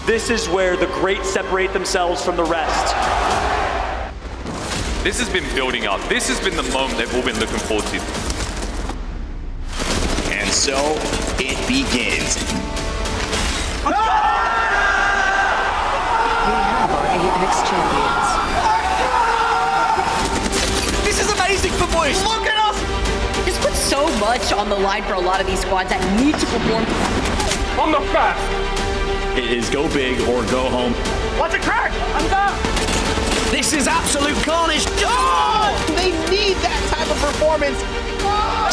This is where the greats separate themselves from the rest. This has been building up. This has been the moment they've all been looking forward to. And so it begins. We have our ALGS champions. This is amazing for boys. Look at us! This puts so much on the line for a lot of these squads that need to perform. On the fast. It is go big or go home. Watch it crack! I'm down! This is absolute carnage. Oh! They need that type of performance.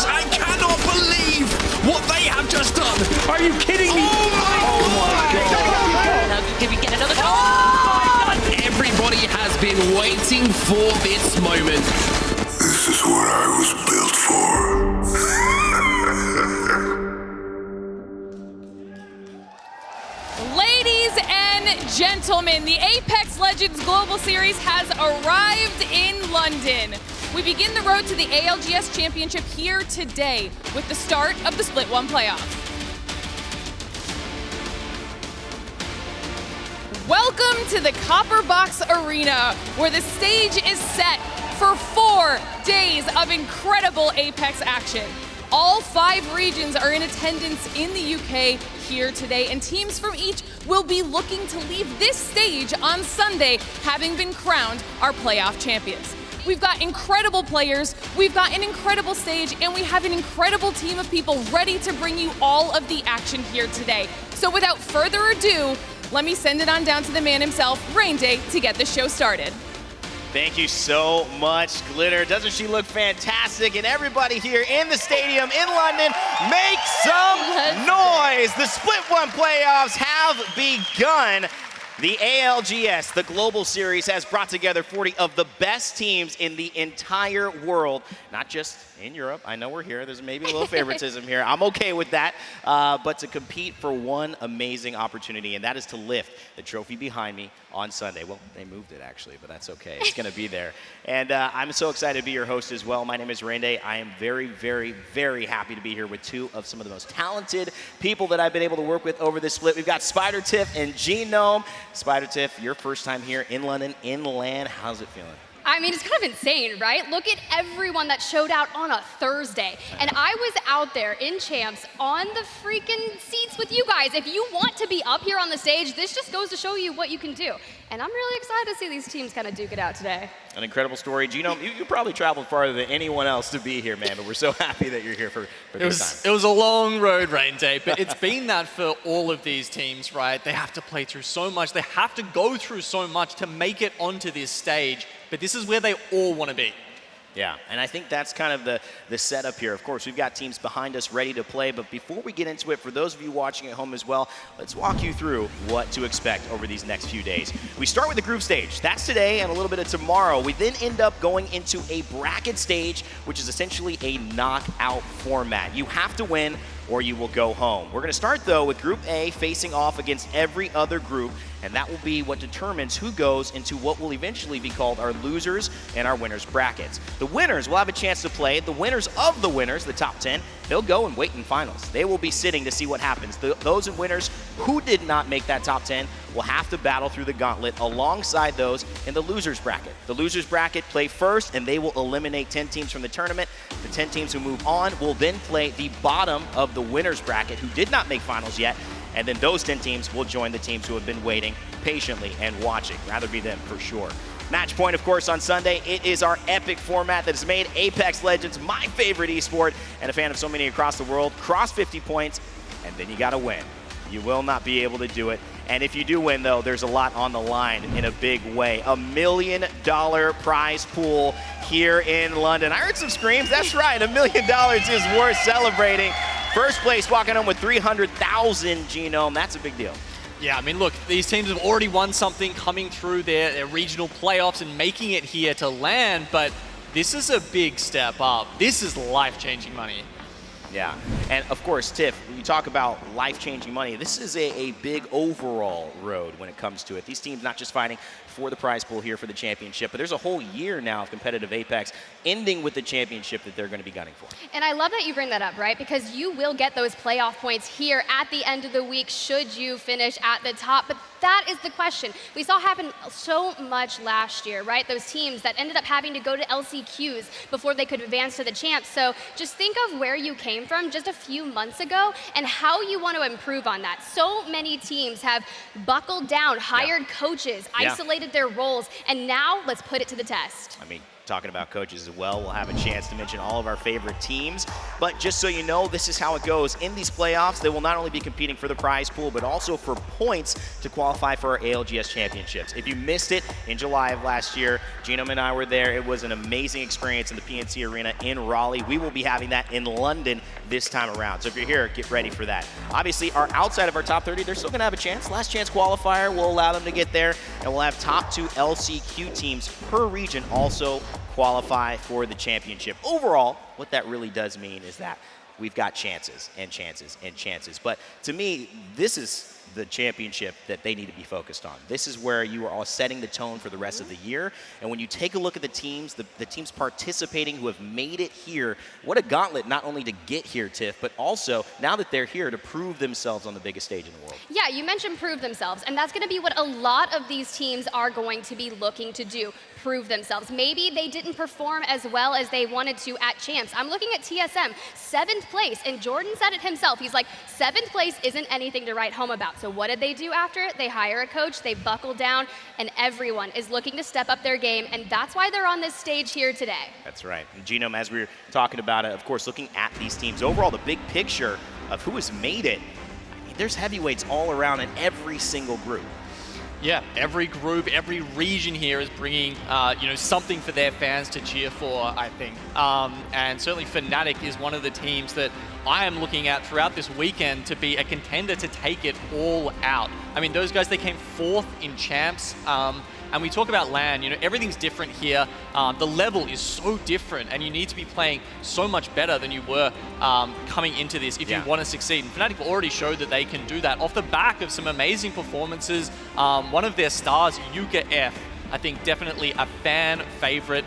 I cannot believe what they have just done. Are you kidding me? Oh my God! Now, can we get another goal? Everybody has been waiting for this moment. This is what I was built for. Ladies and gentlemen, the Apex Legends Global Series has arrived in London. We begin the road to the ALGS Championship here today with the start of the Split 1 playoffs. Welcome to the Copper Box Arena, where the stage is set for 4 days of incredible Apex action. All 5 regions are in attendance in the UK here today, and teams from each will be looking to leave this stage on Sunday, having been crowned our playoff champions. We've got incredible players, we've got an incredible stage, and we have an incredible team of people ready to bring you all of the action here today. So without further ado, let me send it on down to the man himself, Rain Day, to get the show started. Thank you so much, Glitter. Doesn't she look fantastic? And everybody here in the stadium in London, make some noise. The Split 1 playoffs have begun. The ALGS, the Global Series, has brought together 40 of the best teams in the entire world, not just in Europe. I know we're here. There's maybe a little favoritism here. I'm okay with that. But to compete for one amazing opportunity, and that is to lift the trophy behind me on Sunday. Well, they moved it, actually, but that's okay. It's going to be there. And I'm so excited to be your host as well. My name is Rende. I am very, very, very happy to be here with 2 of some of the most talented people that I've been able to work with over this split. We've got Spider Tiff and Genome. Spider Tiff, your first time here in London, in LAN. How's it feeling? I mean, it's kind of insane, right? Look at everyone that showed out on a Thursday. And I was out there in Champs on the freaking seats with you guys. If you want to be up here on the stage, this just goes to show you what you can do. And I'm really excited to see these teams kind of duke it out today. An incredible story. Genome, you probably traveled farther than anyone else to be here, man, but we're so happy that you're here for this time. It was a long road, Rain Day, but it's been that for all of these teams, right? They have to play through so much. They have to go through so much to make it onto this stage. But this is where they all want to be. Yeah, and I think that's kind of the setup here. Of course, we've got teams behind us ready to play, but before we get into it, for those of you watching at home as well, let's walk you through what to expect over these next few days. We start with the group stage. That's today and a little bit of tomorrow. We then end up going into a bracket stage, which is essentially a knockout format. You have to win or you will go home. We're going to start, though, with Group A facing off against every other group, and that will be what determines who goes into what will eventually be called our losers and our winners brackets. The winners will have a chance to play. The winners of the winners, the top 10, they'll go and wait in finals. They will be sitting to see what happens. Those winners who did not make that top 10 will have to battle through the gauntlet alongside those in the losers bracket. The losers bracket play first, and they will eliminate 10 teams from the tournament. The 10 teams who move on will then play the bottom of the winners bracket who did not make finals yet, and then those 10 teams will join the teams who have been waiting patiently and watching. Rather be them for sure. Match point, of course, on Sunday. It is our epic format that has made Apex Legends my favorite esport and a fan of so many across the world. Cross 50 points, and then you gotta win. You will not be able to do it. And if you do win, though, there's a lot on the line in a big way. $1 million prize pool here in London. I heard some screams. That's right, $1 million is worth celebrating. First place walking home with 300,000 Genome. That's a big deal. Yeah, I mean, look, these teams have already won something coming through their regional playoffs and making it here to LAN, but this is a big step up. This is life-changing money. Yeah, and of course, Tiff, when you talk about life-changing money, this is a big overall road when it comes to it. These teams not just fighting for the prize pool here for the championship. But there's a whole year now of competitive Apex, ending with the championship that they're going to be gunning for. And I love that you bring that up, right? Because you will get those playoff points here at the end of the week should you finish at the top. But that is the question. We saw happen so much last year, right? Those teams that ended up having to go to LCQs before they could advance to the champs. So just think of where you came from just a few months ago and how you want to improve on that. So many teams have buckled down, hired coaches, isolated their roles, and now let's put it to the test. I mean, talking about coaches as well, we'll have a chance to mention all of our favorite teams. But just so you know, this is how it goes. In these playoffs, they will not only be competing for the prize pool, but also for points to qualify for our ALGS championships. If you missed it in July of last year, Genome and I were there. It was an amazing experience in the PNC Arena in Raleigh. We will be having that in London this time around. So if you're here, get ready for that. Obviously, outside of our top 30, they're still going to have a chance. Last chance qualifier will allow them to get there, and we'll have top 2 LCQ teams per region also qualify for the championship. Overall, what that really does mean is that we've got chances and chances and chances. But to me, this is the championship that they need to be focused on. This is where you are all setting the tone for the rest of the year. And when you take a look at the teams, the teams participating who have made it here, what a gauntlet not only to get here, Tiff, but also now that they're here to prove themselves on the biggest stage in the world. Yeah, you mentioned prove themselves, and that's going to be what a lot of these teams are going to be looking to do. Prove themselves. Maybe they didn't perform as well as they wanted to at champs. I'm looking at TSM, 7th place, and Jordan said it himself. He's like, 7th place isn't anything to write home about. So what did they do after it? They hire a coach, they buckle down, and everyone is looking to step up their game, and that's why they're on this stage here today. That's right. And Genome, as we were talking about it, of course, looking at these teams, overall, the big picture of who has made it, I mean, there's heavyweights all around in every single group. Yeah, every group, every region here is bringing, something for their fans to cheer for, I think. And certainly Fnatic is one of the teams that I am looking at throughout this weekend to be a contender to take it all out. I mean, those guys, they came 4th in champs. And we talk about LAN, everything's different here. The level is so different, and you need to be playing so much better than you were coming into this if you want to succeed. And Fnatic already showed that they can do that off the back of some amazing performances. One of their stars, Yuka F, I think definitely a fan favorite.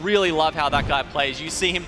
Really love how that guy plays. You see him,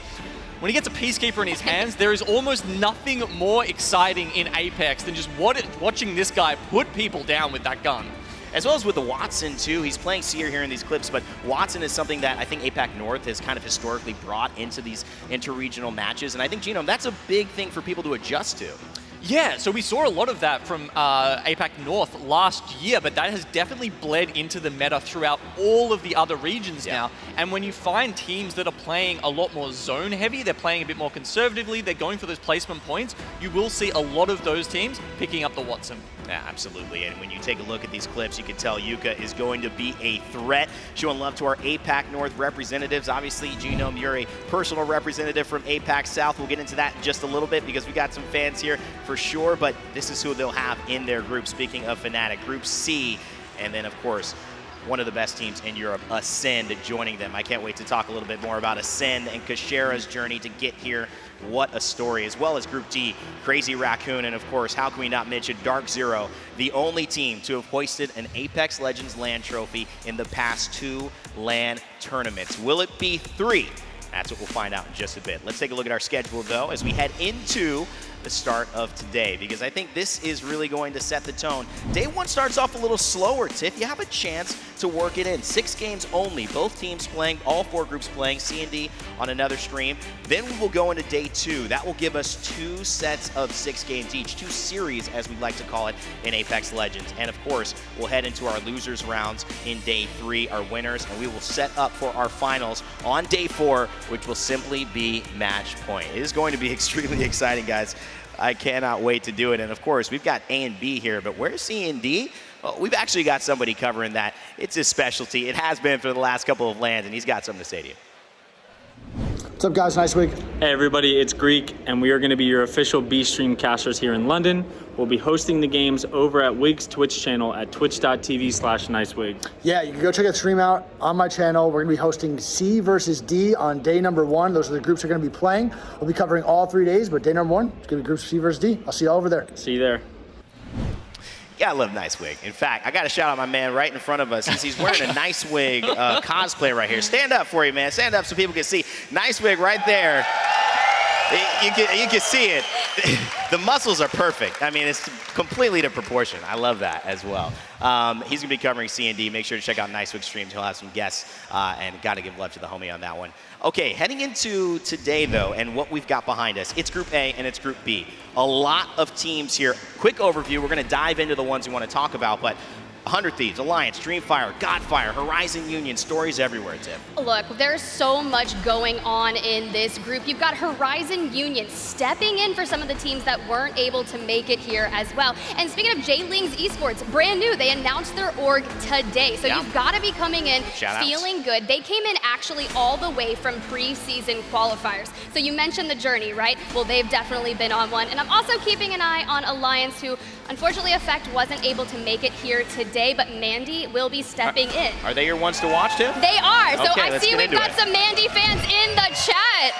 when he gets a Peacekeeper in his hands, there is almost nothing more exciting in Apex than just watching this guy put people down with that gun. As well as with the Watson, too. He's playing Seer here in these clips, but Watson is something that I think APAC North has kind of historically brought into these inter-regional matches, and I think, Genome, that's a big thing for people to adjust to. Yeah, so we saw a lot of that from APAC North last year, but that has definitely bled into the meta throughout all of the other regions now. And when you find teams that are playing a lot more zone heavy, they're playing a bit more conservatively, they're going for those placement points, you will see a lot of those teams picking up the Watson. Yeah, absolutely. And when you take a look at these clips, you can tell Yuka is going to be a threat. Showing love to our APAC North representatives. Obviously, Genome, you're a personal representative from APAC South. We'll get into that in just a little bit because we got some fans here for sure, but this is who they'll have in their group. Speaking of Fnatic, Group C, and then, of course, one of the best teams in Europe, Ascend, joining them. I can't wait to talk a little bit more about Ascend and Kashera's journey to get here. What a story, as well as Group D, Crazy Raccoon, and of course, how can we not mention Dark Zero, the only team to have hoisted an Apex Legends LAN trophy in the past 2 LAN tournaments. Will it be 3? That's what we'll find out in just a bit. Let's take a look at our schedule, though, as we head into the start of today, because I think this is really going to set the tone. Day 1 starts off a little slower, Tiff. You have a chance to work it in. 6 games only. Both teams playing, all 4 groups playing, C&D on another stream. Then we will go into Day 2. That will give us 2 sets of 6 games each, 2 series, as we like to call it in Apex Legends. And of course, we'll head into our losers rounds in Day 3, our winners, and we will set up for our finals on Day 4, which will simply be match point. It is going to be extremely exciting, guys. I cannot wait to do it. And of course, we've got A and B here, but where's C and D? Well, we've actually got somebody covering that. It's his specialty. It has been for the last couple of LANs, and he's got something to say to you. What's up, guys? Nice week. Hey, everybody. It's Greek, and we are going to be your official B stream casters here in London. We'll be hosting the games over at Wig's Twitch channel at twitch.tv/nicewig. Yeah, you can go check that stream out on my channel. We're going to be hosting C versus D on day number 1. Those are the groups we're going to be playing. We'll be covering all 3 days, but day number 1, it's going to be groups C versus D. I'll see you all over there. See you there. Gotta love Nicewig. In fact, I gotta shout out my man right in front of us. He's wearing a Nicewig cosplay right here. Stand up for you, man. Stand up so people can see. Nicewig right there. You can see it. The muscles are perfect. I mean, it's completely to proportion. I love that as well. He's gonna be covering C&D. Make sure to check out Nicewig streams. He'll have some guests, and gotta give love to the homie on that one. Okay, heading into today though, and what we've got behind us, it's Group A and it's Group B. A lot of teams here. Quick overview. We're gonna dive into the ones we want to talk about, but 100 Thieves, Alliance, Dreamfire, Godfire, Horizon Union, stories everywhere, Tiff. Look, there's so much going on in this group. You've got Horizon Union stepping in for some of the teams that weren't able to make it here as well. And speaking of J-Lings Esports, brand new, they announced their org today. So you've got to be coming in feeling good. They came in actually all the way from preseason qualifiers. So you mentioned the journey, right? Well, they've definitely been on one. And I'm also keeping an eye on Alliance, who unfortunately Effect wasn't able to make it here today, but Mandy will be stepping in. Are they your ones to watch, Tiff? They are. So okay, I see we've got some Mandy fans in the chat.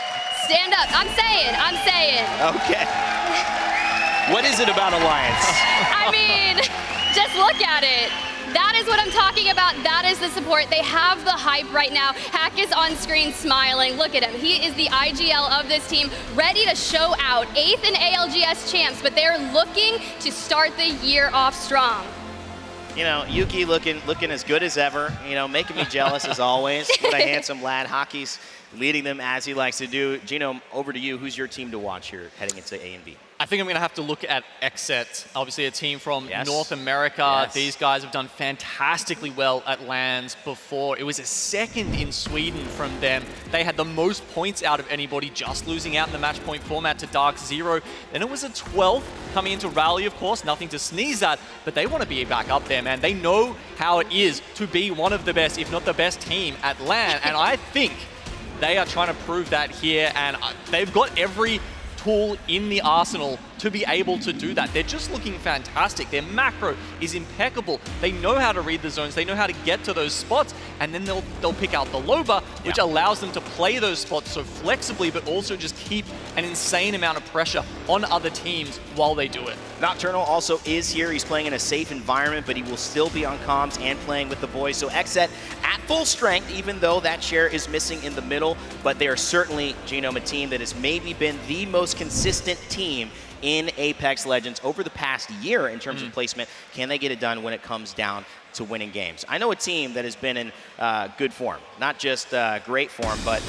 Stand up. I'm saying. Okay. What is it about Alliance? I mean, just look at it. That is what I'm talking about. That is the support. They have the hype right now. Hack is on screen smiling. Look at him. He is the IGL of this team, ready to show out. 8th in ALGS champs, but they're looking to start the year off strong. You know, Yuki looking as good as ever, you know, making me jealous as always. What a handsome lad. Hockey's leading them as he likes to do. Gino, over to you. Who's your team to watch here heading into A and B? I think I'm going to have to look at XSET, obviously a team from North America. These guys have done fantastically well at LANs before. It was a second in Sweden from them. They had the most points out of anybody, just losing out in the match point format to Dark Zero. Then it was a 12th coming into Rally, of course, nothing to sneeze at, but they want to be back up there, man. They know how it is to be one of the best, if not the best team at LAN, and I think they are trying to prove that here, and they've got every tool in the arsenal to be able to do that. They're just looking fantastic. Their macro is impeccable. They know how to read the zones. They know how to get to those spots, and then they'll pick out the Loba, which allows them to play those spots so flexibly, but also just keep an insane amount of pressure on other teams while they do it. Nocturnal also is here. He's playing in a safe environment, but he will still be on comms and playing with the boys. So XSET at full strength, even though that share is missing in the middle, but they are certainly, Genome, a team that has maybe been the most consistent team in Apex Legends over the past year in terms of placement. Can they get it done when it comes down to winning games? I know a team that has been in good form, not just great form, but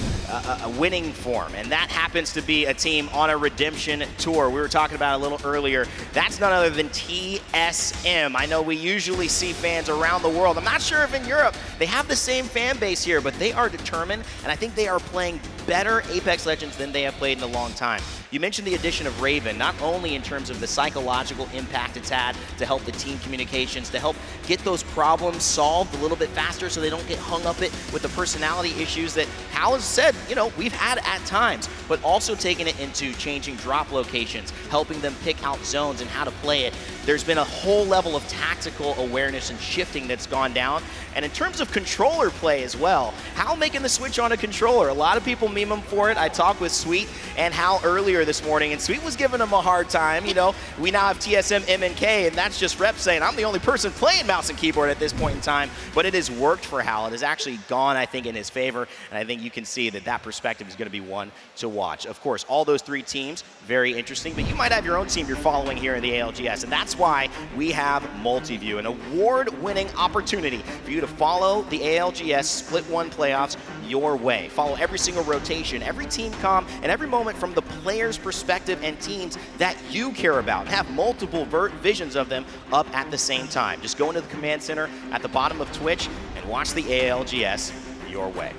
a winning form, and that happens to be a team on a redemption tour. We were talking about it a little earlier. That's none other than TSM. I know we usually see fans around the world. I'm not sure if in Europe they have the same fan base here, but they are determined, and I think they are playing better Apex Legends than they have played in a long time. You mentioned the addition of Raven, not only in terms of the psychological impact it's had to help the team communications, to help get those problems solved a little bit faster so they don't get hung up with the personality issues that Hal has said, you know, we've had at times, but also taking it into changing drop locations, helping them pick out zones and how to play it. There's been a whole level of tactical awareness and shifting that's gone down. And in terms of controller play as well, Hal making the switch on a controller. A lot of people meme him for it. I talked with Sweet and Hal earlier this morning, and Sweet was giving him a hard time. You know, we now have TSM MNK, and that's just Rep saying, I'm the only person playing mouse and keyboard at this point in time. But it has worked for Hal. It has actually gone, I think, in his favor. And I think you can see that that perspective is going to be one to watch. Of course, all those three teams, very interesting, but you might have your own team you're following here in the ALGS, and that's why we have Multiview, an award-winning opportunity for you to follow the ALGS Split 1 playoffs your way. Follow every single rotation, every team comm, and every moment from the player's perspective and teams that you care about, and have multiple visions of them up at the same time. Just go into the command center at the bottom of Twitch and watch the ALGS your way.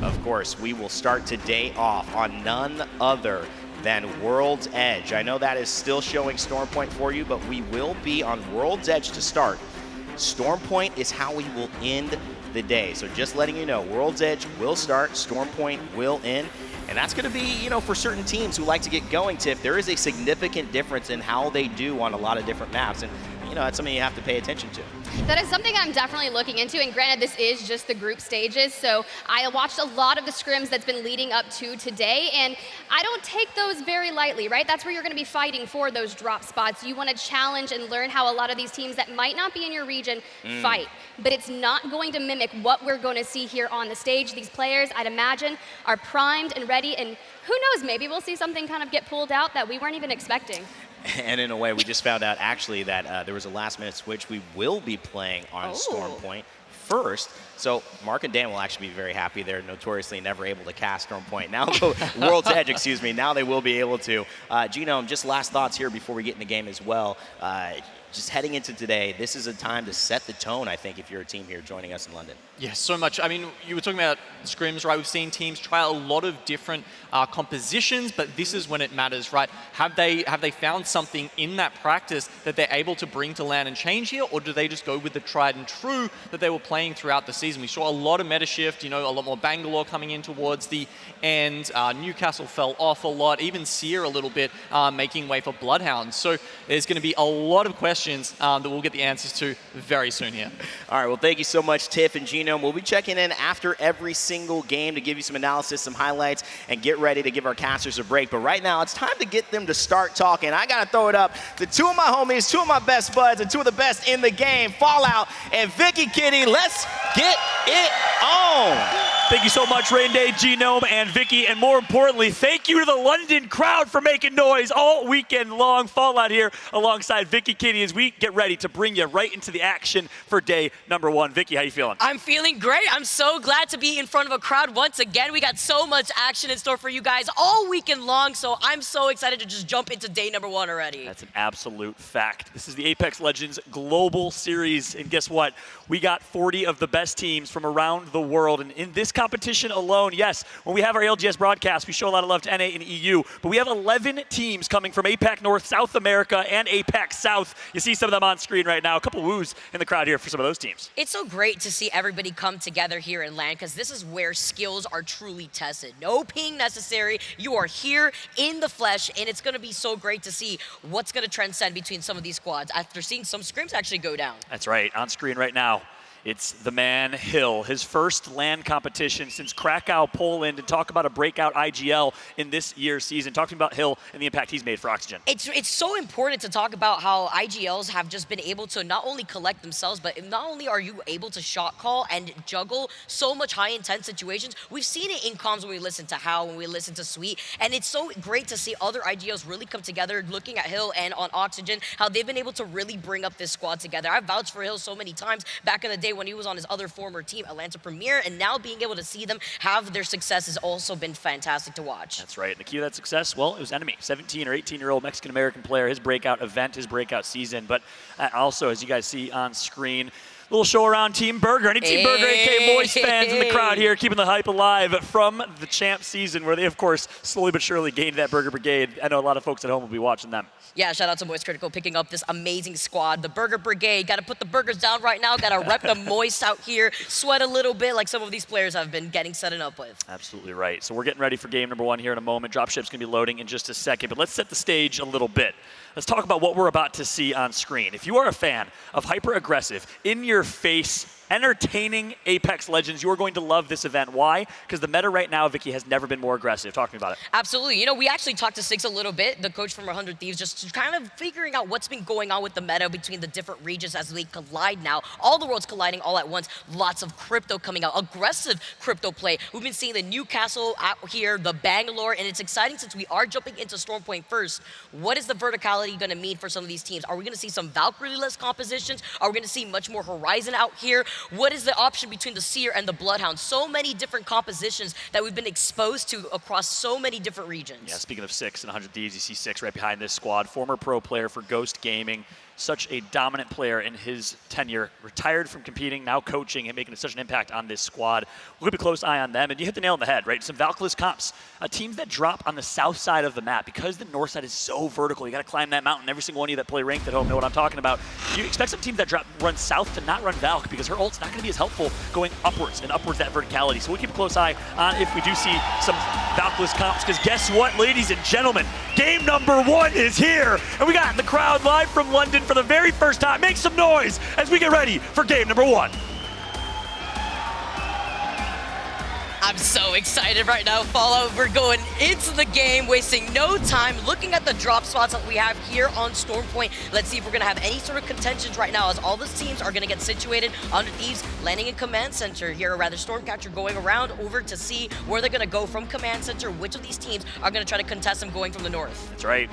Of course, we will start today off on none other than World's Edge. I know that is still showing Stormpoint for you, but we will be on World's Edge to start. Stormpoint is how we will end the day. So just letting you know, World's Edge will start, Stormpoint will end. And that's going to be, you know, for certain teams who like to get going, Tiff, there is a significant difference in how they do on a lot of different maps. And, you that's something you have to pay attention to. That is something I'm definitely looking into, and granted, this is just the group stages, so I watched a lot of the scrims that's been leading up to today, and I don't take those very lightly, right? That's where you're going to be fighting for those drop spots. You want to challenge and learn how a lot of these teams that might not be in your region fight, but it's not going to mimic what we're going to see here on the stage. These players, I'd imagine, are primed and ready, and who knows, maybe we'll see something kind of get pulled out that we weren't even expecting. And in a way, we just found out actually that there was a last-minute switch. We will be playing on Storm Point first. So Mark and Dan will actually be very happy. They're notoriously never able to cast Storm Point. Now, World's Edge, excuse me, now they will be able to. Genome, just last thoughts here before we get in the game as well. Just heading into today, this is a time to set the tone, I think, if you're a team here joining us in London. Yeah, so much. I mean, you were talking about scrims, right? We've seen teams try a lot of different compositions, but this is when it matters, right? Have they found something in that practice that they're able to bring to LAN and change here, or do they just go with the tried and true that they were playing throughout the season? We saw a lot of meta shift, a lot more Bangalore coming in towards the end. Newcastle fell off a lot, even Seer a little bit, making way for Bloodhounds. So there's going to be a lot of questions that we'll get the answers to very soon here. All right, well, thank you so much, Tiff and Genome. We'll be checking in after every single game to give you some analysis, some highlights, and get ready to give our casters a break. But right now, it's time to get them to start talking. I got to throw it up to two of my homies, two of my best buds, and two of the best in the game, Fallout and Vicky Kitty. Let's get it on. Thank you so much, Rain Day, Genome, and Vicky. And more importantly, thank you to the London crowd for making noise all weekend long. Fallout here alongside Vicky Kitty as we get ready to bring you right into the action for day number 1. Vicky, how you feeling? I'm feeling great. I'm so glad to be in front of a crowd once again. We got so much action in store for you guys all weekend long, so I'm so excited to just jump into day number 1 already. That's an absolute fact. This is the Apex Legends Global Series, and guess what? We got 40 of the best teams from around the world, and in this competition alone, yes, when we have our ALGS broadcast, we show a lot of love to NA and EU, but we have 11 teams coming from APAC North, South America, and APAC South. You see some of them on screen right now. A couple woos in the crowd here for some of those teams. It's so great to see everybody come together here in LAN because this is where skills are truly tested. No ping necessary. You are here in the flesh, and it's going to be so great to see what's going to transcend between some of these squads after seeing some scrims actually go down. That's right. On screen right now, it's the man Hill, his first LAN competition since Krakow, Poland, and talk about a breakout IGL in this year's season. Talk to me about Hill and the impact he's made for Oxygen. It's so important to talk about how IGLs have just been able to not only collect themselves, but not only are you able to shot call and juggle so much high intense situations, we've seen it in comms when we listen to How, when we listen to Sweet, and it's so great to see other IGLs really come together, looking at Hill and on Oxygen, how they've been able to really bring up this squad together. I've vouched for Hill so many times back in the day when he was on his other former team, Atlanta Premier, and now being able to see them have their success has also been fantastic to watch. That's right. The key to that success, well, it was Enemy, 17 or 18-year-old Mexican-American player, his breakout event, his breakout season. But also, as you guys see on screen, little show around Team Burger. Any Team Burger AK Moist fans in the crowd here, keeping the hype alive from the champ season, where they, of course, slowly but surely gained that Burger Brigade. I know a lot of folks at home will be watching them. Yeah, shout out to Moist Critical picking up this amazing squad. The Burger Brigade, got to put the burgers down right now, got to rep the Moist out here, sweat a little bit like some of these players have been getting set up with. Absolutely right. So we're getting ready for game number 1 here in a moment. Dropship's going to be loading in just a second, but let's set the stage a little bit. Let's talk about what we're about to see on screen. If you are a fan of hyper-aggressive, in-your-face, entertaining Apex Legends, you're going to love this event. Why? Because the meta right now, Vicky, has never been more aggressive. Talk to me about it. Absolutely. We actually talked to Six a little bit, the coach from 100 Thieves, just kind of figuring out what's been going on with the meta between the different regions as they collide now. All the worlds colliding all at once. Lots of crypto coming out. Aggressive crypto play. We've been seeing the Newcastle out here, the Bangalore, and it's exciting since we are jumping into Storm Point first. What is the verticality going to mean for some of these teams? Are we going to see some Valkyrie-less compositions? Are we going to see much more Horizon out here? What is the option between the Seer and the Bloodhound? So many different compositions that we've been exposed to across so many different regions. Yeah, speaking of Six and 100 Thieves, you see Six right behind this squad. Former pro player for Ghost Gaming. Such a dominant player in his tenure. Retired from competing, now coaching and making such an impact on this squad. We'll keep a close eye on them. And you hit the nail on the head, right? Some Valkless comps. Teams that drop on the south side of the map. Because the north side is so vertical, you got to climb that mountain. Every single one of you that play ranked at home know what I'm talking about. You expect some teams that run south to not run Valk because her ult's not going to be as helpful going upwards and upwards that verticality. So we'll keep a close eye on if we do see some Valkless comps. Because guess what, ladies and gentlemen? Game number 1 is here. And we got the crowd live from London for the very first time. Make some noise as we get ready for game number 1. I'm so excited right now, Fallout. We're going into the game, wasting no time, looking at the drop spots that we have here on Storm Point. Let's see if we're going to have any sort of contentions right now, as all the teams are going to get situated under Thieves, landing in Command Center here, or rather Stormcatcher going around over to see where they're going to go from Command Center, which of these teams are going to try to contest them going from the north. That's right.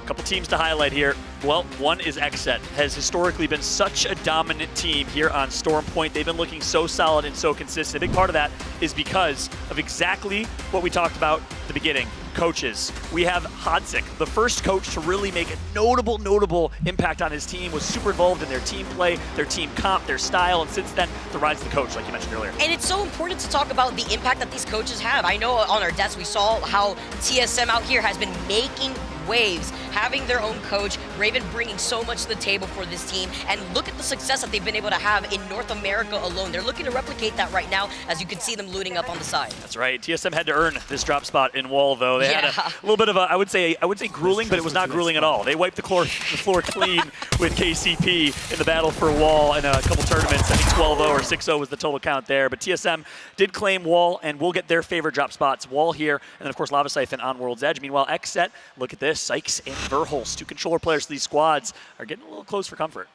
Couple teams to highlight here. Well, one is XSET, has historically been such a dominant team here on Storm Point. They've been looking so solid and so consistent. A big part of that is because of exactly what we talked about at the beginning, coaches. We have Hodzik, the first coach to really make a notable impact on his team, was super involved in their team play, their team comp, their style, and since then, the ride's the coach, like you mentioned earlier. And it's so important to talk about the impact that these coaches have. I know on our desk we saw how TSM out here has been making waves, having their own coach, Raven bringing so much to the table for this team, and look at the success that they've been able to have in North America alone. They're looking to replicate that right now, as you can see them looting up on the side. That's right. TSM had to earn this drop spot in wall, though. They had a little bit of a, I would say grueling, but it was not grueling at all. They wiped the floor clean with KCP in the battle for wall in a couple tournaments. I think 12-0 or 6-0 was the total count there. But TSM did claim wall and will get their favorite drop spots. Wall here, and then of course Lava Siphon on World's Edge. Meanwhile, XSET, look at this. Sykes and Verholst, 2 controller players for these squads, are getting a little close for comfort.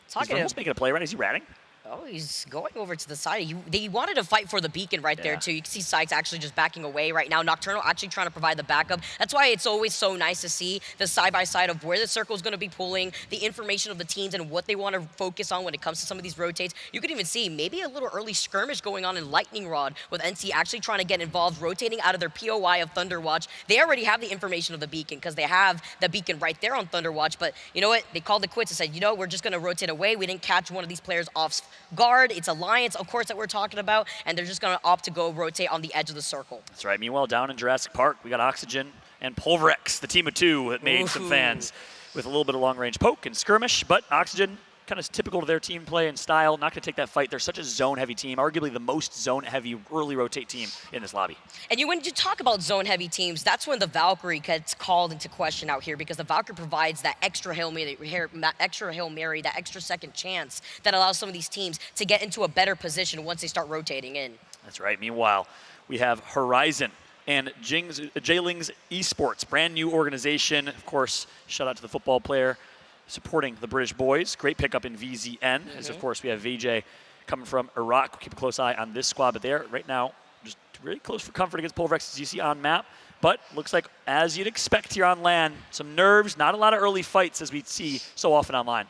Is Verholst making a play right? Is he ratting? Oh, he's going over to the side. They wanted to fight for the beacon right there, too. You can see Sykes actually just backing away right now. Nocturnal actually trying to provide the backup. That's why it's always so nice to see the side-by-side of where the circle is going to be pulling, the information of the teams and what they want to focus on when it comes to some of these rotates. You could even see maybe a little early skirmish going on in Lightning Rod with NC actually trying to get involved, rotating out of their POI of Thunderwatch. They already have the information of the beacon because they have the beacon right there on Thunderwatch. But you know what? They called it quits and said, you know, we're just going to rotate away. We didn't catch one of these players off guard. It's Alliance, of course, that we're talking about, and they're just going to opt to go rotate on the edge of the circle. That's right. Meanwhile, down in Jurassic Park, we got Oxygen and Pulverex, the team of 2 that made some fans with a little bit of long-range poke and skirmish, but Oxygen, kind of typical to their team play and style, not going to take that fight. They're such a zone-heavy team, arguably the most zone-heavy early rotate team in this lobby. And when you talk about zone-heavy teams, that's when the Valkyrie gets called into question out here, because the Valkyrie provides that extra Hail Mary, that extra second chance that allows some of these teams to get into a better position once they start rotating in. That's right. Meanwhile, we have Horizon and Jaylings Esports, brand new organization. Of course, shout out to the football player supporting the British boys. Great pickup in VZN, as of course we have VJ coming from Iraq. We'll keep a close eye on this squad, but they're right now just really close for comfort against Pulverex, as you see on map. But looks like, as you'd expect here on LAN, some nerves, not a lot of early fights as we see so often online.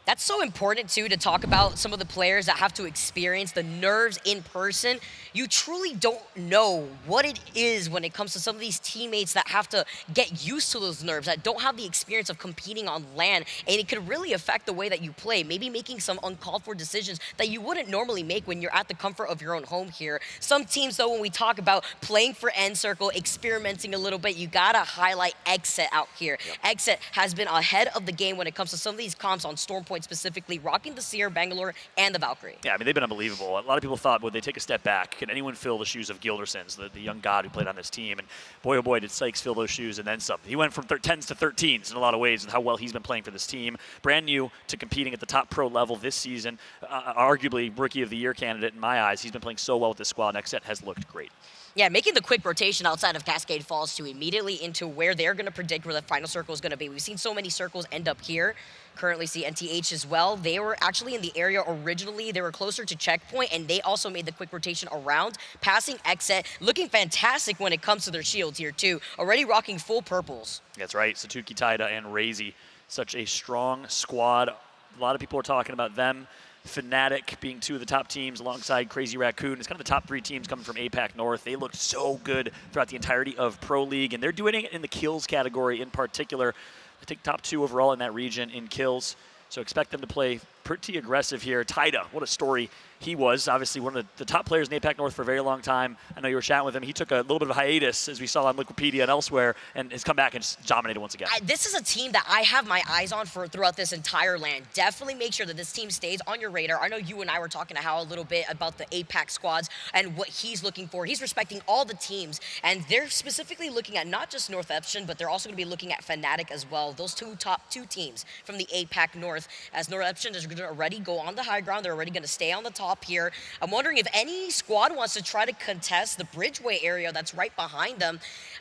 That's so important, too, to talk about some of the players that have to experience the nerves in person. You truly don't know what it is when it comes to some of these teammates that have to get used to those nerves, that don't have the experience of competing on LAN, and it could really affect the way that you play, maybe making some uncalled for decisions that you wouldn't normally make when you're at the comfort of your own home here. Some teams, though, when we talk about playing for End Circle, experimenting a little bit, you gotta highlight XSET out here. XSET has been ahead of the game when it comes to some of these comps on Storm Point specifically, rocking the Seer, Bangalore, and the Valkyrie. Yeah, I mean, they've been unbelievable. A lot of people thought, would they take a step back? Can anyone fill the shoes of Gildersons, the young god who played on this team? And boy, oh boy, did Sykes fill those shoes and then some. He went from 10s to 13s in a lot of ways with how well he's been playing for this team. Brand new to competing at the top pro level this season. Arguably Rookie of the Year candidate in my eyes. He's been playing so well with this squad. XSET has looked great. Yeah, making the quick rotation outside of Cascade Falls to immediately into where they're going to predict where the final circle is going to be. We've seen so many circles end up here. Currently see NTH as well. They were actually in the area originally. They were closer to checkpoint, and they also made the quick rotation around, passing XSET, looking fantastic when it comes to their shields here too. Already rocking full purples. That's right, Satuki Taida and Razy. Such a strong squad. A lot of people are talking about them. Fnatic being 2 of the top teams alongside Crazy Raccoon. It's kind of the top 3 teams coming from APAC North. They looked so good throughout the entirety of Pro League, and they're doing it in the kills category in particular. They take top 2 overall in that region in kills, so expect them to play pretty aggressive here. Taida, what a story he was. Obviously one of the top players in APAC North for a very long time. I know you were chatting with him. He took a little bit of a hiatus, as we saw on Wikipedia and elsewhere, and has come back and just dominated once again. This is a team that I have my eyes on for throughout this entire LAN. Definitely make sure that this team stays on your radar. I know you and I were talking to Hal a little bit about the APAC squads and what he's looking for. He's respecting all the teams, and they're specifically looking at not just North Epsilon, but they're also going to be looking at Fnatic as well. Those top two teams from the APAC North, as North Epsilon is going to already go on the high ground. They're already going to stay on the top here. I'm wondering if any squad wants to try to contest the Bridgeway area that's right behind them.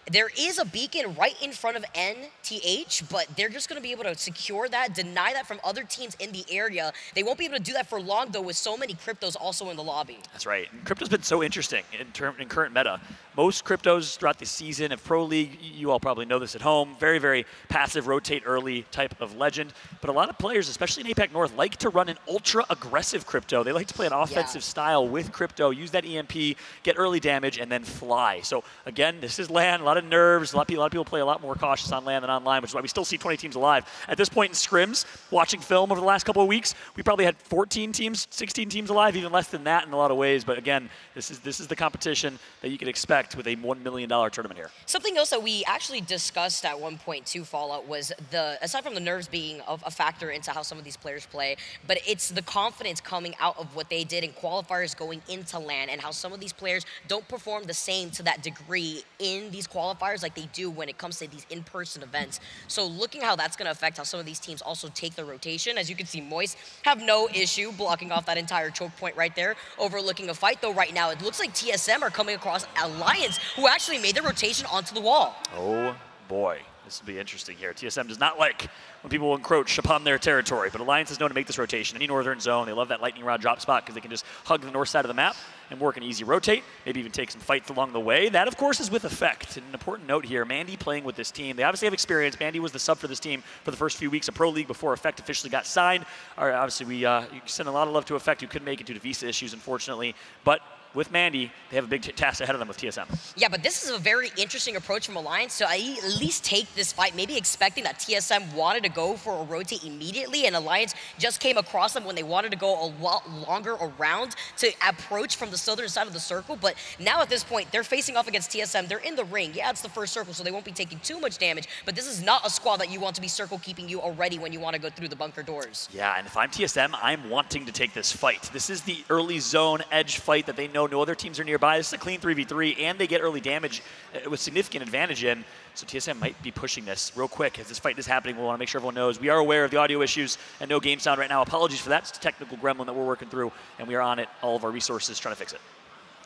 There is a beacon right in front of NTH, but they're just going to be able to secure that, deny that from other teams in the area. They won't be able to do that for long, though, with so many cryptos also in the lobby. That's right. And crypto's been so interesting in current meta. Most cryptos throughout the season of Pro League, you all probably know this at home, very, very passive, rotate early type of legend. But a lot of players, especially in APAC North, like to run an ultra-aggressive crypto. They like to play an offensive style with crypto, use that EMP, get early damage, and then fly. So again, this is LAN, a lot of nerves. A lot of people play a lot more cautious on LAN than online, which is why we still see 20 teams alive. At this point in scrims, watching film over the last couple of weeks, we probably had 14 teams, 16 teams alive, even less than that in a lot of ways. But again, this is the competition that you can expect with a $1 million tournament here. Something else that we actually discussed at one point too, Fallout, was aside from the nerves being a factor into how some of these players play, but it's the confidence coming out of what they did in qualifiers going into LAN, and how some of these players don't perform the same to that degree in these qualifiers like they do when it comes to these in-person events. So looking how that's going to affect how some of these teams also take the rotation. As you can see, Moist have no issue blocking off that entire choke point right there, overlooking a fight, though right now it looks like TSM are coming across Alliance, who actually made the rotation onto the wall. Oh boy, this will be interesting here. TSM does not like when people encroach upon their territory, but Alliance is known to make this rotation. Any northern zone, they love that lightning rod drop spot because they can just hug the north side of the map and work an easy rotate, maybe even take some fights along the way. That, of course, is with effect. And an important note here, Mandy playing with this team. They obviously have experience. Mandy was the sub for this team for the first few weeks of Pro League before Effect officially got signed. Obviously, we send a lot of love to Effect, who couldn't make it due to visa issues, unfortunately. But with Mandy, they have a big task ahead of them with TSM. Yeah, but this is a very interesting approach from Alliance, so I at least take this fight, maybe expecting that TSM wanted to go for a rotate immediately, and Alliance just came across them when they wanted to go a lot longer around to approach from the southern side of the circle. But now at this point, they're facing off against TSM. They're in the ring. Yeah, it's the first circle, so they won't be taking too much damage, but this is not a squad that you want to be circle keeping you already when you want to go through the bunker doors. Yeah, and if I'm TSM, I'm wanting to take this fight. This is the early zone edge fight that they know no other teams are nearby. This is a clean 3v3, and they get early damage with significant advantage in. So TSM might be pushing this real quick as this fight is happening. We want to make sure everyone knows we are aware of the audio issues and no game sound right now. Apologies for that. It's a technical gremlin that we're working through, and we are on it, all of our resources trying to fix it.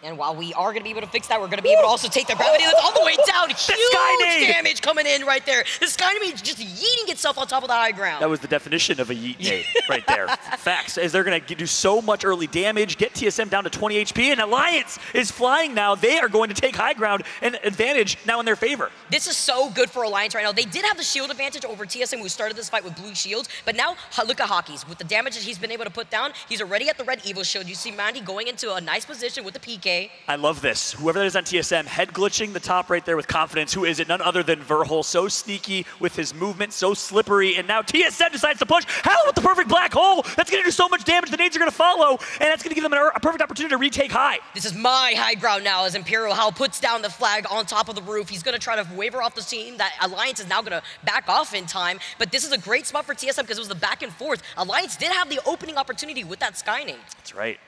And while we are going to be able to fix that, we're going to be able to also take the gravity lift all the way down. Huge damage coming in right there. The Skynade just yeeting itself on top of the high ground. That was the definition of a yeet nade right there. Facts, as they're going to do so much early damage, get TSM down to 20 HP, and Alliance is flying now. They are going to take high ground and advantage now in their favor. This is so good for Alliance right now. They did have the shield advantage over TSM, who started this fight with blue shields, but now look at Hockey's. With the damage that he's been able to put down, he's already at the red Evo shield. You see Mandy going into a nice position with the PK. I love this. Whoever that is on TSM, head glitching the top right there with confidence. Who is it? None other than Verhul. So sneaky with his movement, so slippery. And now TSM decides to push. Hal with the perfect black hole. That's going to do so much damage. The nades are going to follow, and that's going to give them a perfect opportunity to retake high. This is my high ground now as Imperial Hal puts down the flag on top of the roof. He's going to try to waver off the scene. That Alliance is now going to back off in time. But this is a great spot for TSM because it was the back and forth. Alliance did have the opening opportunity with that Skynade. That's right.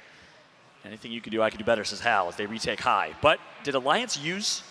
Anything you can do, I can do better, says Hal, as they retake high. But did Alliance use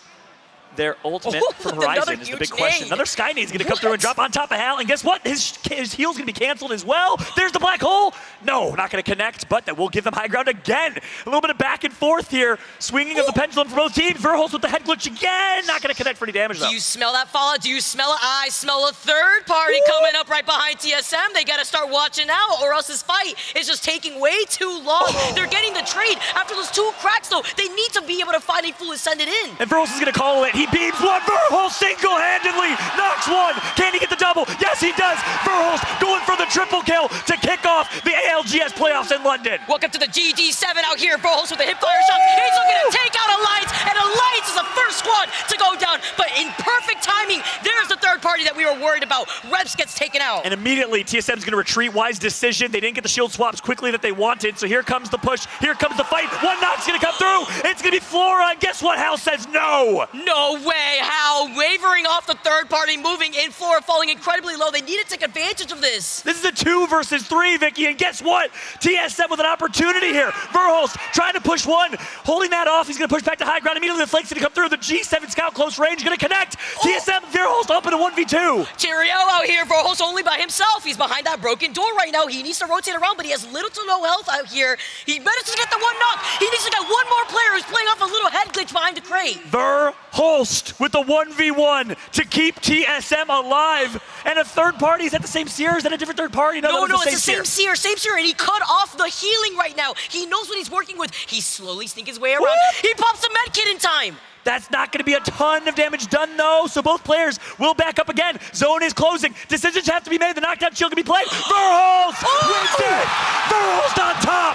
their ultimate from Horizon is the big question. Another Skynade's going to come through and drop on top of Hal, and guess what? His heal's going to be canceled as well. There's the black hole. No, not going to connect, but that will give them high ground again. A little bit of back and forth here. Swinging of the pendulum for both teams. Verholz with the head glitch again. Not going to connect for any damage, though. Do you smell that, Fallout? Do you smell it? I smell a third party coming up right behind TSM. They got to start watching out, or else this fight is just taking way too long. They're getting the trade. After those two cracks, though, they need to be able to finally fully send it in. And Verholz is going to call it. He beams one. Verholz single-handedly knocks one. Can he get the double? Yes, he does. Verholz going for the triple kill to kick off the ALGS playoffs in London. Welcome to the GG7 out here. Verholz with a hipfire shot. He's looking to take out Alliance, and Alliance is the first squad to go down. But in perfect timing, there's the third party party that we were worried about. Reps gets taken out. And immediately, TSM's going to retreat. Wise decision. They didn't get the shield swaps quickly that they wanted, so here comes the push. Here comes the fight. One knock's going to come through. It's going to be Flora, and guess what? Hal says no. No way, Hal. Wavering off the third party, moving in. Flora falling incredibly low. They need to take advantage of this. This is a 2 versus 3, Vicky, and guess what? TSM with an opportunity here. Verhulst trying to push one, holding that off. He's going to push back to high ground. Immediately the flake's going to come through. The G7 scout close range going to connect. TSM, Verhulst up in a 1v2. Cheerio out here. Verhulst only by himself. He's behind that broken door right now. He needs to rotate around, but he has little to no health out here. He manages to get the one knock. He needs to get one more player who's playing off a little head glitch behind the crate. Verhulst with the 1v1 to keep TSM alive. And a third party. Is that the same Seer? Is that a different third party? No, it's the same Seer, and he cut off the healing right now. He knows what he's working with. He's slowly sneaking his way around. Whoop! He pops a med kit in time. That's not going to be a ton of damage done, though, so both players will back up again. Zone is closing. Decisions have to be made. The knockdown shield can be played. Verhulst wins it! Verhulst on top!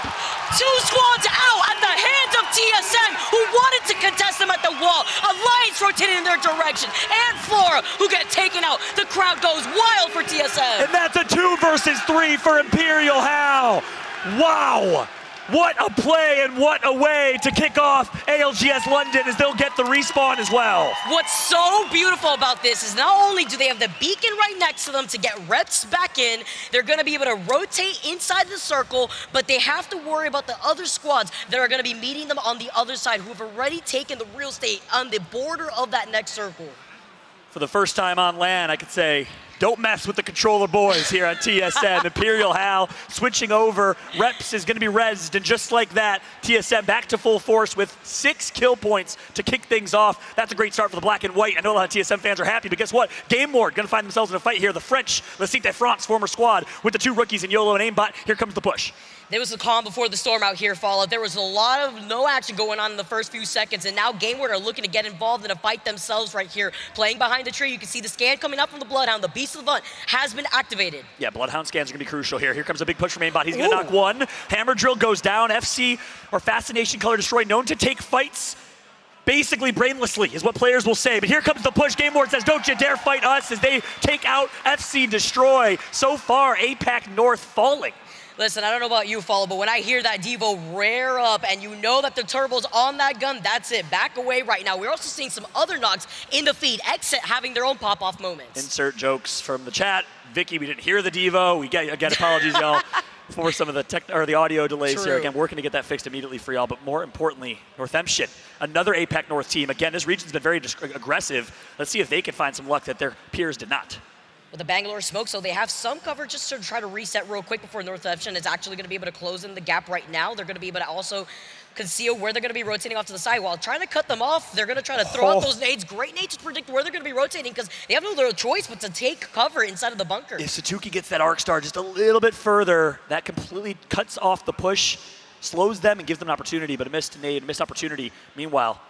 2 squads out at the hands of TSM, who wanted to contest them at the wall. Alliance rotated in their direction, and Flora, who get taken out. The crowd goes wild for TSM. And that's a 2 versus 3 for Imperial Hal. Wow! What a play and what a way to kick off ALGS London as they'll get the respawn as well. What's so beautiful about this is not only do they have the beacon right next to them to get reps back in, they're going to be able to rotate inside the circle, but they have to worry about the other squads that are going to be meeting them on the other side, who have already taken the real estate on the border of that next circle. For the first time on LAN, I could say, don't mess with the controller boys here on TSM. Imperial Hal switching over. Reps is going to be rezzed, and just like that, TSM back to full force with 6 kill points to kick things off. That's a great start for the black and white. I know a lot of TSM fans are happy, but guess what? Game Ward going to find themselves in a fight here. The French, Le Cite France former squad with the 2 rookies in YOLO and Aimbot. Here comes the push. There was a calm before the storm out here, Fallout. There was a lot of no action going on in the first few seconds, and now Game Ward are looking to get involved in a fight themselves right here. Playing behind the tree, you can see the scan coming up from the Bloodhound. The Beast of the Hunt has been activated. Yeah, Bloodhound scans are going to be crucial here. Here comes a big push from Aimbot. He's going to knock one. Hammer Drill goes down. FC, or Fascination Color Destroy, known to take fights basically brainlessly, is what players will say. But here comes the push. Game Ward says, don't you dare fight us, as they take out FC Destroy. So far, APAC North falling. Listen, I don't know about you, Follow, but when I hear that Devo rear up and you know that the turbo's on that gun, that's it. Back away right now. We're also seeing some other knocks in the feed. Exit having their own pop-off moments. Insert jokes from the chat. Vicky, we didn't hear the Devo. We get again, apologies, y'all, for some of the audio delays here. Again, working to get that fixed immediately for y'all. But more importantly, Northampton, another APAC North team. Again, this region's been very aggressive. Let's see if they can find some luck that their peers did not. With the Bangalore smoke, so they have some cover just to try to reset real quick before Northampton is actually going to be able to close in the gap right now. They're going to be able to also conceal where they're going to be rotating off to the side. While trying to cut them off, they're going to try to throw out those nades. Great nades to predict where they're going to be rotating because they have no other choice but to take cover inside of the bunker. If Satuki gets that arc star just a little bit further, that completely cuts off the push, slows them, and gives them an opportunity, but a missed nade, missed opportunity. Meanwhile,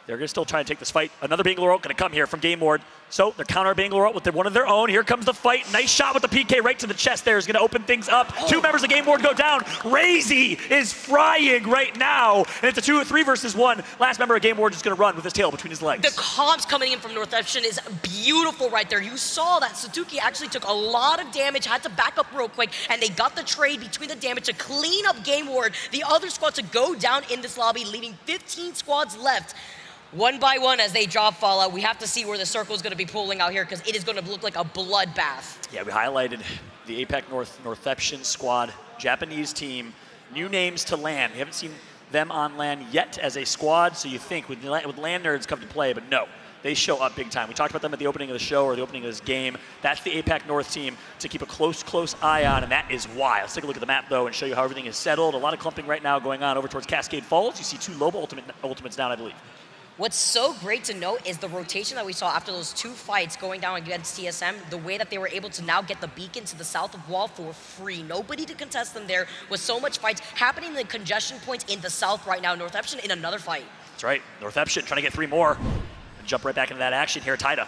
they're going to still try and take this fight. Another Bangalore ult going to come here from Game Ward. So they're counter Bangalore ult with one of their own. Here comes the fight. Nice shot with the PK right to the chest there is going to open things up. 2 members of Game Ward go down. Razy is frying right now. And it's a 2 or 3 versus 1. Last member of Game Ward is going to run with his tail between his legs. The comms coming in from Northampton is beautiful right there. You saw that Satuki actually took a lot of damage, had to back up real quick, and they got the trade between the damage to clean up Game Ward. The other squad to go down in this lobby, leaving 15 squads left. One by one as they drop Fallout, we have to see where the circle is going to be pulling out here because it is going to look like a bloodbath. Yeah, we highlighted the APAC Northampton squad, Japanese team, new names to LAN. We haven't seen them on LAN yet as a squad, so you think with LAN nerds come to play, but no, they show up big time. We talked about them at the opening of the show or the opening of this game. That's the APAC North team to keep a close eye on, and that is why. Let's take a look at the map, though, and show you how everything is settled. A lot of clumping right now going on over towards Cascade Falls. You see 2 Loba ultimates down, I believe. What's so great to note is the rotation that we saw after those 2 fights going down against TSM, the way that they were able to now get the beacon to the south of wall for free. Nobody to contest them there with so much fights happening in the congestion points in the south right now. Northampton in another fight. That's right. Northampton trying to get 3 more and jump right back into that action here. Taida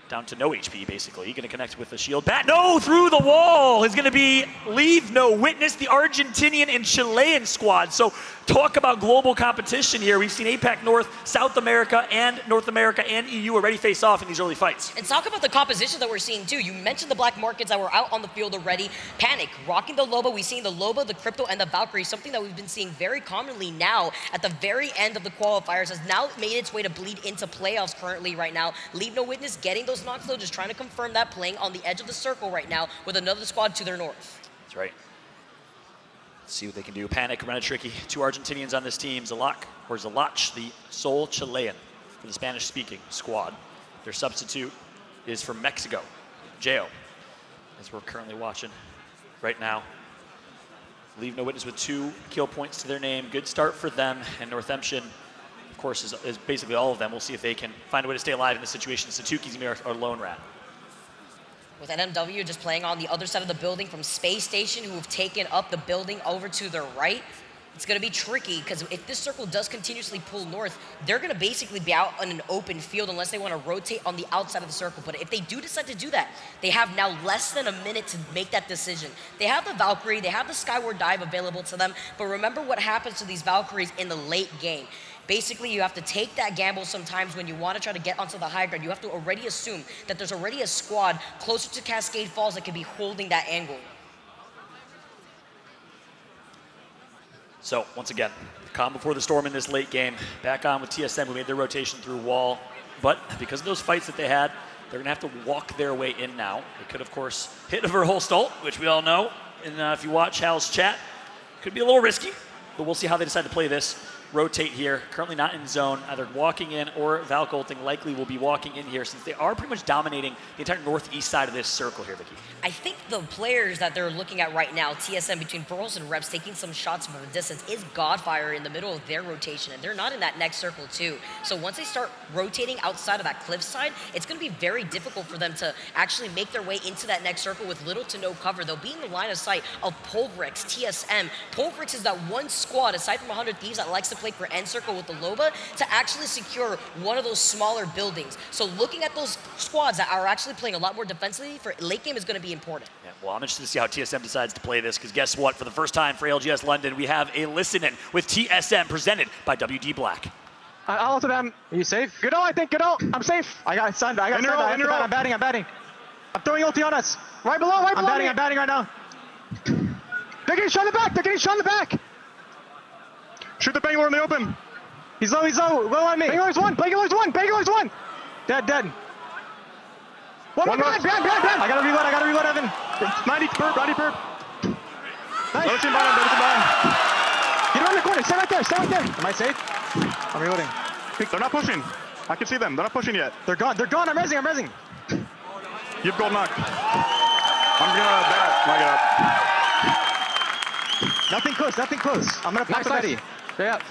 down to no HP, basically. Going to connect with the shield. Bat, no, through the wall is going to be Leave No Witness, the Argentinian and Chilean squad. So talk about global competition here. We've seen APAC North, South America, and North America and EU already face off in these early fights. And talk about the composition that we're seeing too. You mentioned the black markets that were out on the field already. Panic, rocking the Loba. We've seen the Loba, the Crypto, and the Valkyrie, something that we've been seeing very commonly now at the very end of the qualifiers, has now made its way to bleed into playoffs currently right now. Leave No Witness getting those knocks though, just trying to confirm that, playing on the edge of the circle right now with another squad to their north. That's right. Let's see what they can do. Panic, Tricky. 2 Argentinians on this team. Zalach, the sole Chilean for the Spanish-speaking squad. Their substitute is from Mexico, Jao, as we're currently watching right now. Leave No Witness with 2 kill points to their name. Good start for them. And Northampton, of course, is basically all of them. We'll see if they can find a way to stay alive in this situation. Satuki's going to be our lone rat. With NMW just playing on the other side of the building from Space Station, who have taken up the building over to their right, it's going to be tricky because if this circle does continuously pull north, they're going to basically be out on an open field unless they want to rotate on the outside of the circle. But if they do decide to do that, they have now less than a minute to make that decision. They have the Valkyrie, they have the Skyward Dive available to them, but remember what happens to these Valkyries in the late game. Basically, you have to take that gamble sometimes when you want to try to get onto the high ground. You have to already assume that there's already a squad closer to Cascade Falls that can be holding that angle. So, once again, calm before the storm in this late game. Back on with TSM, who made their rotation through wall. But because of those fights that they had, they're going to have to walk their way in now. They could, of course, hit over Holstolt, which we all know. And if you watch Hal's chat, could be a little risky. But we'll see how they decide to play this. Rotate here, currently not in zone, either walking in or Valk ulting likely will be walking in here since they are pretty much dominating the entire northeast side of this circle here, Vicky. I think the players that they're looking at right now, TSM between Burles and Reps taking some shots from a distance, is Godfire in the middle of their rotation, and they're not in that next circle too. So once they start rotating outside of that cliff side, it's going to be very difficult for them to actually make their way into that next circle with little to no cover. They'll be in the line of sight of Polvrix, TSM. Polvrix is that one squad, aside from 100 Thieves, that likes to play for end circle with the Loba to actually secure one of those smaller buildings. So looking at those squads that are actually playing a lot more defensively for late game is going to be important. Yeah, well, I'm interested to see how TSM decides to play this because guess what? For the first time for ALGS London, we have a listen-in with TSM presented by WD Black. I'll to them. Are you safe? Good ult, I think. Good ult. I'm safe. I got stunned. I'm batting. I'm throwing ulti on us. Right below me. I'm batting right now. They're getting shot in the back. Shoot the Bangalore in the open. He's low. Low on me. Bangalore's one. Dead. One behind. I gotta reload, Evan. 90 perp. Nice. Another team behind. Get around the corner. Stay right there. Am I safe? I'm reloading. They're not pushing. I can see them. They're not pushing yet. They're gone. I'm rezzing. You have gold knock. I'm gonna bat. Knock it up. Nothing close. I'm gonna pop the Betty. Straight up.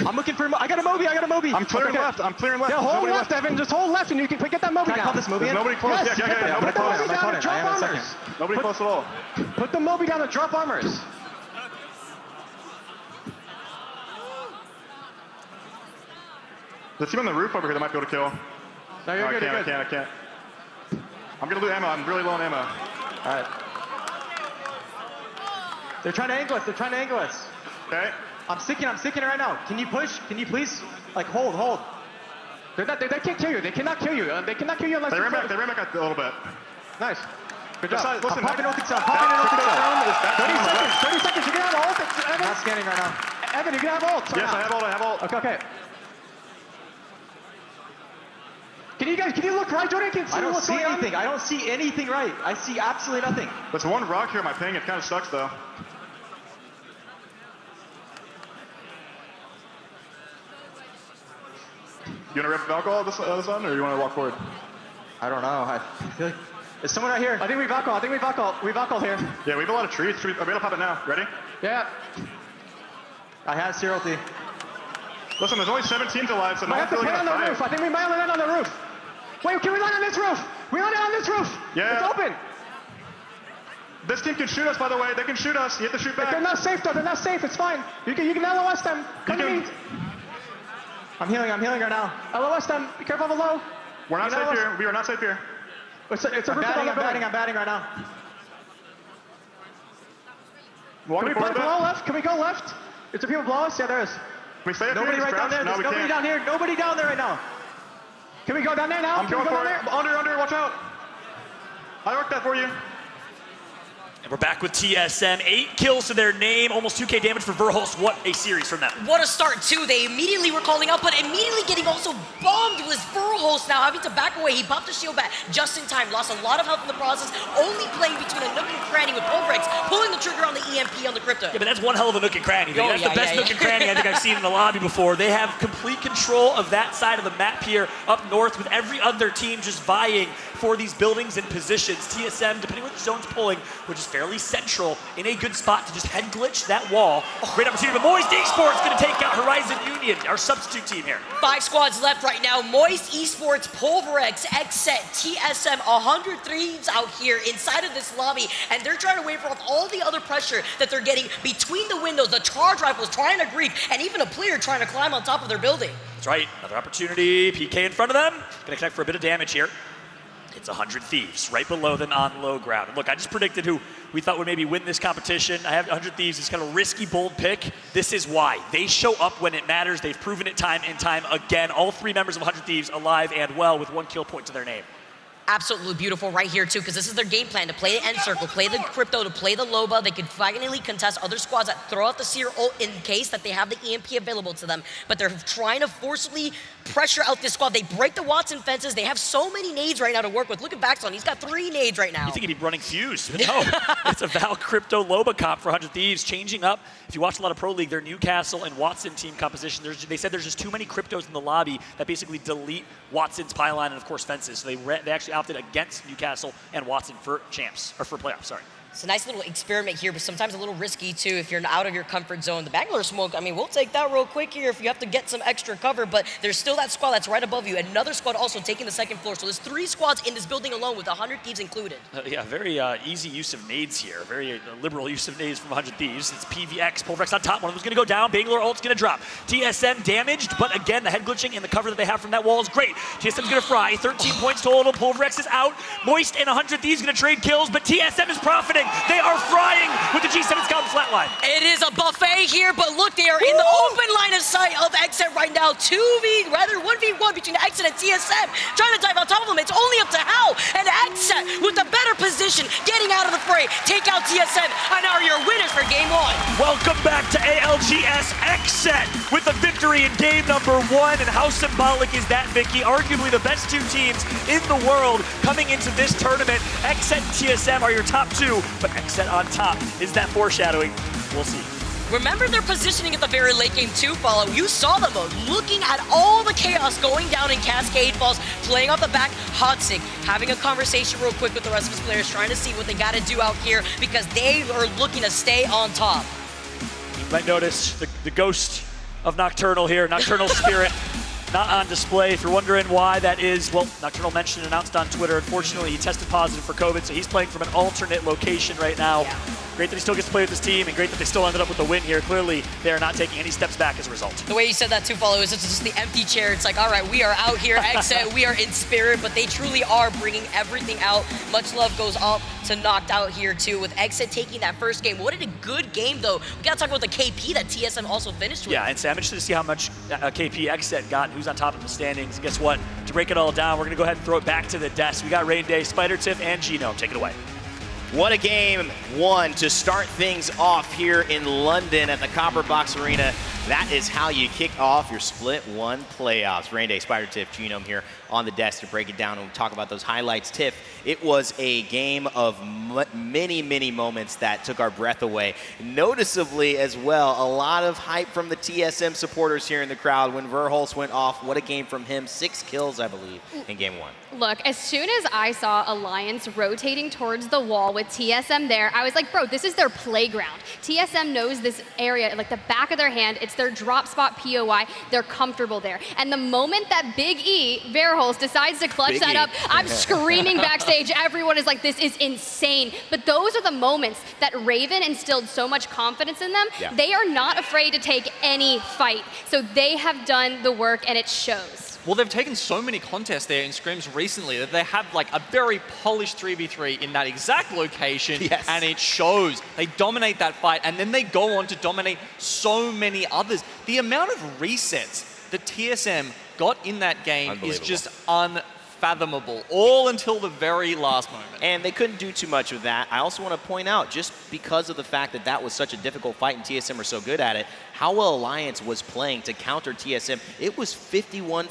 I'm looking for. I got a Moby. I'm clearing left. Yeah, hold left, Evan. Just hold left, and you can get that Moby down. Can I call this Moby in? Nobody close. Yes, yeah. Nobody close. I'm gonna drop armors. Nobody close at all. Put the Moby down and drop armors. There's a team on the roof over here that might be able to kill. No, you're good. I can't. I'm gonna lose ammo. I'm really low on ammo. All right. They're trying to angle us. Okay. I'm sticking right now. Can you push? Can you please? Like, hold. They can't kill you. They cannot kill you. They cannot kill you unless they ran back a little bit. Nice. Good job. Listen, I'm popping ulti cell. 30 seconds. You can have ult. Evan. I'm not scanning right now. Evan, you can have ult. Yes, I have ult. Okay. Can you look right, Jordan? I don't see anything. I don't see anything right. I see absolutely nothing. There's one rock here in my ping. It kind of sucks, though. You want to rip alcohol this one, or you want to walk forward? I don't know. I feel like... Is someone right here? I think we alcohol. We alcohol here. Yeah, we have a lot of trees. Are we able to pop it now? Ready? Yeah. I have zero T. Listen, there's only 7 teams alive, so no one's really going to fight. I think we might land on the roof. Wait, can we land on this roof? We land on this roof. Yeah. It's open. This team can shoot us, by the way. They can shoot us. You have to shoot back. They're not safe, though. They're not safe. It's fine. You can LOS them. Come to me. I'm healing right now. LOS them. Be careful of the low. We're not safe here. We are not safe here. It's a I'm batting right now. Can we play below left? Can we go left? Is there people below us? Yeah, there is. Can we stay up Nobody here? right down there. There's nobody down here. Nobody down there right now. Can we go down there now? I'm going for it. Under, watch out. I worked that for you. And we're back with TSM. 8 kills to their name, almost 2K damage for Verhulst. What a series from them. What a start, too. They immediately were calling out, but immediately getting also bombed was Verhulst now having to back away. He popped the shield back just in time, lost a lot of health in the process, only playing between a nook and cranny with Pulverex, pulling the trigger on the EMP on the Crypto. Yeah, but that's one hell of a nook and cranny. That's the best nook and cranny I think I've seen in the lobby before. They have complete control of that side of the map here up north with every other team just vying for these buildings and positions. TSM, depending on which zone's pulling, which is fairly central, in a good spot to just head glitch that wall. Great opportunity, but Moist Esports going to take out Horizon Union, our substitute team here. 5 squads left right now. Moist Esports, Pulverex, Xset, TSM, 100 Thieves out here inside of this lobby, and they're trying to wave off all the other pressure that they're getting between the windows, the charge rifles trying to grief, and even a player trying to climb on top of their building. That's right, another opportunity. PK in front of them. Going to connect for a bit of damage here. It's 100 Thieves right below them on low ground. And look, I just predicted who we thought would maybe win this competition. I have 100 Thieves as kind of a risky, bold pick. This is why. They show up when it matters. They've proven it time and time again. All 3 members of 100 Thieves alive and well with 1 kill point to their name. Absolutely beautiful right here, too, because this is their game plan, to play the end circle, play the Crypto, to play the Loba. They could finally contest other squads that throw out the Seer ult in case that they have the EMP available to them. But they're trying to forcibly pressure out this squad. They break the Watson fences. They have so many nades right now to work with. Look at Baxon. He's got 3 nades right now. You think he'd be running Fuse, but no. It's a Val Crypto Loba comp for 100 Thieves, changing up. If you watch a lot of Pro League, their Newcastle and Watson team composition, they said there's just too many Cryptos in the lobby that basically delete Watson's pylon and, of course, fences. So they actually opted against Newcastle and Watson for champs, or for playoffs, sorry. It's a nice little experiment here, but sometimes a little risky too if you're out of your comfort zone. The Bangalore smoke, I mean, we'll take that real quick here if you have to get some extra cover, but there's still that squad that's right above you. Another squad also taking the 2nd floor. So there's 3 squads in this building alone with 100 Thieves included. Yeah, very easy use of nades here. Very liberal use of nades from 100 Thieves. It's PVX, Pulverex on top. One of them's going to go down. Bangalore ult's going to drop. TSM damaged, but again, the head glitching and the cover that they have from that wall is great. TSM's going to fry. 13 points total. Pulverex is out. Moist and 100 Thieves going to trade kills, but TSM is profiting. They are frying with the G7 Scout flatline. It is a buffet here, but look, they are in the open line of sight of Xset right now. 1v1 between Xset and TSM. Trying to dive on top of them. It's only up to Hal. And Xset with the better position, getting out of the fray. Take out TSM, and are your winners for game 1. Welcome back to ALGS Xset with a victory in game number 1. And how symbolic is that, Vicky? Arguably the best 2 teams in the world coming into this tournament. Xset and TSM are your top 2, but Xset on top. Is that foreshadowing? We'll see. Remember their positioning at the very late game too, Follow. You saw them looking at all the chaos going down in Cascade Falls, playing off the back, Hotsig, having a conversation real quick with the rest of his players, trying to see what they got to do out here because they are looking to stay on top. You might notice the ghost of Nocturnal here, Nocturnal Spirit. Not on display. If you're wondering why that is, well, Nocturnal mentioned and announced on Twitter. Unfortunately, he tested positive for COVID, so he's playing from an alternate location right now. Yeah. Great that he still gets to play with his team, and great that they still ended up with the win here. Clearly, they are not taking any steps back as a result. The way you said that too, Follow, is just the empty chair. It's like, all right, we are out here, Xset, we are in spirit, but they truly are bringing everything out. Much love goes up to Knocked Out here too, with Xset taking that first game. What a good game, though. We got to talk about the KP that TSM also finished with. Yeah, and I'm interested to see how much KP Xset got and who's on top of the standings. Guess what? To break it all down, we're going to go ahead and throw it back to the desk. We got Rain Day, Spider Tiff, and Gino. Take it away. What a game 1 to start things off here in London at the Copper Box Arena. That is how you kick off your Split 1 playoffs. Rain Day, Spider Tiff, Genome here on the desk to break it down and talk about those highlights. Tiff, it was a game of many, many moments that took our breath away. Noticeably as well, a lot of hype from the TSM supporters here in the crowd when Verhulst went off. What a game from him. 6 kills, I believe, in game 1. Look, as soon as I saw Alliance rotating towards the wall with TSM there, I was like, bro, this is their playground. TSM knows this area like the back of their hand. It's their drop spot POI. They're comfortable there. And the moment that Big E, Verhulst, decides to clutch that up, I'm screaming backstage. Everyone is like, this is insane. But those are the moments that Raven instilled so much confidence in them. Yeah. They are not afraid to take any fight. So they have done the work, and it shows. Well, they've taken so many contests there in scrims recently that they have like a very polished 3v3 in that exact location, and it shows. They dominate that fight, and then they go on to dominate so many others. The amount of resets that TSM got in that game is just unfathomable, all until the very last moment. And they couldn't do too much with that. I also want to point out, just because of the fact that that was such a difficult fight and TSM are so good at it, how well Alliance was playing to counter TSM. It was 51-49,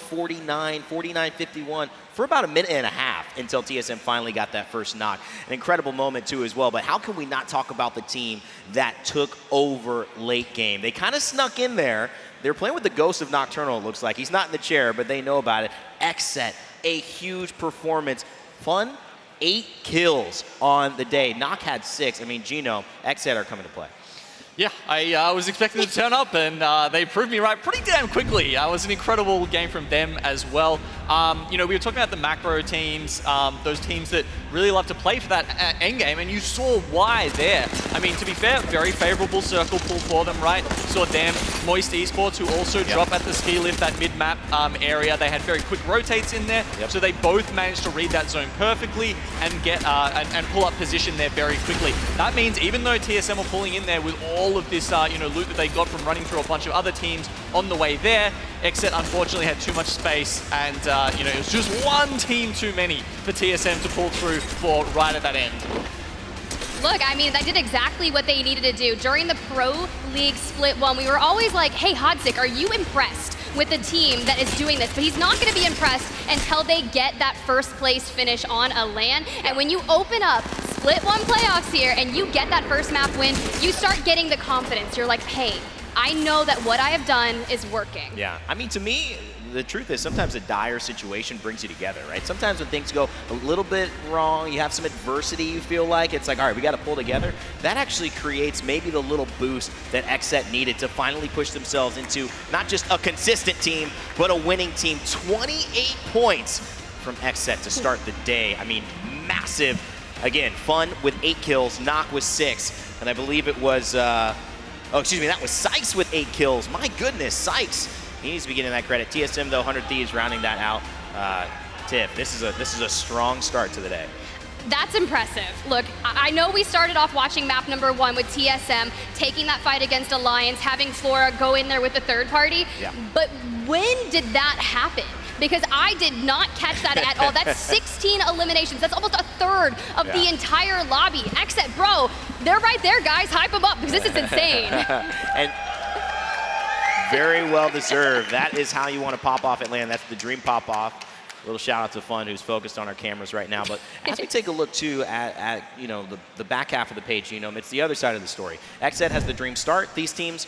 49-51 for about a minute and a half until TSM finally got that first knock. An incredible moment too as well, but how can we not talk about the team that took over late game? They kind of snuck in there. They're playing with the ghost of Nocturnal, it looks like. He's not in the chair, but they know about it. XSET, a huge performance. Fun, 8 kills on the day. Nock had 6. I mean, Gino, XSET are coming to play. Yeah, I was expecting to turn up, and they proved me right pretty damn quickly. It was an incredible game from them as well. You know, we were talking about the macro teams, those teams that really love to play for that end game, and you saw why there. I mean, to be fair, very favorable circle pull for them, right? Saw them, Moist Esports, who also drop at the ski lift, that mid-map area. They had very quick rotates in there, so they both managed to read that zone perfectly and get and pull up position there very quickly. That means even though TSM are pulling in there with all of this you know, loot that they got from running through a bunch of other teams on the way there, XSET unfortunately had too much space, and you know, it was just one team too many for TSM to pull through for right at that end. Look, I mean, they did exactly what they needed to do. During the Pro League Split 1, we were always like, hey, Hodzik, are you impressed with the team that is doing this? But he's not going to be impressed until they get that first place finish on a LAN. And when you open up Split 1 playoffs here and you get that first map win, you start getting the confidence. You're like, hey, I know that what I have done is working. Yeah, I mean, to me, the truth is sometimes a dire situation brings you together, right? Sometimes when things go a little bit wrong, you have some adversity, you feel like, it's like, all right, we got to pull together. That actually creates maybe the little boost that XSET needed to finally push themselves into not just a consistent team, but a winning team. 28 points from XSET to start the day. I mean, massive. Again, Fun with 8 kills, Nock with 6, and I believe it was, oh, excuse me, that was Sykes with 8 kills. My goodness, Sykes. He needs to be getting that credit. TSM, though, 100 Thieves rounding that out. Tiff, this is a strong start to the day. That's impressive. Look, I know we started off watching map number 1 with TSM, taking that fight against Alliance, having Flora go in there with the third party. Yeah. But when did that happen? Because I did not catch that at all. That's 16 eliminations. That's almost a third of the entire lobby. XSET, bro, they're right there, guys. Hype them up, because this is insane. And very well deserved. That is how you want to pop off at LAN. That's the dream pop off. A little shout out to Fun, who's focused on our cameras right now. But as we take a look too at you know, the back half of the page, you know, it's the other side of the story. XSET has the dream start. These teams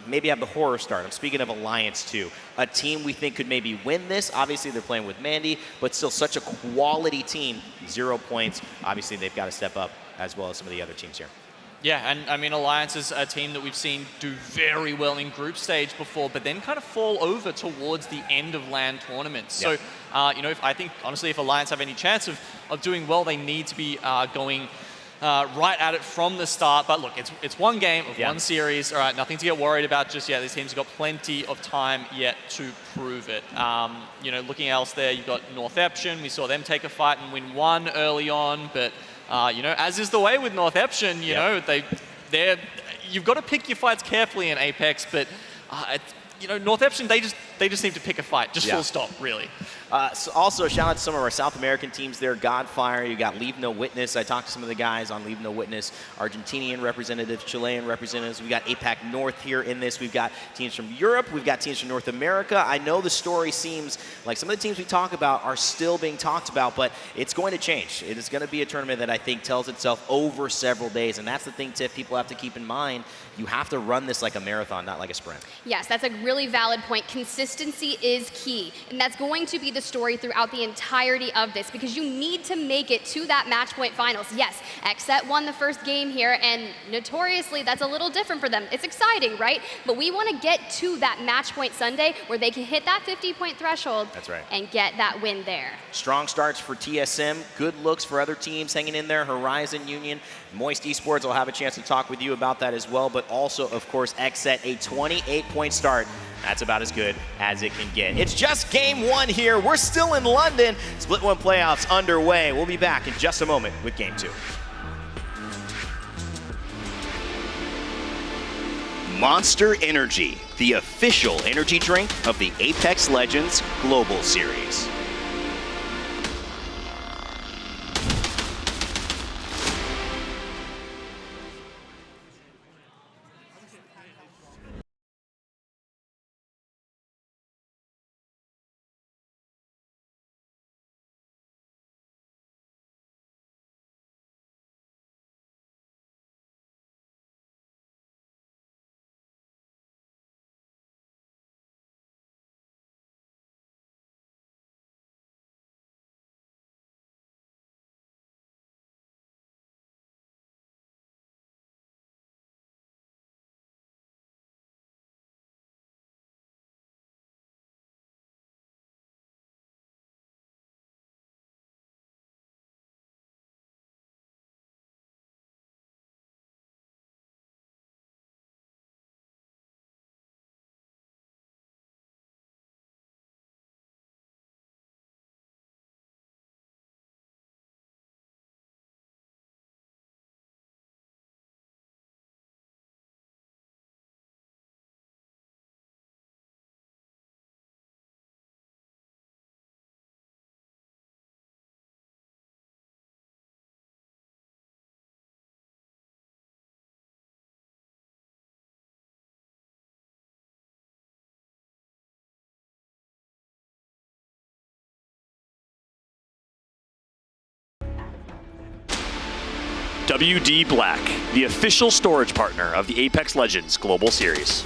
maybe have the horror start. I'm speaking of Alliance too. A team we think could maybe win this. Obviously they're playing with Mandy, but still such a quality team. 0 points. Obviously they've got to step up as well as some of the other teams here. Yeah, and I mean, Alliance is a team that we've seen do very well in group stage before, but then kind of fall over towards the end of LAN tournaments. So, you know, I think, honestly, if Alliance have any chance of doing well, they need to be going right at it from the start. But look, it's one game of one series. All right, nothing to get worried about just yet. These teams have got plenty of time yet to prove it. You know, looking else there, you've got North Eption. We saw them take a fight and win 1 early on, but you know, as is the way with North Eption, you know, you've got to pick your fights carefully in Apex, but you know, North Eption, they just need to pick a fight, just full stop, really. So also, shout out to some of our South American teams there. Godfire, you got Leave No Witness. I talked to some of the guys on Leave No Witness. Argentinian representatives, Chilean representatives. We got APAC North here in this. We've got teams from Europe. We've got teams from North America. I know the story seems like some of the teams we talk about are still being talked about, but it's going to change. It is going to be a tournament that I think tells itself over several days, and that's the thing, Tiff, people have to keep in mind. You have to run this like a marathon, not like a sprint. Yes, that's a really valid point. Consistency is key, and that's going to be the story throughout the entirety of this, because you need to make it to that match point finals. Yes, XSET won the first game here, and notoriously that's a little different for them. It's exciting, right? But we want to get to that match point Sunday where they can hit that 50-point threshold. That's right. And get that win there. Strong starts for TSM, good looks for other teams hanging in there. Horizon Union, Moist Esports, will have a chance to talk with you about that as well, but also, of course, XSET, a 28-point start That's about as good as it can get. It's just game one here. We're still in London. Split one playoffs underway. We'll be back in just a moment with game two. Monster Energy, the official energy drink of the Apex Legends Global Series. WD Black, the official storage partner of the Apex Legends Global Series.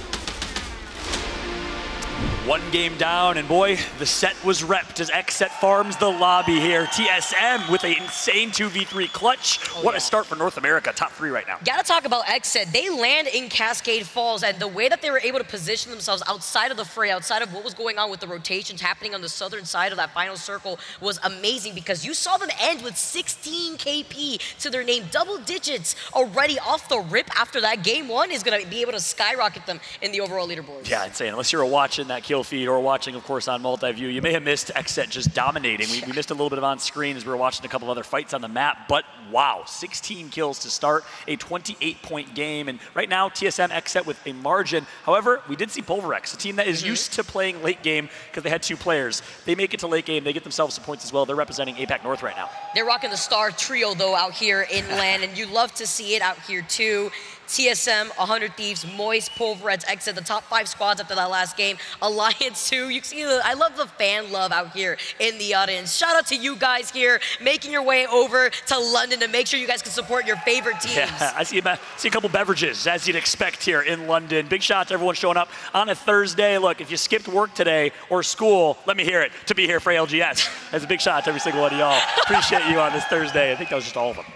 One game down, and boy, the set was repped as XSET farms the lobby here. TSM with an insane 2v3 clutch. What a start for North America, top 3 right now. Gotta talk about XSET. They land in Cascade Falls, and the way that they were able to position themselves outside of the fray, outside of what was going on with the rotations happening on the southern side of that final circle was amazing, because you saw them end with 16 KP to their name, double digits already off the rip after that. Game one is gonna be able to skyrocket them in the overall leaderboards. Yeah, insane. Unless you're watching that kill feed or watching, of course, on multi-view, you may have missed XSET just dominating. We missed a little bit of on screen as we were watching a couple of other fights on the map, but wow, 16 kills to start, a 28-point game, and right now TSM XSET with a margin. However, we did see Pulverex, a team that is used to playing late game because they had 2 players. They make it to late game, they get themselves some points as well. They're representing APAC North right now. They're rocking the star trio though out here in LAN, and you love to see it out here too. TSM, 100 Thieves, Moist, Pulvereds, XSET, the top 5 squads after that last game. Alliance 2, you can see I love the fan love out here in the audience. Shout out to you guys here, making your way over to London to make sure you guys can support your favorite teams. Yeah, I see a couple beverages, as you'd expect here in London. Big shout out to everyone showing up on a Thursday. Look, if you skipped work today or school, let me hear it, to be here for ALGS. That's a big shout out to every single one of y'all. Appreciate you on this Thursday. I think that was just all of them.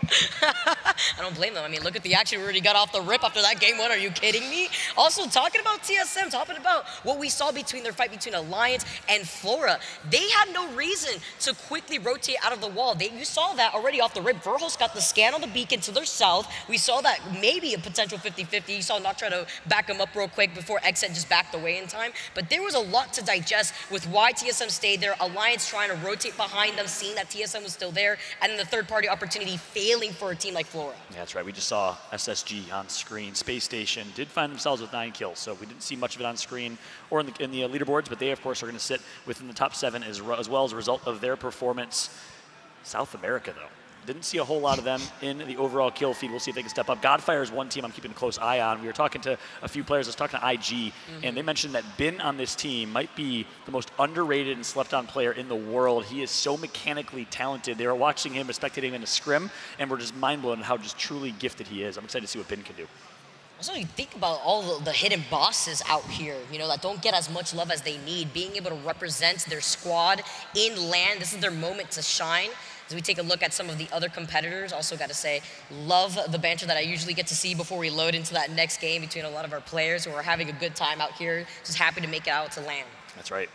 I don't blame them. I mean, look at the action we already got off the rip after that game one. Are you kidding me? Also, talking about TSM, talking about what we saw between their fight between Alliance and Flora. They had no reason to quickly rotate out of the wall. You saw that already off the rip. Verhos got the scan on the beacon to their south. We saw that maybe a potential 50-50. You saw Nock try to back him up real quick before XSET just backed away in time. But there was a lot to digest with why TSM stayed there. Alliance trying to rotate behind them, seeing that TSM was still there, and then the third-party opportunity failing for a team like Flora. Yeah, that's right. We just saw SSG on screen. Space Station did find themselves with 9 kills, so we didn't see much of it on screen or in the leaderboards, but they, of course, are going to sit within the top 7 as well as a result of their performance. South America, though. Didn't see a whole lot of them in the overall kill feed. We'll see if they can step up. Godfire is one team I'm keeping a close eye on. We were talking to a few players. I was talking to IG, and they mentioned that Bin on this team might be the most underrated and slept-on player in the world. He is so mechanically talented. They were watching him, spectating him in a scrim, and we're just mind-blown at how just truly gifted he is. I'm excited to see what Bin can do. Also, you think about all the hidden bosses out here, you know, that don't get as much love as they need. Being able to represent their squad in LAN, this is their moment to shine. As we take a look at some of the other competitors, also got to say, love the banter that I usually get to see before we load into that next game between a lot of our players who are having a good time out here. Just happy to make it out to LAN. That's right.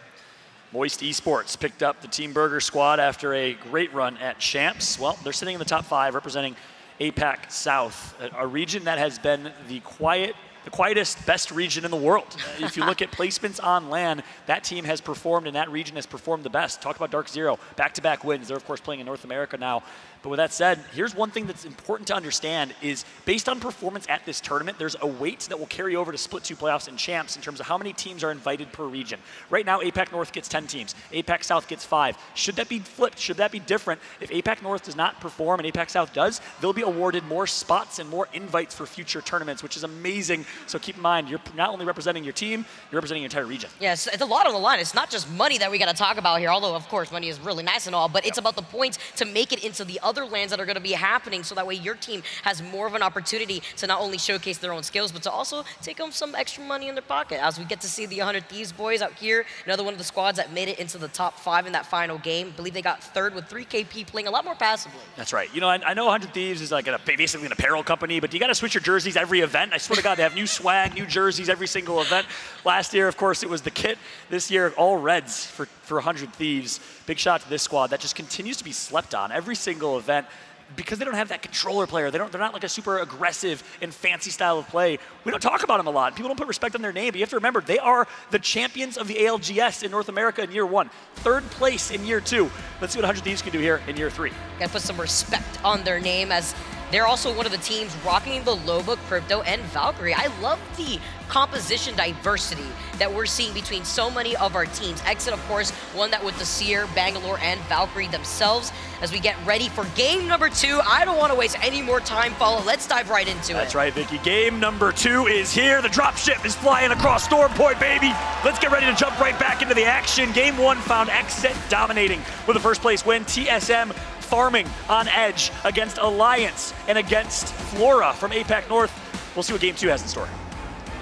Moist Esports picked up the Team Burger squad after a great run at Champs. Well, they're sitting in the top 5, representing APAC South, a region that has been the quiet the quietest, best region in the world. If you look at placements on LAN, that team has performed and that region has performed the best. Talk about Dark Zero, back-to-back wins. They're, of course, playing in North America now. But with that said, here's one thing that's important to understand is based on performance at this tournament, there's a weight that will carry over to Split 2 playoffs and champs in terms of how many teams are invited per region. Right now, APAC North gets 10 teams. APAC South gets 5. Should that be flipped? Should that be different? If APAC North does not perform and APAC South does, they'll be awarded more spots and more invites for future tournaments, which is amazing. So keep in mind, you're not only representing your team, you're representing your entire region. Yes, it's a lot on the line. It's not just money that we got to talk about here, although, of course, money is really nice and all, but it's about the points to make it into the other lands that are going to be happening, so that way your team has more of an opportunity to not only showcase their own skills, but to also take home some extra money in their pocket. As we get to see the 100 Thieves boys out here, another one of the squads that made it into the top 5 in that final game. I believe they got third with 3KP playing a lot more passively. That's right. You know, I know 100 Thieves is like basically an apparel company, but you got to switch your jerseys every event. I swear to God, they have new swag, new jerseys every single event. Last year, of course, it was the kit. This year, all reds for 100 Thieves. Big shout out to this squad that just continues to be slept on every single event. Because they don't have that controller player, they're not like a super aggressive and fancy style of play. We don't talk about them a lot. People don't put respect on their name, but you have to remember, they are the champions of the ALGS in North America in year 1. 3rd place in year 2. Let's see what 100 Thieves can do here in year 3. Gotta put some respect on their name, as they're also one of the teams rocking the Loba, Crypto, and Valkyrie. I love the composition diversity that we're seeing between so many of our teams. Exit, of course, one that with the Seer, Bangalore, and Valkyrie themselves. As we get ready for game number 2, I don't want to waste any more time, Follow. Let's dive right into it. That's right, Vicky. Game number 2 is here. The dropship is flying across Storm Point, baby. Let's get ready to jump right back into the action. Game 1 found Exit dominating with a first place win. TSM farming on edge against Alliance and against Flora from APAC North. We'll see what game 2 has in store.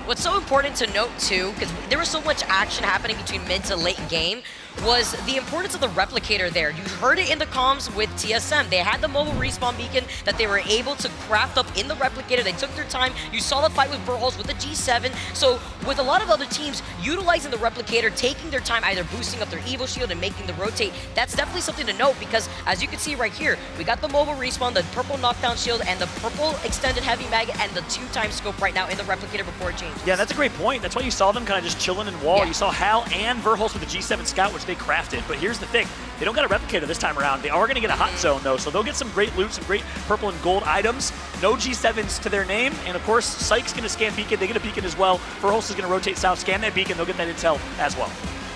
What's so important to note too, because there was so much action happening between mid to late game, was the importance of the replicator there. You heard it in the comms with TSM. They had the mobile respawn beacon that they were able to craft up in the replicator. They took their time. You saw the fight with Burholz with the G7. So with a lot of other teams utilizing the replicator, taking their time, either boosting up their Evo shield and making the rotate, that's definitely something to note, because as you can see right here, we got the mobile respawn, the purple knockdown shield, and the purple extended heavy mag, and the 2x scope right now in the replicator before it changes. Yeah, that's a great point. That's why you saw them kind of just chilling in wall. Yeah. You saw Hal and Verholz with the G7 Scout, which they crafted. But here's the thing. They don't got a replicator this time around. They are going to get a hot zone, though, so they'll get some great loot, some great purple and gold items. No G7s to their name. And, of course, Syke's going to scan beacon. They get a beacon as well. Verholz is going to rotate south, scan that beacon. They'll get that intel as well.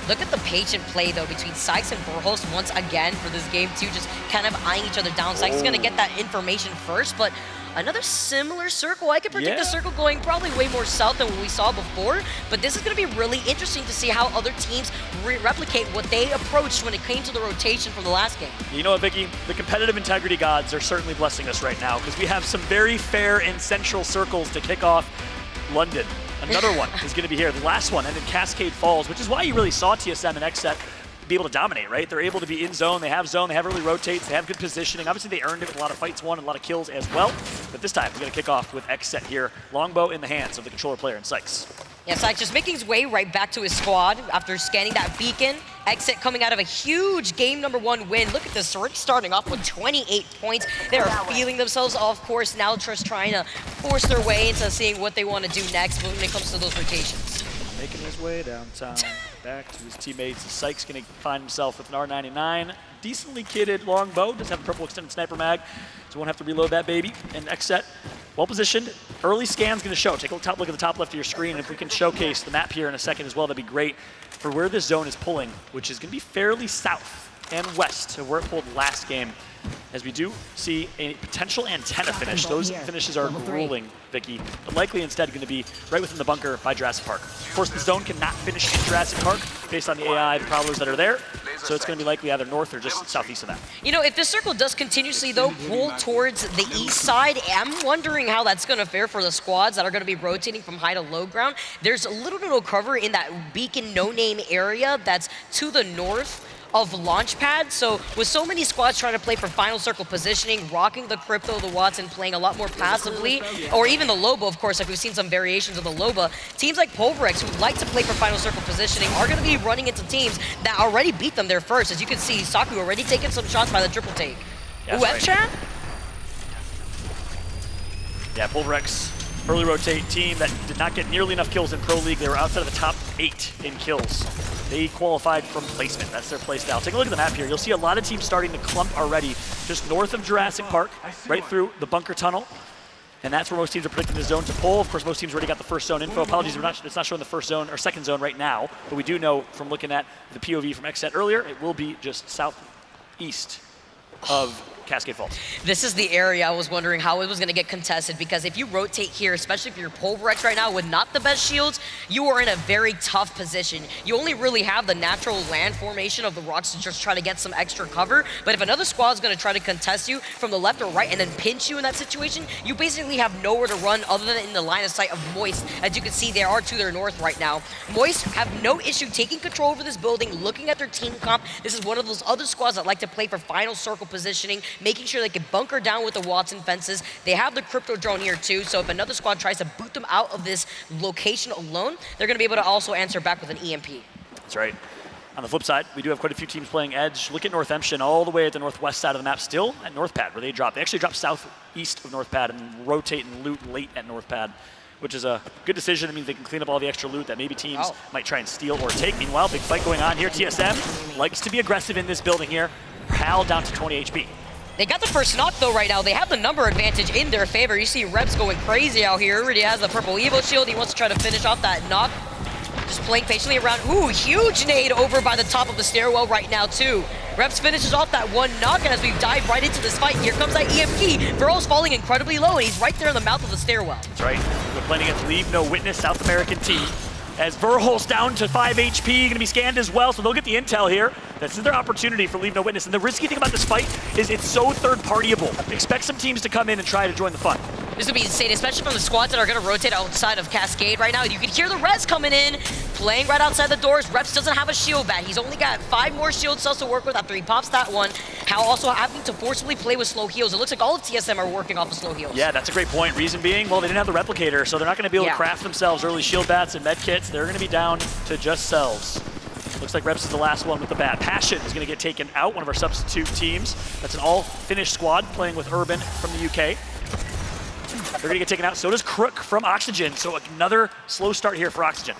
Look at the patient play, though, between Sykes and Verholz once again for this game, too, just kind of eyeing each other down. Sykes is going to get that information first, but another similar circle. I could predict the circle going probably way more south than what we saw before, but this is going to be really interesting to see how other teams replicate what they approached when it came to the rotation from the last game. You know what, Vicky? The competitive integrity gods are certainly blessing us right now, because we have some very fair and central circles to kick off London. Another one is going to be here. The last one ended Cascade Falls, which is why you really saw TSM and XSET be able to dominate, right? They're able to be in zone, they have early rotates, they have good positioning. Obviously, they earned it with a lot of fights won and a lot of kills as well. But this time, we're going to kick off with XSET here. Longbow in the hands of the controller player in Sykes. Yeah, Sykes just making his way right back to his squad after scanning that beacon. Exit coming out of a huge game number 1 win. Look at this, already starting off with 28 points. They are feeling themselves, of course, now just trying to force their way into seeing what they want to do next when it comes to those rotations. Making his way downtown, back to his teammates. Sykes going to find himself with an R99. Decently kitted longbow, does have a purple extended sniper mag, so won't have to reload that baby. And XSET, well positioned. Early scan's going to show. Take a look at the top left of your screen, and if we can showcase the map here in a second as well, that'd be great for where this zone is pulling, which is going to be fairly south and west of where it pulled last game. As we do see a potential antenna finish. Those finishes are grueling, Vicky, but likely instead going to be right within the bunker by Jurassic Park. Of course, the zone cannot finish in Jurassic Park based on the AI, the prowlers that are there, so it's going to be likely either north or just southeast of that. You know, if this circle does continuously, though, pull towards the east side, I'm wondering how that's going to fare for the squads that are going to be rotating from high to low ground. There's a little bit of cover in that beacon no-name area that's to the north of Launchpad. So with so many squads trying to play for final circle positioning, rocking the Crypto, the Watson, playing a lot more passively, or even the Loba, of course, like we've seen some variations of the Loba, teams like Pulverex, who like to play for final circle positioning, are going to be running into teams that already beat them there first. As you can see, Saku already taking some shots by the triple take. Yeah, Ooh, F-Chat? Yeah, Pulverex early rotate team that did not get nearly enough kills in Pro League. They were outside of the top 8 in kills. They qualified from placement. That's their play style. Take a look at the map here. You'll see a lot of teams starting to clump already just north of Jurassic Park, right through the bunker tunnel. And that's where most teams are predicting the zone to pull. Of course, most teams already got the first zone info. Apologies, it's not showing the first zone or second zone right now, but we do know from looking at the POV from XSET earlier, it will be just southeast of Cascade Falls. This is the area I was wondering how it was going to get contested, because if you rotate here, especially if you're Pulverex right now with not the best shields, you are in a very tough position. You only really have the natural land formation of the rocks to just try to get some extra cover, but if another squad is going to try to contest you from the left or right and then pinch you in that situation, you basically have nowhere to run other than in the line of sight of Moist. As you can see, they are to their north right now. Moist have no issue taking control over this building, looking at their team comp. This is one of those other squads that like to play for final circle positioning, making sure they can bunker down with the Watson fences. They have the crypto drone here too, so if another squad tries to boot them out of this location alone, they're going to be able to also answer back with an EMP. That's right. On the flip side, we do have quite a few teams playing Edge. Look at North Emption all the way at the northwest side of the map, still at North Pad, where they drop. They actually drop southeast of North Pad and rotate and loot late at North Pad, which is a good decision. It means they can clean up all the extra loot that maybe teams might try and steal or take. Meanwhile, big fight going on here. TSM likes to be aggressive in this building here. Hal down to 20 HP. They got the first knock though right now. They have the number advantage in their favor. You see Reps going crazy out here. Already has the purple Evo shield. He wants to try to finish off that knock. Just playing patiently around. Ooh, huge nade over by the top of the stairwell right now too. Reps finishes off that one knock, and as we dive right into this fight, here comes that EMP. Burrow's falling incredibly low, and he's right there in the mouth of the stairwell. That's right. We're playing against Leave No Witness, South American team. As Verhol's down to 5 HP, going to be scanned as well, so they'll get the intel here. This is their opportunity for Leave No Witness. And the risky thing about this fight is it's so third-partyable. Expect some teams to come in and try to join the fun. This would be insane, especially from the squads that are going to rotate outside of Cascade right now. You can hear the res coming in, playing right outside the doors. Reps doesn't have a shield back. He's only got 5 more shield cells to work with after he pops that one. Hal also having to forcibly play with slow heals. It looks like all of TSM are working off of slow heals. Yeah, that's a great point. Reason being, well, they didn't have the replicator, so they're not going to be able to craft themselves early shield bats and med kits. They're going to be down to just cells. Looks like Reps is the last one with the bat. Passion is going to get taken out, one of our substitute teams. That's an all-Finnish squad playing with Urban from the UK. They're going to get taken out. So does Crook from Oxygen. So another slow start here for Oxygen.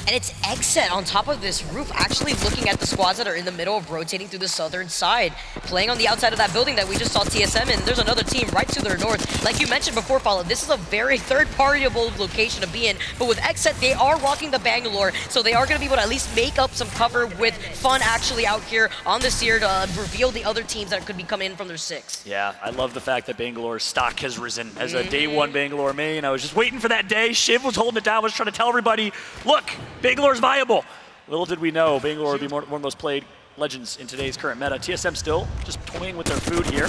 And it's XSET on top of this roof, actually looking at the squads that are in the middle of rotating through the southern side, playing on the outside of that building that we just saw TSM in. There's another team right to their north. Like you mentioned before, Paulo, this is a very third-partyable location to be in, but with XSET, they are rocking the Bangalore, so they are going to be able to at least make up some cover with fun actually out here on this year to reveal the other teams that could be coming in from their 6. Yeah, I love the fact that Bangalore's stock has risen as a day one Bangalore main. I was just waiting for that day. Shiv was holding it down, was trying to tell everybody, look, Bangalore's viable. Little did we know, Bangalore would be one of the most played legends in today's current meta. TSM still just toying with their food here.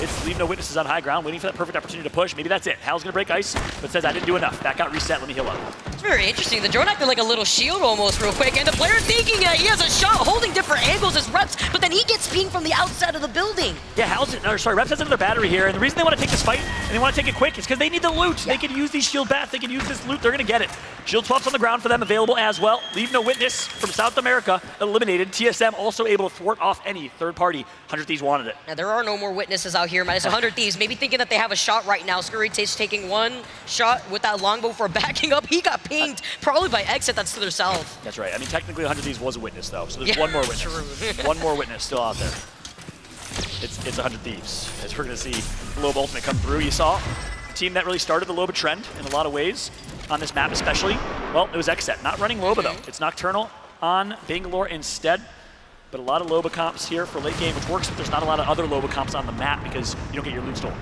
It's Leave No Witnesses on high ground, waiting for that perfect opportunity to push. Maybe that's it. Hal's gonna break ice, but says I didn't do enough. That got reset, let me heal up. It's very interesting. The drone acted like a little shield almost real quick, and the player thinking that he has a shot, holding different angles as Reps, but then he gets pinged from the outside of the building. Yeah, Reps has another battery here, and the reason they want to take this fight, and they want to take it quick, is because they need the loot. Yeah. They can use these shield bats, they can use this loot, they're gonna get it. Shield swaps on the ground for them available as well. Leave No Witness from South America eliminated. TSM also able to thwart off any third party. 100 Thieves wanted it. Now, there are no more witnesses out here, minus 100 Thieves. Maybe thinking that they have a shot right now. Scurry Taste taking one shot with that longbow for backing up. He got pinged, probably by Exit, that's to their south. That's right. I mean, technically 100 Thieves was a witness though, so there's one more witness. One more witness still out there. It's 100 Thieves. As we're gonna see Loba Ultimate come through. You saw the team that really started the Loba trend in a lot of ways on this map especially. Well, it was Exet, not running Loba though. It's Nocturnal on Bangalore instead. But a lot of Loba comps here for late game, which works, but there's not a lot of other Loba comps on the map because you don't get your loot stolen.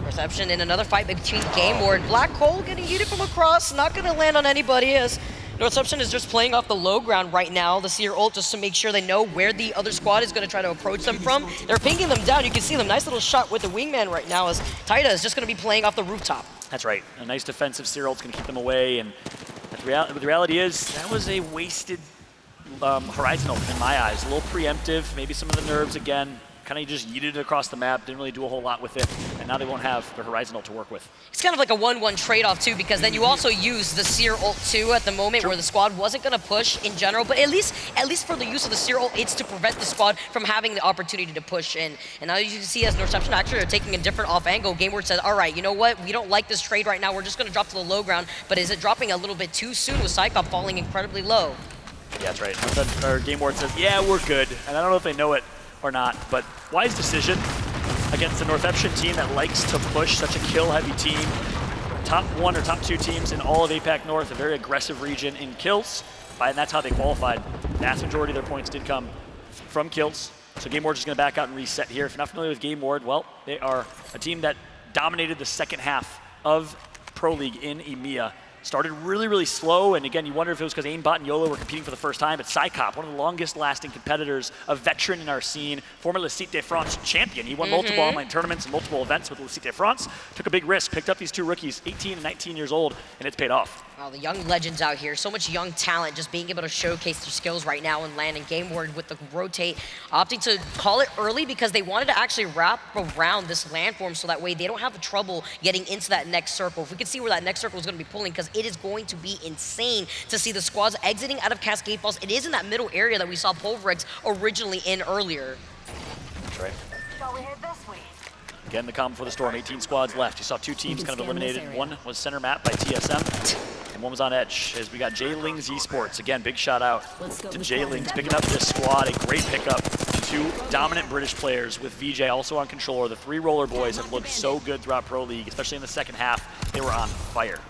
Perception in another fight between Game Ward. Black Hole getting heated from across, not going to land on anybody as Northception is just playing off the low ground right now. The Seer ult just to make sure they know where the other squad is going to try to approach them from. They're pinging them down. You can see them. Nice little shot with the wingman right now as Taida is just going to be playing off the rooftop. That's right. A nice defensive Seer ult's going to keep them away. And the reality is that was a wasted Horizon ult in my eyes. A little preemptive, maybe some of the nerves again. kind of just yeeted it across the map, didn't really do a whole lot with it, and now they won't have their Horizon ult to work with. It's kind of like a 1-1 trade-off too, because then you also use the Seer ult too at the moment where the squad wasn't going to push in general, but at least for the use of the Seer ult, it's to prevent the squad from having the opportunity to push in. And now you can see as Northception actually are taking a different off angle, GameWord says, all right, you know what, we don't like this trade right now, we're just going to drop to the low ground, but is it dropping a little bit too soon with Psychop falling incredibly low? Yeah, that's right. Our GameWord says, yeah, we're good, and I don't know if they know it or not, but wise decision against the Northception team that likes to push, such a kill-heavy team. Top 1 or top 2 teams in all of APAC North, a very aggressive region in kills, and that's how they qualified. The vast majority of their points did come from kills, so GameWord is going to back out and reset here. If you're not familiar with GameWord, well, they are a team that dominated the second half of Pro League in EMEA. Started really, really slow, and again, you wonder if it was because Aimbot and YOLO were competing for the first time, but Psychop, one of the longest-lasting competitors, a veteran in our scene, former Le Site de France champion. He won multiple online tournaments and multiple events with Le Site de France, took a big risk, picked up these 2 rookies, 18 and 19 years old, and it's paid off. Wow, the young legends out here, so much young talent just being able to showcase their skills right now and land. And GameWord with the rotate, opting to call it early because they wanted to actually wrap around this landform so that way they don't have the trouble getting into that next circle. If we could see where that next circle is going to be pulling, because it is going to be insane to see the squads exiting out of Cascade Falls. It is in that middle area that we saw Pulverex originally in earlier. That's right. Again, the calm before the storm, 18 squads left. You saw 2 teams kind of eliminated. One was center map by TSM, and one was on edge, as we got J-Lings Esports. Again, big shout out to J-Lings picking up this squad, a great pickup. 2 dominant British players with VJ also on controller. The 3 roller boys have looked so good throughout Pro League, especially in the second half. They were on fire.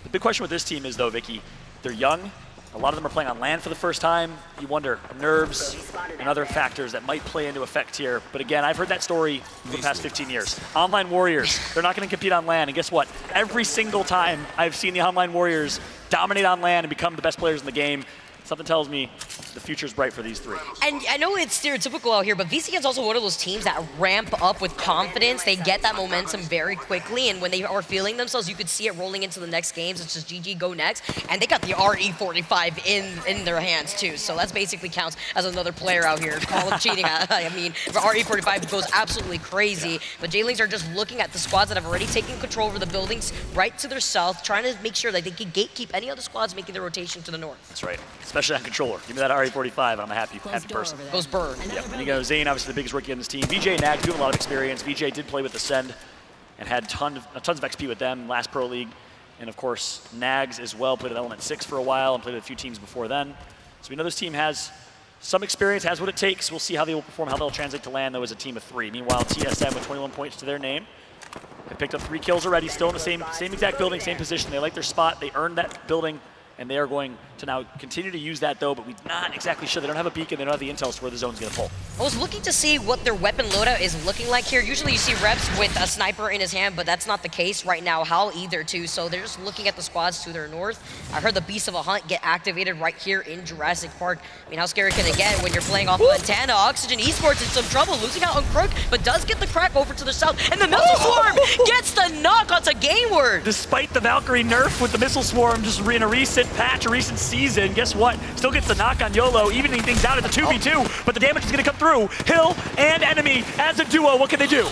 The big question with this team is, though, Vicky, they're young. A lot of them are playing on LAN for the first time. You wonder, nerves and other factors that might play into effect here. But again, I've heard that story for the past 15 years. Online Warriors, they're not going to compete on LAN. And guess what? Every single time I've seen the Online Warriors dominate on LAN and become the best players in the game, something tells me the future's bright for these 3. And I know it's stereotypical out here, but VCN is also one of those teams that ramp up with confidence. They get that momentum very quickly, and when they are feeling themselves, you could see it rolling into the next games. It's just GG, go next. And they got the RE45 in their hands, too. So that basically counts as another player out here. Call them cheating. I mean, RE45 goes absolutely crazy. But J-Lings are just looking at the squads that have already taken control over the buildings right to their south, trying to make sure that they can gatekeep any other squads making their rotation to the north. That's right. Especially on controller. Give me that RE45, I'm a happy person. Goes Burr. Yep. And you go Zane, obviously the biggest rookie on this team. VJ and Nags do have a lot of experience. VJ did play with Ascend and had tons of XP with them last Pro League. And of course, Nags as well, played at Element 6 for a while and played with a few teams before then. So we know this team has some experience, has what it takes. We'll see how they will perform, how they'll translate to LAN, though, as a team of 3. Meanwhile, TSM with 21 points to their name. They picked up 3 kills already, still in the same exact building, same position. They like their spot, they earned that building, and they are going to now continue to use that, though, but we're not exactly sure. They don't have a beacon, they don't have the intel as to where the zone's going to pull. I was looking to see what their weapon loadout is looking like here. Usually you see reps with a sniper in his hand, but that's not the case right now. Hal either, too. So they're just looking at the squads to their north. I heard the Beast of a Hunt get activated right here in Jurassic Park. I mean, how scary can it get when you're playing off of Montana? Oxygen Esports in some trouble, losing out on Crook, but does get the crack over to the south. And the Missile Swarm gets the knock onto GameWord. Despite the Valkyrie nerf with the Missile Swarm just in a recent patch, a recent season, guess what? Still gets the knock on YOLO, evening things out at the 2v2, but the damage is going to come through. Hill and Enemy as a duo, what can they do?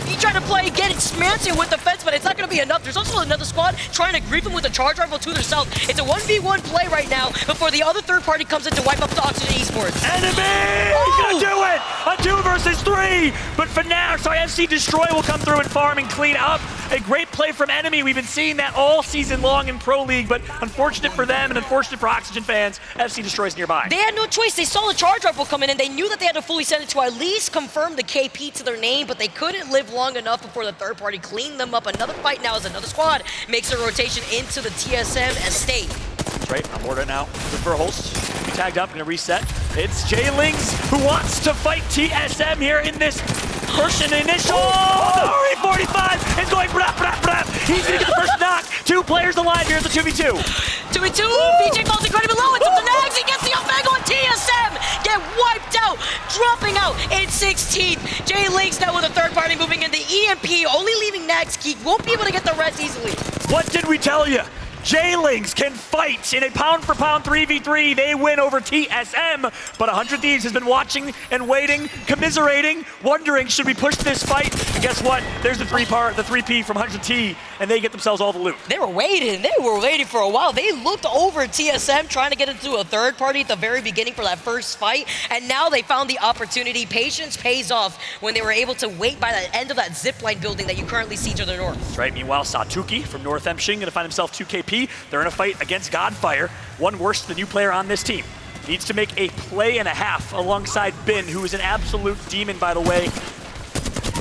He tried to play again, it's Smancy with the fence, but it's not going to be enough. There's also another squad trying to grief him with a charge rifle to their south. It's a 1v1 play right now before the other third party comes in to wipe up the Oxygen Esports. Enemy! He's going to do it! A 2 versus 3! But for now, FC Destroy will come through and farm and clean up. A great play from Enemy. We've been seeing that all season long in Pro League, but unfortunate for them and unfortunate for Oxygen fans, FC Destroy's nearby. They had no choice. They saw the charge rifle come in, and they knew that they had to fully send it to at least confirm the KP to their name, but they couldn't live long enough before the third party cleaned them up. Another fight now as another squad makes a rotation into the TSM estate. That's right, on board right now. Good for a host. Be tagged up, gonna reset. It's J-Lings who wants to fight TSM here in this first and initial. RE45 is going brap, brap, brap. He's gonna get the first knock. 2 players alive here at the 2v2. 2v2, VJ falls incredibly low. It's up to Nags. He gets the up angle on TSM. Get wiped out, dropping out in 16th. J-Lings now with a third party moving in the EMP, only leaving Nags. He won't be able to get the res easily. What did we tell you? Jailings can fight in a pound-for-pound 3v3. They win over TSM, but 100 Thieves has been watching and waiting, commiserating, wondering, should we push this fight? And guess what? There's the 3P from 100T, and they get themselves all the loot. They were waiting for a while. They looked over TSM trying to get into a third party at the very beginning for that first fight, and now they found the opportunity. Patience pays off when they were able to wait by the end of that zipline building that you currently see to the north. That's right. Meanwhile, Satuki from North Emshing going to find himself 2KP. They're in a fight against Godfire, one worse than the new player on this team. Needs to make a play and a half alongside Bin, who is an absolute demon, by the way.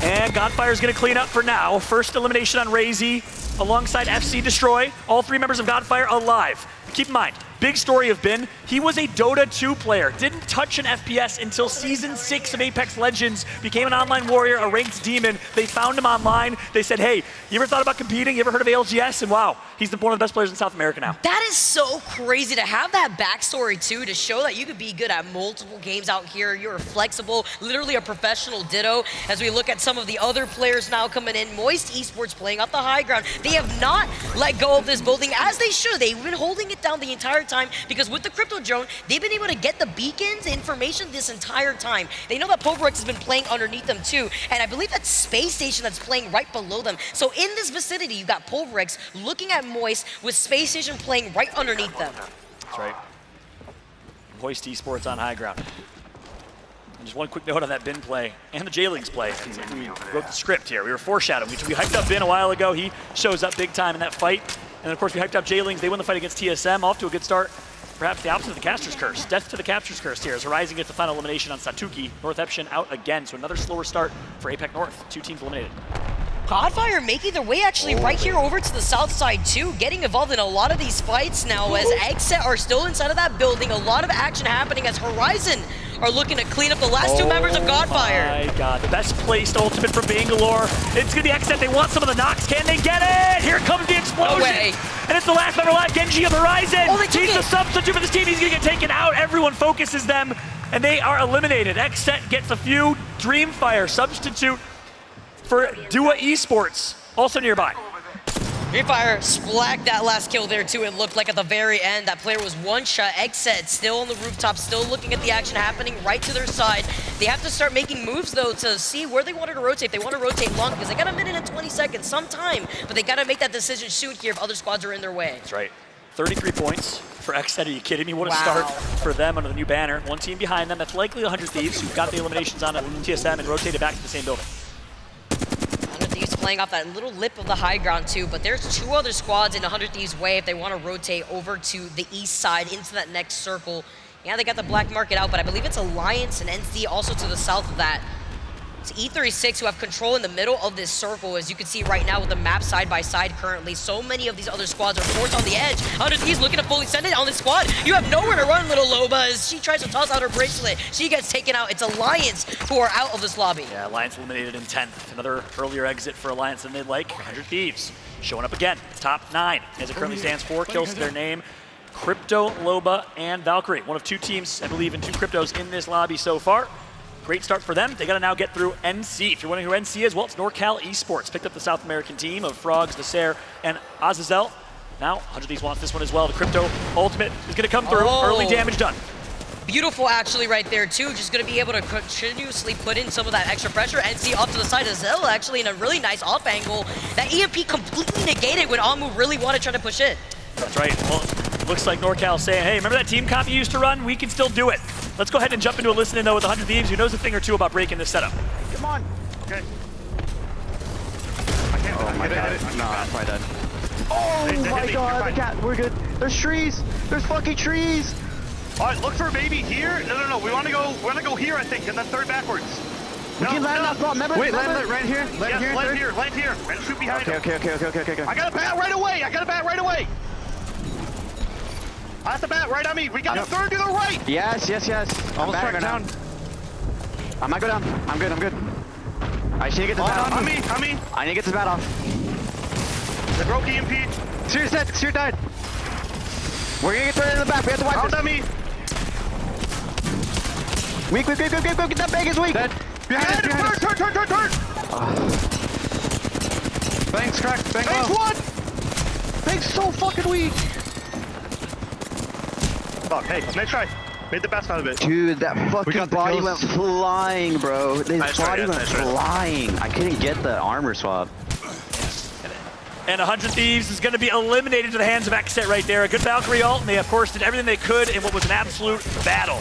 And Godfire's going to clean up for now. First elimination on Razy alongside FC Destroy. All 3 members of Godfire alive. Keep in mind, big story of Bin, he was a Dota 2 player. Didn't touch an FPS until Season 6 of Apex Legends. Became an online warrior, a ranked demon. They found him online. They said, hey, you ever thought about competing? You ever heard of ALGS? And wow, he's one of the best players in South America now. That is so crazy to have that backstory too, to show that you could be good at multiple games out here. You're flexible, literally a professional ditto. As we look at some of the other players now coming in, Moist Esports playing up the high ground. They have not let go of this building as they should. They've been holding it down the entire time because with the crypto drone, they've been able to get the beacons information this entire time. They know that Pulverex has been playing underneath them too, and I believe that Space Station that's playing right below them. So in this vicinity, you got Pulverex looking at Moist with Space Station playing right underneath them. That's right. Moist Esports on high ground. And just one quick note on that Bin play and the Jailings play. We wrote the script here. We were foreshadowing. We hyped up Bin a while ago. He shows up big time in that fight. And of course, we hyped up Jailings. They won the fight against TSM, off to a good start. Perhaps the opposite of the Caster's Curse. Death to the Caster's Curse here as Horizon gets the final elimination on Satuki. North Epshin out again, so another slower start for APEC North. 2 teams eliminated. Godfire making their way actually right here over to the south side too, getting involved in a lot of these fights now as Eggset are still inside of that building. A lot of action happening as Horizon are looking to clean up the last 2 members of Godfire. Oh my god, the best placed ultimate from Bangalore. It's gonna be Eggset, they want some of the knocks. Can they get it? Here comes the explosion. No way. And it's the last member alive, Genji of Horizon. Oh, they took He's it. the substitute for this team, he's gonna get taken out. Everyone focuses them, and they are eliminated. Eggset gets a few. Dreamfire, substitute for Dua Esports, also nearby. Dreamfire splacked that last kill there too. It looked like at the very end that player was one shot. Eggset still on the rooftop, still looking at the action happening right to their side. They have to start making moves though to see where they wanted to rotate. They want to rotate long because they got a minute and 20 seconds, some time, but they got to make that decision soon here if other squads are in their way. That's right. 33 points for Eggset. Are you kidding me? What a start for them under the new banner. 1 team behind them. That's likely 100 Thieves who got the eliminations on TSM and rotated back to the same building. Thieves playing off that little lip of the high ground too, but there's 2 other squads in 100 Thieves' way if they want to rotate over to the east side into that next circle. Yeah, they got the black market out, but I believe it's Alliance and NC also to the south of that. It's E36 who have control in the middle of this circle, as you can see right now with the map side by side currently. So many of these other squads are forced on the edge. 100 Thieves looking to fully send it on this squad. You have nowhere to run, little Loba, as she tries to toss out her bracelet. She gets taken out. It's Alliance who are out of this lobby. Yeah, Alliance eliminated in 10th. Another earlier exit for Alliance than they'd like. 100 Thieves showing up again. Top 9 as it currently stands. 4 kills to their name. Crypto, Loba, and Valkyrie. One of 2 teams, I believe, and 2 cryptos in this lobby so far. Great start for them. They got to now get through NC. If you're wondering who NC is, well, it's NorCal Esports. Picked up the South American team of Frogs, Visser, and Azazel. Now, 100 Thieves wants this one as well. The Crypto Ultimate is going to come through. Early damage done. Beautiful actually right there too. Just going to be able to continuously put in some of that extra pressure. NC off to the side as well, actually in a really nice off angle. That EMP completely negated when Amu really wanted to try to push it. That's right. Well, looks like NorCal saying, hey, remember that team comp you used to run? We can still do it. Let's go ahead and jump into a listen-in, though, with 100 Thieves, who knows a thing or 2 about breaking this setup. Come on. Okay. Oh my god. No, I'm probably dead. Oh my god, we're good. There's trees. There's fucking trees. All right, look for maybe here. No. We want to go here, I think, and then third backwards. We can land that spot. Remember? Wait, land right here. Land here. And shoot behind him. Okay. I got a bat right away. I have the bat right on me. We got a third to the right. Yes. Almost back down. I might go down. I'm good. I should get this bat off. On me. I need to get this bat off. The broke EMP. Sear's dead. Sear died. We're gonna get thrown in the back. We have to wipe Out this. on me. Weak. That bag is weak. Dead. Behind us. Turn. Thanks, crack. Thanks, one. Pig's so fucking weak. Fuck, hey, nice try. Made the best out of it. Dude, that fucking body went flying, bro. His body went flying. I couldn't get the armor swap. And 100 Thieves is going to be eliminated to the hands of Xset right there. A good Valkyrie ult, and they, of course, did everything they could in what was an absolute battle.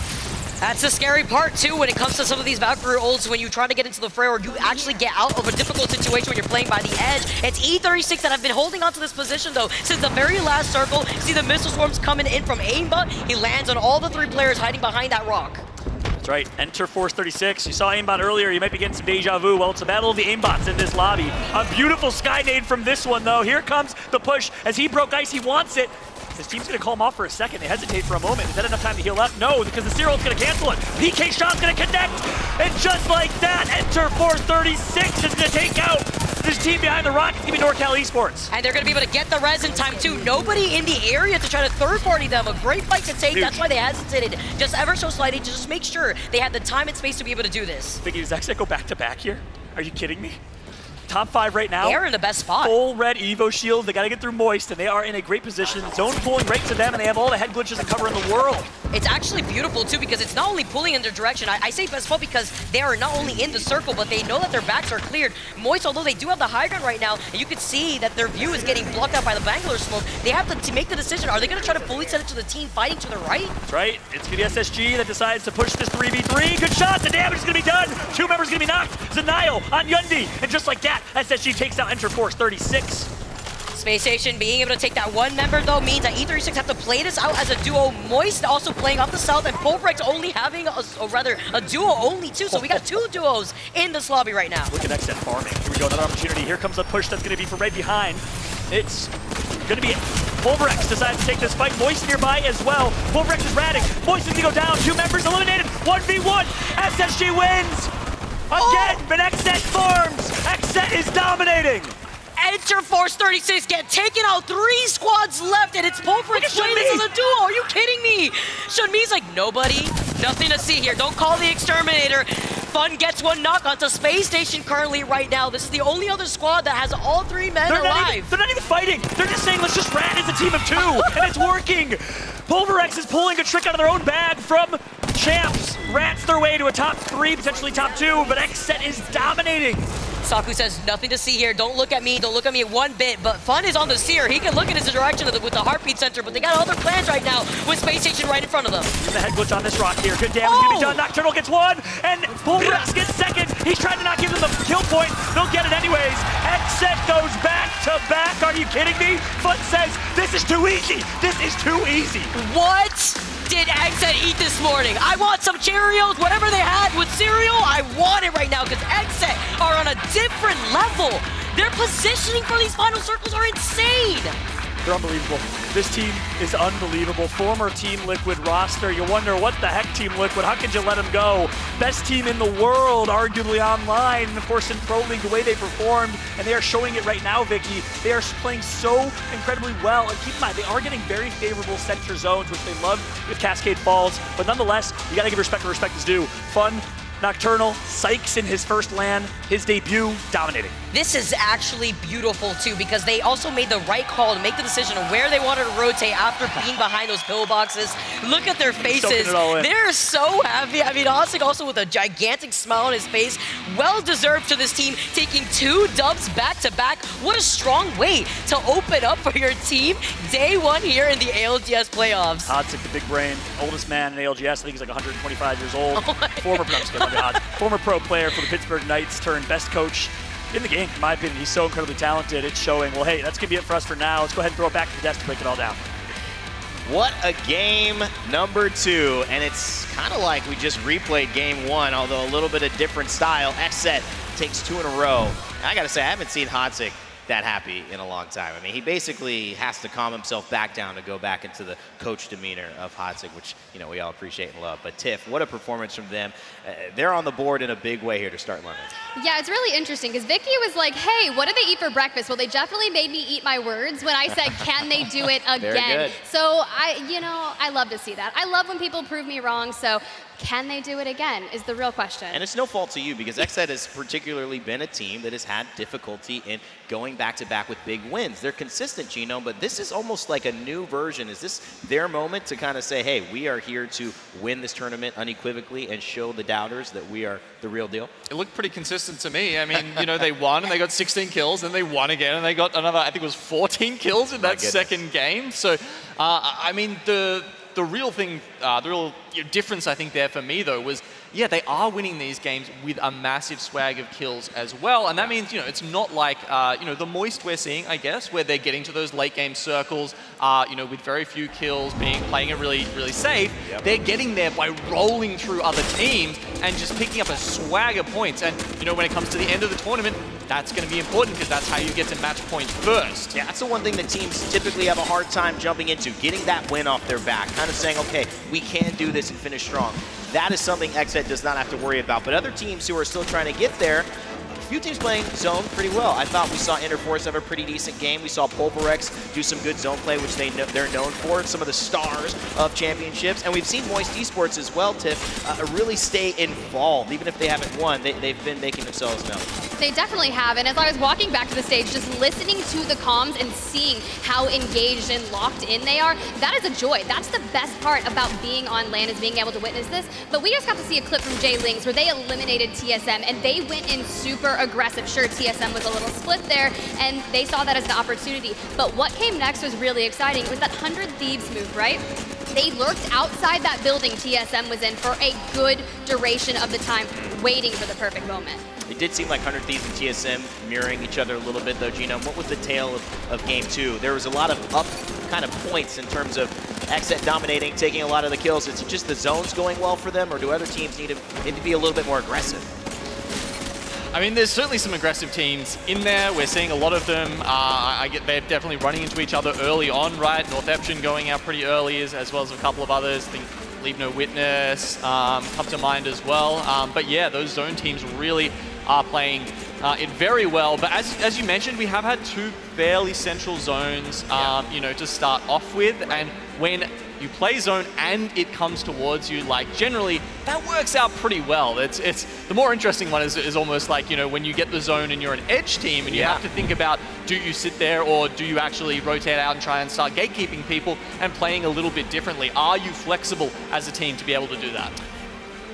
That's the scary part, too, when it comes to some of these Valkyrie ults, when you try to get into the fray or you actually get out of a difficult situation when you're playing by the edge. It's E36 that have been holding on to this position, though, since the very last circle. See the missile swarms coming in from aimbot. He lands on all the 3 players hiding behind that rock. That's right, enter Force 36. You saw aimbot earlier, you might be getting some deja vu. Well, it's a battle of the aimbots in this lobby. A beautiful sky nade from this one, though. Here comes the push. As he broke ice, he wants it. His team's going to call him off for a second. They hesitate for a moment. Is that enough time to heal up? No, because the Cyril's going to cancel it. PK shot's going to connect. And just like that, enter Force 36 is going to take out this team behind the rock. It's going to be NorCal Esports. And they're going to be able to get the res in time, too. Nobody in the area to try to third-party them. A great fight to take. Huge. That's why they hesitated just ever so slightly to just make sure they had the time and space to be able to do this. Vicky, does Xset go back-to-back here? Are you kidding me? Top 5 right now. They're in the best spot. Full red Evo shield. They got to get through Moist, and they are in a great position. Zone pulling right to them, and they have all the head glitches and cover in the world. It's actually beautiful, too, because it's not only pulling in their direction. I say best spot because they are not only in the circle, but they know that their backs are cleared. Moist, although they do have the high ground right now, and you can see that their view is getting blocked out by the Bangalore smoke, they have to make the decision. Are they going to try to fully set it to the team fighting to the right? That's right. It's going to be SSG that decides to push this 3v3. Good shot. The damage is going to be done. 2 members going to be knocked. Zanayo on Yundi. And just like that, SSG takes out Enter Force 36. Space Station being able to take that 1 member, though, means that E36 have to play this out as a duo. Moist also playing off the south, and Pulvrex only having, a duo only, too. So we got 2 duos in this lobby right now. Look at Xset farming. Here we go, another opportunity. Here comes a push that's going to be from right behind. It's going to be Pulvrex decides to take this fight. Moist nearby as well. Pulvrex is ratting. Moist is going to go down. 2 members eliminated. 1v1. SSG wins. Again, but Xset farms. Xset is dominating. Enter Force 36, get taken out. 3 squads left, and it's Pulvrex playing this as a duo. Are you kidding me? Shunmi's like, nobody, nothing to see here. Don't call the exterminator. Fun gets 1 knock onto Space Station currently right now. This is the only other squad that has all 3 men alive. They're not even fighting. They're just saying, let's just rat as a team of 2, and it's working. Pulvrex is pulling a trick out of their own bag from Champs. Rats their way to a top 3, potentially top 2, but Xset is dominating. Saku says, nothing to see here. Don't look at me. Don't look at me 1 bit. But Fun is on the seer. He can look in his direction with the heartbeat center, but they got other plans right now with Space Station right in front of them. The head glitch on this rock here. Good damage gonna be done. Nocturnal gets 1, and Pulvrex gets 2nd. He's trying to not give them the kill point. They'll get it anyways. Xset goes back to back. Are you kidding me? Fun says, this is too easy. This is too easy. What did Xset eat this morning? I want some Cheerios, whatever they had with cereal. I want it right now because Xset are on a different level. Their positioning for these final circles are insane. They're unbelievable. This team is unbelievable. Former Team Liquid roster. You wonder, what the heck, Team Liquid? How could you let them go? Best team in the world, arguably online. And of course, in Pro League, the way they performed, and they are showing it right now, Vicky. They are playing so incredibly well. And keep in mind, they are getting very favorable center zones, which they love if Cascade falls. But nonetheless, you gotta give respect where respect is due. Fun, Nocturnal, Sykes in his first LAN, his debut, dominating. This is actually beautiful, too, because they also made the right call to make the decision of where they wanted to rotate after being behind those pillboxes. Look at their faces. They're so happy. I mean, Osik also with a gigantic smile on his face. Well-deserved to this team, taking 2 dubs back-to-back. What a strong way to open up for your team. Day 1 here in the ALGS playoffs. Osik, the big brain, oldest man in ALGS. I think he's like 125 years old. Former pro player for the Pittsburgh Knights turned best coach in the game, in my opinion. He's so incredibly talented. It's showing. Well, hey, that's going to be it for us for now. Let's go ahead and throw it back to the desk to break it all down. What a game number 2, and it's kind of like we just replayed game 1, although a little bit of different style. Xset takes 2 in a row. And I got to say, I haven't seen Hodzic that happy in a long time. I mean, he basically has to calm himself back down to go back into the coach demeanor of Hodzic, which, you know, we all appreciate and love. But Tiff, what a performance from them. They're on the board in a big way here to start London. Yeah, it's really interesting because Vicky was like, hey, what do they eat for breakfast? Well, they definitely made me eat my words when I said, can they do it again? Very good. So I love to see that. I love when people prove me wrong. So can they do it again is the real question. And it's no fault to you because Xset has particularly been a team that has had difficulty in going going back-to-back with big wins. They're consistent, Gino, but this is almost like a new version. Is this their moment to kind of say, hey, we are here to win this tournament unequivocally and show the doubters that we are the real deal? It looked pretty consistent to me. I mean, you know, they won and they got 16 kills, and they won again and they got another, I think it was 14 kills in that second game. So, I mean, the real thing, the real difference I think there for me though was, yeah, they are winning these games with a massive swag of kills as well. And that means, you know, it's not like, you know, the Moist we're seeing, I guess, where they're getting to those late game circles, you know, with very few kills, playing it really, really safe. They're getting there by rolling through other teams and just picking up a swag of points. And, you know, when it comes to the end of the tournament, that's going to be important because that's how you get to match points first. Yeah, that's the one thing that teams typically have a hard time jumping into, getting that win off their back, kind of saying, okay, we can do this and finish strong. That is something XZ does not have to worry about. But other teams who are still trying to get there, a few teams playing zone pretty well. I thought we saw Interforce have a pretty decent game. We saw Pulverex do some good zone play, which they're known for, some of the stars of championships. And we've seen Moist Esports as well, Tiff, really stay involved. Even if they haven't won, they've been making themselves known. They definitely have, and as I was walking back to the stage, just listening to the comms and seeing how engaged and locked in they are, that is a joy. That's the best part about being on LAN, is being able to witness this. But we just got to see a clip from J Lings where they eliminated TSM, and they went in super aggressive. Sure, TSM was a little split there, and they saw that as an opportunity. But what came next was really exciting. It was that 100 Thieves move, right? They lurked outside that building TSM was in for a good duration of the time, waiting for the perfect moment. It did seem like 100 Thieves and TSM mirroring each other a little bit, though, Gino. What was the tale of Game 2? There was a lot of up kind of points in terms of XZ dominating, taking a lot of the kills. Is it just the zones going well for them, or do other teams need to be a little bit more aggressive? I mean, there's certainly some aggressive teams in there. We're seeing a lot of them. They're definitely running into each other early on, right? North Eption going out pretty early, as well as a couple of others. I think Leave No Witness come to mind as well. But yeah, those zone teams really are playing it very well. But as you mentioned, we have had two fairly central zones, you know, to start off with. And when you play zone and it comes towards you, like, generally that works out pretty well. It's the more interesting one is almost like, you know, when you get the zone and you're an edge team and you have to think about, do you sit there or do you actually rotate out and try and start gatekeeping people and playing a little bit differently? Are you flexible as a team to be able to do that?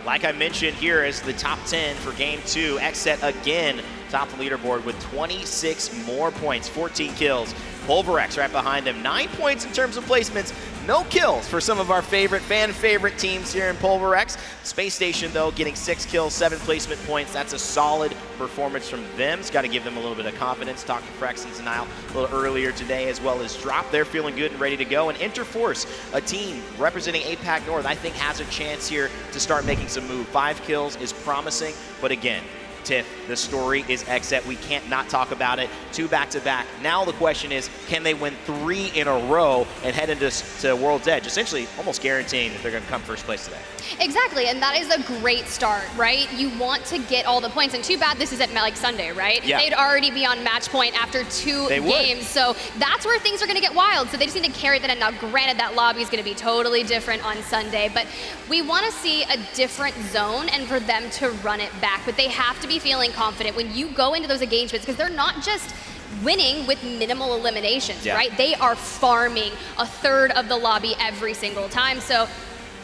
Like I mentioned, here is the top 10 for Game 2. XZ again top the leaderboard with 26 more points, 14 kills. Pulverex right behind them, 9 points in terms of placements. No kills for some of our fan favorite teams here in Pulverex. Space Station, though, getting 6 kills, 7 placement points. That's a solid performance from them. It's got to give them a little bit of confidence. Talked to Frex and Nile a little earlier today, as well as Drop. They're feeling good and ready to go. And Interforce, a team representing APAC North, I think has a chance here to start making some move. 5 kills is promising, but again, Tiff, the story is XZ. We can't not talk about it. 2 back-to-back. Now the question is, can they win 3 in a row and head into World's Edge, essentially almost guaranteeing that they're going to come first place today? Exactly, and that is a great start, right? You want to get all the points, and too bad this is at like Sunday, right? Yeah. They'd already be on match point after 2 games, so that's where things are going to get wild. So they just need to carry that in. Now, granted, that lobby is going to be totally different on Sunday, but we want to see a different zone and for them to run it back. But they have to be feeling confident when you go into those engagements, because they're not just winning with minimal eliminations, right? They are farming a third of the lobby every single time. So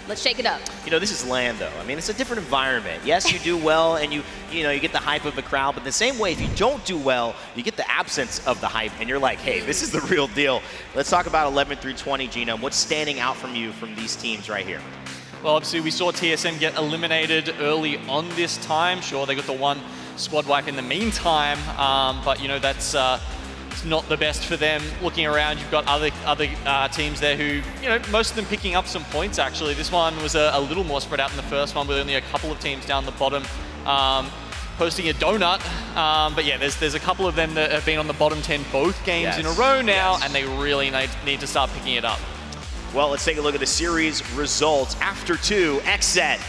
let's shake it up. You know, this is LAN, though. I mean, it's a different environment. Yes, you do well, and you get the hype of the crowd, but the same way, if you don't do well, you get the absence of the hype, and you're like, hey, this is the real deal. Let's talk about 11 through 20, Gino. What's standing out from you from these teams right here? Well, obviously, we saw TSM get eliminated early on this time. Sure, they got the 1 squad wipe in the meantime, but, you know, that's it's not the best for them. Looking around, you've got other teams there who, you know, most of them picking up some points, actually. This one was a little more spread out than the first one, with only a couple of teams down the bottom posting a donut. But yeah, there's a couple of them that have been on the bottom 10 both games in a row now, and they really need to start picking it up. Well, let's take a look at the series results. After 2, XZ.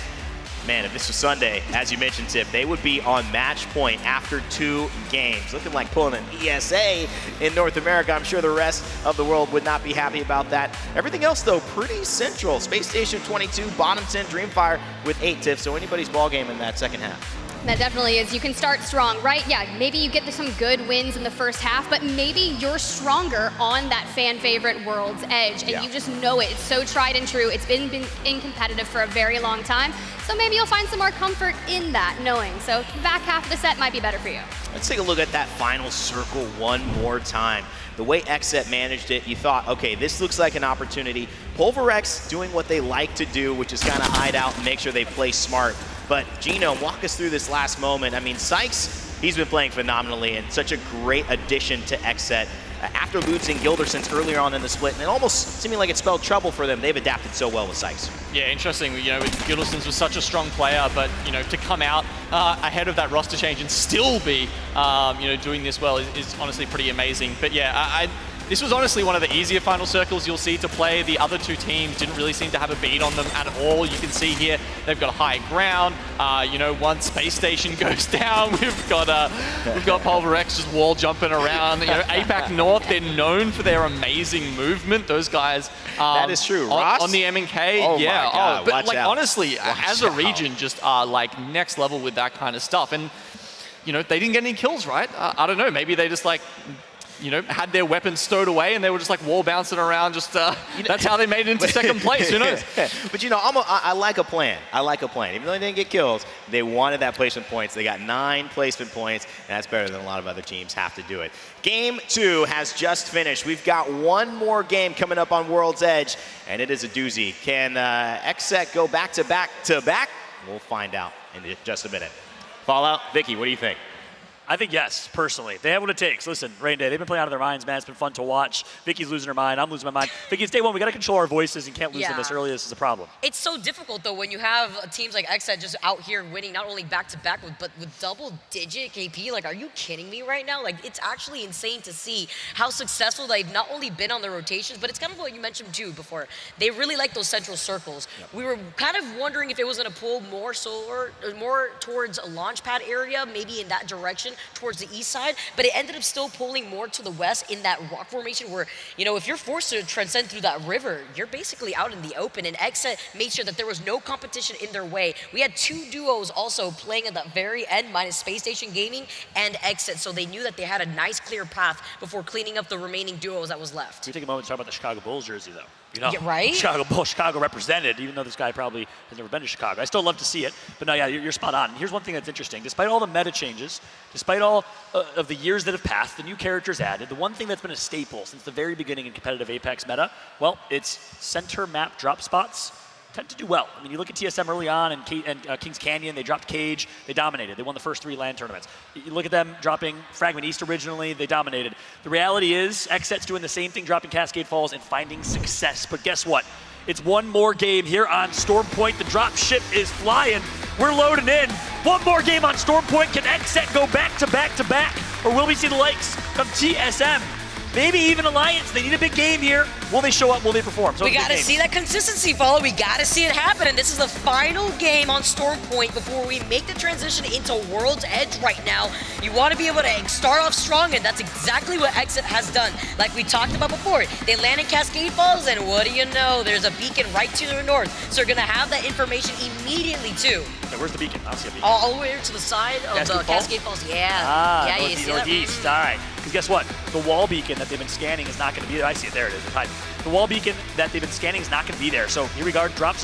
Man, if this was Sunday, as you mentioned, Tiff, they would be on match point after 2 games. Looking like pulling an ESA in North America. I'm sure the rest of the world would not be happy about that. Everything else, though, pretty central. Space Station 22, bottom 10, Dreamfire with 8, Tiff. So anybody's ball game in that second half. That definitely is. You can start strong, right? Yeah, maybe you get some good wins in the first half, but maybe you're stronger on that fan favorite World's Edge, and you just know it. It's so tried and true. It's been in competitive for a very long time, so maybe you'll find some more comfort in that knowing. So the back half of the set might be better for you. Let's take a look at that final circle one more time. The way XSET managed it, you thought, okay, this looks like an opportunity. Pulverex doing what they like to do, which is kind of hide out and make sure they play smart. But Gino, walk us through this last moment. I mean, Sykes, he's been playing phenomenally and such a great addition to XSET. After losing Gildersons earlier on in the split, and it almost seeming like it spelled trouble for them, they've adapted so well with Sykes. Yeah, interesting. You know, Gildersons was such a strong player, but you know, to come out ahead of that roster change and still be, you know, doing this well is honestly pretty amazing. But yeah, this was honestly one of the easier final circles you'll see to play. The other two teams didn't really seem to have a beat on them at all. You can see here they've got high ground. You know, once space station goes down, we've got Pulverex just wall jumping around. You know, APAC North, they're known for their amazing movement. Those guys. That is true. Ross? On the M&K, oh yeah. My God. But watch like out. honestly, as a region, just are like next level with that kind of stuff. And you know, they didn't get any kills, right? I don't know. Maybe they just like, you know, had their weapons stowed away and they were just like wall bouncing around. Just that's how they made it into second place. Who knows? But you know, I like a plan. I like a plan. Even though they didn't get kills, they wanted that placement points. They got 9 placement points, and that's better than a lot of other teams have to do it. Game 2 has just finished. We've got one more game coming up on World's Edge, and it is a doozy. Can XSET go back to back to back? We'll find out in just a minute. Fallout, Vicky, what do you think? I think yes, personally. They have what it takes. Listen, Rain Day, they've been playing out of their minds, man. It's been fun to watch. Vicky's losing her mind. I'm losing my mind. Vicky, it's day one. We got to control our voices and can't lose them this early. This is a problem. It's so difficult, though, when you have teams like XSET just out here winning not only back-to-back, but with double-digit KP. Like, are you kidding me right now? Like, it's actually insane to see how successful they've not only been on their rotations, but it's kind of what you mentioned, too, before. They really like those central circles. Yep. We were kind of wondering if it was going to pull more towards a launch pad area, maybe in that direction, towards the east side, but it ended up still pulling more to the west in that rock formation where, you know, if you're forced to transcend through that river, you're basically out in the open, and XSET made sure that there was no competition in their way. We had 2 duos also playing at the very end, minus Space Station Gaming and XSET, so they knew that they had a nice clear path before cleaning up the remaining duos that was left. Can we take a moment to talk about the Chicago Bulls jersey, though? You know, right? Chicago Bulls, Chicago represented, even though this guy probably has never been to Chicago. I still love to see it, but no, yeah, you're spot on. Here's one thing that's interesting. Despite all the meta changes, despite all of the years that have passed, the new characters added, the one thing that's been a staple since the very beginning in competitive Apex meta, well, it's center map drop spots tend to do well. I mean, you look at TSM early on and Kings Canyon, they dropped Cage, they dominated. They won the first 3 LAN tournaments. You look at them dropping Fragment East originally, they dominated. The reality is, XSET's doing the same thing, dropping Cascade Falls and finding success. But guess what? It's one more game here on Storm Point. The drop ship is flying. We're loading in. One more game on Storm Point. Can XSET go back to back to back? Or will we see the likes of TSM? Maybe even Alliance. They need a big game here. Will they show up? Will they perform? So we got to see that consistency, Follow. We got to see it happen. And this is the final game on Storm Point before we make the transition into World's Edge right now. You want to be able to start off strong, and that's exactly what XSET has done. Like we talked about before, they land in Cascade Falls, and what do you know? There's a beacon right to their north. So they're going to have that information immediately, too. Okay, where's the beacon? I don't see a beacon. All the way to the side of the Cascade Falls. Yeah. Yeah, you see northeast. All right. Because guess what? The wall beacon that they've been scanning is not going to be there. I see it. There it is. It's hiding. The wall beacon that they've been scanning is not going to be there. So here we go. Hot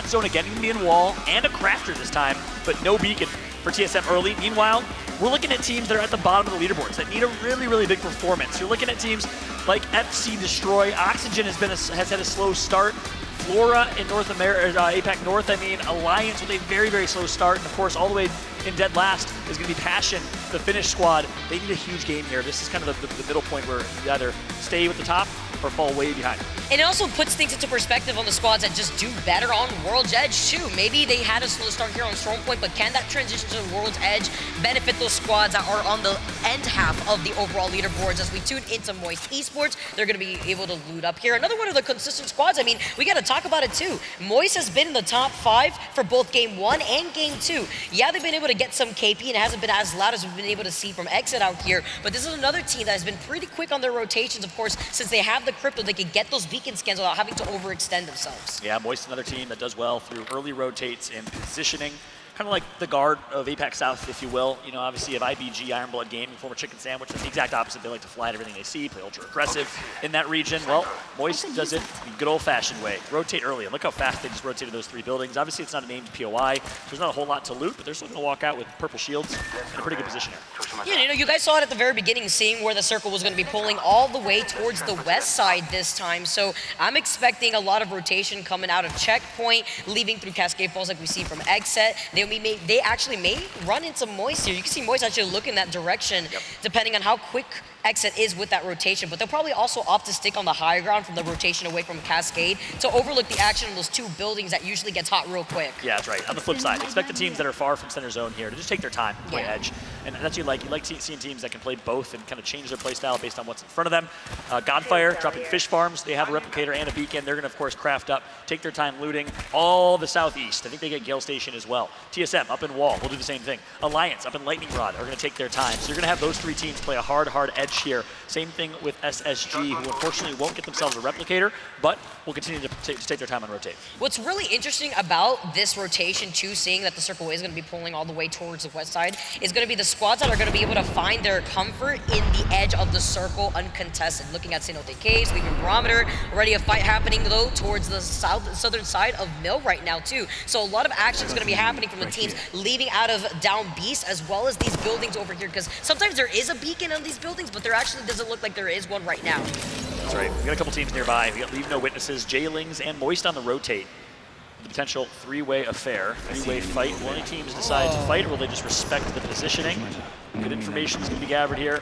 zone again. Going to be in wall and a crafter this time, but no beacon for TSM early. Meanwhile, we're looking at teams that are at the bottom of the leaderboards that need a really, really big performance. You're looking at teams like FC Destroy. Oxygen has had a slow start. Flora in North America, APAC North, Alliance with a very, very slow start. And of course, all the way in dead last is going to be Passion, the Finnish squad. They need a huge game here. This is kind of the middle point where you either stay with the top or fall way behind. And it also puts things into perspective on the squads that just do better on World's Edge too. Maybe they had a slow start here on Storm Point, but can that transition to World's Edge benefit those squads that are on the end half of the overall leaderboards? As we tune into Moist Esports, they're going to be able to loot up here. Another one of the consistent squads. I mean, we got to talk about it too. Moist has been in the top 5 for both Game 1 and Game 2. Yeah, they've been able to get some KP, and it hasn't been as loud as we've been able to see from XSET out here, but this is another team that has been pretty quick on their rotations. Of course, since they have the crypto, they can get those beacon scans without having to overextend themselves. Yeah, Moist, another team that does well through early rotates and positioning. kind of like the guard of Apex South, if you will. You know, obviously you have IBG, Iron Blood Gaming, former Chicken Sandwich. That's the exact opposite. They like to fly at everything they see, play ultra aggressive in that region. Well, Moist does it the good old-fashioned way. Rotate early, and look how fast they just rotated those 3 buildings. Obviously, it's not a named POI. There's not a whole lot to loot, but they're still going to walk out with purple shields in a pretty good position here. Yeah, you know, you guys saw it at the very beginning, seeing where the circle was going to be pulling all the way towards the west side this time. So I'm expecting a lot of rotation coming out of Checkpoint, leaving through Cascade Falls like we see from Exit. They actually may run into Moist here. You can see Moist actually look in that direction, depending on how quick Exit is with that rotation, but they'll probably also opt to stick on the high ground from the rotation away from Cascade to overlook the action of those 2 buildings that usually gets hot real quick. Yeah, that's right. On the flip side, expect the teams that are far from center zone here to just take their time and play edge. And that's what you like. You like seeing teams that can play both and kind of change their play style based on what's in front of them. Godfire dropping fish farms. They have a replicator and a beacon. They're going to, of course, craft up, take their time looting all the southeast. I think they get Gale Station as well. TSM up in Wall will do the same thing. Alliance up in Lightning Rod are going to take their time. So you're going to have those 3 teams play a hard edge here. Same thing with SSG, who unfortunately won't get themselves a replicator, but will continue to take their time on rotate. What's really interesting about this rotation, too, seeing that the circle is going to be pulling all the way towards the west side, is going to be the squads that are going to be able to find their comfort in the edge of the circle uncontested. Looking at Cenote Caves, leaving Barometer, already a fight happening, though, towards the southern side of Mill right now, too. So a lot of action is going to be happening from the teams leaving out of Down Beast, as well as these buildings over here, because sometimes there is a beacon on these buildings, but there actually doesn't look like there is one right now. That's right. We got a couple teams nearby. We got Leave No Witnesses, Jailings, and Moist on the rotate. The potential 3-way affair, 3-way fight. Will any teams decide to fight, or will they just respect the positioning? Good information is going to be gathered here,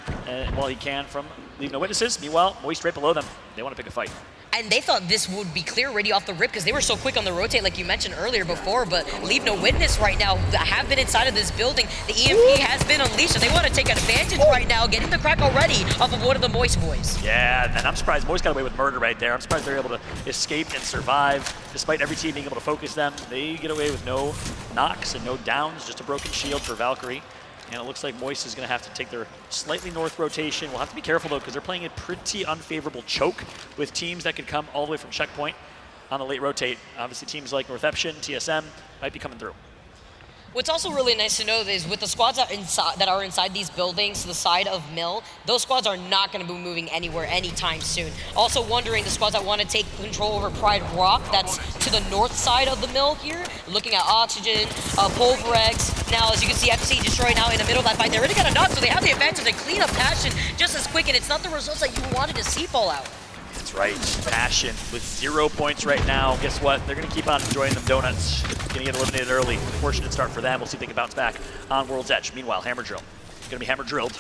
while he can from Leave No Witnesses. Meanwhile, Moist right below them. They want to pick a fight. And they thought this would be clear already off the rip because they were so quick on the rotate, like you mentioned earlier before, but Leave No Witness right now have been inside of this building. The EMP has been unleashed, and they want to take advantage right now, getting the crack already off of one of the Moist boys. Yeah, and I'm surprised Moist got away with murder right there. I'm surprised they're able to escape and survive. Despite every team being able to focus them, they get away with no knocks and no downs, just a broken shield for Valkyrie. And it looks like Moist is going to have to take their slightly north rotation. We'll have to be careful, though, because they're playing a pretty unfavorable choke with teams that could come all the way from Checkpoint on the late rotate. Obviously, teams like Northeption, TSM might be coming through. What's also really nice to know is with the squads that are inside these buildings to the side of Mill, those squads are not going to be moving anywhere anytime soon. Also wondering the squads that want to take control over Pride Rock, that's to the north side of the Mill here, looking at Oxygen, Pulverex. Now, as you can see, FC Destroy now in the middle of that fight. They already got a knock, so they have the advantage. They clean up Passion just as quick, and it's not the results that you wanted to see fall out. That's right. Passion with 0 points right now. Guess what? They're going to keep on enjoying them donuts. Going to get eliminated early. Fortunate start for them. We'll see if they can bounce back on World's Edge. Meanwhile, Hammer Drill. Going to be Hammer Drilled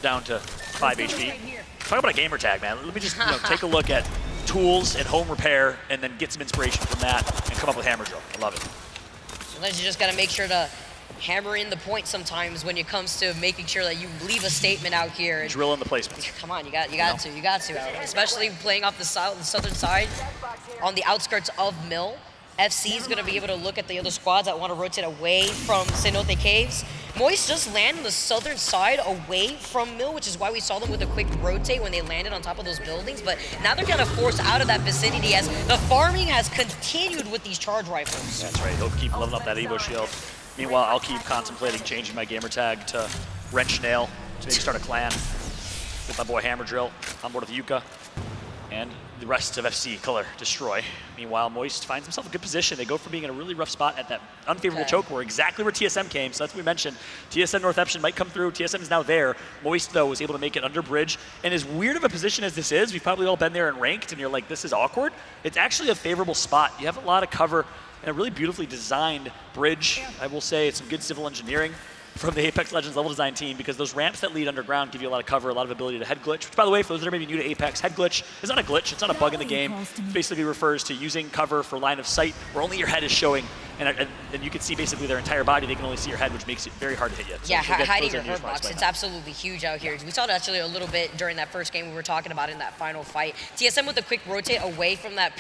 down to 5 HP. Talk about a gamer tag, man. Let me just take a look at tools and home repair and then get some inspiration from that and come up with Hammer Drill. I love it. Sometimes you just got to make sure to hammer in the point sometimes when it comes to making sure that you leave a statement out here. And drill in the placements. Come on, you got to. Especially playing off the southern side on the outskirts of Mill. FC is going to be able to look at the other squads that want to rotate away from Cenote Caves. Moist just landed on the southern side away from Mill, which is why we saw them with a quick rotate when they landed on top of those buildings. But now they're kind of forced out of that vicinity as the farming has continued with these charge rifles. That's right. They'll keep leveling up that Evo shield. Meanwhile, I'll keep contemplating changing my gamer tag to Wrench Nail to maybe start a clan with my boy Hammer Drill on board with Yuka and the rest of FC Color Destroy. Meanwhile, Moist finds himself in a good position. They go from being in a really rough spot at that unfavorable choke where exactly where TSM came. So that's what we mentioned. TSM Northeption might come through. TSM is now there. Moist, though, was able to make it under bridge. And as weird of a position as this is, we've probably all been there and ranked, and you're like, this is awkward. It's actually a favorable spot. You have a lot of cover and a really beautifully designed bridge. I will say it's some good civil engineering from the Apex Legends level design team because those ramps that lead underground give you a lot of cover, a lot of ability to head glitch, which, by the way, for those that are maybe new to Apex, head glitch is not a glitch, it's not a bug in the game. It basically refers to using cover for line of sight where only your head is showing, and you can see basically their entire body. They can only see your head, which makes it very hard to hit you. So yeah, hiding your hurt box, it's absolutely huge out here. We saw it actually a little bit during that first game we were talking about in that final fight. TSM with a quick rotate away from that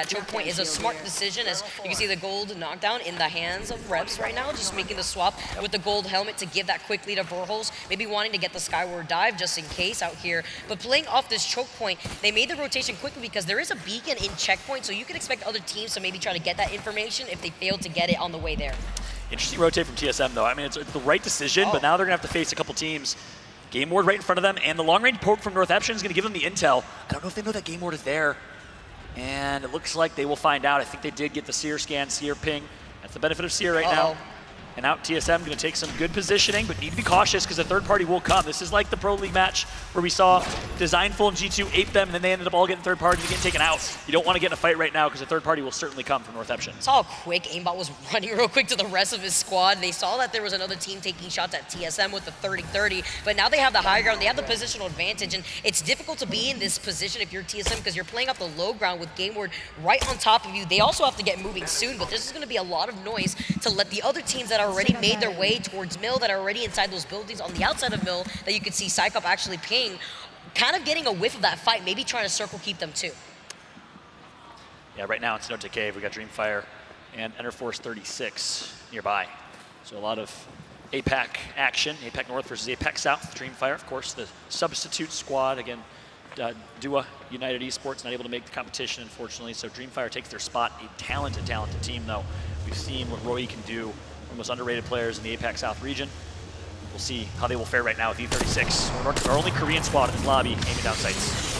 choke point is a smart decision, as you can see the gold knockdown in the hands of Reps right now, just making the swap with the gold helmet to give that quick lead of Verhols, maybe wanting to get the skyward dive just in case out here. But playing off this choke point, they made the rotation quickly because there is a beacon in checkpoint, so you can expect other teams to maybe try to get that information if they failed to get it on the way there. Interesting rotate from TSM, though. I mean, it's the right decision, but now they're going to have to face a couple teams. Game Ward right in front of them, and the long-range poke from Northeption is going to give them the intel. I don't know if they know that Game Ward is there, and it looks like they will find out. I think they did get the Seer scan, Seer ping. That's the benefit of Seer right now. And out TSM, going to take some good positioning, but need to be cautious because the third party will come. This is like the Pro League match where we saw Designful and G2 ape them, and then they ended up all getting third party and getting taken out. You don't want to get in a fight right now because the third party will certainly come from Northeption. Saw how quick Aimbot was running real quick to the rest of his squad. They saw that there was another team taking shots at TSM with the 30-30, but now they have the high ground, they have the positional advantage, and it's difficult to be in this position if you're TSM because you're playing up the low ground with Game Ward right on top of you. They also have to get moving soon, but this is going to be a lot of noise to let the other teams that already made their way towards Mill, that are already inside those buildings on the outside of Mill, that you could see Psychop actually ping, kind of getting a whiff of that fight, maybe trying to circle keep them too. Yeah, right now it's Note Cave. We got Dreamfire and Enterforce 36 nearby. So a lot of APAC action. APAC North versus APAC South. Dreamfire, of course, the substitute squad. Again, Dua United Esports not able to make the competition, unfortunately. So Dreamfire takes their spot. A talented team, though. We've seen what Roy can do. One of the most underrated players in the APAC South region. We'll see how they will fare right now with E36. Our only Korean squad in this lobby aiming down sights.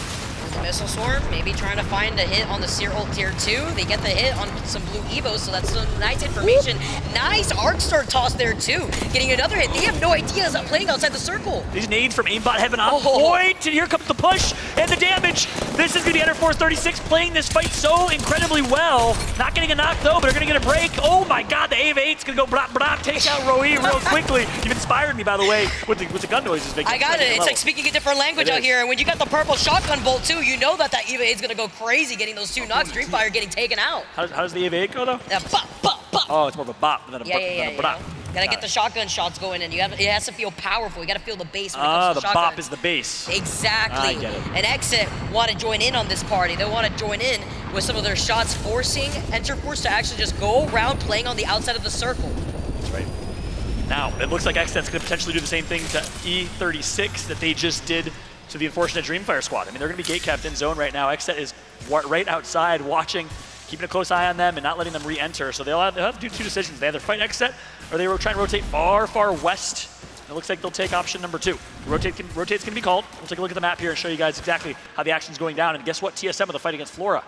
The Missile Swarm, maybe trying to find a hit on the Seer ult tier 2. They get the hit on some blue Evos, so that's some nice information. Nice Arc Star toss there too. Getting another hit. They have no idea as I'm playing outside the circle. These nades from Aimbot have been on point, and here comes the push and the damage. This is going to be Enterforce 36 playing this fight so incredibly well. Not getting a knock though, but they're going to get a break. Oh my god, the A of 8's going to go brap brap, take out Roe real quickly. You've inspired me, by the way, with the gun noises. I got it. It's like speaking a different language out here. And when you got the purple shotgun bolt too, you know that EVA 8's gonna go crazy getting those 2 knocks. Dreamfire getting taken out. How does the EVA 8 go though? Yeah, bop, bop, bop. Oh, it's more of a bop than a bop. Gotta get the shotgun shots going, and it has to feel powerful. You gotta feel the bass when it comes to the shotguns. bop is the bass. Exactly. I get it. And Exit want to join in on this party. They want to join in with some of their shots, forcing Enterforce to actually just go around playing on the outside of the circle. That's right. Now, it looks like Exet's gonna potentially do the same thing to E36 that they just did to the unfortunate Dreamfire squad. I mean, they're going to be gate kept in zone right now. Exet is right outside watching, keeping a close eye on them and not letting them re-enter. So they'll have to do 2 decisions. They either fight Exet or they will try and rotate far, far west. And it looks like they'll take option number 2. Rotate's going to be called. We'll take a look at the map here and show you guys exactly how the action's going down. And guess what? TSM with a fight against Flora.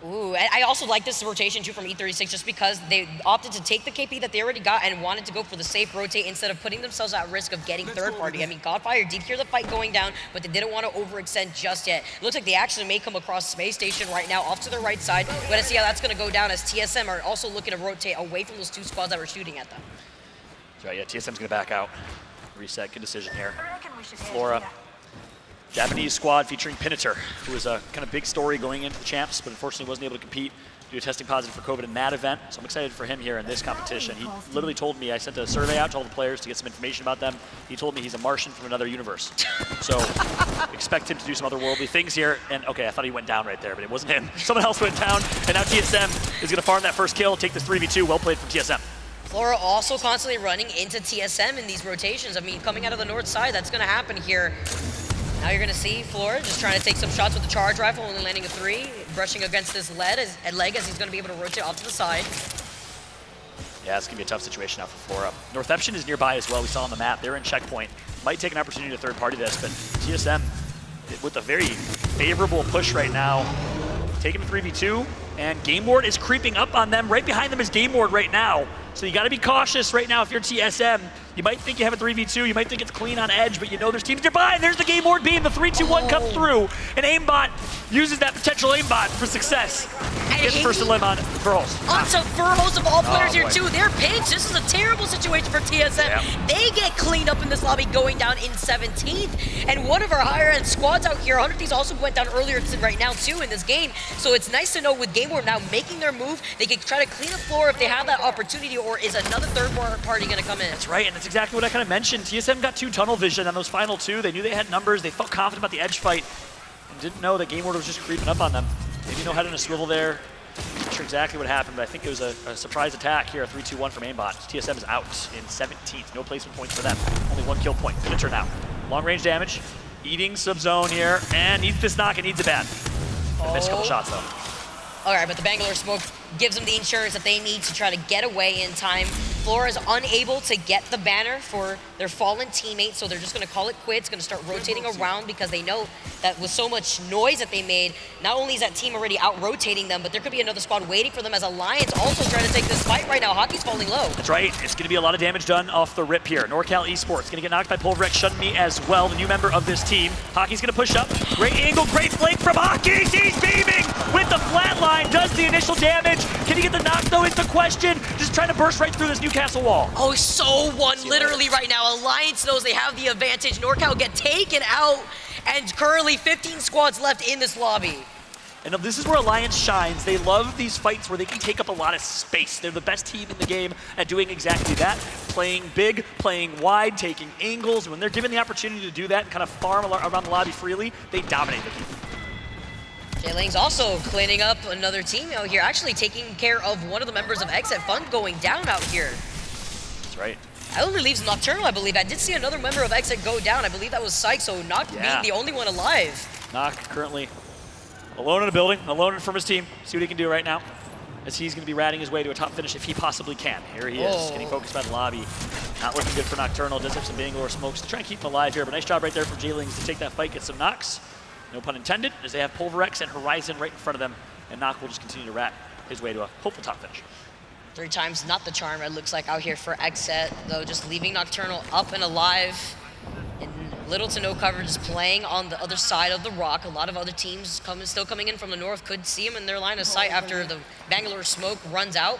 Ooh, I also like this rotation too from E36 just because they opted to take the KP that they already got and wanted to go for the safe rotate instead of putting themselves at risk of getting third party. I mean, Godfire did hear the fight going down, but they didn't want to overextend just yet. It looks like they actually may come across Space Station right now off to the right side. We're going to see how that's going to go down as TSM are also looking to rotate away from those 2 squads that were shooting at them. That's right, yeah, TSM's going to back out. Reset, good decision here. Flora. Japanese squad featuring Pinator, who was a kind of big story going into the champs, but unfortunately wasn't able to compete due to testing positive for COVID in that event. So I'm excited for him here in this competition. He literally told me, I sent a survey out to all the players to get some information about them. He told me he's a Martian from another universe. So expect him to do some otherworldly things here. And okay, I thought he went down right there, but it wasn't him. Someone else went down, and now TSM is going to farm that first kill, take this 3v2. Well played from TSM. Flora also constantly running into TSM in these rotations. I mean, coming out of the north side, that's going to happen here. Now you're going to see Flora just trying to take some shots with the charge rifle, only landing a 3, brushing against this leg as he's going to be able to rotate off to the side. Yeah, it's going to be a tough situation now for Flora. Northeption is nearby as well. We saw on the map. They're in checkpoint. Might take an opportunity to third party this, but TSM with a very favorable push right now. Taking a 3v2, and Game Ward is creeping up on them. Right behind them is Game Ward right now. So you got to be cautious right now if you're TSM. You might think you have a 3v2, you might think it's clean on edge, but you know there's teams nearby, and there's the Game Ward beam. The 3-2-1 comes through, and Aimbot uses that potential aimbot for success. Gets first limb on Furhost. On some Furhost of all players here too. They're pinched. This is a terrible situation for TSM. Yep. They get cleaned up in this lobby going down in 17th. And one of our higher end squads out here, 100 Thieves also went down earlier right now too in this game. So it's nice to know with Game Ward now making their move, they can try to clean the floor if they have that opportunity, or is another third party going to come in? That's right, and that's exactly what I kind of mentioned. TSM got 2 tunnel vision on those final 2. They knew they had numbers. They felt confident about the edge fight and didn't know that Game Ward was just creeping up on them. Maybe no head in a swivel there. Not sure exactly what happened, but I think it was a surprise attack here, a 3-2-1 from Aimbot. TSM is out in 17th. No placement points for them. Only 1 kill point. Pinator now. Long range damage. Eating sub-zone here, and needs this knock and needs it bad. Missed a couple shots though. All right, but the Bangalore smoke gives them the insurance that they need to try to get away in time. Flora is unable to get the banner for their fallen teammate, so they're just going to call it quits, going to start rotating around because they know that with so much noise that they made, not only is that team already out-rotating them, but there could be another squad waiting for them as Alliance also trying to take this fight right now. Hockey's falling low. That's right. It's going to be a lot of damage done off the rip here. NorCal Esports going to get knocked by Pulverex Shun Me as well, the new member of this team. Hockey's going to push up. Great angle, great flank from Hockey. He's beaming with the flatline, does the initial damage. Can he get the knock though is the question. Just trying to burst right through this Newcastle wall. Oh, so won literally right now. Alliance knows they have the advantage. NorCal get taken out, and currently 15 squads left in this lobby. And this is where Alliance shines. They love these fights where they can take up a lot of space. They're the best team in the game at doing exactly that. Playing big, playing wide, taking angles. When they're given the opportunity to do that and kind of farm around the lobby freely, they dominate the game. J-Lang's also cleaning up another team out here, actually taking care of one of the members of Exit Fun going down out here. That's right. That only leaves Nocturnal, I believe. I did see another member of Exit go down. I believe that was Syke, so Noct being the only one alive. Noct currently alone in a building, alone from his team. See what he can do right now, as he's going to be ratting his way to a top finish if he possibly can. Here he is, getting focused by the lobby. Not looking good for Nocturnal. Does have some Bangalore smokes to try and keep him alive here, but nice job right there from J-Lings to take that fight, get some knocks. No pun intended, as they have Pulverex and Horizon right in front of them, and Noct will just continue to rat his way to a hopeful top finish. 3 times not the charm, it looks like, out here for Exet, though, just leaving Nocturnal up and alive. And little to no cover, just playing on the other side of the rock. A lot of other teams still coming in from the north could see him in their line of sight after the Bangalore smoke runs out.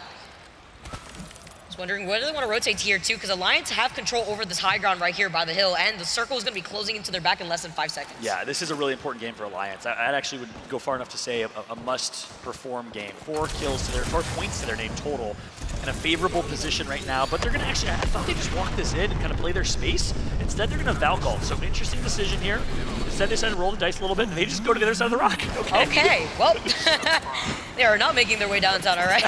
Just wondering, where do they want to rotate here too? Because Alliance have control over this high ground right here by the hill, and the circle is going to be closing into their back in less than 5 seconds. Yeah, this is a really important game for Alliance. I actually would go far enough to say a must-perform game. 4 points to their name total, in a favorable position right now, but they're going to actually, I thought they just walk this in and kind of play their space. Instead, they're going to Valgulf. So, interesting decision here. Instead, they decided to roll the dice a little bit, and they just go to the other side of the rock. Okay, well, they are not making their way downtown, all right?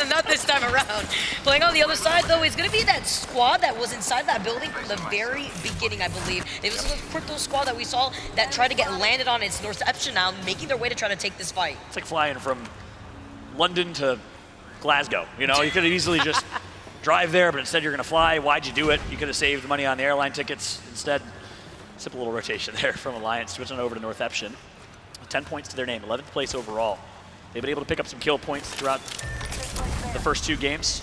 Not this time around. Playing on the other side, though, is going to be that squad that was inside that building from the very beginning, I believe. It was the Crypto squad that we saw that tried to get landed on its northception now, making their way to try to take this fight. It's like flying from London to Glasgow. You know, you could have easily just drive there, but instead you're going to fly. Why'd you do it? You could have saved money on the airline tickets. Instead, simple little rotation there from Alliance, switching over to Northception. 10 points to their name, 11th place overall. They've been able to pick up some kill points throughout the first 2 games.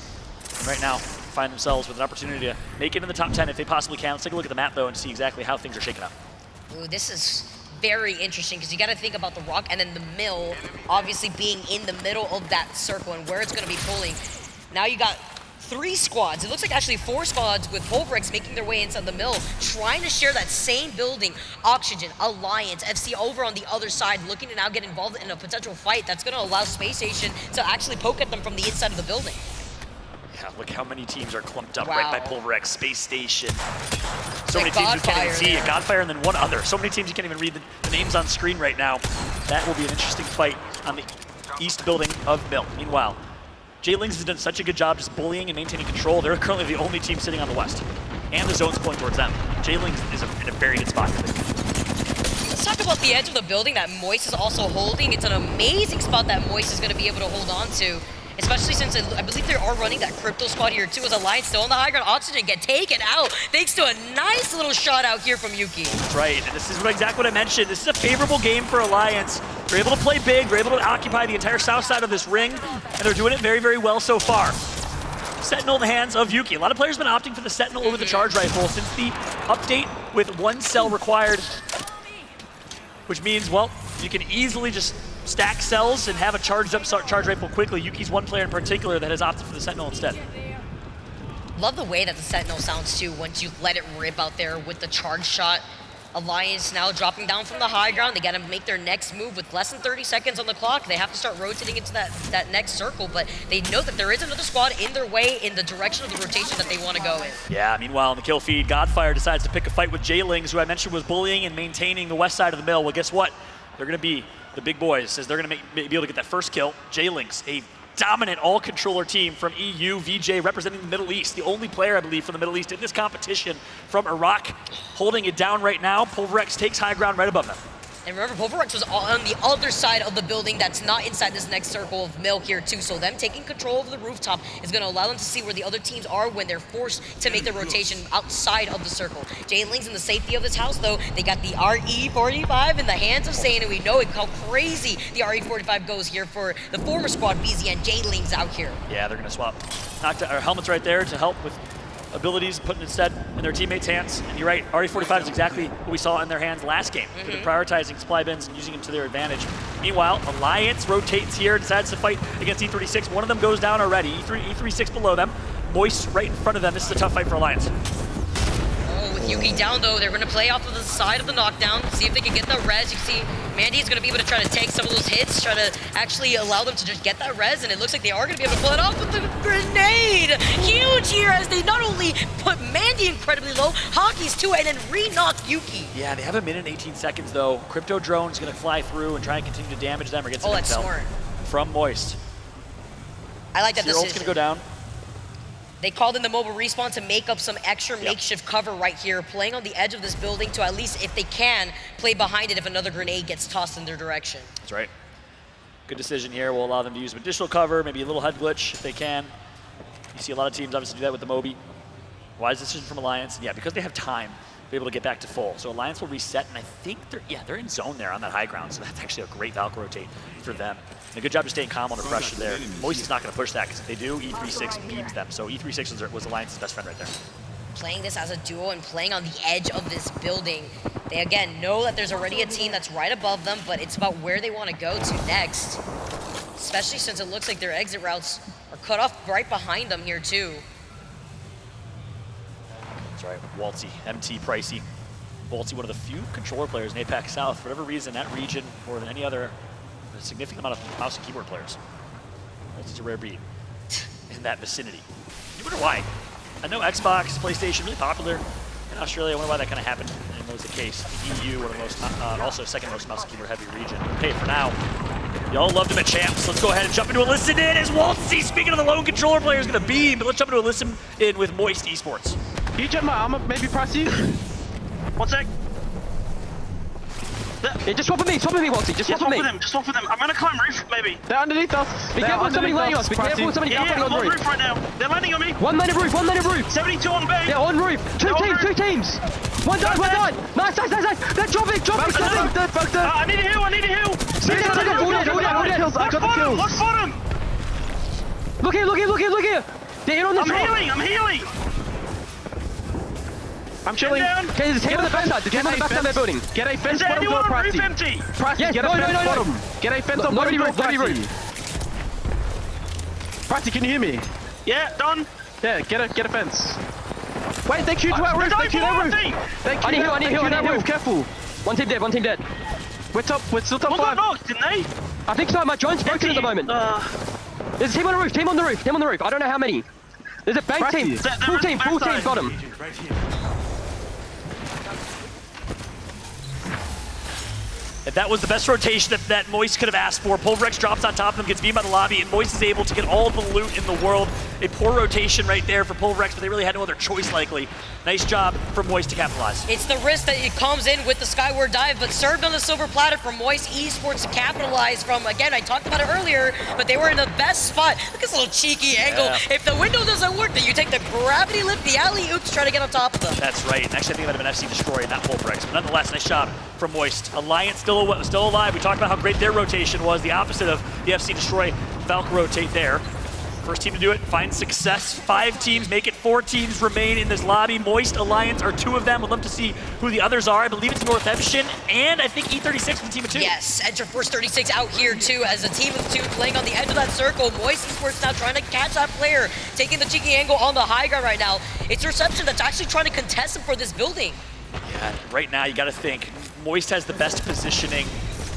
And right now, find themselves with an opportunity to make it in the top 10 if they possibly can. Let's take a look at the map, though, and see exactly how things are shaking up. Ooh, this is very interesting because you got to think about the rock and then the mill obviously being in the middle of that circle and where it's going to be pulling. Now you got 3 squads. It looks like actually 4 squads with Pulverex making their way inside the mill, trying to share that same building. Oxygen, Alliance, FC over on the other side, looking to now get involved in a potential fight that's going to allow Space Station to actually poke at them from the inside of the building. Yeah, look how many teams are clumped up right by Pulverex, Space Station. So many teams you can't even see. A Godfire and then one other. So many teams you can't even read the names on screen right now. That will be an interesting fight on the east building of Mill. Meanwhile, J-Lings has done such a good job just bullying and maintaining control. They're currently the only team sitting on the west. And the zone's pulling towards them. J-Lings is in a very good spot. Let's talk about the edge of the building that Moist is also holding. It's an amazing spot that Moist is going to be able to hold on to. Especially since I believe they are running that Crypto squad here too, as Alliance still on the high ground. Oxygen get taken out thanks to a nice little shot out here from Yuki. That's right, and this is exactly what I mentioned. This is a favorable game for Alliance. They're able to play big, they're able to occupy the entire south side of this ring, and they're doing it very, very well so far. Sentinel in the hands of Yuki. A lot of players have been opting for the Sentinel over the Charge Rifle since the update with 1 cell required, which means, well, you can easily just stack cells and have a charged up Charge Rifle quickly. Yuki's one player in particular that has opted for the Sentinel instead. Love the way that the Sentinel sounds too once you let it rip out there with the charge shot. Alliance now dropping down from the high ground. They got to make their next move with less than 30 seconds on the clock. They have to start rotating into that next circle, but they know that there is another squad in their way in the direction of the rotation that they want to go in. Yeah, meanwhile, in the kill feed, Godfire decides to pick a fight with J-Lings, who I mentioned was bullying and maintaining the west side of the mill. Well, guess what? They're going to be the big boys, as they're going to be able to get that first kill. J-Lings, a dominant all-controller team from EU, VJ, representing the Middle East. The only player, I believe, from the Middle East in this competition from Iraq, holding it down right now. Pulverex takes high ground right above them. And remember, Pulverux was on the other side of the building that's not inside this next circle of milk here too. So them taking control of the rooftop is going to allow them to see where the other teams are when they're forced to make their rotation outside of the circle. Jailing's in the safety of his house though. They got the RE45 in the hands of Sane, and we know how crazy the RE45 goes here for the former squad BZ, and Jailing's out here. Yeah, they're going to swap our helmets right there to help with abilities, putting instead in their teammates' hands. And you're right, RE45 is exactly what we saw in their hands last game. They've been prioritizing supply bins and using them to their advantage. Meanwhile, Alliance rotates here, decides to fight against E36. One of them goes down already, E36 below them. Moist right in front of them. This is a tough fight for Alliance. With Yuki down though, they're going to play off of the side of the knockdown, see if they can get the res. You can see Mandy's going to be able to try to take some of those hits, try to actually allow them to just get that res, and it looks like they are going to be able to pull it off with the grenade. Huge here as they not only put Mandy incredibly low, Hockey's too, and then re-knock Yuki. Yeah, they have a minute and 18 seconds though. Crypto Drone's going to fly through and try and continue to damage them or get some that's intel smart. from Moist. I like that Cyril's decision. going to go down. They called in the mobile respawn to make up some extra makeshift cover right here, playing on the edge of this building to at least, if they can, play behind it if another grenade gets tossed in their direction. That's right. Good decision here. Will allow them to use some additional cover, maybe a little head glitch if they can. You see a lot of teams obviously do that with the Moby. Wise decision from Alliance. Yeah, because they have time to be able to get back to full. So Alliance will reset, and I think they're in zone there on that high ground, so that's actually a great Valk rotate for them. And a good job to staying calm under pressure there. Moist is not going to push that, because if they do, E36 beams them. So E36 was Alliance's best friend right there. Playing this as a duo and playing on the edge of this building. They, again, know that there's already a team that's right above them, but it's about where they want to go to next. Especially since it looks like their exit routes are cut off right behind them here, too. That's right, Waltzy, MT, Pricey. Waltzy, one of the few controller players in APAC South. For whatever reason, that region, more than any other, a significant amount of mouse and keyboard players. Waltzy's a rare breed in that vicinity. You wonder why? I know Xbox, PlayStation, really popular in Australia. I wonder why that kind of happened, and that was the case. The EU, one of the most, also second most mouse and keyboard heavy region. Okay, for now, y'all loved him at Champs. Let's go ahead and jump into a listen in as Waltzy, speaking of the lone controller player, is going to beam, but let's jump into a listen in with Moist Esports. Can you jump my armor, maybe press you? 1 sec. Yeah, just swap with me, Waltzy. Just swap with me. Just swap with them. I'm gonna climb roof, maybe. They're underneath us. Be careful of somebody landing us. Be careful of somebody I'm on roof right now. They're landing on me. One man roof. 72 on B. Yeah, on roof. Two teams. One done. Nice. They're dropping. I need a heal. I got the kills. Watch bottom. Look here. They're in on the drop. I'm healing. I'm chilling. Okay, there's a team on the backside. The team on the backside of their building. Get a fence bottom door, Pricey. Pricey, get a fence bottom. Get a fence on bottom door, Pricey. Pricey, can you hear me? Yeah, done. Yeah, get a fence. Wait, they shoot that roof. I need heal. Careful. One team dead. We're still top 5. Got knocked, didn't they? I think so. My drone's broken at the moment. There's a team on the roof. I don't know how many. There's a bank team. Full team bottom. If that was the best rotation that Moist could have asked for, Pulverex drops on top of him, gets beamed by the lobby, and Moist is able to get all the loot in the world. A poor rotation right there for Pulverex, but they really had no other choice likely. Nice job from Moist to capitalize. It's the risk that it comes in with the Skyward Dive, but served on the silver platter for Moist Esports to capitalize from. Again, I talked about it earlier, but they were in the best spot. Look at this little cheeky angle. Yeah. If the window doesn't work, then you take the gravity lift, the alley-oops, try to get on top of them. That's right. And actually, I think it might have been FC Destroy, not Pulverex. But nonetheless, nice job from Moist. Alliance still alive. We talked about how great their rotation was, the opposite of the FC Destroy. Valk rotate there. First team to do it, find success. 5 teams, make it 4 teams remain in this lobby. Moist, Alliance are 2 of them. Would love to see who the others are. I believe it's North Evshin and I think E36 with a team of 2. Yes, Enter Force 36 out here too as a team of 2 playing on the edge of that circle. Moist Esports now trying to catch that player, taking the cheeky angle on the high ground right now. It's Reception that's actually trying to contest him for this building. Yeah, right now you got to think Moist has the best positioning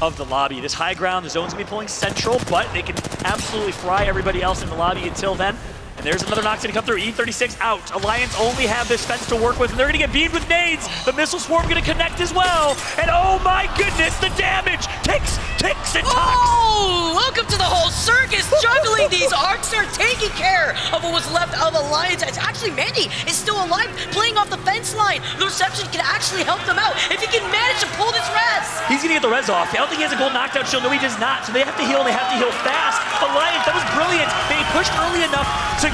of the lobby. This high ground, the zone's gonna be pulling central, but they can absolutely fry everybody else in the lobby until then. And there's another Nox gonna come through. E36 out. Alliance only have this fence to work with, and they're gonna get beamed with nades. The missile swarm gonna connect as well. And oh my goodness, the damage! Ticks, and Tox! Oh, welcome to the whole circus. Juggling these arcs, they're taking care of what was left of Alliance. It's actually Mandy is still alive, playing off the fence line. The reception can actually help them out if he can manage to pull this res. He's gonna get the res off. I don't think he has a gold knockdown shield. No, he does not. So they have to heal, and they have to heal fast. Alliance, that was brilliant. They pushed early enough to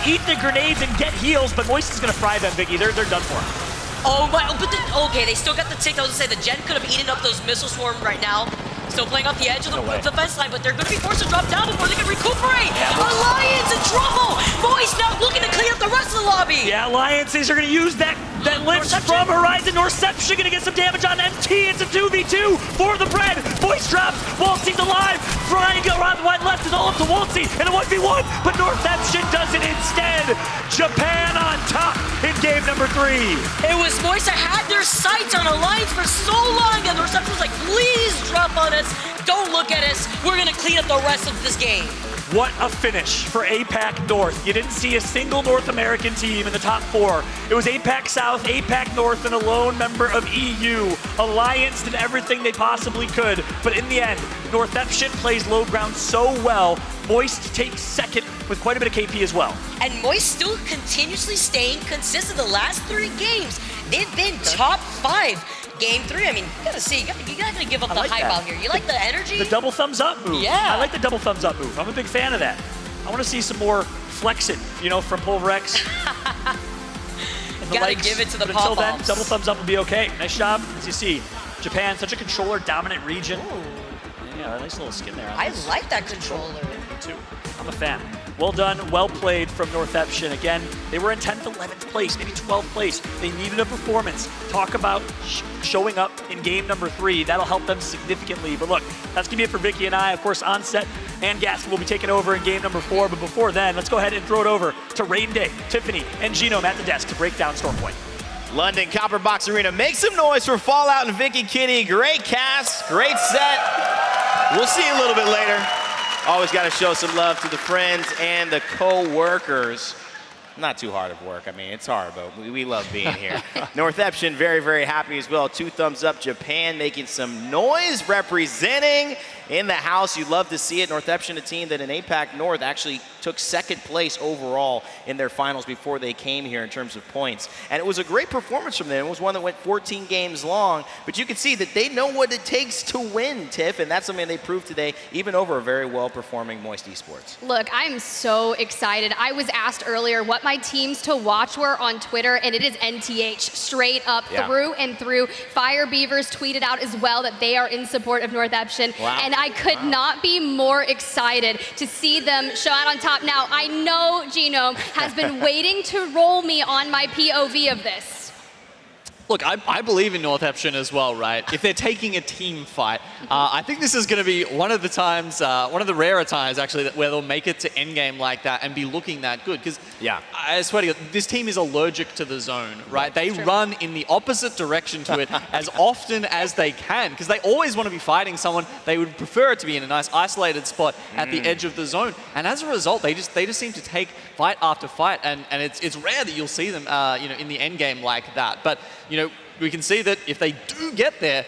eat the grenades and get heals, but Moist is gonna fry them, Vicky. They're done for. Oh my, but okay, they still got the tick. I was gonna say the Gen could have eaten up those missile swarm right now. Still playing off the edge of the fence line, but they're gonna be forced to drop down before they can recuperate. Yeah, Alliance in trouble. Moist now looking to clean up the rest of the lobby. Yeah, Alliances are gonna use that lift from Horizon. Norception gonna get some damage on MT. It's a 2v2 for the bread. Voice drops. Waltzy's alive. Trying to go around the wide left is all up to Waltzy in a 1v1, but Norception does it instead. Japan on top in game number 3. It was Moist that had their sights on Alliance for so long, and Norception was like, please drop on us. Don't look at us. We're gonna clean up the rest of this game. What a finish for APAC North. You didn't see a single North American team in the top 4. It was APAC South, APAC North, and a lone member of EU. Alliance did everything they possibly could, but in the end, Northception plays low ground so well. Moist takes second with quite a bit of KP as well. And Moist still continuously staying consistent. The last 3 games, they've been top 5. Game 3, I mean, you gotta see, you gotta give up the hype out here. You like the energy? The double thumbs up move. Yeah. I like the double thumbs up move. I'm a big fan of that. I want to see some more flexing, from Pulverex. Gotta give it to the pop-ups. Until then, pop-ups. double thumbs up will be okay. Nice job. As you see, Japan, such a controller-dominant region. Ooh. Yeah, nice little skin there. I like that controller. Me too. I'm a fan. Well done, well played from Northception. Again, they were in 10th, 11th place, maybe 12th place. They needed a performance. Talk about showing up in game number 3. That'll help them significantly. But look, that's gonna be it for Vicky and I. Of course, Onset and Gaston will be taking over in game number 4. But before then, let's go ahead and throw it over to Rain Day, Tiffany, and Genome at the desk to break down Stormpoint. London Copper Box Arena. Make some noise for Fallout and Vicky Kitty. Great cast, great set. We'll see you a little bit later. Always got to show some love to the friends and the co-workers. Not too hard of work. I mean, it's hard, but we love being here. Northception very, very happy as well. 2 thumbs up. Japan making some noise, representing in the house. You'd love to see it. Northception, a team that in APAC North actually took 2nd place overall in their finals before they came here in terms of points. And it was a great performance from them. It was one that went 14 games long, but you can see that they know what it takes to win, Tiff, and that's something they proved today, even over a very well-performing Moist Esports. Look, I'm so excited. I was asked earlier what my teams to watch were on Twitter, and it is NTH, straight up through and through. Fire Beavers tweeted out as well that they are in support of Northception, and I could not be more excited to see them show out on top. Now, I know Genome has been waiting to roll me on my POV of this. Look, I believe in Northception as well, right? If they're taking a team fight, I think this is going to be one of the times, one of the rarer times actually, where they'll make it to endgame like that and be looking that good. Because I swear to God, this team is allergic to the zone, right? They run in the opposite direction to it as often as they can, because they always want to be fighting someone. They would prefer it to be in a nice isolated spot at the edge of the zone. And as a result, they just seem to take fight after fight, and it's rare that you'll see them, in the endgame like that. But we can see that if they do get there,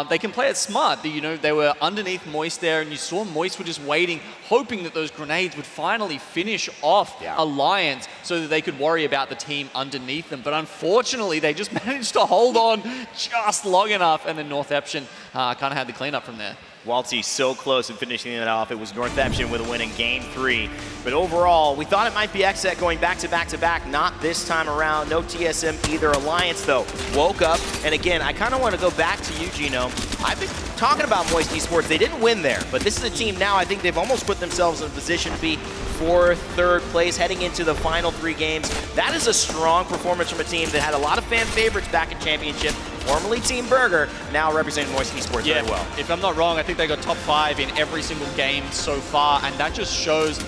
they can play it smart. They were underneath Moist there, and you saw Moist were just waiting, hoping that those grenades would finally finish off Alliance so that they could worry about the team underneath them. But unfortunately, they just managed to hold on just long enough, and then Northception kind of had the cleanup from there. Waltzy so close in finishing it off. It was Northception with a win in game 3. But overall, we thought it might be XSET going back to back to back. Not this time around. No TSM either. Alliance, though, woke up. And again, I kind of want to go back to you, Genome. I've been talking about Moist Esports. They didn't win there, but this is a team now. I think they've almost put themselves in a position to be 4th, 3rd place heading into the final 3 games. That is a strong performance from a team that had a lot of fan favorites back in Championship, formerly Team Burger, now representing Moist Esports very well. If I'm not wrong, I think they got top 5 in every single game so far, and that just shows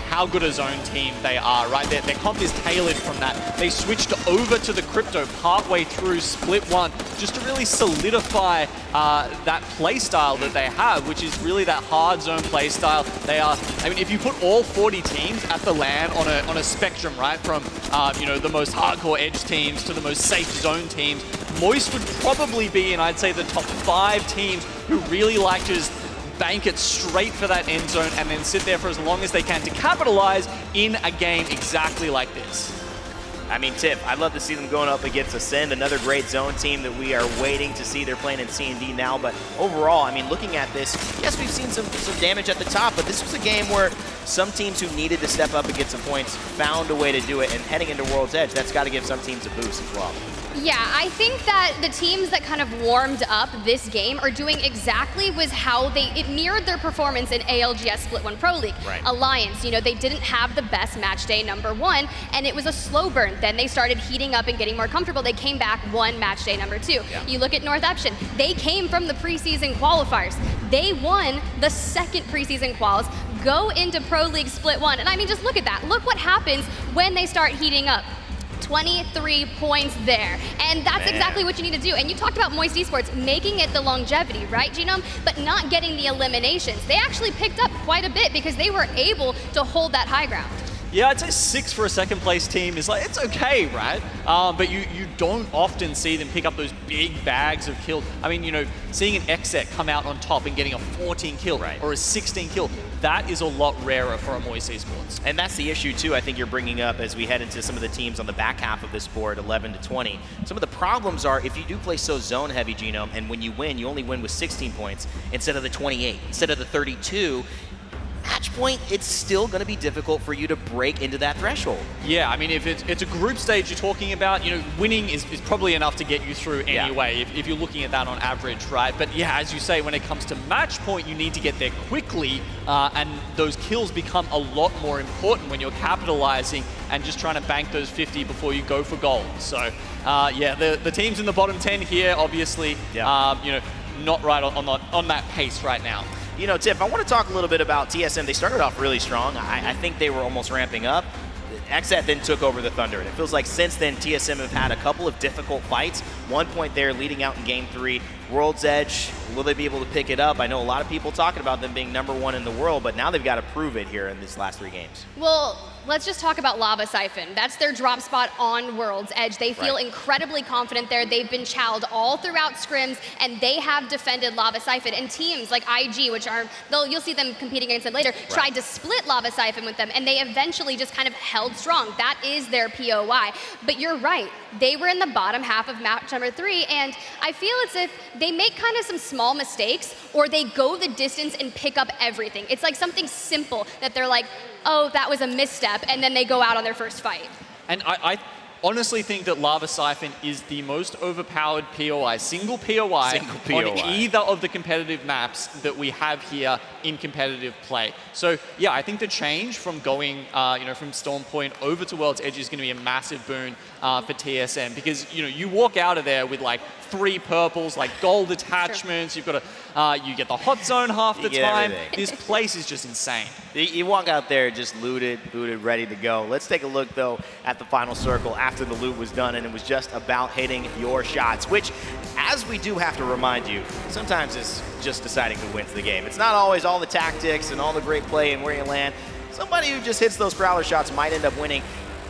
how good a zone team they are, right? Their comp is tailored from that. They switched over to the crypto partway through split one just to really solidify that play style that they have, which is really that hard zone play style. They are, I mean, if you put all 40 teams at the LAN on a spectrum, right, from the most hardcore edge teams to the most safe zone teams, Moist would probably be in, I'd say, the top 5 teams who really like to just bank it straight for that end zone and then sit there for as long as they can to capitalize in a game exactly like this. I mean, Tiff, I'd love to see them going up against Ascend, another great zone team that we are waiting to see. They're playing in C&D now, but overall, I mean, looking at this, yes, we've seen some damage at the top, but this was a game where some teams who needed to step up and get some points found a way to do it, and heading into World's Edge, that's got to give some teams a boost as well. Yeah, I think that the teams that kind of warmed up this game are doing exactly was how it mirrored their performance in ALGS Split 1 Pro League. Right. Alliance, they didn't have the best match day number 1, and it was a slow burn. Then they started heating up and getting more comfortable. They came back one match day number 2. Yeah. You look at Northeption, they came from the preseason qualifiers. They won the second preseason quals, go into Pro League Split 1, and I mean, just look at that. Look what happens when they start heating up. 23 points there. And that's exactly what you need to do. And you talked about Moist Esports making it the longevity, right, Genome? But not getting the eliminations. They actually picked up quite a bit because they were able to hold that high ground. Yeah, I'd say 6 for a second place team is like, it's okay, right? But you don't often see them pick up those big bags of kills. I mean, seeing an Xset come out on top and getting a 14 kill or a 16 kill, that is a lot rarer for a Moist Esports. And that's the issue too, I think you're bringing up as we head into some of the teams on the back half of this board, 11 to 20. Some of the problems are if you do play so zone heavy, Genome, and when you win, you only win with 16 points instead of the 28, instead of the 32, match point, it's still going to be difficult for you to break into that threshold. Yeah, I mean, if it's a group stage you're talking about, winning is probably enough to get you through anyway, if you're looking at that on average, right? But yeah, as you say, when it comes to match point, you need to get there quickly, and those kills become a lot more important when you're capitalizing and just trying to bank those 50 before you go for gold. So, yeah, the teams in the bottom 10 here, obviously, not right on that pace right now. Tiff, I want to talk a little bit about TSM. They started off really strong. I think they were almost ramping up. XZ then took over the Thunder, and it feels like since then TSM have had a couple of difficult fights. 1 point there leading out in Game 3. World's Edge, will they be able to pick it up? I know a lot of people talking about them being #1 in the world, but now they've got to prove it here in these last 3 games. Well, let's just talk about Lava Siphon. That's their drop spot on World's Edge. They feel incredibly confident there. They've been chowed all throughout scrims, and they have defended Lava Siphon. And teams like IG, which are, you'll see them competing against them later, tried to split Lava Siphon with them, and they eventually just kind of held strong. That is their POI. But you're right. They were in the bottom half of match number 3, and I feel as if they make kind of some small mistakes, or they go the distance and pick up everything. It's like something simple that they're like, oh, that was a misstep, and then they go out on their first fight. And I honestly think that Lava Siphon is the most overpowered POI, single POI on either of the competitive maps that we have here in competitive play. So yeah, I think the change from going, from Storm Point over to World's Edge is going to be a massive boon for TSM, because you walk out of there with like 3 purples, like gold attachments. You've got you get the hot zone half the time. This place is just insane. You walk out there just looted, ready to go. Let's take a look though at the final circle after the loot was done, and it was just about hitting your shots, which, as we do have to remind you, sometimes it's just deciding who wins the game. It's not always all the tactics and all the great play and where you land. Somebody who just hits those prowler shots might end up winning.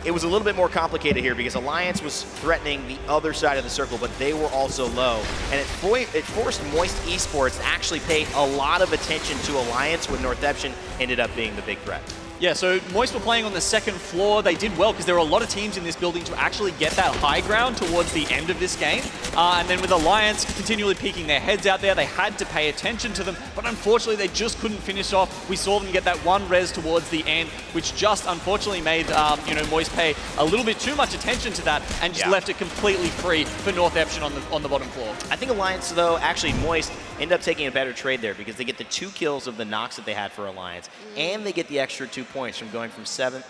It was a little bit more complicated here because Alliance was threatening the other side of the circle, but they were also low. And it forced Moist Esports to actually pay a lot of attention to Alliance when Northeption ended up being the big threat. Yeah, so Moist were playing on the second floor. They did well because there were a lot of teams in this building to actually get that high ground towards the end of this game. And then with Alliance continually peeking their heads out there, they had to pay attention to them. But unfortunately, they just couldn't finish off. We saw them get that one res towards the end, which just unfortunately made Moist pay a little bit too much attention to that and just left it completely free for Northeption on the bottom floor. I think Alliance, though, actually Moist end up taking a better trade there because they get the 2 kills of the knocks that they had for Alliance, and they get the extra 2 points from going from 7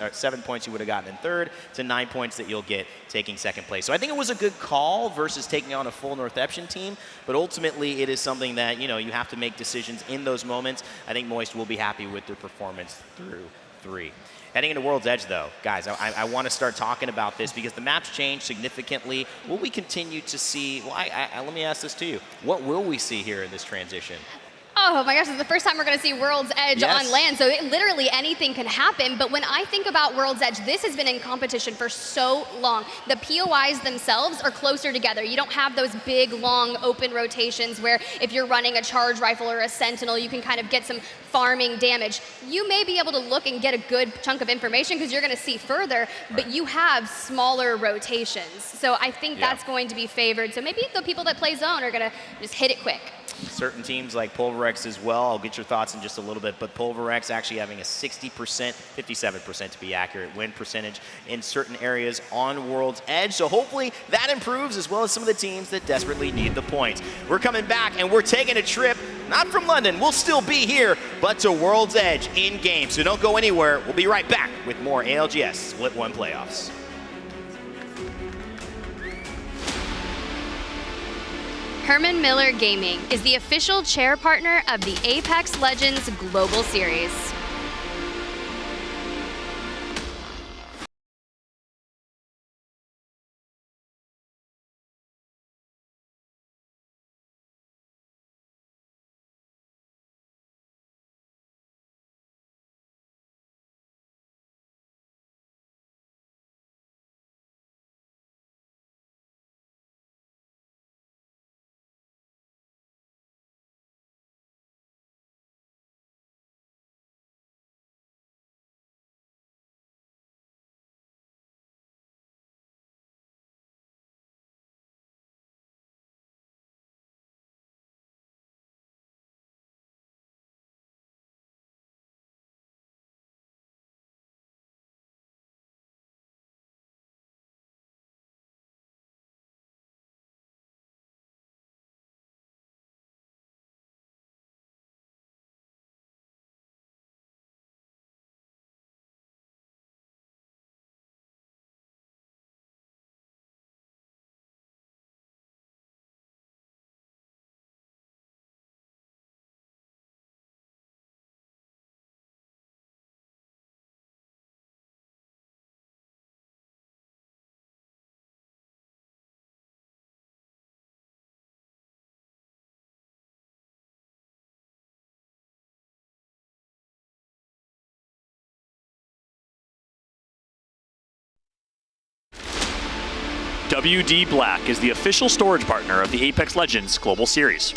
points you would have gotten in third to 9 points that you'll get taking second place. So I think it was a good call versus taking on a full Northeption team, but ultimately it is something that you have to make decisions in those moments. I think Moist will be happy with their performance through 3. Heading into World's Edge, though, guys, I want to start talking about this because the map's changed significantly. Will we continue to see, well, let me ask this to you. What will we see here in this transition? Oh my gosh, this is the first time we're going to see World's Edge on land, so literally anything can happen. But when I think about World's Edge, this has been in competition for so long. The POIs themselves are closer together. You don't have those big, long, open rotations where if you're running a charge rifle or a sentinel, you can kind of get some farming damage. You may be able to look and get a good chunk of information because you're going to see further, but you have smaller rotations. So I think that's going to be favored. So maybe the people that play zone are going to just hit it quick. Certain teams like Pulverex as well. I'll get your thoughts in just a little bit, but Pulverex actually having a 60%, 57% to be accurate, win percentage in certain areas on World's Edge. So hopefully that improves, as well as some of the teams that desperately need the points. We're coming back and we're taking a trip, not from London, we'll still be here, but to World's Edge in game. So don't go anywhere. We'll be right back with more ALGS Split 1 playoffs. Herman Miller Gaming is the official chair partner of the Apex Legends Global Series. WD Black is the official storage partner of the Apex Legends Global Series.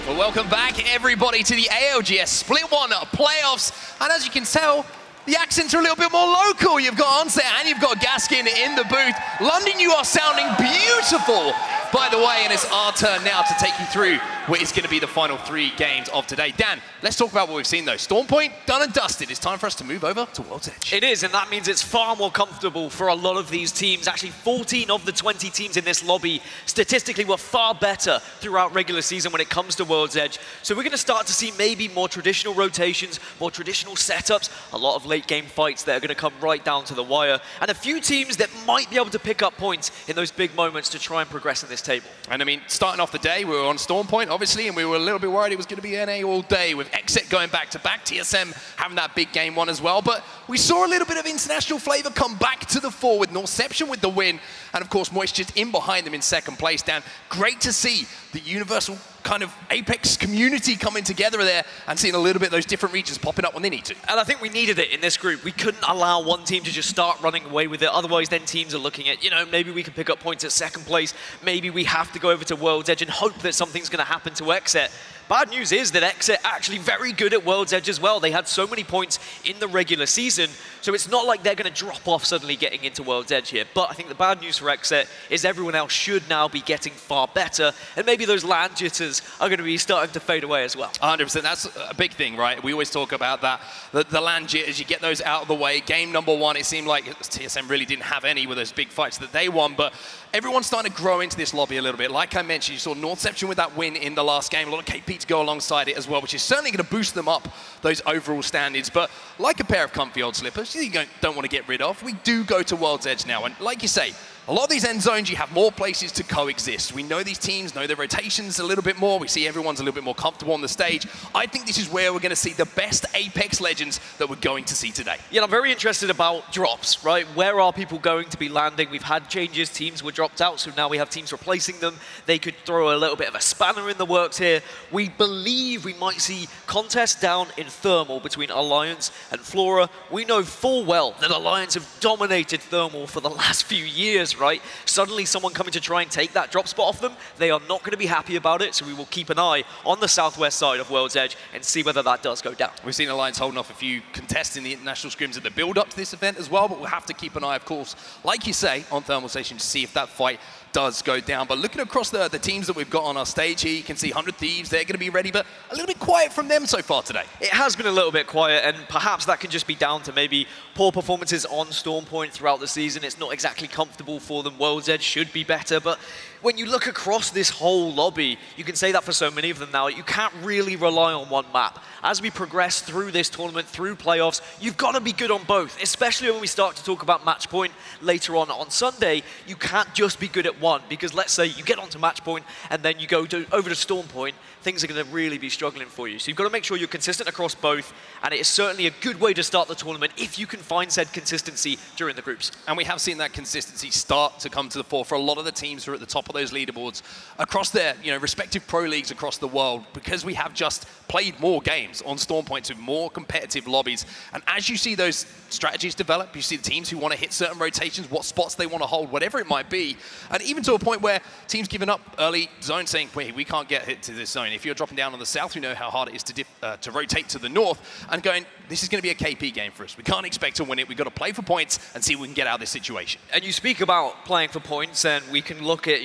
Well, welcome back, everybody, to the ALGS Split 1 playoffs. And as you can tell, the accents are a little bit more local. You've got Onset and you've got Gaskin in the booth. London, you are sounding beautiful, by the way, and it's our turn now to take you through what is going to be the final 3 games of today. Dan, let's talk about what we've seen, though. Storm Point, done and dusted. It's time for us to move over to World's Edge. It is, and that means it's far more comfortable for a lot of these teams. Actually, 14 of the 20 teams in this lobby statistically were far better throughout regular season when it comes to World's Edge. So we're going to start to see maybe more traditional rotations, more traditional setups, a lot of late game fights that are going to come right down to the wire, and a few teams that might be able to pick up points in those big moments to try and progress in this table. And I mean, starting off the day, we were on Storm Point, obviously, and we were a little bit worried it was going to be NA all day, with Exit going back-to-back, TSM having that big game 1 as well. But we saw a little bit of international flavor come back to the fore with Norception with the win, and of course, Moisture's in behind them in second place. Dan, great to see the universal kind of Apex community coming together there and seeing a little bit of those different regions popping up when they need to. And I think we needed it in this group. We couldn't allow one team to just start running away with it. Otherwise, then teams are looking at, maybe we can pick up points at second place. Maybe we have to go over to World's Edge and hope that something's going to happen to Exit. Bad news is that Exit actually very good at World's Edge as well. They had so many points in the regular season, so it's not like they're going to drop off suddenly getting into World's Edge here. But I think the bad news for Exit is everyone else should now be getting far better, and maybe those land jitters are going to be starting to fade away as well. 100%, that's a big thing, right? We always talk about that, the land jitters, you get those out of the way. Game number 1, it seemed like TSM really didn't have any with those big fights that they won, but everyone's starting to grow into this lobby a little bit. Like I mentioned, you saw Norception with that win in the last game, a lot of KP to go alongside it as well, which is certainly going to boost them up, those overall standards. But like a pair of comfy old slippers, you don't want to get rid of, we do go to World's Edge now. And like you say, a lot of these end zones, you have more places to coexist. We know these teams know their rotations a little bit more. We see everyone's a little bit more comfortable on the stage. I think this is where we're going to see the best Apex Legends that we're going to see today. Yeah, I'm very interested about drops, right? Where are people going to be landing? We've had changes, teams were dropped out, so now we have teams replacing them. They could throw a little bit of a spanner in the works here. We believe we might see contests down in Thermal between Alliance and Flora. We know full well that Alliance have dominated Thermal for the last few years, right? Suddenly someone coming to try and take that drop spot off them, they are not going to be happy about it, so we will keep an eye on the southwest side of World's Edge and see whether that does go down. We've seen Alliance holding off a few contests in the international scrims at the build-up to this event as well, but we'll have to keep an eye, of course, like you say, on Thermal Station to see if that fight does go down. But looking across the teams that we've got on our stage here, you can see 100 Thieves, they're going to be ready, but a little bit quiet from them so far today. It has been a little bit quiet, and perhaps that can just be down to maybe poor performances on Storm Point throughout the season. It's not exactly comfortable for them. World's Edge should be better, but when you look across this whole lobby, you can say that for so many of them now, you can't really rely on one map. As we progress through this tournament, through playoffs, you've got to be good on both, especially when we start to talk about match point later on Sunday. You can't just be good at one, because let's say you get onto match point and then you go over to Storm Point, things are going to really be struggling for you. So you've got to make sure you're consistent across both, and it is certainly a good way to start the tournament if you can find said consistency during the groups. And we have seen that consistency start to come to the fore for a lot of the teams who are at the top of those leaderboards across their respective pro leagues across the world, because we have just played more games on Storm Point to more competitive lobbies. And as you see those strategies develop, you see the teams who want to hit certain rotations, what spots they want to hold, whatever it might be, and even to a point where teams giving up early zone saying, wait, we can't get hit to this zone. If you're dropping down on the south, we know how hard it is to rotate to the north, and going, this is going to be a KP game for us. We can't expect to win it. We've got to play for points and see if we can get out of this situation. And you speak about playing for points, and we can look at,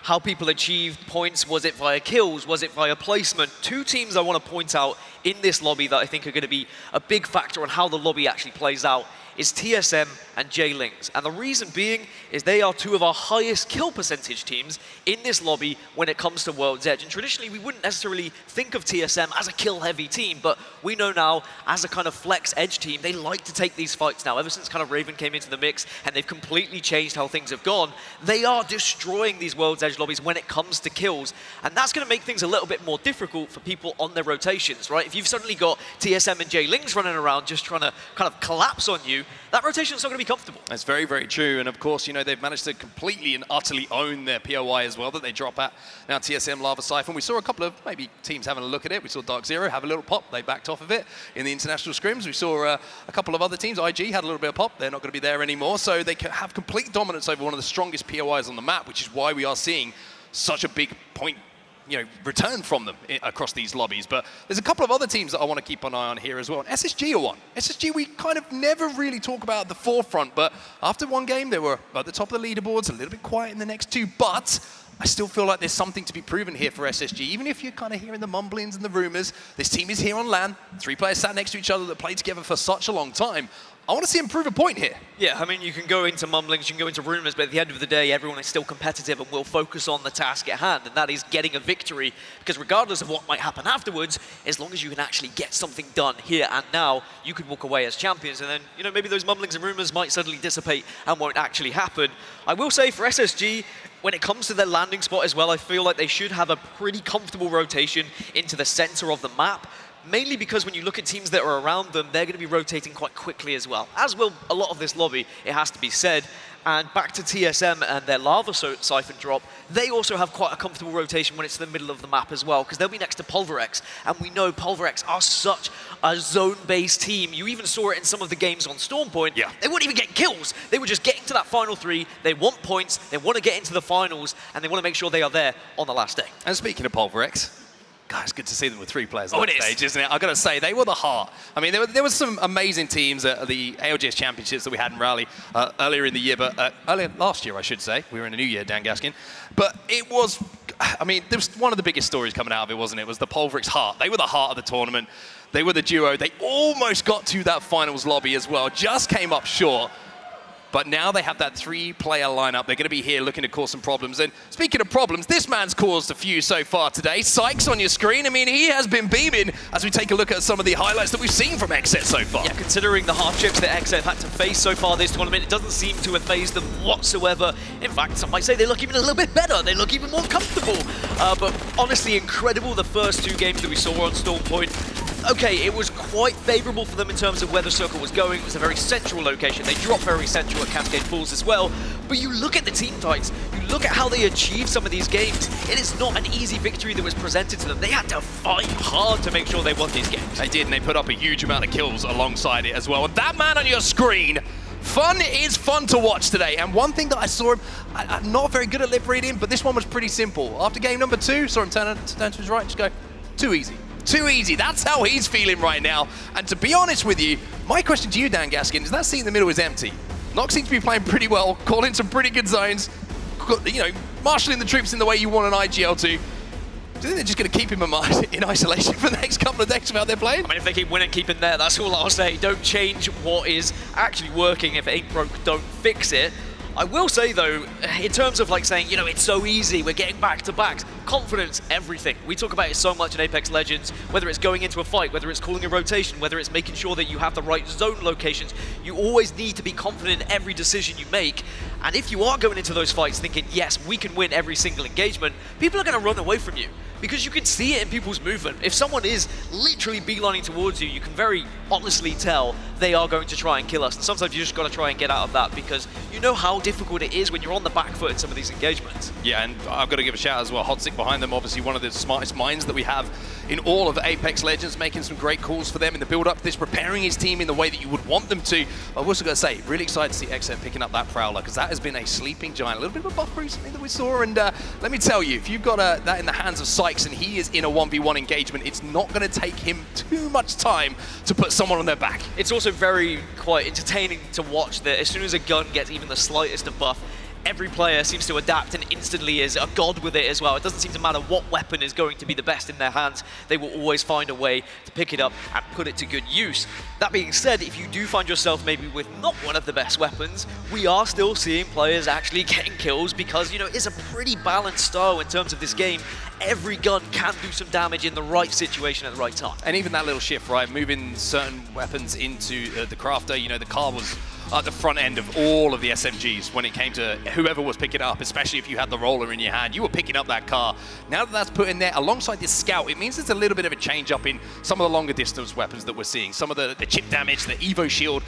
how people achieved points. Was it via kills? Was it via placement? Two teams I want to point out in this lobby that I think are going to be a big factor on how the lobby actually plays out is TSM and J-Lings. And the reason being is they are two of our highest kill percentage teams in this lobby when it comes to World's Edge. And traditionally, we wouldn't necessarily think of TSM as a kill-heavy team, but we know now, as a kind of flex edge team, they like to take these fights now. Ever since kind of Raven came into the mix and they've completely changed how things have gone, they are destroying these World's Edge lobbies when it comes to kills. And that's going to make things a little bit more difficult for people on their rotations, right? If you've suddenly got TSM and J-Lings running around just trying to kind of collapse on you, that rotation's not going to be comfortable. That's very, very true. And of course, they've managed to completely and utterly own their POI as well that they drop at. Now TSM, Lava Siphon, we saw a couple of maybe teams having a look at it. We saw Dark Zero have a little pop. They backed off of it in the international scrims. We saw a couple of other teams. IG had a little bit of pop. They're not going to be there anymore. So they can have complete dominance over one of the strongest POIs on the map, which is why we are seeing such a big point return from them across these lobbies. But there's a couple of other teams that I want to keep an eye on here as well. And SSG are one. SSG we kind of never really talk about at the forefront, but after one game they were at the top of the leaderboards, a little bit quiet in the next two, but I still feel like there's something to be proven here for SSG. Even if you're kind of hearing the mumblings and the rumors, this team is here on LAN. 3 players sat next to each other that played together for such a long time. I want to see him prove a point here. Yeah, I mean, you can go into mumblings, you can go into rumors, but at the end of the day, everyone is still competitive and will focus on the task at hand, and that is getting a victory. Because regardless of what might happen afterwards, as long as you can actually get something done here and now, you could walk away as champions. And then, maybe those mumblings and rumors might suddenly dissipate and won't actually happen. I will say for SSG, when it comes to their landing spot as well, I feel like they should have a pretty comfortable rotation into the center of the map. Mainly because when you look at teams that are around them, they're going to be rotating quite quickly as well. As will a lot of this lobby, it has to be said. And back to TSM and their Lava Siphon drop, they also have quite a comfortable rotation when it's in the middle of the map as well, because they'll be next to Pulverex. And we know Pulverex are such a zone-based team. You even saw it in some of the games on Storm Point. Yeah. They wouldn't even get kills. They were just getting to that final 3. They want points, they want to get into the finals, and they want to make sure they are there on the last day. And speaking of Pulverex, God, it's good to see them with 3 players on stage, isn't it? I've got to say, they were the heart. I mean, there was some amazing teams at the ALGS Championships that we had in Raleigh earlier in the year, but earlier last year, I should say. We were in a new year, Dan Gaskin. But it was, I mean, there was one of the biggest stories coming out of it, wasn't it? It was the Pulverex heart. They were the heart of the tournament. They were the duo. They almost got to that finals lobby as well. Just came up short. But now they have that 3-player lineup. They're going to be here looking to cause some problems. And speaking of problems, this man's caused a few so far today. Sykes on your screen. I mean, he has been beaming as we take a look at some of the highlights that we've seen from XZ so far. Yeah, considering the hardships that XZ had to face so far this tournament, it doesn't seem to have phased them whatsoever. In fact, some might say they look even a little bit better. They look even more comfortable. But honestly, incredible the first 2 games that we saw on Storm Point. Okay, it was quite favorable for them in terms of where the circle was going. It was a very central location. They dropped very central at Cascade Falls as well. But you look at the team fights, you look at how they achieved some of these games. It is not an easy victory that was presented to them. They had to fight hard to make sure they won these games. They did, and they put up a huge amount of kills alongside it as well. And that man on your screen, fun is fun to watch today. And one thing that I saw him, I'm not very good at lip reading, but this one was pretty simple. After game number 2, saw him turn to his right and just go, too easy. Too easy. That's how he's feeling right now. And to be honest with you, my question to you, Dan Gaskin, is that seat in the middle is empty. Nox seems to be playing pretty well, calling some pretty good zones, you know, marshalling the troops in the way you want an IGL to. Do you think they're just going to keep him in isolation for the next couple of days while they're playing? I mean, if they keep winning, keep him there. That's all I'll say. Don't change what is actually working. If it ain't broke, don't fix it. I will say, though, in terms of like saying, you know, it's so easy, we're getting back-to-backs, confidence, everything. We talk about it so much in Apex Legends, whether it's going into a fight, whether it's calling a rotation, whether it's making sure that you have the right zone locations. You always need to be confident in every decision you make. And if you are going into those fights thinking, yes, we can win every single engagement, people are going to run away from you. Because you can see it in people's movement. If someone is literally beelining towards you, you can very honestly tell they are going to try and kill us. And sometimes you just got to try and get out of that because you know how difficult it is when you're on the back foot in some of these engagements. Yeah, and I've got to give a shout out as well. Hotzik behind them, obviously one of the smartest minds that we have in all of Apex Legends, making some great calls for them in the build-up to this, preparing his team in the way that you would want them to. I've also got to say, really excited to see XZ picking up that Prowler because that has been a sleeping giant. A little bit of a buff recently that we saw, and let me tell you, if you've got that in the hands of Sykes and he is in a 1v1 engagement, it's not going to take him too much time to put someone on their back. It's also very quite entertaining to watch that as soon as a gun gets even the slightest of buff, every player seems to adapt and instantly is a god with it as well. It doesn't seem to matter what weapon is going to be the best in their hands. They will always find a way to pick it up and put it to good use. That being said, if you do find yourself maybe with not one of the best weapons, we are still seeing players actually getting kills because, you know, it's a pretty balanced style in terms of this game. Every gun can do some damage in the right situation at the right time. And even that little shift, right, moving certain weapons into the crafter, you know, the car was at the front end of all of the SMGs when it came to whoever was picking it up, especially if you had the roller in your hand. You were picking up that car. Now that that's put in there alongside this scout, it means there's a little bit of a change up in some of the longer distance weapons that we're seeing. Some of the chip damage, the Evo shield,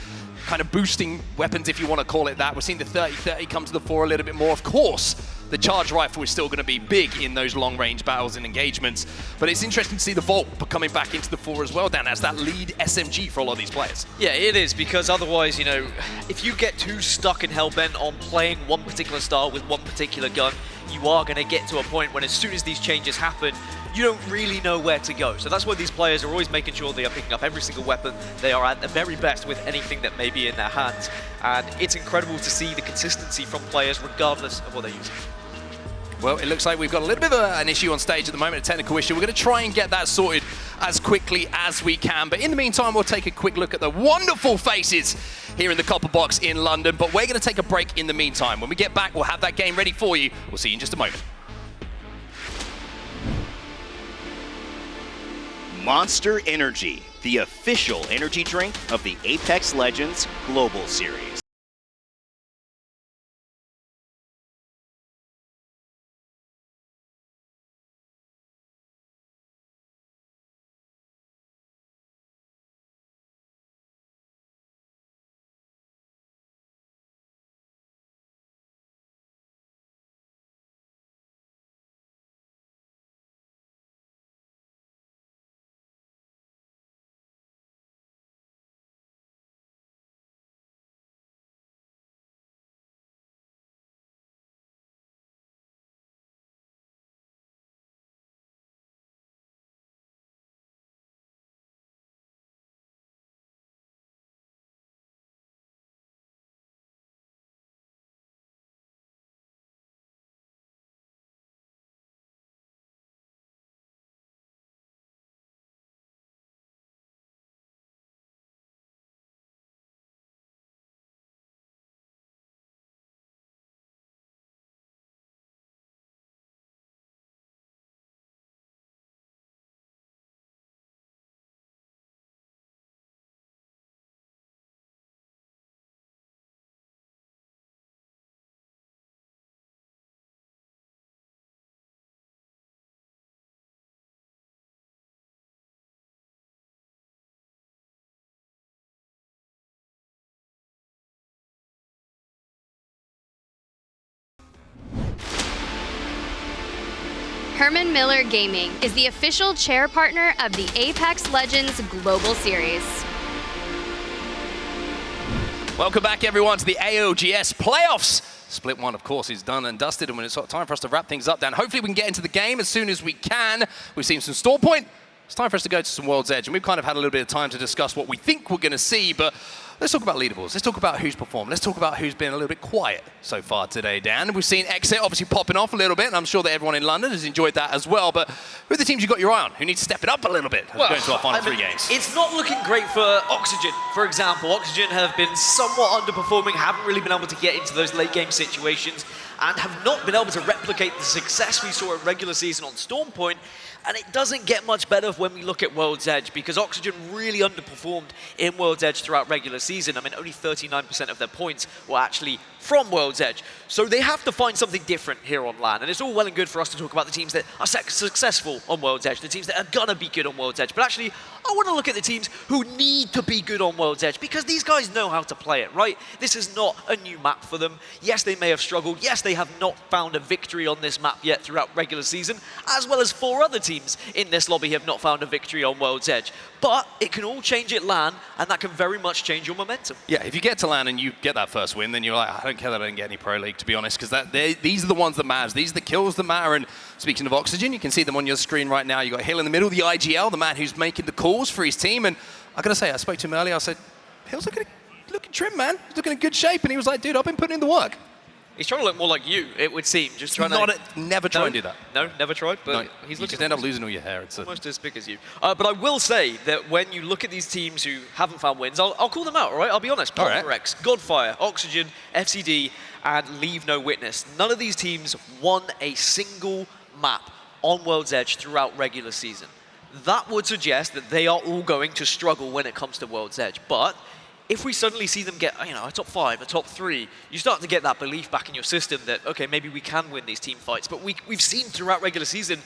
kind of boosting weapons, if you want to call it that. We're seeing the 30-30 come to the fore a little bit more. Of course, the charge rifle is still going to be big in those long-range battles and engagements, but it's interesting to see the Volt coming back into the fore as well, Dan, as that lead SMG for a lot of these players. Yeah, it is, because otherwise, you know, if you get too stuck and hell-bent on playing one particular style with one particular gun, you are going to get to a point when as soon as these changes happen, you don't really know where to go. So that's why these players are always making sure they are picking up every single weapon. They are at the very best with anything that may be in their hands. And it's incredible to see the consistency from players regardless of what they're using. Well, it looks like we've got a little bit of an issue on stage at the moment, a technical issue. We're going to try and get that sorted as quickly as we can. But in the meantime, we'll take a quick look at the wonderful faces here in the Copper Box in London. But we're going to take a break in the meantime. When we get back, we'll have that game ready for you. We'll see you in just a moment. Monster Energy, the official energy drink of the Apex Legends Global Series. Herman Miller Gaming is the official chair partner of the Apex Legends Global Series. Welcome back, everyone, to the ALGS playoffs. Split one, of course, is done and dusted, and when it's time for us to wrap things up, Dan, hopefully we can get into the game as soon as we can. We've seen some Storm Point. It's time for us to go to some World's Edge, and we've kind of had a little bit of time to discuss what we think we're going to see, but let's talk about leaderboards. Let's talk about who's performed. Let's talk about who's been a little bit quiet so far today, Dan. We've seen Exit obviously popping off a little bit, and I'm sure that everyone in London has enjoyed that as well, but who are the teams you've got your eye on? Who needs to step it up a little bit as we go into our final 3 games? It's not looking great for Oxygen, for example. Oxygen have been somewhat underperforming, haven't really been able to get into those late game situations, and have not been able to replicate the success we saw at regular season on Storm Point. And it doesn't get much better when we look at World's Edge, because Oxygen really underperformed in World's Edge throughout regular season. I mean, only 39% of their points were actually from World's Edge. So they have to find something different here on LAN. And it's all well and good for us to talk about the teams that are successful on World's Edge, the teams that are gonna be good on World's Edge. But actually, I want to look at the teams who need to be good on World's Edge, because these guys know how to play it, right? This is not a new map for them. Yes, they may have struggled. Yes, they have not found a victory on this map yet throughout regular season, as well as 4 other teams in this lobby have not found a victory on World's Edge. But it can all change at LAN, and that can very much change your momentum. Yeah, if you get to LAN and you get that first win, then you're like, I don't care that I didn't get any Pro League, to be honest, because these are the ones that matter. These are the kills that matter. And speaking of Oxygen, you can see them on your screen right now. You got Hill in the middle, the IGL, the man who's making the calls for his team. And I gotta say, I spoke to him earlier. I said, Hill's looking trim, man. He's looking in good shape. And he was like, dude, I've been putting in the work. He's trying to look more like you, it would seem. Just trying never try and do that. No, never tried. But no, he's you just end up losing all your hair. It's almost as big as you. But I will say that when you look at these teams who haven't found wins, I'll call them out, all right? I'll be honest. X, Godfire, Oxygen, FCD, and Leave No Witness. None of these teams won a single map on World's Edge throughout regular season. That would suggest that they are all going to struggle when it comes to World's Edge. But if we suddenly see them get, a top 5, a top 3, you start to get that belief back in your system that, okay, maybe we can win these team fights. But we've seen throughout regular season,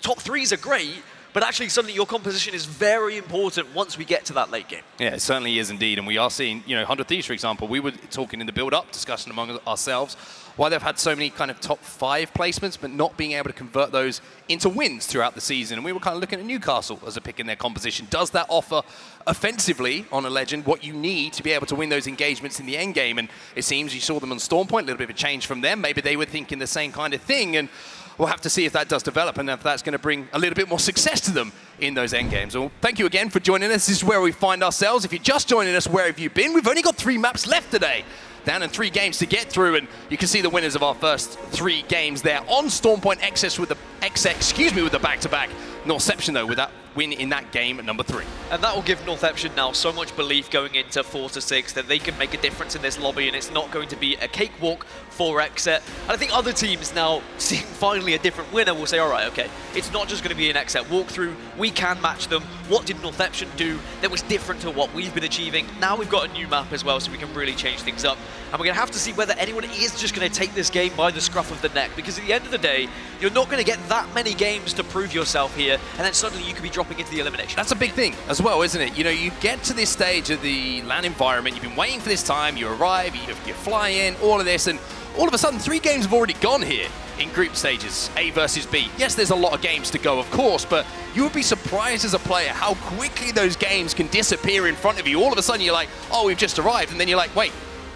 top 3s are great, but actually suddenly your composition is very important once we get to that late game. Yeah, it certainly is indeed. And we are seeing, 100 Thieves, for example, we were talking in the build-up, discussion among ourselves, why they've had so many kind of top 5 placements, but not being able to convert those into wins throughout the season. And we were kind of looking at Newcastle as a pick in their composition. Does that offer offensively on a Legend what you need to be able to win those engagements in the end game? And it seems you saw them on Storm Point, a little bit of a change from them. Maybe they were thinking the same kind of thing. And we'll have to see if that does develop and if that's going to bring a little bit more success to them in those end games. Well, thank you again for joining us. This is where we find ourselves. If you're just joining us, where have you been? We've only got 3 maps left today. Down in 3 games to get through, and you can see the winners of our first 3 games there on Storm Point. Excess with the back-to-back. Northception though with that win in that game at number 3. And that will give Northception now so much belief going into 4-6 that they can make a difference in this lobby, and it's not going to be a cakewalk for Exet. And I think other teams now, seeing finally a different winner, will say, all right, okay, it's not just going to be an Exet walkthrough. We can match them. What did Northception do that was different to what we've been achieving? Now we've got a new map as well, so we can really change things up. And we're going to have to see whether anyone is just going to take this game by the scruff of the neck, because at the end of the day, you're not going to get that many games to prove yourself here, and then suddenly you could be dropping into the elimination. That's a big thing as well, isn't it? You get to this stage of the LAN environment, you've been waiting for this time, you arrive, you fly in, all of this, and all of a sudden 3 games have already gone here in group stages, A versus B. Yes, there's a lot of games to go, of course, but you would be surprised as a player how quickly those games can disappear in front of you. All of a sudden you're like, oh, we've just arrived, and then you're like, wait,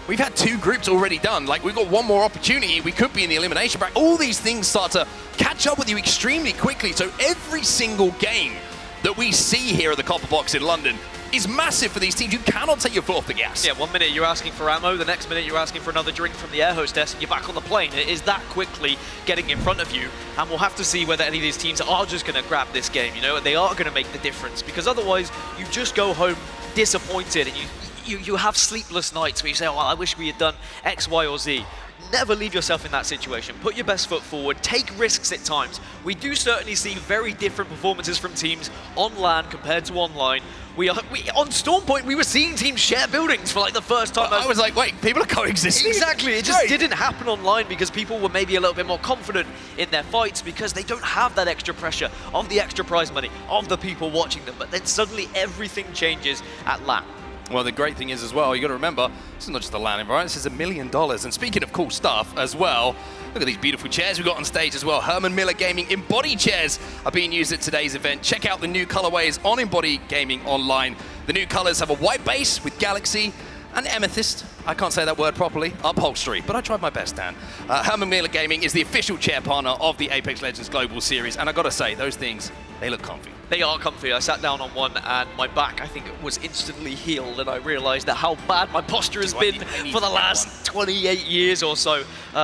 we've had 2 groups already done. Like, we've got 1 more opportunity. We could be in the elimination bracket. All these things start to catch up with you extremely quickly. So every single game that we see here at the Copper Box in London is massive for these teams. You cannot take your foot off the gas. Yeah, 1 minute you're asking for ammo, the next minute you're asking for another drink from the air hostess, and you're back on the plane. It is that quickly getting in front of you, and we'll have to see whether any of these teams are just going to grab this game, and they are going to make the difference, because otherwise you just go home disappointed, and you have sleepless nights where you say, oh, I wish we had done X, Y, or Z. Never leave yourself in that situation. Put your best foot forward. Take risks at times. We do certainly see very different performances from teams on LAN compared to online. On Storm Point, we were seeing teams share buildings for like the first time. I was like, wait, people are coexisting? Exactly. It just didn't happen online because people were maybe a little bit more confident in their fights because they don't have that extra pressure of the extra prize money, of the people watching them. But then suddenly everything changes at LAN. Well, the great thing is as well, you got to remember, this is not just a LAN environment, this is $1 million. And speaking of cool stuff as well, look at these beautiful chairs we've got on stage as well. Herman Miller Gaming Embody chairs are being used at today's event. Check out the new colorways on Embody Gaming online. The new colors have a white base with Galaxy and Amethyst. I can't say that word properly. Upholstery, but I tried my best, Dan. Herman Miller Gaming is the official chair partner of the Apex Legends Global Series, and I gotta say, those things, they look comfy. They are comfy. I sat down on one and my back, I think, was instantly healed, and I realized that how bad my posture has been for the last 28 years or so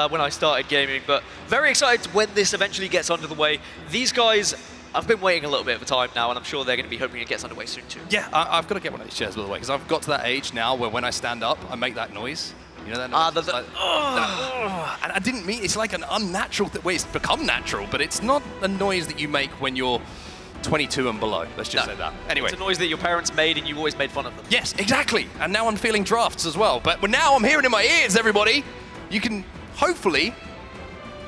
when I started gaming. But very excited when this eventually gets under the way. These guys, I've been waiting a little bit of time now, and I'm sure they're going to be hoping it gets underway soon too. Yeah, I've got to get one of these chairs, by the way, because I've got to that age now where when I stand up, I make that noise. You know that noise? And I didn't mean, it's like an unnatural, well, it's become natural, but it's not a noise that you make when you're 22 and below. Let's just say that. Anyway. It's a noise that your parents made and you always made fun of them. Yes, exactly. And now I'm feeling drafts as well. But now I'm hearing in my ears, everybody. You can hopefully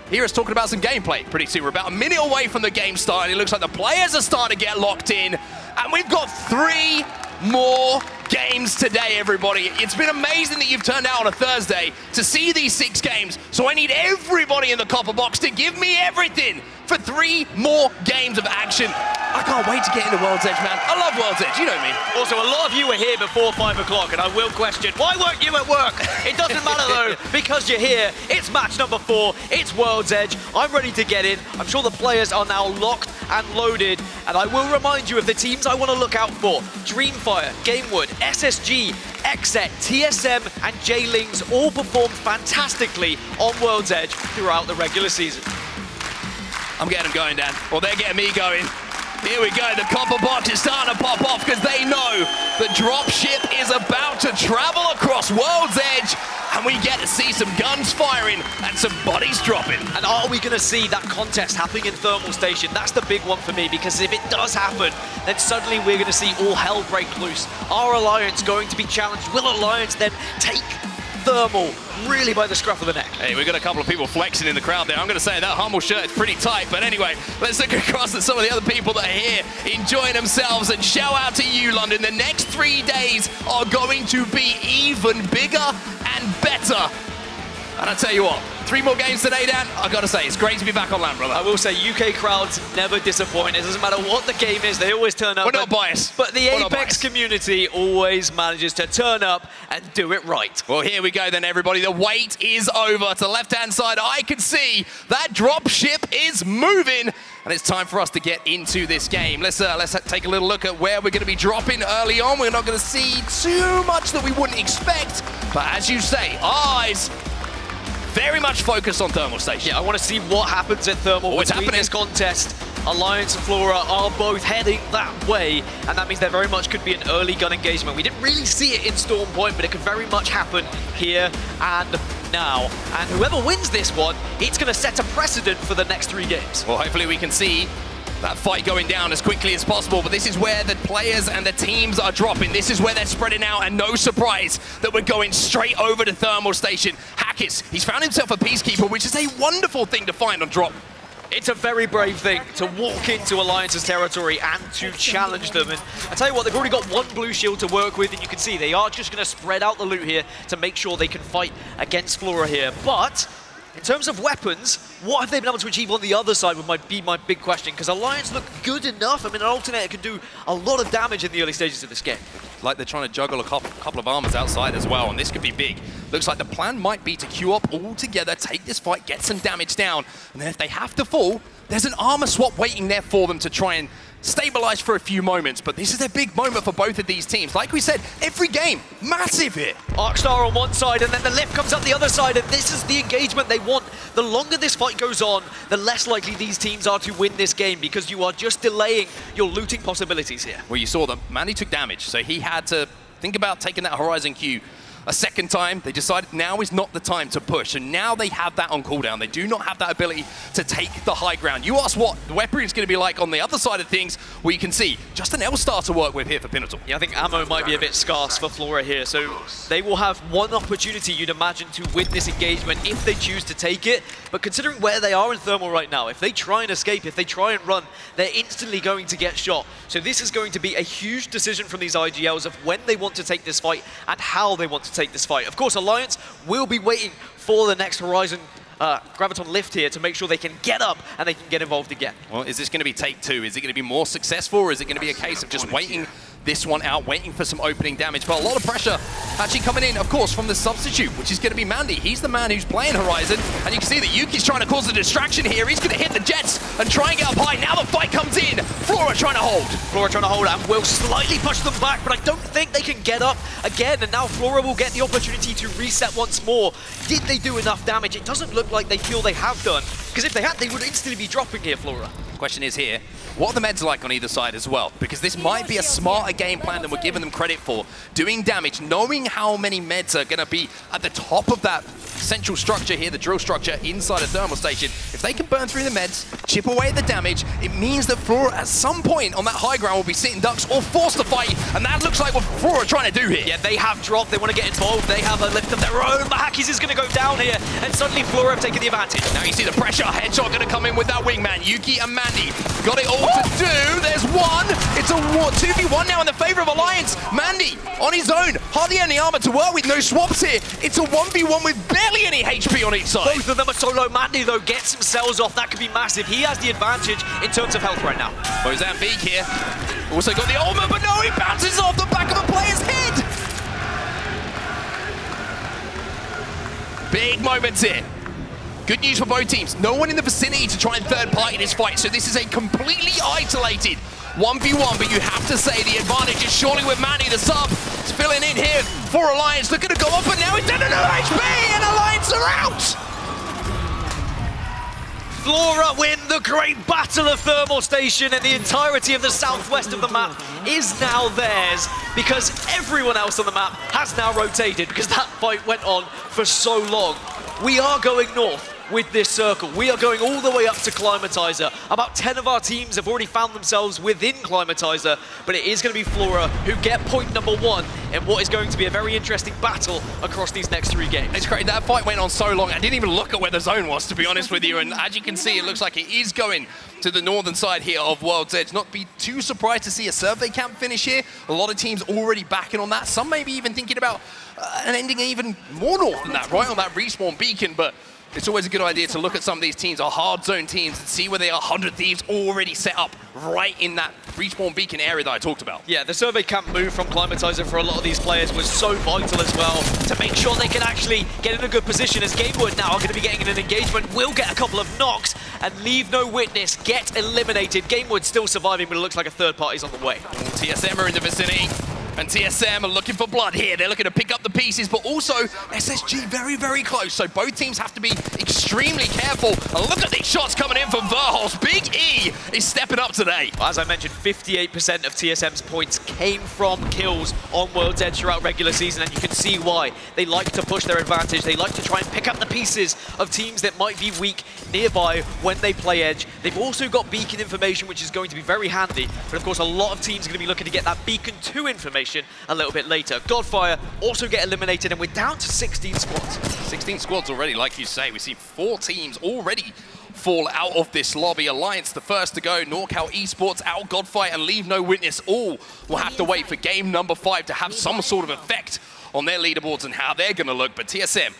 hear us talking about some gameplay pretty soon. We're about a minute away from the game starting. It looks like the players are starting to get locked in. And we've got 3 more games today, everybody. It's been amazing that you've turned out on a Thursday to see these 6 games. So I need everybody in the copper box to give me everything for 3 more games of action. I can't wait to get into World's Edge, man. I love World's Edge, you know me. Also, a lot of you were here before 5 o'clock, and I will question, why weren't you at work? It doesn't matter though, because you're here. It's match number 4, it's World's Edge. I'm ready to get in. I'm sure the players are now locked and loaded, and I will remind you of the teams I want to look out for. Dreamfire, Gamewood, SSG, XSET, TSM, and J-Lings all performed fantastically on World's Edge throughout the regular season. I'm getting them going, Dan. Well, they're getting me going. Here we go. The copper box is starting to pop off because they know the dropship is about to travel across World's Edge, and we get to see some guns firing and some bodies dropping. And are we going to see that contest happening in Thermal Station? That's the big one for me, because if it does happen, then suddenly we're going to see all hell break loose. Are Alliance going to be challenged? Will Alliance then take Thermal really by the scruff of the neck? Hey, we've got a couple of people flexing in the crowd there. I'm going to say that Hummel shirt is pretty tight. But anyway, let's look across at some of the other people that are here enjoying themselves. And shout out to you, London. The next 3 days are going to be even bigger and better. And I tell you what, 3 more games today, Dan. I got to say, it's great to be back on land, brother. I will say, UK crowds never disappoint. It doesn't matter what the game is, they always turn up. We're not biased. But the Apex community always manages to turn up and do it right. Well, here we go then, everybody. The wait is over. To the left-hand side, I can see that drop ship is moving. And it's time for us to get into this game. Let's take a little look at where we're going to be dropping early on. We're not going to see too much that we wouldn't expect. But as you say, eyes very much focused on Thermal Station. Yeah, I want to see what happens at Thermal. What's happening in this contest. Alliance and Flora are both heading that way, and that means there very much could be an early gun engagement. We didn't really see it in Storm Point, but it could very much happen here and now. And whoever wins this one, it's going to set a precedent for the next 3 games. Well, hopefully we can see that fight going down as quickly as possible, but this is where the players and the teams are dropping. This is where they're spreading out, and no surprise that we're going straight over to Thermal Station. Hackett, he's found himself a Peacekeeper, which is a wonderful thing to find on drop. It's a very brave thing to walk into Alliance's territory and to challenge them. And I tell you what, they've already got 1 blue shield to work with, and you can see they are just going to spread out the loot here to make sure they can fight against Flora here. But in terms of weapons, what have they been able to achieve on the other side would be my big question, because Alliance look good enough. I mean, an alternator can do a lot of damage in the early stages of this game. Like they're trying to juggle a couple of armors outside as well, and this could be big. Looks like the plan might be to queue up all together, take this fight, get some damage down, and then if they have to fall, there's an armor swap waiting there for them to try and stabilize for a few moments. But this is a big moment for both of these teams. Like we said, every game, massive hit. Arcstar on one side, and then the lift comes up the other side, and this is the engagement they want. The longer this fight goes on, the less likely these teams are to win this game, because you are just delaying your looting possibilities here. Well, you saw that Mandy took damage, so he had to think about taking that Horizon Q a second time. They decided now is not the time to push, and now they have that on cooldown. They do not have that ability to take the high ground. You ask what the weaponry is going to be like on the other side of things, well, you can see just an L-Star to work with here for Pinnatl. Yeah, I think ammo might be a bit scarce for Flora here, so they will have one opportunity, you'd imagine, to win this engagement if they choose to take it. But considering where they are in Thermal right now, if they try and escape, if they try and run, they're instantly going to get shot. So this is going to be a huge decision from these IGLs of when they want to take this fight and how they want to take this fight. Of course, Alliance will be waiting for the next Horizon Graviton lift here to make sure they can get up and they can get involved again. Well, is this going to be take two? Is it going to be more successful, or is it going to be a case of just waiting this one out, waiting for some opening damage? But a lot of pressure actually coming in, of course, from the substitute, which is going to be Mandy. He's the man who's playing Horizon, and you can see that Yuki's trying to cause a distraction here. He's going to hit the Jets and try and get up high. Now the fight comes in. Flora trying to hold. Flora trying to hold and will slightly push them back, but I don't think they can get up again, and now Flora will get the opportunity to reset once more. Did they do enough damage? It doesn't look like they feel they have done, because if they had, they would instantly be dropping here, Flora. Question is here, what are the meds like on either side as well? Because this might be a smarter game plan than we're giving them credit for. Doing damage, knowing how many meds are going to be at the top of that central structure here, the drill structure inside a thermal station. If they can burn through the meds, chip away at the damage, it means that Flora at some point on that high ground will be sitting ducks or forced to fight, and that looks like what Flora are trying to do here. Yeah, they have dropped, they want to get involved, they have a lift of their own. Mahakis is going to go down here, and suddenly Flora have taken the advantage. Now you see the pressure, headshot going to come in with that wingman. Yuki and Mandy got it all to do. There's one. It's a 2v1 now in the favor of Alliance. Mandy on his own, hardly any armor to work with, no swaps here. It's a 1v1 with barely any HP on each side. Both of them are so low. Mandy, though, gets some cells off. That could be massive. He has the advantage in terms of health right now. Mozambique here. Also got the ultimate, but no, he bounces off the back of a player's head. Big moments here. Good news for both teams. No one in the vicinity to try and third party this fight, so this is a completely isolated 1v1, but you have to say the advantage is surely with Manny, the sub. It's filling in here for Alliance, looking to go up, but now he's down to no HP, and Alliance are out! Flora win the great battle of Thermal Station, and the entirety of the southwest of the map is now theirs, because everyone else on the map has now rotated, because that fight went on for so long. We are going north with this circle. We are going all the way up to Climatizer. About 10 of our teams have already found themselves within Climatizer, but it is going to be Flora who get point number one in what is going to be a very interesting battle across these next 3 games. It's great. That fight went on so long. I didn't even look at where the zone was, to be honest with you. And as you can see, it looks like it is going to the northern side here of World's Edge. Not be too surprised to see a survey camp finish here. A lot of teams already backing on that. Some maybe even thinking about an ending even more north than that, right on that respawn beacon. But it's always a good idea to look at some of these teams, our hard zone teams, and see where they are. 100 Thieves already set up right in that respawn beacon area that I talked about. Yeah, the survey camp move from Climatizer for a lot of these players was so vital as well to make sure they can actually get in a good position, as Gamewood now are going to be getting in an engagement, will get a couple of knocks, and Leave No Witness get eliminated. Gamewood still surviving, but it looks like a third party's on the way. TSM are in the vicinity. And TSM are looking for blood here. They're looking to pick up the pieces, but also SSG very, very close. So both teams have to be extremely careful. And look at these shots coming in from Verhos. Big E is stepping up today. As I mentioned, 58% of TSM's points came from kills on World's Edge throughout regular season, and you can see why. They like to push their advantage. They like to try and pick up the pieces of teams that might be weak nearby when they play Edge. They've also got beacon information, which is going to be very handy. But of course, a lot of teams are going to be looking to get that beacon 2 information a little bit later. Godfire also get eliminated, and we're down to 16 squads. 16 squads already, like you say. We see 4 teams already fall out of this lobby. Alliance the first to go. NorCal Esports out. Godfire and Leave No Witness all will have to wait for game number 5 to have some sort of effect on their leaderboards and how they're going to look. But TSM,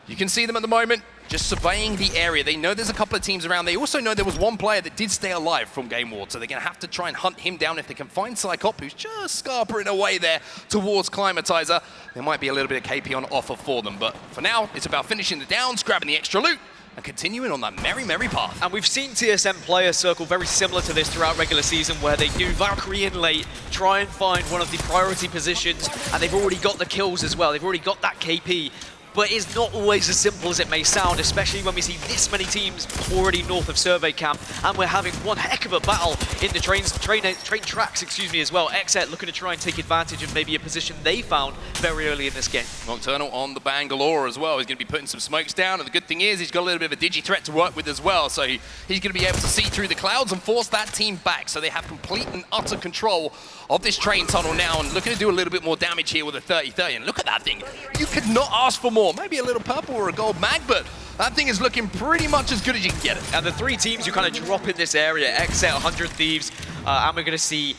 you can see them at the moment just surveying the area. They know there's a couple of teams around. They also know there was one player that did stay alive from Game Ward, so they're going to have to try and hunt him down. If they can find Psychop, who's just scarpering away there towards Climatizer, there might be a little bit of KP on offer for them. But for now, it's about finishing the downs, grabbing the extra loot, and continuing on that merry, merry path. And we've seen TSM play a circle very similar to this throughout regular season, where they do Valkyrie in late, try and find one of the priority positions, and they've already got the kills as well. They've already got that KP. but it's not always as simple as it may sound, especially when we see this many teams already north of Survey Camp, and we're having one heck of a battle in the train tracks, as well. XZ looking to try and take advantage of maybe a position they found very early in this game. Nocturnal on the Bangalore as well. He's going to be putting some smokes down, and the good thing is he's got a little bit of a digi threat to work with as well, so he's going to be able to see through the clouds and force that team back, so they have complete and utter control of this train tunnel now, and looking to do a little bit more damage here with a 30-30, and look at that thing. You could not ask for more. Maybe a little purple or a gold mag, but that thing is looking pretty much as good as you can get it. And the three teams who kind of drop in this area, XZ, 100 Thieves, and we're going to see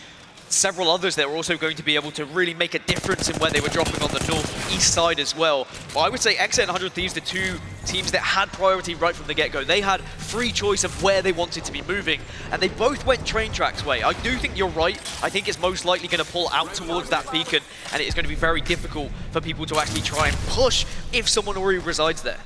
several others that are also going to be able to really make a difference in where they were dropping on the northeast side as well. Well, I would say XZ and 100 Thieves, the two teams that had priority right from the get-go. They had free choice of where they wanted to be moving, and they both went train tracks way. I do think you're right. I think it's most likely going to pull out towards that beacon, and it is going to be very difficult for people to actually try and push if someone already resides there.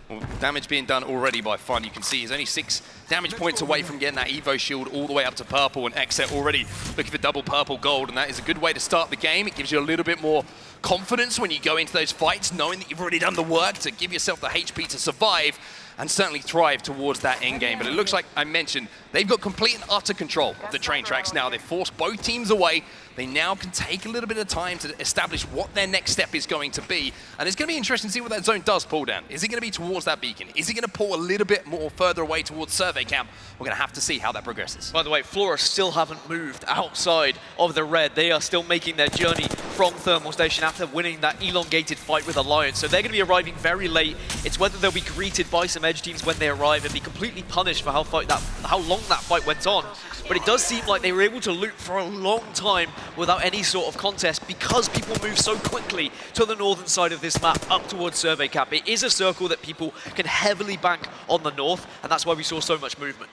Well, damage being done already by Fun. You can see he's only 6 damage points away from getting that Evo shield all the way up to purple, and XZ already looking for double purple gold, and that is a good way to start the game. It gives you a little bit more confidence when you go into those fights, knowing that you've already done the work to give yourself the HP to survive and certainly thrive towards that end game. But it looks like I mentioned, they've got complete and utter control of the train tracks now. They've forced both teams away. They now can take a little bit of time to establish what their next step is going to be. And it's going to be interesting to see what that zone does pull down. Is it going to be towards that beacon? Is it going to pull a little bit more further away towards Survey Camp? We're going to have to see how that progresses. By the way, Flora still haven't moved outside of the red. They are still making their journey from Thermal Station after winning that elongated fight with Alliance. So they're going to be arriving very late. It's whether they'll be greeted by some edge teams when they arrive and be completely punished for how long that fight went on. But it does seem like they were able to loot for a long time without any sort of contest because people move so quickly to the northern side of this map up towards Survey Camp. It is a circle that people can heavily bank on the north, and that's why we saw so much movement.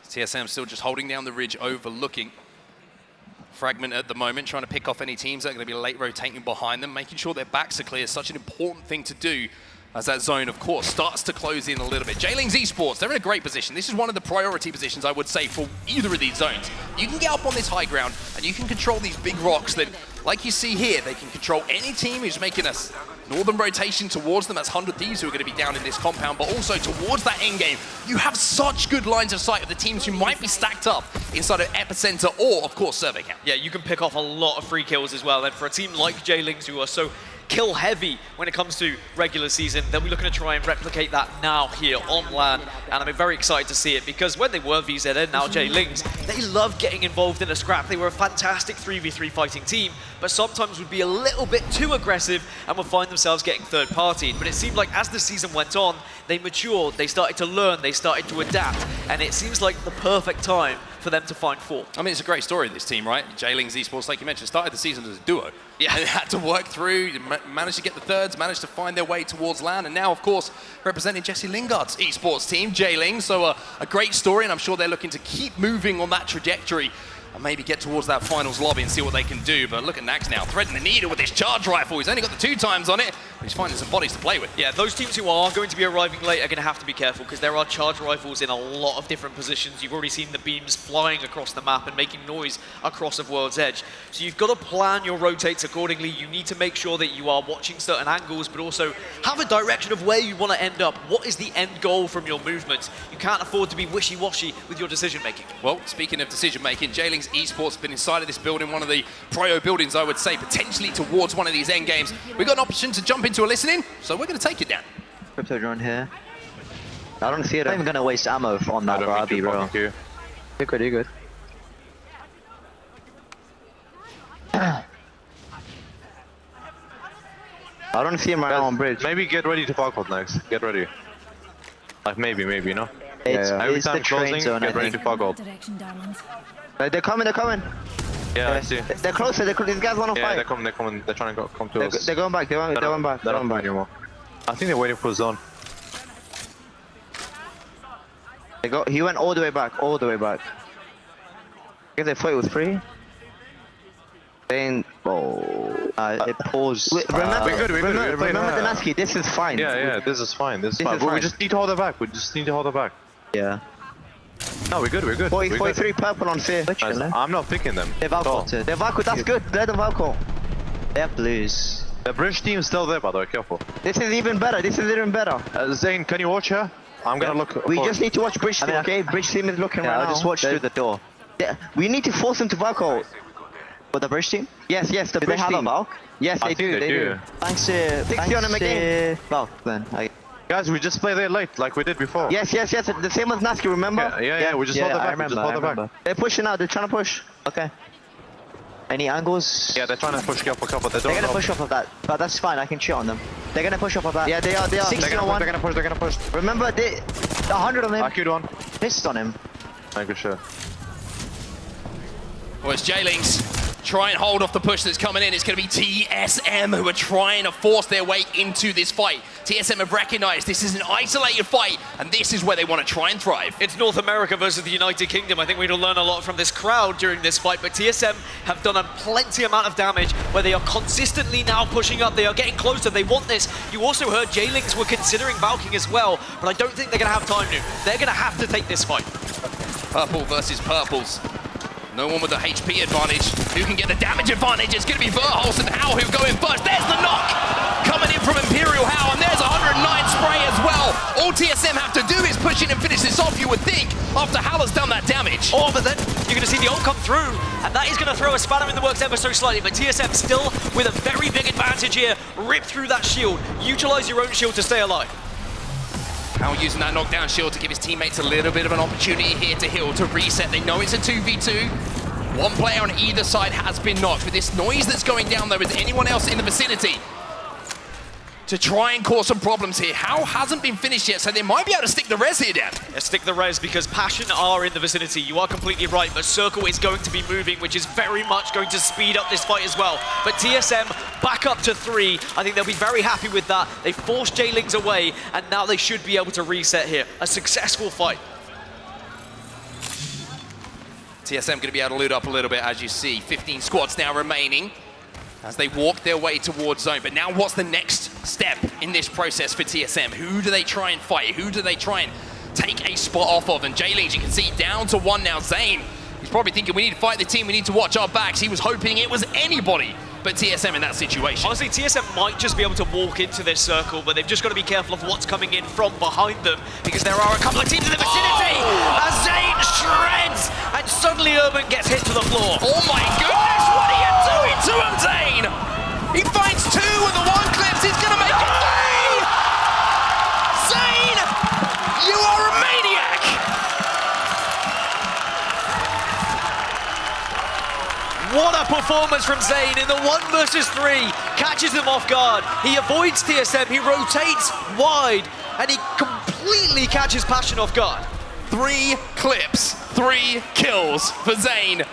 TSM still just holding down the ridge, overlooking Fragment at the moment, trying to pick off any teams that are going to be late rotating behind them. Making sure their backs are clear is such an important thing to do, as that zone, of course, starts to close in a little bit. J-Lings Esports, they're in a great position. This is one of the priority positions, I would say, for either of these zones. You can get up on this high ground, and you can control these big rocks that, like you see here, they can control any team who's making a northern rotation towards them. That's 100 Thieves who are going to be down in this compound, but also towards that end game. You have such good lines of sight of the teams who might be stacked up inside of Epicenter or, of course, Survey Camp. Yeah, you can pick off a lot of free kills as well, and for a team like J-Lings who are so kill heavy when it comes to regular season, they'll be looking to try and replicate that now here on land, and I'm very excited to see it because when they were VZN, now J-Lings, they love getting involved in a scrap. They were a fantastic 3v3 fighting team, but sometimes would be a little bit too aggressive and would find themselves getting third-partied. But it seemed like as the season went on, they matured, they started to learn, they started to adapt, and it seems like the perfect time for them to find fall. I mean, it's a great story, this team, right? J-Lings Esports, like you mentioned, started the season as a duo. Yeah. They had to work through, managed to get the thirds, managed to find their way towards land, and now, of course, representing Jesse Lingard's esports team, J-Lings. So a great story, and I'm sure they're looking to keep moving on that trajectory and maybe get towards that finals lobby and see what they can do. But look at Nax now, threading the needle with his charge rifle. He's only got the 2 times on it, but he's finding some bodies to play with. Yeah, those teams who are going to be arriving late are going to have to be careful because there are charge rifles in a lot of different positions. You've already seen the beams flying across the map and making noise across of World's Edge. So you've got to plan your rotates accordingly. You need to make sure that you are watching certain angles, but also have a direction of where you want to end up. What is the end goal from your movements? You can't afford to be wishy-washy with your decision-making. Well, speaking of decision-making, J-Lings Esports has been inside of this building, one of the prio buildings, I would say, potentially towards one of these end games. We've got an option to jump into a listening, so we're going to take it down. Crypto drone here. I don't see it. I'm not even going to waste ammo on that Barbie, bro. You're good, you're good. I don't see him right now on bridge. Maybe get ready to fuck out next. Get ready. Like maybe, you know? It's every the time train closing, zone, get ready to fuck out. They're coming, they're coming. Yeah, I see. They're closer, these guys want to fight. Yeah, they're coming, they're trying to come to us. They're going back, they're going back. They're not back anymore. I think they're waiting for zone. He went all the way back, I guess they thought it was free. Then, it paused. Remember the Nasky, this is fine. Yeah, this is fine. This is fine. But we just need to hold it back. Yeah. No, we're good. 43 purple on fear. I'm not picking them. They're Valco. They're Valco, that's good. They're the Valco. They're blues. The bridge team is still there, by the way, careful. This is even better, this is even better. Zane, can you watch her? I'm gonna look. We just need to watch bridge team, okay? Bridge team is looking right now. I'll just watch through the door. We need to force them to Valko. For the bridge team? Yes, the bridge team. They have a Valk? Yes, they do. Thanks, 60 on him again. Valk, then. Guys, we just play there late, like we did before. Yes. The same as Nasky, remember? Yeah. We just hold the back. I remember. They're pushing out. They're trying to push. Okay. Any angles? Yeah, they're trying to push careful. They're gonna push off of that, but that's fine. I can cheat on them. They're gonna push off of that. Yeah, they are. 60 on one. They're gonna push. Remember, 100 on him. I queued on. Missed on him. Thank you, sure. Well, it's J-Links. Try and hold off the push that's coming in. It's going to be TSM who are trying to force their way into this fight. TSM have recognized this is an isolated fight, and this is where they want to try and thrive. It's North America versus the United Kingdom. I think we'd learn a lot from this crowd during this fight, but TSM have done a plenty amount of damage where they are consistently now pushing up. They are getting closer. They want this. You also heard J-Links were considering Valking as well, but I don't think they're going to have time to. They're going to have to take this fight. Purple versus purples. No one with the HP advantage. Who can get the damage advantage? It's going to be Verholz and Hao who go in first. There's the knock coming in from Imperial Hao, and there's 109 spray as well. All TSM have to do is push in and finish this off, you would think, after Hao has done that damage. Oh, but then you're going to see the ult come through, and that is going to throw a spanner in the works ever so slightly, but TSM still with a very big advantage here. Rip through that shield. Utilize your own shield to stay alive. Hao using that knockdown shield to give his teammates a little bit of an opportunity here to heal, to reset. They know it's a 2v2. One player on either side has been knocked. With this noise that's going down, there is anyone else in the vicinity to try and cause some problems here. Hao hasn't been finished yet, so they might be able to stick the res here, Dan. Yeah, stick the res because Passion are in the vicinity. You are completely right, but Circle is going to be moving, which is very much going to speed up this fight as well. But TSM back up to 3. I think they'll be very happy with that. They forced J-Links away, and now they should be able to reset here. A successful fight. TSM going to be able to loot up a little bit, as you see. 15 squads now remaining as they walk their way towards zone. But now what's the next step in this process for TSM? Who do they try and fight? Who do they try and take a spot off of? And J-Links, you can see, down to 1 now. Zane, he's probably thinking, we need to fight the team, we need to watch our backs. He was hoping it was anybody but TSM in that situation. Honestly, TSM might just be able to walk into this circle, but they've just got to be careful of what's coming in from behind them, because there are a couple of teams in the vicinity. As Zane shreds, and suddenly Urban gets hit to the floor. Oh my goodness, what are you doing to him, Zane? He finds 2 with the 1 clips, he's gonna make it 3! Zane, you are a maniac! What a performance from Zane in the 1 versus 3. Catches them off guard. He avoids TSM, he rotates wide, and he completely catches Passion off guard. 3 clips, 3 kills for Zane.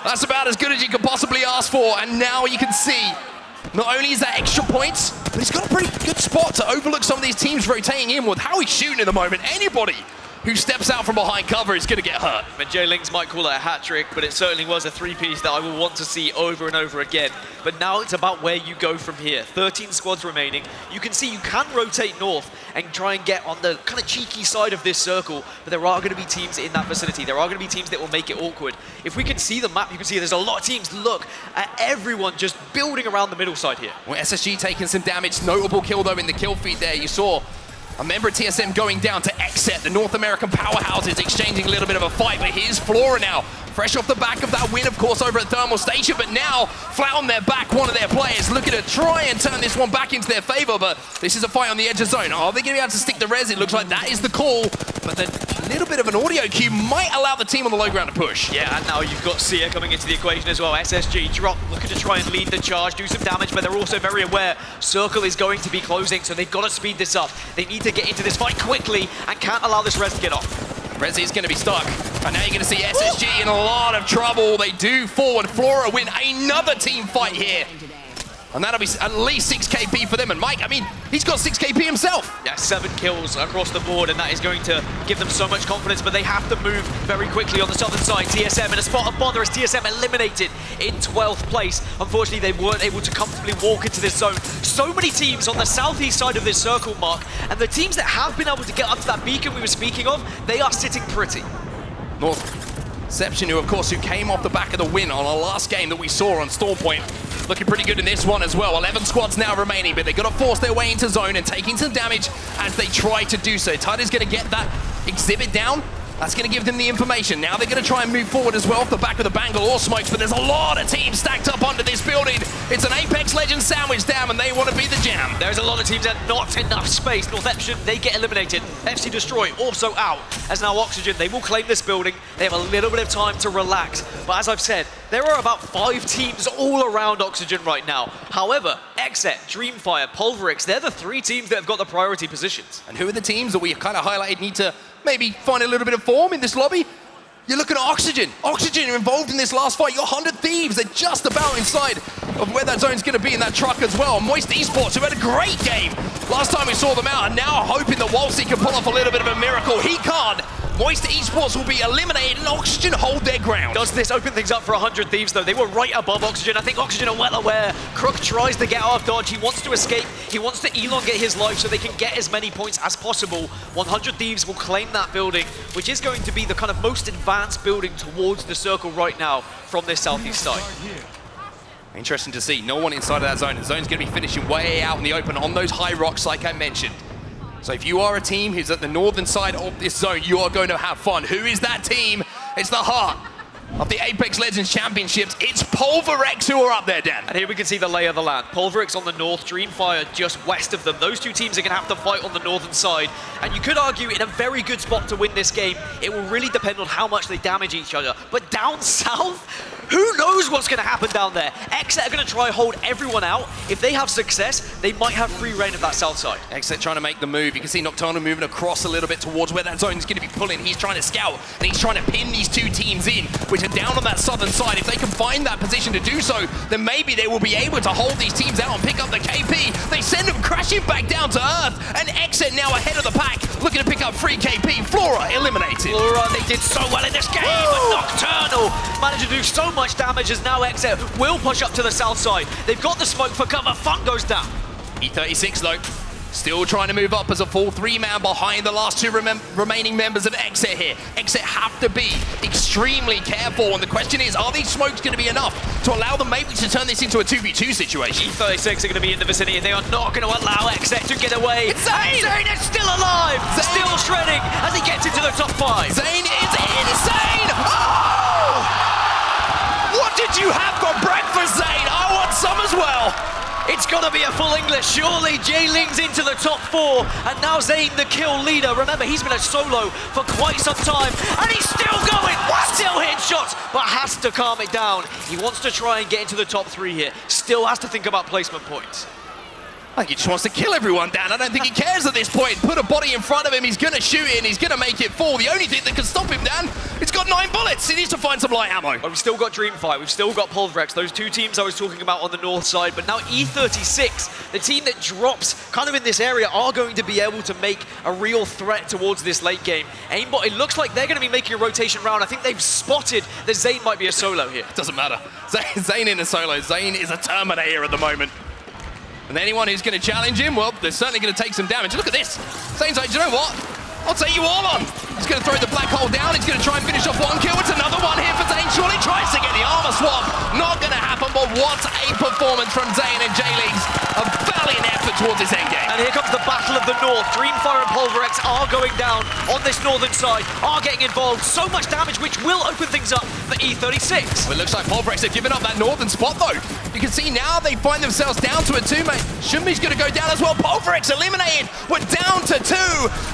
That's about as good as you could possibly ask for, and now you can see, not only is that extra points, but he's got a pretty good spot to overlook some of these teams rotating in with how he's shooting at the moment. Anybody who steps out from behind cover is going to get hurt. And J-Links might call it a hat-trick, but it certainly was a 3-piece that I will want to see over and over again. But now it's about where you go from here. 13 squads remaining. You can see you can rotate north and try and get on the kind of cheeky side of this circle, but there are going to be teams in that vicinity. There are going to be teams that will make it awkward. If we can see the map, you can see there's a lot of teams. Look at everyone just building around the middle side here. Well, SSG taking some damage. Notable kill, though, in the kill feed there. You saw a member of TSM going down to Exet. The North American powerhouses exchanging a little bit of a fight, but here's Flora now. Fresh off the back of that win, of course, over at Thermal Station, but now flat on their back, one of their players looking to try and turn this one back into their favor, but this is a fight on the edge of zone. Are they going to be able to stick the res? It looks like that is the call, but then a little bit of an audio cue might allow the team on the low ground to push. Yeah, and now you've got Seer coming into the equation as well. SSG drop, looking to try and lead the charge, do some damage, but they're also very aware Circle is going to be closing, so they've got to speed this up. They need to get into this fight quickly and can't allow this res to get off. Resi is going to be stuck, and now you're going to see SSG in a lot of trouble. They do forward. Flora win another team fight here. And that'll be at least 6 KP for them. And Mike, I mean, he's got 6 KP himself. Yeah, 7 kills across the board, and that is going to give them so much confidence, but they have to move very quickly on the southern side. TSM in a spot of bother as TSM eliminated in 12th place. Unfortunately, they weren't able to comfortably walk into this zone. So many teams on the southeast side of this circle, Mark, and the teams that have been able to get up to that beacon we were speaking of, they are sitting pretty. Northception, who came off the back of the win on our last game that we saw on Storm Point. looking pretty good in this one as well. 11 squads now remaining, but they've got to force their way into zone and taking some damage as they try to do so. Tidy's going to get that exhibit down. That's going to give them the information. Now they're going to try and move forward as well off the back of the Bangalore smokes, but there's a lot of teams stacked up under this building. It's an Apex Legends sandwich dam, and they want to be the jam. There's a lot of teams that not enough space. North Epsom, they get eliminated. FC Destroy also out. As now Oxygen, they will claim this building. They have a little bit of time to relax. But as I've said, there are about 5 teams all around Oxygen right now. However, Exet, Dreamfire, Pulverix, they're the 3 teams that have got the priority positions. And who are the teams that we've kind of highlighted need to maybe find a little bit of form in this lobby? You're looking at Oxygen. Oxygen are involved in this last fight. Your 100 Thieves are just about inside of where that zone's going to be in that truck as well. Moist Esports, who had a great game last time we saw them out, and now hoping that Walsey can pull off a little bit of a miracle. He can't. Moist Esports will be eliminated and Oxygen hold their ground. Does this open things up for 100 Thieves though? They were right above Oxygen. I think Oxygen are well aware. Crook tries to get out of dodge. He wants to escape. He wants to elongate his life so they can get as many points as possible. 100 Thieves will claim that building, which is going to be the kind of most advanced building towards the circle right now from this southeast side. Interesting to see. No one inside of that zone. The zone's going to be finishing way out in the open on those high rocks like I mentioned. So if you are a team who's at the northern side of this zone, you are going to have fun. Who is that team? It's the heart of the Apex Legends Championships. It's Pulverix who are up there, Dan. And here we can see the lay of the land. Pulverix on the north, Dreamfire just west of them. Those 2 teams are going to have to fight on the northern side. And you could argue in a very good spot to win this game. It will really depend on how much they damage each other. But down south, who knows what's going to happen down there? Exet are going to try hold everyone out. If they have success, they might have free reign of that south side. Exet trying to make the move. You can see Nocturnal moving across a little bit towards where that zone is going to be pulling. He's trying to scout, and he's trying to pin these 2 teams in, which are down on that southern side. If they can find that position to do so, then maybe they will be able to hold these teams out and pick up the KP. They send them crashing back down to earth, and Exet now ahead of the pack, looking to pick up free KP. Flora eliminated. Flora, they did so well in this game, but Nocturnal managed to do so much damage as now Exet will push up to the south side. They've got the smoke for cover. Fun goes down. E36 though, still trying to move up as a full 3-man behind the last 2 remaining members of Exet here. Exet have to be extremely careful, and the question is, are these smokes going to be enough to allow them maybe to turn this into a 2v2 situation? E36 are going to be in the vicinity, and they are not going to allow Exet to get away. It's Zane! Zane is still alive, still shredding as he gets into the top 5. Zane is insane! Oh! What did you have for breakfast, Zane? I want some as well. It's got to be a full English. Surely Jay Ling's into the top 4, and now Zane, the kill leader. Remember, he's been a solo for quite some time, and he's still going. Still hitting shots, but has to calm it down. He wants to try and get into the top 3 here. Still has to think about placement points. I think he just wants to kill everyone, Dan. I don't think he cares at this point. Put a body in front of him, he's going to shoot it, and he's going to make it fall. The only thing that can stop him, Dan, it's got 9 bullets. He needs to find some light ammo. But we've still got Dreamfight, we've still got Pulverix, those 2 teams I was talking about on the north side, but now E36, the team that drops kind of in this area, are going to be able to make a real threat towards this late game. Aimbot, it looks like they're going to be making a rotation round. I think they've spotted that Zane might be a solo here. Doesn't matter. Zane in a solo. Zane is a Terminator at the moment. And anyone who's going to challenge him, well, they're certainly going to take some damage. Look at this. Zane's like, do you know what? I'll take you all on. He's going to throw the black hole down. He's going to try and finish off 1 kill. It's another one here for Zane. Surely tries to get the armor swap. Not going to happen, but what a performance from Zane and J-Leagues. A valiant effort towards this endgame. And here comes the battle of the north. Dreamfire and Pulverix are going down on this northern side, are getting involved. So much damage, which will open things up for E36. Well, it looks like Pulverix have given up that northern spot, though. You can see now they find themselves down to a 2-mate. Shumi's going to go down as well. Pulverix eliminated. We're down to 2,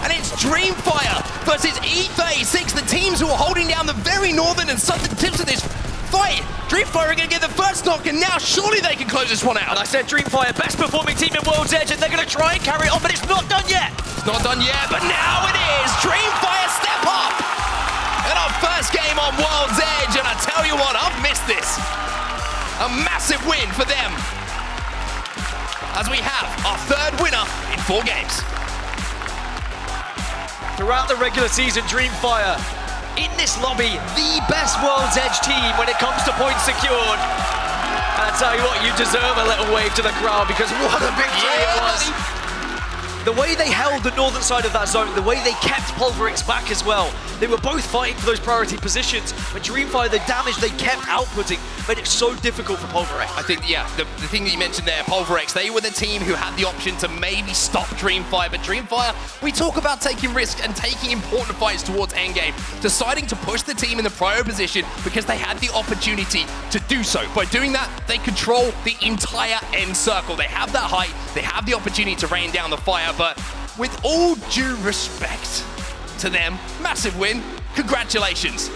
and it's Dreamfire versus E36, the teams who are holding down the very northern and southern tips of this fight. Dreamfire are going to get the first knock, and now surely they can close this one out. And I said Dreamfire, best performing team in World's Edge, and they're going to try and carry it on, but it's not done yet. It's not done yet, but now it is. Dreamfire step up in our first game on World's Edge, and I tell you what, I've missed this. A massive win for them, as we have our 3rd winner in 4 games. Throughout the regular season, Dreamfire, in this lobby, the best World's Edge team when it comes to points secured. And I tell you what, you deserve a little wave to the crowd, because what a victory it was. The way they held the northern side of that zone, the way they kept Pulverix back as well. They were both fighting for those priority positions, but Dreamfire, the damage they kept outputting made it so difficult for Pulverix. I think, yeah, the thing that you mentioned there, Pulverix, they were the team who had the option to maybe stop Dreamfire, but Dreamfire, we talk about taking risks and taking important fights towards endgame, deciding to push the team in the prior position because they had the opportunity to do so. By doing that, they control the entire end circle. They have that height, they have the opportunity to rain down the fire, but with all due respect to them, massive win, congratulations.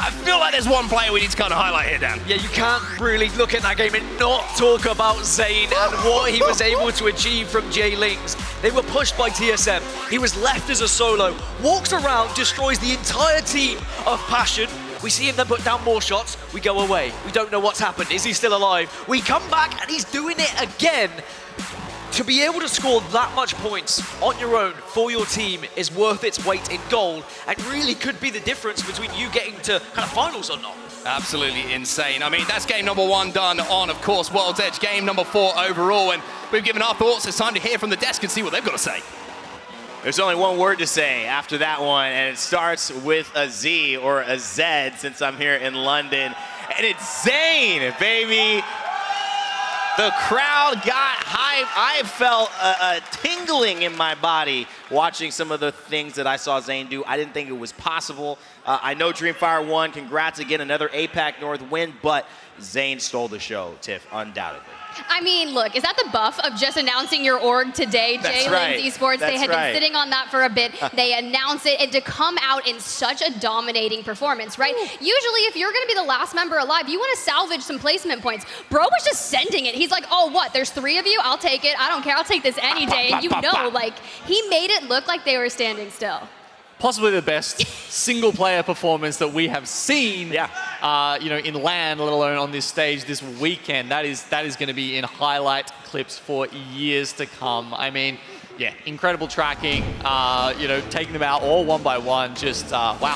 I feel like there's one player we need to kind of highlight here, Dan. Yeah, you can't really look at that game and not talk about Zayn and what he was able to achieve from Jay Lings. They were pushed by TSM. He was left as a solo, walks around, destroys the entire team of Passion. We see him then put down more shots. We go away. We don't know what's happened. Is he still alive? We come back and he's doing it again. To be able to score that much points on your own for your team is worth its weight in gold and really could be the difference between you getting to kind of finals or not. Absolutely insane. I mean, that's game number 1 done on, of course, World's Edge, game number 4 overall, and we've given our thoughts. It's time to hear from the desk and see what they've got to say. There's only one word to say after that one, and it starts with a Z or a Z since I'm here in London, and it's Zayn, baby. The crowd got hype. I felt a tingling in my body watching some of the things that I saw Zayn do. I didn't think it was possible. I know Dreamfire won. Congrats again, another APAC North win, but Zayn stole the show, Tiff, undoubtedly. I mean, look, is that the buff of just announcing your org today, Jay Lings Esports? They had been sitting on that for a bit. They announced it, and to come out in such a dominating performance, right? Usually, if you're going to be the last member alive, you want to salvage some placement points. Bro was just sending it. He's like, oh, what? There's 3 of you? I'll take it. I don't care. I'll take this any day. And you know, like, he made it look like they were standing still. Possibly the best single-player performance that we have seen, you know, in LAN, let alone on this stage this weekend. That is going to be in highlight clips for years to come. I mean, yeah, incredible tracking. You know, taking them out all one by one. Just wow.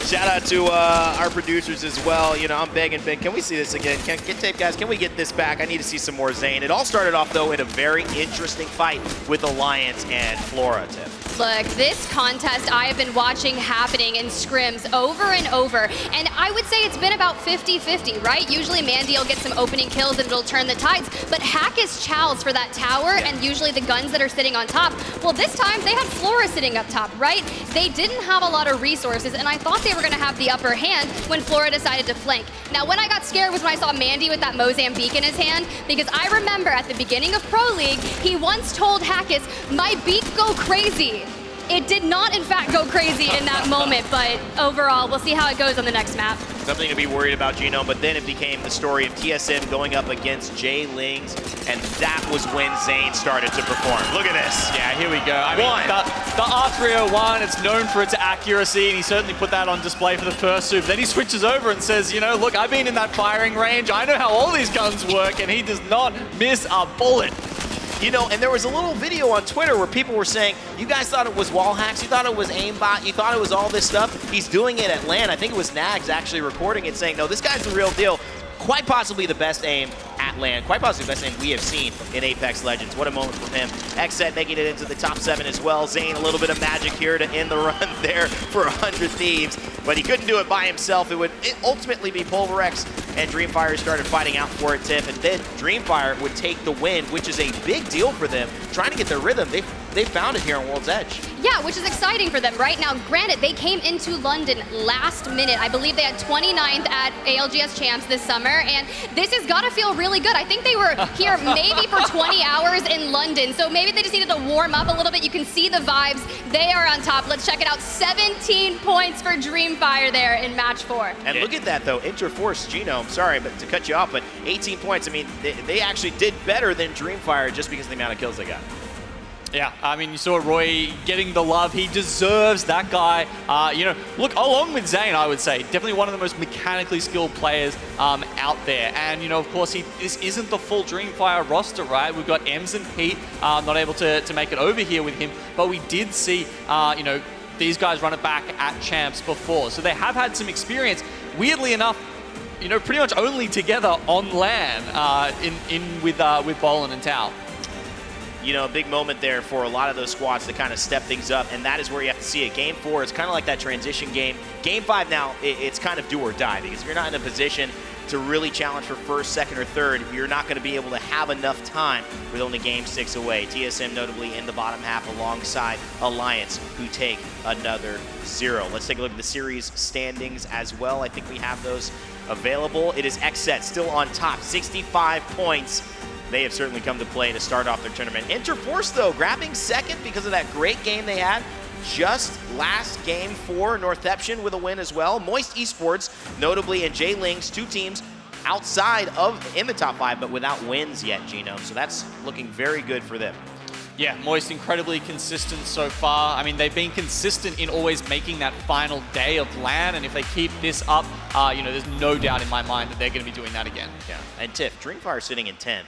Shout out to our producers as well. You know, I'm begging, can we see this again? Get tape, guys. Can we get this back? I need to see some more Zayn. It all started off, though, in a very interesting fight with Alliance and Flora, Tiff. Look, this contest I have been watching happening in scrims over and over, and I would say it's been about 50-50, right? Usually Mandy will get some opening kills and it'll turn the tides, but Hackus chows for that tower and usually the guns that are sitting on top. Well, this time they had Flora sitting up top, right? They didn't have a lot of resources, and I thought they were going to have the upper hand when Flora decided to flank. Now, when I got scared was when I saw Mandy with that Mozambique in his hand, because I remember at the beginning of Pro League, he once told Hackus, my beak go crazy. It did not, in fact, go crazy in that moment, but overall, we'll see how it goes on the next map. Something to be worried about, Gino, but then it became the story of TSM going up against Jay Lings, and that was when Zayn started to perform. Look at this. Yeah, here we go. I mean, the R301, it's known for its accuracy, and he certainly put that on display for the first soup. Then he switches over and says, you know, look, I've been in that firing range. I know how all these guns work, and he does not miss a bullet. You know, and there was a little video on Twitter where people were saying, you guys thought it was wall hacks, you thought it was aimbot, you thought it was all this stuff. He's doing it at LAN. I think it was Nags actually recording it saying, no, this guy's the real deal. Quite possibly the best aim at LAN. Quite possibly the best aim we have seen in Apex Legends. What a moment from him. Xset making it into the top 7 as well. Zayn, a little bit of magic here to end the run there for 100 Thieves. But he couldn't do it by himself. It would ultimately be Pulverix and Dreamfire started fighting out for it, Tiff. And then Dreamfire would take the win, which is a big deal for them. Trying to get their rhythm. They found it here on World's Edge. Yeah, which is exciting for them. Right now, granted, they came into London last minute. I believe they had 29th at ALGS Champs this summer, and this has got to feel really good. I think they were here maybe for 20 hours in London, so maybe they just needed to warm up a little bit. You can see the vibes. They are on top. Let's check it out. 17 points for Dreamfire there in match 4. And look at that, though. Interforce, Gino, I'm sorry but to cut you off, but 18 points. I mean, they actually did better than Dreamfire just because of the amount of kills they got. Yeah, I mean, you saw Roy getting the love. He deserves that guy. You know, look, along with Zayn, I would say, definitely one of the most mechanically skilled players out there. And, you know, of course, this isn't the full Dreamfire roster, right? We've got Ems and Pete not able to make it over here with him. But we did see, you know, these guys run it back at Champs before. So they have had some experience. Weirdly enough, you know, pretty much only together on LAN with Bolin and Tao. you know, a big moment there for a lot of those squads to kind of step things up, and that is where you have to see it. Game 4, it's kind of like that transition game. Game 5 now, it's kind of do or die, because if you're not in a position to really challenge for first, second, or third, you're not going to be able to have enough time with only Game 6 away. TSM notably in the bottom half alongside Alliance, who take another 0. Let's take a look at the series standings as well. I think we have those available. It is XSET still on top, 65 points. They have certainly come to play to start off their tournament. Interforce, though, grabbing second because of that great game they had just last Game 4. Northeption with a win as well. Moist Esports, notably, and J-Lings, 2 teams outside of in the top 5, but without wins yet, Gino. So that's looking very good for them. Yeah, Moist incredibly consistent so far. I mean, they've been consistent in always making that final day of LAN, and if they keep this up, you know, there's no doubt in my mind that they're going to be doing that again. Yeah, and Tiff, Dreamfire sitting in 10.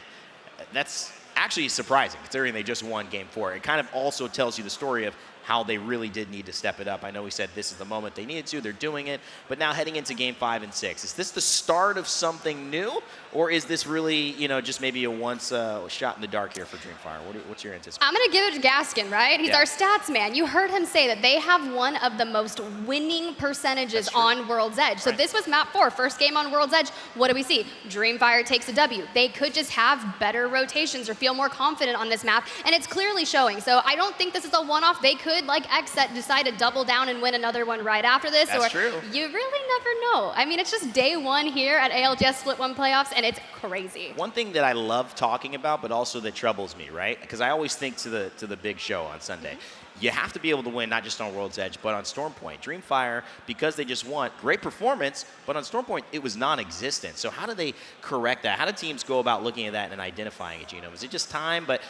That's actually surprising, considering they just won Game 4. It kind of also tells you the story of how they really did need to step it up. I know we said this is the moment they needed to, they're doing it, but now heading into Game 5 and 6, is this the start of something new, or is this really, you know, just maybe a once shot in the dark here for Dreamfire? What's your anticipation? I'm going to give it to Gaskin, right? He's our stats man. You heard him say that they have one of the most winning percentages on World's Edge. So this was map 4, first game on World's Edge. What do we see? Dreamfire takes a W. They could just have better rotations or feel more confident on this map, and it's clearly showing. So I don't think this is a one-off. They could, like XSET, decide to double down and win another one right after this. That's or true. You really never know. I mean, it's just day 1 here at ALGS Split 1 playoffs, and it's crazy. One thing that I love talking about, but also that troubles me, right? Because I always think to the big show on Sunday. You have to be able to win not just on World's Edge, but on Stormpoint. Dreamfire, because they just won, great performance, but on Stormpoint, it was non-existent. So how do they correct that? How do teams go about looking at that and identifying it, Gino? Is it just time? But,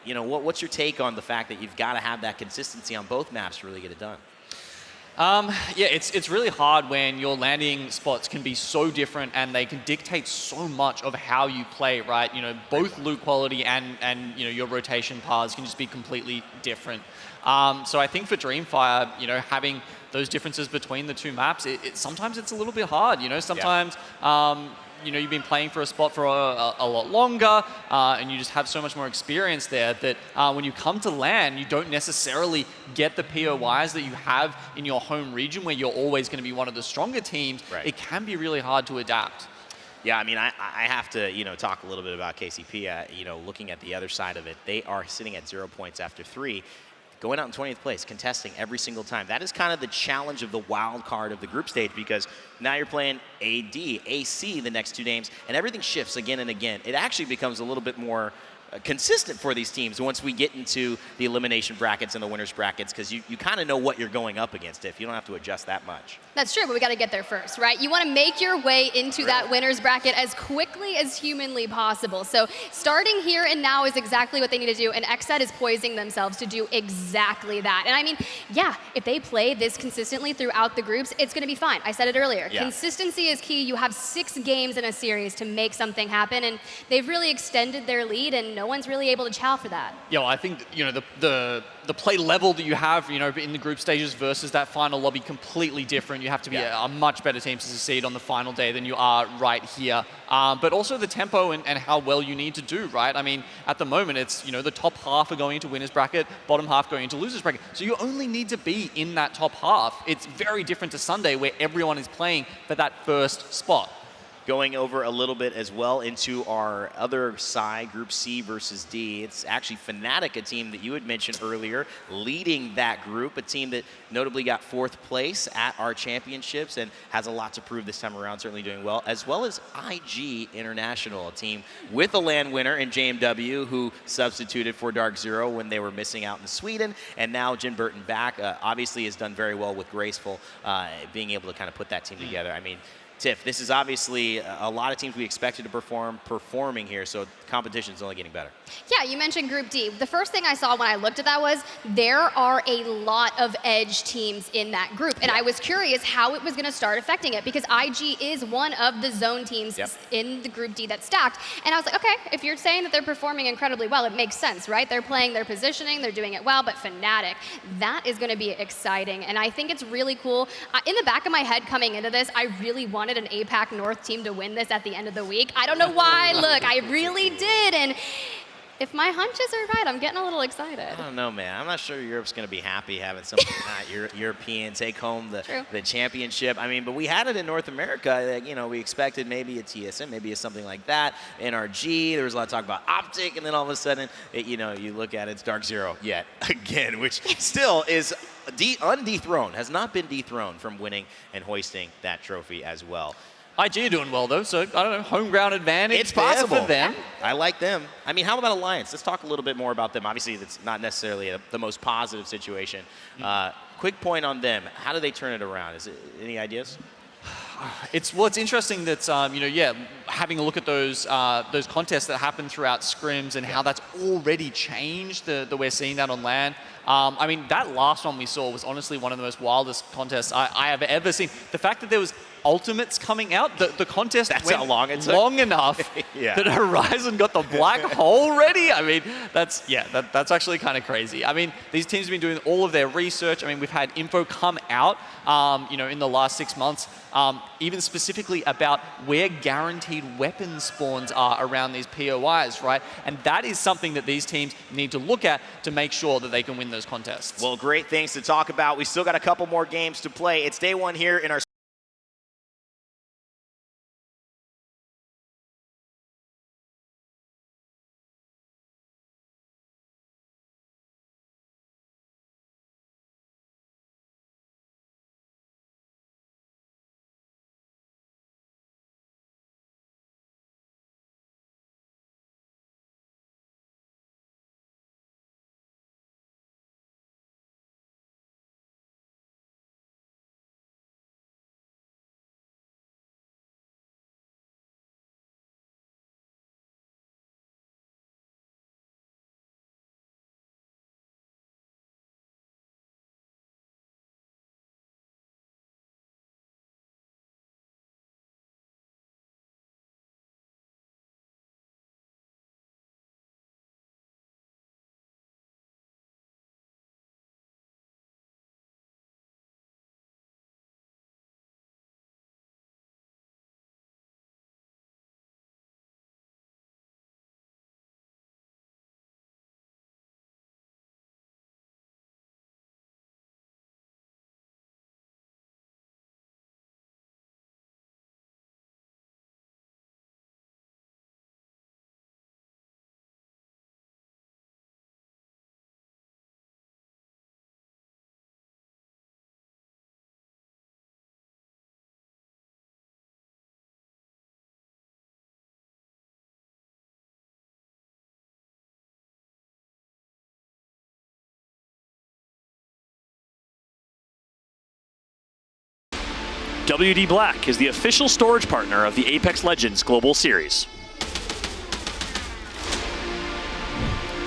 you know, what's your take on the fact that you've got to have that consistency on both maps to really get it done? Yeah, it's really hard when your landing spots can be so different and they can dictate so much of how you play, right? You know, both loot quality and you know, your rotation paths can just be completely different. So I think for Dreamfire, you know, having those differences between the 2 maps, sometimes it's a little bit hard. You know, sometimes you know, you've been playing for a spot for a lot longer, and you just have so much more experience there that when you come to LAN, you don't necessarily get the POIs that you have in your home region where you're always going to be one of the stronger teams. Right. It can be really hard to adapt. Yeah, I mean, I have to, you know, talk a little bit about KCP. You know, looking at the other side of it, they are sitting at 0 points after 3. Going out in 20th place, contesting every single time. That is kind of the challenge of the wild card of the group stage, because now you're playing AD, AC the next 2 games, and everything shifts again and again. It actually becomes a little bit more consistent for these teams once we get into the elimination brackets and the winners brackets, because you kind of know what you're going up against if you don't have to adjust that much. That's true, but we got to get there first, right? You want to make your way into that winners bracket as quickly as humanly possible. So starting here and now is exactly what they need to do, and XSET is poising themselves to do exactly that. And I mean, yeah, if they play this consistently throughout the groups, it's going to be fine. I said it earlier. Yeah. Consistency is key. You have 6 games in a series to make something happen, and they've really extended their lead, and no one's really able to chow for that. Yeah, well, I think, you know, the play level that you have, you know, in the group stages versus that final lobby, completely different. You have to be a much better team to succeed on the final day than you are right here. But also the tempo and how well you need to do, right? I mean, at the moment, it's, you know, the top half are going into winners bracket, bottom half going into losers bracket. So you only need to be in that top half. It's very different to Sunday, where everyone is playing for that first spot. Going over a little bit as well into our other side, Group C versus D. It's actually Fnatic, a team that you had mentioned earlier, leading that group, a team that notably got 4th place at our championships and has a lot to prove this time around, certainly doing well, as well as IG International, a team with a LAN winner in JMW who substituted for Dark Zero when they were missing out in Sweden, and now Jin Burton back, obviously has done very well with Graceful, being able to kind of put that team together. I mean, Tiff, this is obviously a lot of teams we expected to performing here, so competition's only getting better. Yeah, you mentioned Group D. The first thing I saw when I looked at that was there are a lot of edge teams in that group, and I was curious how it was going to start affecting it, because IG is one of the zone teams in the Group D that's stacked, and I was like, okay, if you're saying that they're performing incredibly well, it makes sense, right? They're playing their positioning, they're doing it well, but Fnatic, that is going to be exciting, and I think it's really cool. In the back of my head coming into this, I really wanted an APAC North team to win this at the end of the week. I don't know why. Look, I really did, and If my hunches are right, I'm getting a little excited. I don't know, man. I'm not sure Europe's going to be happy having something not European take home the championship. I mean, but we had it in North America. You know, we expected maybe a TSM, maybe something like that. NRG, there was a lot of talk about Optic, and then all of a sudden, you know, you look at it, it's Dark Zero yet again, which still is undethroned, has not been dethroned from winning and hoisting that trophy as well. IG are doing well, though, so I don't know, home ground advantage. It's possible for them. I like them. I mean, how about Alliance? Let's talk a little bit more about them. Obviously, that's not necessarily the most positive situation. Quick point on them. How do they turn it around? Any ideas? It's interesting that having a look at those contests that happen throughout scrims and how that's already changed that we're seeing that on LAN. I mean, that last one we saw was honestly one of the most wildest contests I have ever seen. The fact that there was ultimates coming out, the contest went how long it took? long enough that Horizon got the black hole ready. I mean, that's actually kind of crazy. I mean, these teams have been doing all of their research. I mean, we've had info come out, in the last 6 months, even specifically about where guaranteed weapon spawns are around these POIs, right? And that is something that these teams need to look at to make sure that they can win those contests. Well, great things to talk about. We still got a couple more games to play. It's day one here in our WD Black is the official storage partner of the Apex Legends Global Series.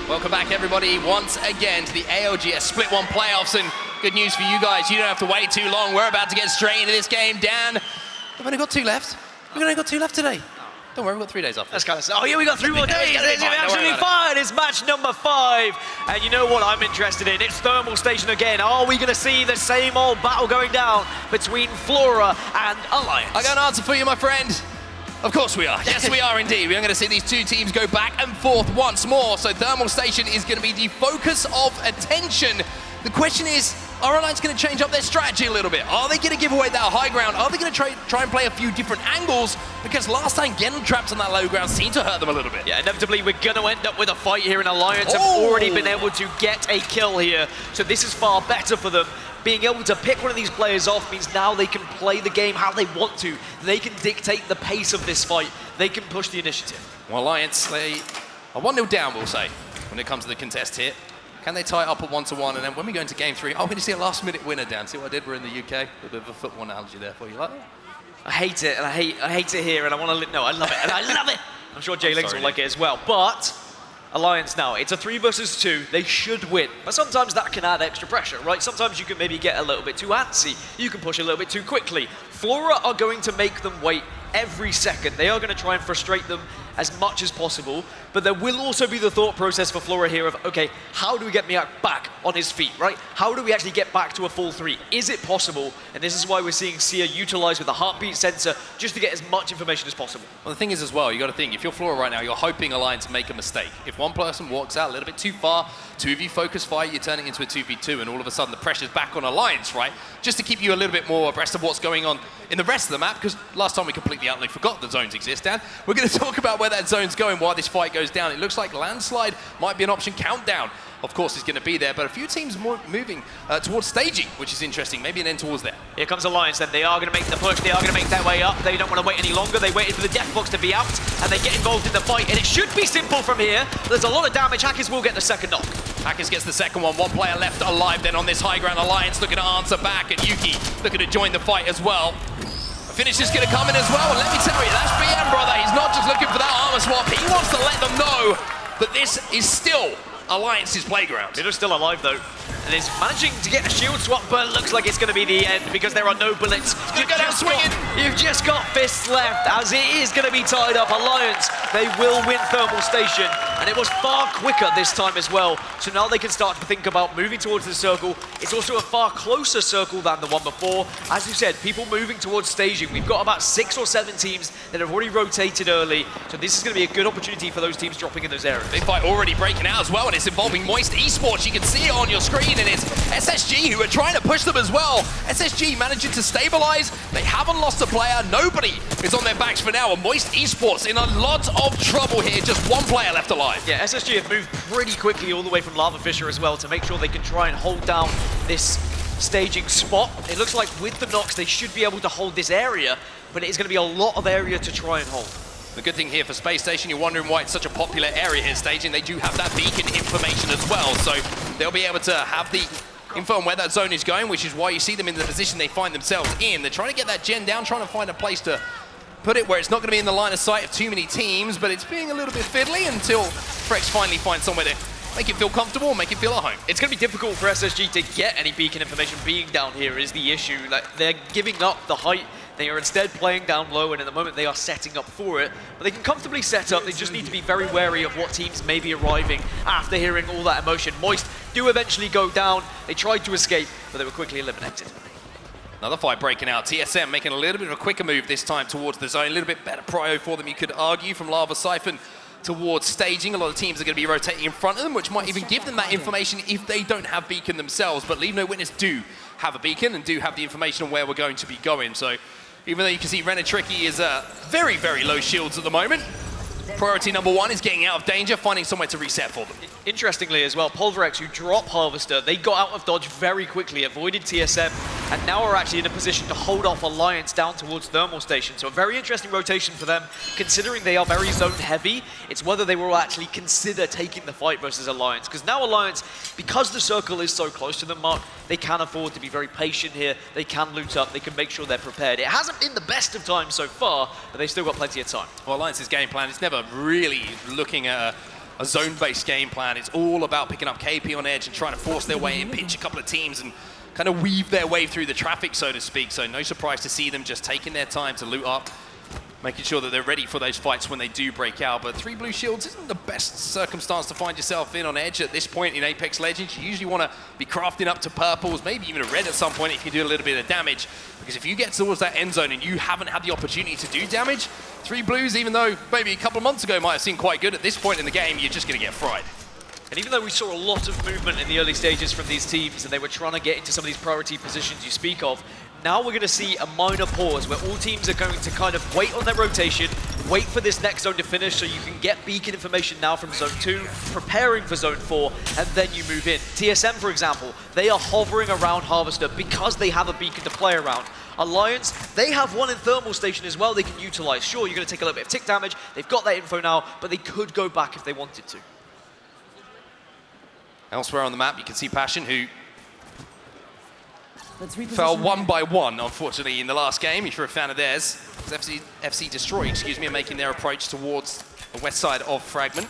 Welcome back, everybody, once again to the ALGS Split 1 playoffs, and good news for you guys, you don't have to wait too long. We're about to get straight into this game. Dan, we've only got 2 left. We've only got 2 left today. Don't worry, we've got 3 days off. That's kind of... Oh, yeah, we got 3 more days. It's absolutely fine. It's match number 5. And you know what I'm interested in? It's Thermal Station again. Are we going to see the same old battle going down between Flora and Alliance? I got an answer for you, my friend. Of course we are. Yes, we are indeed. We're going to see these 2 teams go back and forth once more. So Thermal Station is going to be the focus of attention. The question is, are Alliance going to change up their strategy a little bit? Are they going to give away that high ground? Are they going to try and play a few different angles? Because last time getting trapped on that low ground seemed to hurt them a little bit. Yeah, inevitably we're going to end up with a fight here, and Alliance have already been able to get a kill here. So this is far better for them. Being able to pick one of these players off means now they can play the game how they want to. They can dictate the pace of this fight. They can push the initiative. Well, Alliance, they are 1-0 down, we'll say, when it comes to the contest here. Can they tie it up at 1-1? And then when we go into game 3, I'm going to see a last-minute winner, Dan. See what I did? We're in the UK. A bit of a football analogy there for you. Like that? I hate it, and I hate it here, and I want to... No, I love it, and I love it! I'm sure Jay Links will like it as well. But Alliance now, it's a 3 versus 2. They should win. But sometimes that can add extra pressure, right? Sometimes you can maybe get a little bit too antsy. You can push a little bit too quickly. Flora are going to make them wait every second. They are going to try and frustrate them as much as possible, but there will also be the thought process for Flora here of, okay, how do we get Miak back on his feet, right? How do we actually get back to a full 3? Is it possible? And this is why we're seeing Sia utilize with the heartbeat sensor just to get as much information as possible. Well, the thing is as well, you got to think, if you're Flora right now, you're hoping Alliance make a mistake. If one person walks out a little bit too far, 2v focus fight, you're turning into a 2v2, and all of a sudden the pressure's back on Alliance, right? Just to keep you a little bit more abreast of what's going on in the rest of the map, because last time we completely utterly forgot that zones exist, Dan. We're going to talk about where that zone's going while this fight goes down. It looks like Landslide might be an option. Countdown, of course, is going to be there, but a few teams moving towards staging, which is interesting. Maybe an end towards there. Here comes Alliance then. They are going to make the push. They are going to make their way up. They don't want to wait any longer. They waited for the death box to be out, and they get involved in the fight, and it should be simple from here. There's a lot of damage. Hackers will get the second knock. Hackers gets the second one. One player left alive then on this high ground. Alliance looking to answer back, and Yuki looking to join the fight as well. A finish is going to come in as well, and let me tell you, that's BM, brother. He's not just looking for that armor swap. He wants to let them know that this is still Alliance's playground. It is still alive though, and is managing to get a shield swap, but it looks like it's going to be the end because there are no bullets. You've just got fists left, as it is going to be tied up. Alliance, they will win Thermal Station, and it was far quicker this time as well. So now they can start to think about moving towards the circle. It's also a far closer circle than the one before. As you said, people moving towards staging. We've got about 6 or 7 teams that have already rotated early, so this is going to be a good opportunity for those teams dropping in those areas. Big fight already breaking out as well, and it's involving Moist Esports. You can see it on your screen, and it's SSG who are trying to push them as well. SSG managing to stabilize. They haven't lost a player. Nobody is on their backs for now, and Moist Esports in a lot of trouble here. Just one player left alive. Yeah, SSG have moved pretty quickly all the way from Lava Fisher as well to make sure they can try and hold down this staging spot. It looks like with the knocks, they should be able to hold this area, but it is going to be a lot of area to try and hold. The good thing here for Space Station, you're wondering why it's such a popular area here staging. They do have that beacon information as well, so they'll be able to have the info on where that zone is going, which is why you see them in the position they find themselves in. They're trying to get that gen down, trying to find a place to put it where it's not going to be in the line of sight of too many teams, but it's being a little bit fiddly until Frex finally finds somewhere to make it feel comfortable, make it feel at home. It's going to be difficult for SSG to get any beacon information. Being down here is the issue. Like, they're giving up the height. They are instead playing down low, and at the moment they are setting up for it. But they can comfortably set up. They just need to be very wary of what teams may be arriving after hearing all that emotion. Moist do eventually go down. They tried to escape, but they were quickly eliminated. Another fight breaking out. TSM making a little bit of a quicker move this time towards the zone. A little bit better prio for them, you could argue, from Lava Siphon towards staging. A lot of teams are going to be rotating in front of them, which might even give them that information if they don't have beacon themselves. But Leave No Witness do have a beacon and do have the information on where we're going to be going. So even though you can see Renatricky is very, very low shields at the moment, priority number 1 is getting out of danger, finding somewhere to reset for them. Interestingly as well, Pulverex, who drop Harvester, they got out of dodge very quickly, avoided TSM, and now are actually in a position to hold off Alliance down towards Thermal Station. So a very interesting rotation for them, considering they are very zone heavy. It's whether they will actually consider taking the fight versus Alliance, because now Alliance, because the circle is so close to them, Mark, they can afford to be very patient here. They can loot up, they can make sure they're prepared. It hasn't been the best of times so far, but they've still got plenty of time. Well, Alliance's game plan is never really looking at a zone-based game plan. It's all about picking up KP on edge and trying to force their way in, pinch a couple of teams, and kind of weave their way through the traffic, so to speak. So no surprise to see them just taking their time to loot up, making sure that they're ready for those fights when they do break out. But 3 blue shields isn't the best circumstance to find yourself in on edge at this point in Apex Legends. You usually want to be crafting up to purples, maybe even a red at some point if you do a little bit of damage. Because if you get towards that end zone and you haven't had the opportunity to do damage, 3 blues, even though maybe a couple of months ago might have seemed quite good, at this point in the game, you're just going to get fried. And even though we saw a lot of movement in the early stages from these teams, and they were trying to get into some of these priority positions you speak of, now we're going to see a minor pause where all teams are going to kind of wait on their rotation, wait for this next zone to finish so you can get beacon information now from zone 2, preparing for zone 4, and then you move in. TSM, for example, they are hovering around Harvester because they have a beacon to play around. Alliance, they have one in Thermal Station as well they can utilize. Sure, you're going to take a little bit of tick damage, they've got that info now, but they could go back if they wanted to. Elsewhere on the map, you can see Passion, who fell 1 by 1, unfortunately, in the last game. If you're a fan of theirs, FC Destroy, excuse me, are making their approach towards the west side of Fragment.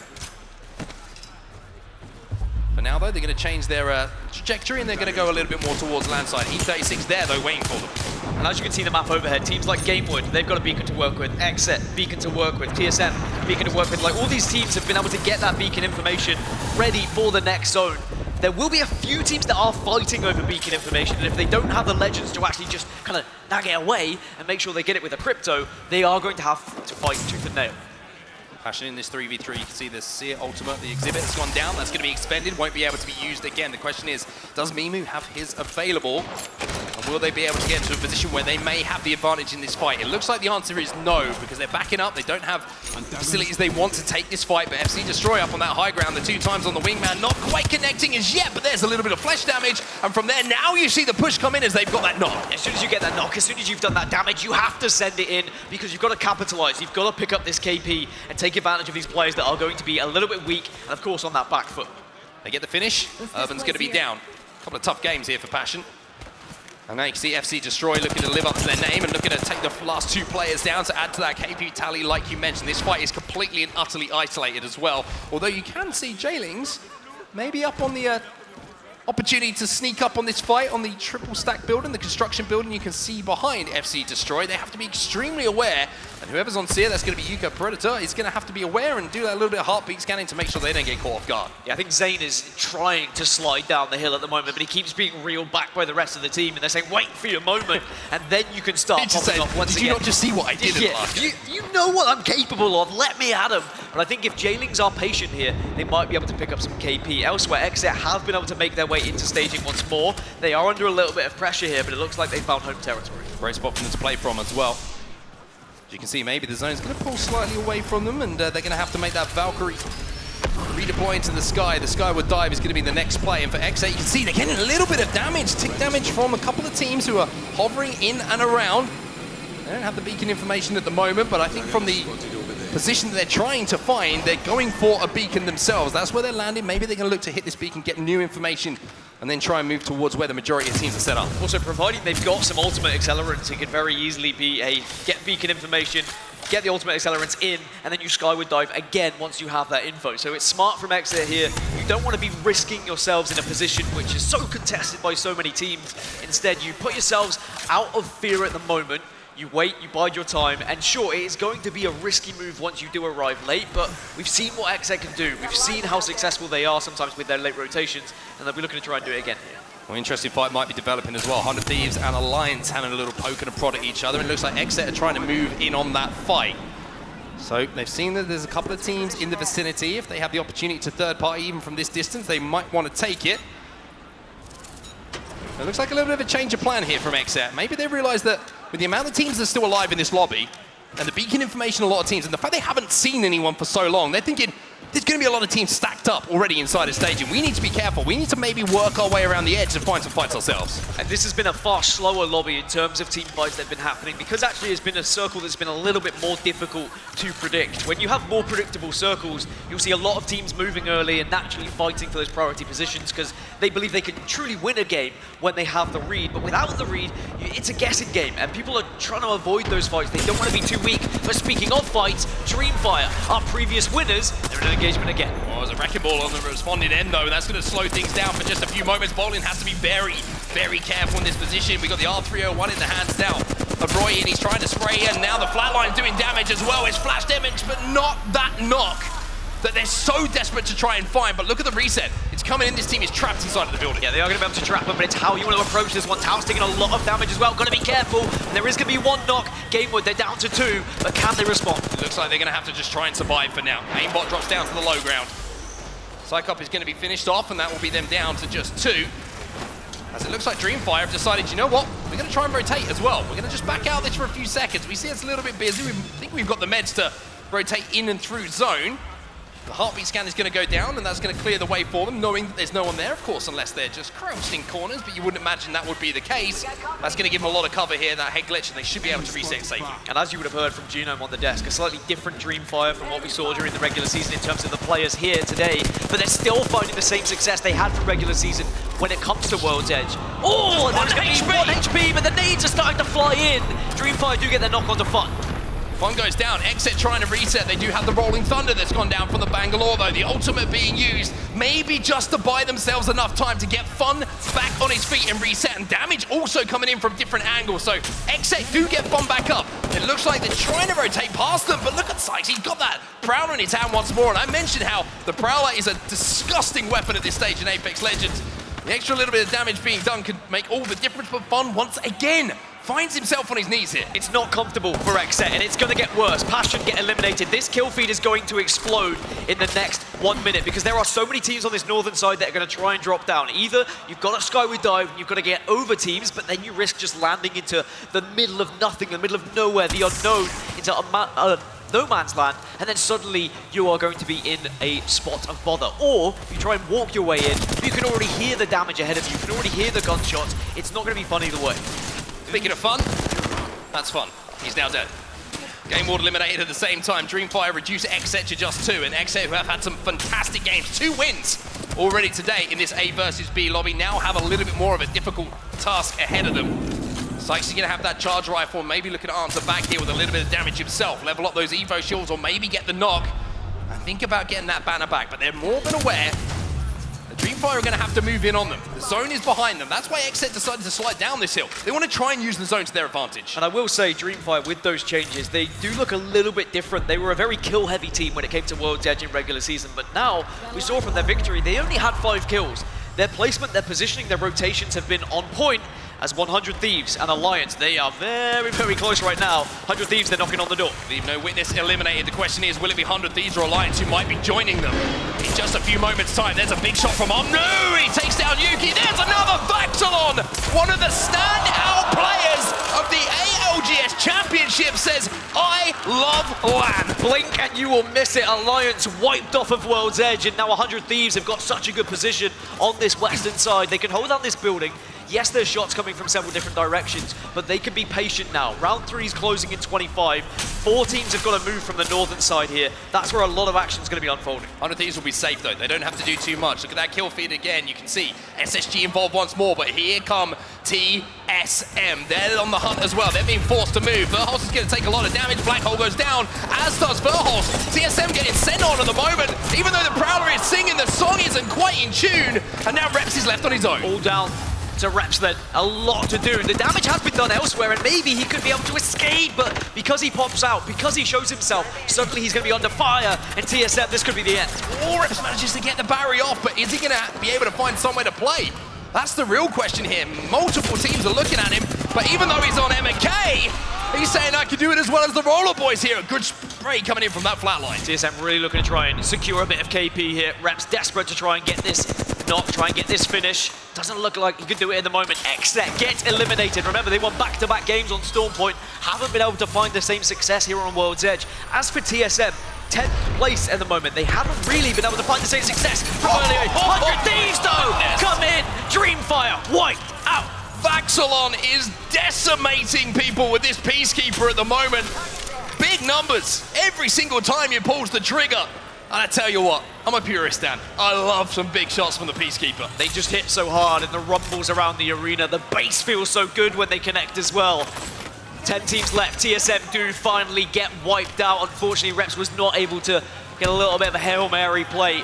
But now now, though. They're going to change their trajectory, and they're going to go a little bit more towards landside. E36 there, though, waiting for them. And as you can see the map overhead, teams like Gamewood, they've got a beacon to work with. Exit, beacon to work with. TSM, beacon to work with. Like, all these teams have been able to get that beacon information ready for the next zone. There will be a few teams that are fighting over beacon information, and if they don't have the legends to actually just kind of nag it away and make sure they get it with a crypto, they are going to have to fight tooth and nail. Passion in this 3v3, you can see the Seer ultimate, the exhibit's gone down, that's going to be expended, won't be able to be used again. The question is, does Mimu have his available? And will they be able to get into a position where they may have the advantage in this fight? It looks like the answer is no, because they're backing up, they don't have facilities they want to take this fight, but FC Destroy up on that high ground, the 2 times on the wingman, not quite connecting as yet, but there's a little bit of flesh damage, and from there, now you see the push come in as they've got that knock. As soon as you get that knock, as soon as you've done that damage, you have to send it in, because you've got to capitalize, you've got to pick up this KP and take advantage of these players that are going to be a little bit weak, and of course on that back foot. They get the finish, Urban's going to be down. A couple of tough games here for Passion. And now you can see FC Destroy looking to live up to their name and looking to take the last 2 players down to add to that KP tally like you mentioned. This fight is completely and utterly isolated as well. Although you can see Jailings maybe up on the opportunity to sneak up on this fight on the triple stack building, the construction building you can see behind FC Destroy. They have to be extremely aware, and whoever's on Seer, that's going to be Yuka Predator, is going to have to be aware and do that little bit of heartbeat scanning to make sure they don't get caught off guard. Yeah, I think Zane is trying to slide down the hill at the moment, but he keeps being reeled back by the rest of the team, and they're saying, wait for your moment, and then you can start popping off once again. Did you not just see what I did in the last game? You know what I'm capable of, let me at him. But I think if Jailings are patient here, they might be able to pick up some KP. Elsewhere, Exit have been able to make their way into staging once more. They are under a little bit of pressure here, but it looks like they found home territory. Great spot for them to play from as well. As you can see, maybe the zone's going to pull slightly away from them, and they're going to have to make that Valkyrie redeploy into the sky. The Skyward Dive is going to be the next play, and for X8, you can see they're getting a little bit of damage, tick damage from a couple of teams who are hovering in and around. They don't have the beacon information at the moment, but I think from the position that they're trying to find, they're going for a beacon themselves. That's where they're landing. Maybe they're going to look to hit this beacon, get new information, and then try and move towards where the majority of teams are set up. Also, providing they've got some ultimate accelerants, it could very easily be a get beacon information, get the ultimate accelerants in, and then you Skyward Dive again once you have that info. So it's smart from Exit here. You don't want to be risking yourselves in a position which is so contested by so many teams. Instead, you put yourselves out of fear at the moment. You wait, you bide your time, and sure, it is going to be a risky move once you do arrive late, but we've seen what Exet can do. We've seen how successful they are sometimes with their late rotations, and they'll be looking to try and do it again here. Well, interesting fight might be developing as well. 100 Thieves and Alliance having a little poke and a prod at each other, and it looks like Exet are trying to move in on that fight. So they've seen that there's a couple of teams in the vicinity. If they have the opportunity to third party even from this distance, they might want to take it. It looks like a little bit of a change of plan here from Exet. Maybe they realize that with the amount of teams that are still alive in this lobby, and the beacon information of a lot of teams, and the fact they haven't seen anyone for so long, they're thinking, there's going to be a lot of teams stacked up already inside a stadium. We need to be careful. We need to maybe work our way around the edge and find some fights ourselves. And this has been a far slower lobby in terms of team fights that have been happening, because actually it's been a circle that's been a little bit more difficult to predict. When you have more predictable circles, you'll see a lot of teams moving early and naturally fighting for those priority positions because they believe they can truly win a game when they have the read. But without the read, it's a guessing game, and people are trying to avoid those fights. They don't want to be too weak. But speaking of fights, Dreamfire, our previous winners, they're in an engagement again. Well, there's a wrecking ball on the responding end, though, and that's going to slow things down for just a few moments. Bolin has to be very, very careful in this position. We got the R301 in the hands now of Roy, and he's trying to spray in. Now the flatline's doing damage as well. It's flash damage, but not that knock that they're so desperate to try and find. But look at the reset. It's coming in. This team is trapped inside of the building. Yeah, they are going to be able to trap them, but it's how you want to approach this one. Tao's taking a lot of damage as well. Got to be careful. And there is going to be one knock. Gamewood, they're down to 2, but can they respond? It looks like they're going to have to just try and survive for now. Aimbot drops down to the low ground. Psychop is going to be finished off, and that will be them down to just 2. As it looks like Dreamfire have decided, you know what? We're going to try and rotate as well. We're going to just back out this for a few seconds. We see it's a little bit busy. We think we've got the meds to rotate in and through zone. The heartbeat scan is going to go down, and that's going to clear the way for them, knowing that there's no one there, of course, unless they're just crouched in corners, but you wouldn't imagine that would be the case. That's going to give them a lot of cover here, that head glitch, and they should be able to reset safely. And as you would have heard from Genome on the desk, a slightly different Dreamfire from what we saw during the regular season in terms of the players here today, but they're still finding the same success they had from regular season when it comes to World's Edge. Oh, and there's going to be 1 HP, but the nades are starting to fly in. Dreamfire do get their knock on the fun. One goes down, Exit trying to reset. They do have the Rolling Thunder that's gone down from the Bangalore though. The ultimate being used, maybe just to buy themselves enough time to get Fun back on his feet and reset. And damage also coming in from different angles. So Exit do get Fun back up. It looks like they're trying to rotate past them, but look at Sykes, he's got that Prowler in his hand once more. And I mentioned how the Prowler is a disgusting weapon at this stage in Apex Legends. The extra little bit of damage being done could make all the difference, but Fun once again finds himself on his knees here. It's not comfortable for Exet, and it's going to get worse. Passion get eliminated. This kill feed is going to explode in the next 1 minute because there are so many teams on this northern side that are going to try and drop down. Either you've got a Skyward Dive and you've got to get over teams, but then you risk just landing into the middle of nothing, the middle of nowhere, the unknown, into no man's land, and then suddenly you are going to be in a spot of bother. Or you try and walk your way in, you can already hear the damage ahead of you, you can already hear the gunshots. It's not going to be fun either way. Speaking of Fun, that's Fun. He's now dead. Game Ward eliminated at the same time. Dreamfire reduced Exet to just 2, and Exet, who have had some fantastic games, 2 wins already today in this A versus B lobby, now have a little bit more of a difficult task ahead of them. Sykes is going to have that charge rifle, maybe looking to answer back here with a little bit of damage himself, level up those Evo shields, or maybe get the knock. And think about getting that banner back, but they're more than aware the Dreamfire are going to have to move in on them. The zone is behind them. That's why Exet decided to slide down this hill. They want to try and use the zone to their advantage. And I will say, Dreamfire, with those changes, they do look a little bit different. They were a very kill-heavy team when it came to World's Edge in regular season, but now, we saw from their victory, they only had 5 kills. Their placement, their positioning, their rotations have been on point. As 100 Thieves and Alliance, they are very, very close right now. 100 Thieves, they're knocking on the door. Leave no witness eliminated. The question is, will it be 100 Thieves or Alliance who might be joining them in just a few moments' time? There's a big shot from Omnu. He takes down Yuki. There's another Vaxilon. One of the standout players of the ALGS Championship says, I love LAN. Blink and you will miss it. Alliance wiped off of World's Edge, and now 100 Thieves have got such a good position on this western side. They can hold down this building. Yes, there's shots coming from several different directions, but they can be patient now. Round 3 is closing in 25. 4 teams have got to move from the northern side here. That's where a lot of action is going to be unfolding. 100 Thieves will be safe, though. They don't have to do too much. Look at that kill feed again. You can see SSG involved once more, but here come TSM. They're on the hunt as well. They're being forced to move. Verholst is going to take a lot of damage. Black Hole goes down, as does Verholst. TSM getting sent on at the moment. Even though the Prowler is singing, the song isn't quite in tune. And now Reps is left on his own. All down to Reps then. A lot to do. The damage has been done elsewhere, and maybe he could be able to escape, but because he pops out, because he shows himself, suddenly he's going to be under fire, and TSM, this could be the end. Reps manages to get the Barry off, but is he going to be able to find somewhere to play? That's the real question here. Multiple teams are looking at him, but even though he's on M&K, he's saying I can do it as well as the Roller Boys here. A good spray coming in from that flatline. TSM really looking to try and secure a bit of KP here. Reps desperate to try and get this knock, try and get this finish. Doesn't look like he could do it in the moment. Exet gets eliminated. Remember, they won back-to-back games on Storm Point. Haven't been able to find the same success here on World's Edge. As for TSM, 10th place at the moment. They haven't really been able to find the same success from earlier. 100 Thieves, though, come in. Dreamfire wiped out. Vaxilon is decimating people with this Peacekeeper at the moment. Big numbers every single time he pulls the trigger. And I tell you what, I'm a purist, Dan. I love some big shots from the Peacekeeper. They just hit so hard, and the rumbles around the arena. The bass feels so good when they connect as well. 10 teams left. TSM do finally get wiped out. Unfortunately, Reps was not able to get a little bit of a Hail Mary play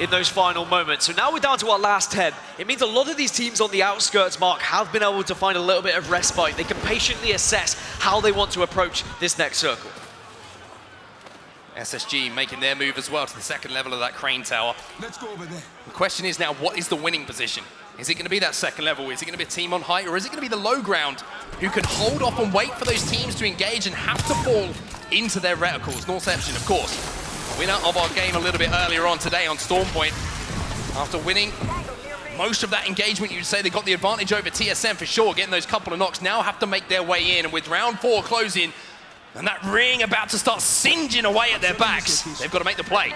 in those final moments. So now we're down to our last 10. It means a lot of these teams on the outskirts, Mark, have been able to find a little bit of respite. They can patiently assess how they want to approach this next circle. SSG making their move as well to the second level of that crane tower. Let's go over there. The question is now, what is the winning position? Is it going to be that second level? Is it going to be a team on height? Or is it going to be the low ground who can hold off and wait for those teams to engage and have to fall into their reticles? Northception, of course. Winner of our game a little bit earlier on today on Storm Point. After winning most of that engagement, you'd say they got the advantage over TSM for sure. Getting those couple of knocks, now have to make their way in. And with round 4 closing, and that ring about to start singeing away at their backs, they've got to make the play.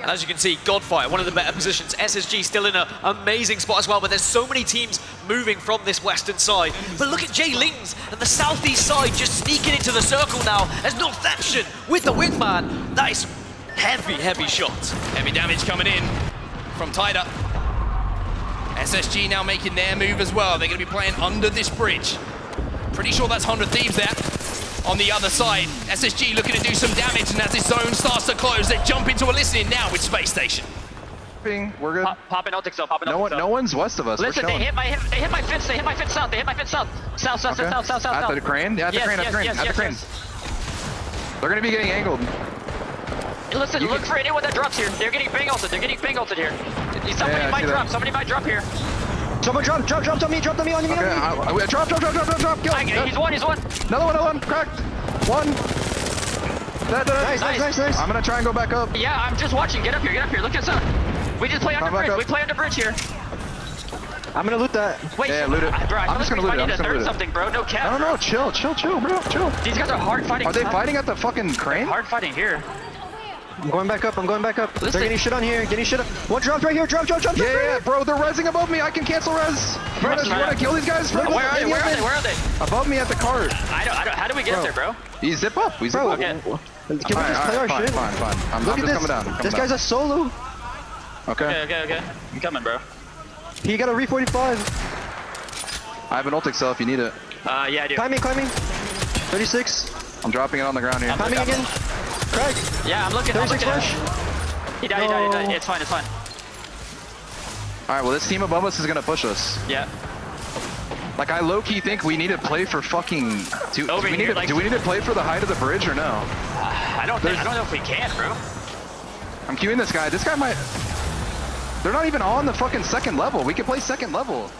And as you can see, Godfire, one of the better positions. SSG still in an amazing spot as well, but there's so many teams moving from this western side. But look at Jay Lings and the southeast side just sneaking into the circle now as Northception with the wingman. That is heavy, heavy shots. Heavy damage coming in from Tyda. SSG now making their move as well. They're going to be playing under this bridge. Pretty sure that's 100 Thieves there. on the other side. SSG looking to do some damage, and as his zone starts to close, they jump into a listening now with Space Station. We're good. Popping Ultic Cell, popping No Ultic Cell. No one's west of us. Listen, We're they hit my fence, they hit my fence south, they hit my fence south. South. At the crane? Yeah, at the crane, at the crane. They're gonna be getting angled. Listen, look for anyone that drops here. They're getting bang ulted here. Somebody might drop here. Someone dropped on me, on you. Okay, drop. Kill. He's one. Another one. Cracked. One. Nice. I'm gonna try and go back up. Yeah, I'm just watching. Get up here. Look at us up. We just play under bridge. We play under bridge here. I'm gonna loot that. Wait, yeah, loot it. Bro, I'm just gonna loot it. I'm just gonna loot it. Something, bro. No cap. No, chill, bro. Chill. These guys are hard fighting. Are they fighting at the fucking crane? Hard fighting here. I'm going back up. Listen. They're getting shit on here. One dropped right here. Drop. Yeah, bro. They're rezzing above me. I can cancel res. Bro, you wanna kill these guys? Where are they? Above me at the cart. I don't. How do we get there, bro? You zip up. Can we just play our shit? Fine. I'm Look just at coming down. This guy's a solo. Okay. I'm coming, bro. He got a re-45. I have an ultic cell if you need it. Yeah, I do. Climbing. 36. I'm dropping it on the ground here. Climbing again. Craig. Yeah, I'm looking. 36 flash. He died. It's fine. Alright, well this team above us is gonna push us. Yeah. Like I low-key think we need to play for fucking... Do we need to play for the height of the bridge or no? I don't know if we can, bro. I'm queuing this guy. This guy might... They're not even on the fucking second level. We can play second level.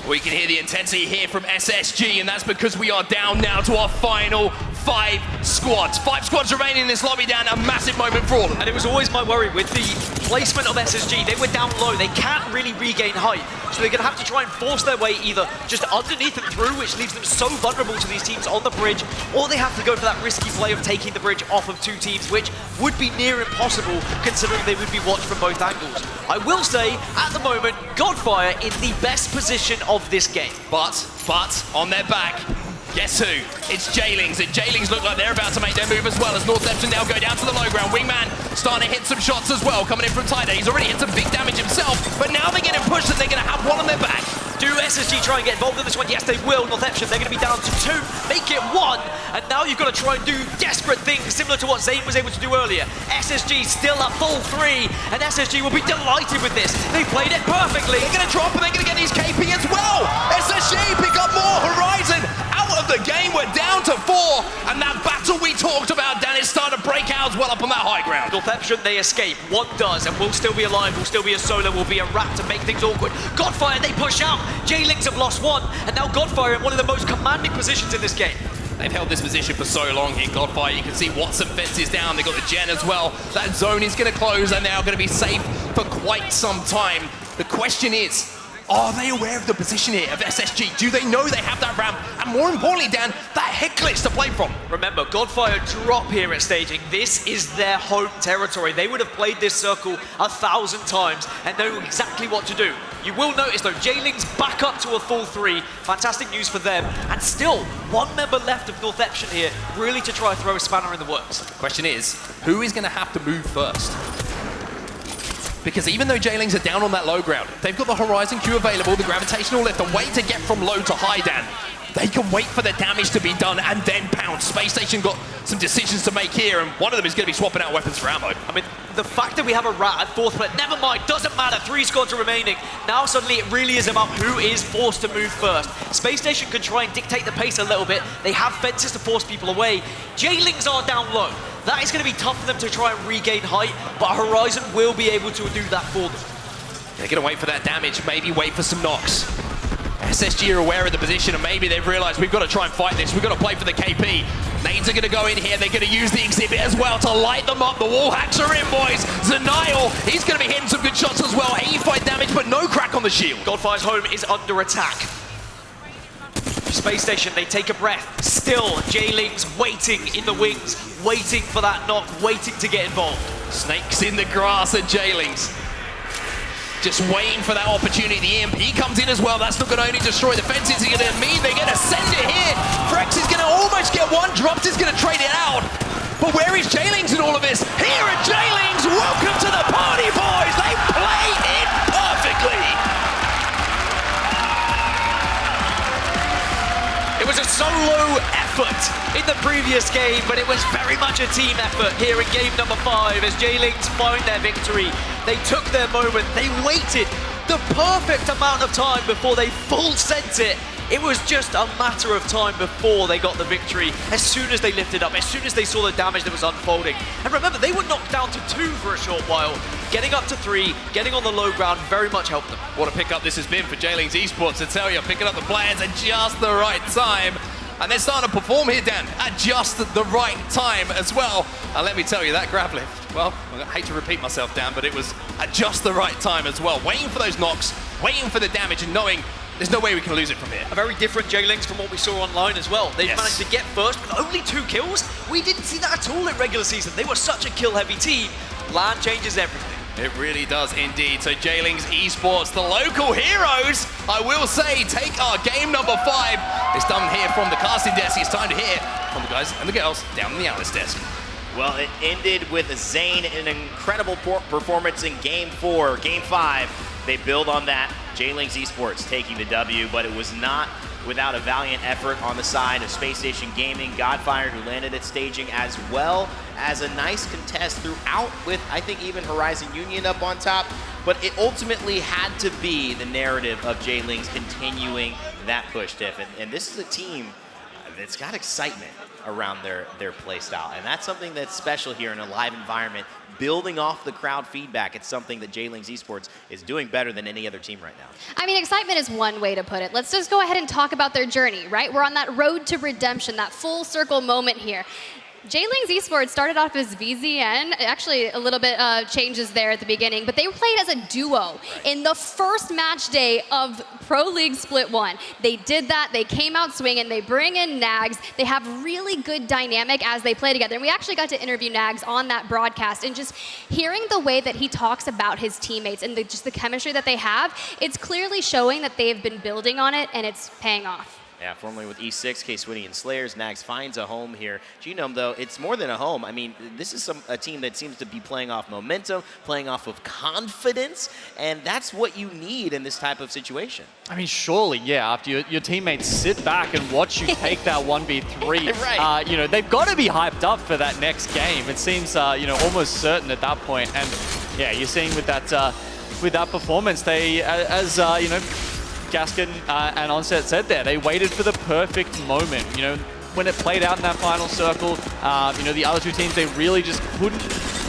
We can hear the intensity here from SSG, and that's because we are down now to our final 5 squads. 5 squads remaining in this lobby, Dan. A massive moment for all of them. And it was always my worry with the placement of SSG. They were down low. They can't really regain height. So they're going to have to try and force their way either just underneath and through, which leaves them so vulnerable to these teams on the bridge, or they have to go for that risky play of taking the bridge off of 2 teams, which would be near impossible considering they would be watched from both angles. I will say, at the moment, Godfire in the best position of this game. But on their back, guess who? It's Jailings, and Jailings look like they're about to make their move as well as Northampton now go down to the low ground. Wingman starting to hit some shots as well, coming in from Tyder. He's already hit some big damage himself, but now they're getting pushed and they're going to have one on their back. Do SSG try and get involved in this one? Yes, they will. Northampton, they're going to be down to 2, make it 1, and now you've got to try and do desperate things similar to what Zane was able to do earlier. SSG still at full 3, and SSG will be delighted with this. They played it perfectly. They're going to drop and they're going to get these KP as well. SSG pick up more. Horizon out of the game. We're down to 4, and that battle we talked about, Dan, is starting to break out as well up on that high ground. Northampton, they escape. 1 does, and we'll still be alive. We'll still be a solo. We'll be a rat to make things awkward. Godfire, they push out. Jailings have lost 1, and now Godfire in one of the most commanding positions in this game. They've held this position for so long here, Godfire. You can see Watson fences down. They've got the Gen as well. That zone is going to close, and they're going to be safe for quite some time. The question is, are they aware of the position here of SSG? Do they know they have that ramp? And more importantly, Dan, that hit glitch to play from. Remember, Godfire drop here at staging. This is their home territory. They would have played this circle 1,000 times and know exactly what to do. You will notice though, Jailings back up to a full 3. Fantastic news for them. And still, 1 member left of Northampton here, really to try to throw a spanner in the works. The question is, who is going to have to move first? Because even though Jailings are down on that low ground, they've got the Horizon Q available, the gravitational lift, a way to get from low to high, Dan. They can wait for the damage to be done and then pounce. Space Station got some decisions to make here, and one of them is going to be swapping out weapons for ammo. I mean, the fact that we have a rat at 4th player, never mind, doesn't matter, 3 squads are remaining. Now suddenly it really is about who is forced to move first. Space Station can try and dictate the pace a little bit. They have fences to force people away. Jailings are down low. That is going to be tough for them to try and regain height, but Horizon will be able to do that for them. They're going to wait for that damage, maybe wait for some knocks. SSG are aware of the position, and maybe they've realized we've got to try and fight this. We've got to play for the KP. Nades are going to go in here. They're going to use the exhibit as well to light them up. The wall hacks are in, boys. Zenial, he's going to be hitting some good shots as well. 85 damage, but no crack on the shield. Godfire's home is under attack. Space Station, they take a breath. Still, Jailings waiting in the wings, waiting for that knock, waiting to get involved. Snakes in the grass at Jailings. Just waiting for that opportunity. The EMP comes in as well. That's not going to only destroy the fences. It's going to mean they're going to send it here. Frex is going to almost get one. Drops is going to trade it out. But where is Jailings in all of this? Here at Jailings, welcome to the party, boys. They play it perfectly. It was a solo effort effort in the previous game, but it was very much a team effort here in game number 5 as J-Lings find their victory. They took their moment, they waited the perfect amount of time before they full sent it. It was just a matter of time before they got the victory. As soon as they lifted up, as soon as they saw the damage that was unfolding. And remember, they were knocked down to 2 for a short while. Getting up to 3, getting on the low ground very much helped them. What a pickup this has been for J-Lings Esports, I tell you, picking up the players at just the right time. And they're starting to perform here, Dan, at just the right time as well. And let me tell you, that grab lift, well, I hate to repeat myself, Dan, but it was at just the right time as well. Waiting for those knocks, waiting for the damage, and knowing there's no way we can lose it from here. A very different J-Lings from what we saw online as well. They've managed to get first with only 2 kills. We didn't see that at all in regular season. They were such a kill-heavy team. LAN changes everything. It really does indeed. So J-Lings Esports, the local heroes, I will say, take our game number 5. It's done here from the casting desk. It's time to hear from the guys and the girls down on the analyst desk. Well, it ended with Zane, an incredible performance in game 4. Game 5, they build on that. J-Lings Esports taking the W, but it was not without a valiant effort on the side of Space Station Gaming. Godfire, who landed at staging, as well as a nice contest throughout with, I think, even Horizon Union up on top. But it ultimately had to be the narrative of J-Lings continuing that push, Tiff. And this is a team that's got excitement around their play style. And that's something that's special here in a live environment. Building off the crowd feedback, it's something that J-Lings Esports is doing better than any other team right now. I mean, excitement is one way to put it. Let's just go ahead and talk about their journey, right? We're on that road to redemption, that full circle moment here. J-Lings Esports started off as VZN, actually a little bit changes there at the beginning, but they played as a duo in the first match day of Pro League Split 1. They did that, they came out swinging, they bring in Nags, they have really good dynamic as they play together. And we actually got to interview Nags on that broadcast, and just hearing the way that he talks about his teammates and just the chemistry that they have, it's clearly showing that they've been building on it and it's paying off. Yeah, formerly with E6, K-Switty and Slayers, Nags finds a home here. Genome, though, it's more than a home. I mean, this is a team that seems to be playing off momentum, playing off of confidence, and that's what you need in this type of situation. I mean, surely, yeah, after your teammates sit back and watch you take that 1v3, right. You know, they've got to be hyped up for that next game. It seems, you know, almost certain at that point. And yeah, you're seeing with that performance, they, as you know, Gaskin and Onset said there, they waited for the perfect moment. You know, when it played out in that final circle, you know, the other 2 teams, they really just couldn't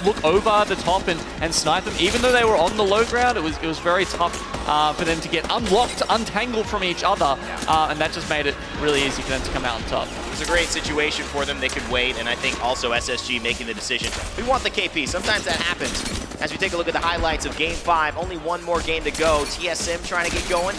look over the top and snipe them. Even though they were on the low ground, it was very tough for them to get unlocked, untangled from each other, and that just made it really easy for them to come out on top. It was a great situation for them. They could wait, and I think also SSG making the decision. We want the KP. Sometimes that happens. As we take a look at the highlights of Game 5, only one more game to go. TSM trying to get going,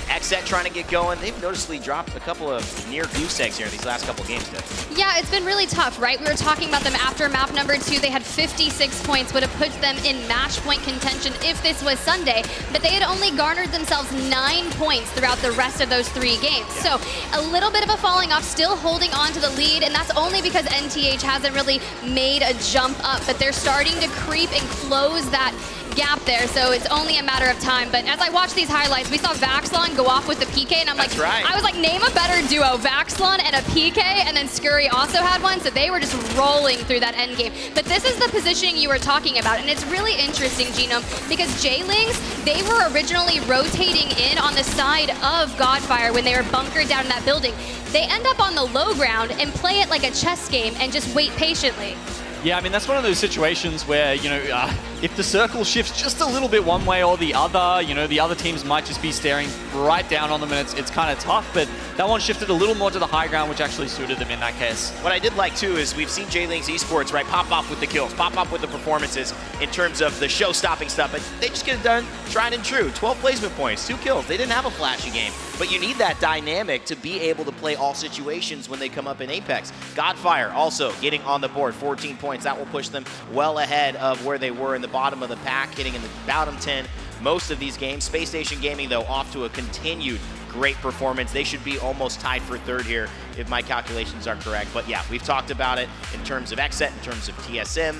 XZ trying to get going. They've noticeably dropped a couple of near goose eggs here in these last couple of games, Dave. Yeah, it's been really tough, right? We were talking about them after map number 2. They had 56 points, would have put them in match point contention if this was Sunday, but they had only garnered themselves 9 points throughout the rest of those 3 games. So a little bit of a falling off, still holding on to the lead, and that's only because NTH hasn't really made a jump up, but they're starting to creep and close that gap there, so it's only a matter of time. But as I watched these highlights, we saw Vaxlon go off with the PK, and I'm like, I was like, name a better duo, Vaxlon and a PK, and then Scurry also had one, so they were just rolling through that end game. But this is the positioning you were talking about, and it's really interesting, Genome, because J-Lings, they were originally rotating in on the side of Godfire when they were bunkered down in that building. They end up on the low ground and play it like a chess game and just wait patiently. Yeah, I mean, that's one of those situations where, you know, if the circle shifts just a little bit one way or the other, you know, the other teams might just be staring right down on them, and it's kind of tough, but that one shifted a little more to the high ground, which actually suited them in that case. What I did like, too, is we've seen J-Lings Esports, right, pop off with the kills, pop off with the performances in terms of the show-stopping stuff, but they just get it done tried and true. 12 placement points, 2 kills. They didn't have a flashy game, but you need that dynamic to be able to play all situations when they come up in Apex. Godfire also getting on the board, 14 points. That will push them well ahead of where they were in the bottom of the pack, hitting in the bottom 10 most of these games. Space Station Gaming, though, off to a continued great performance. They should be almost tied for third here if my calculations are correct. But yeah, we've talked about it in terms of XSET, in terms of TSM,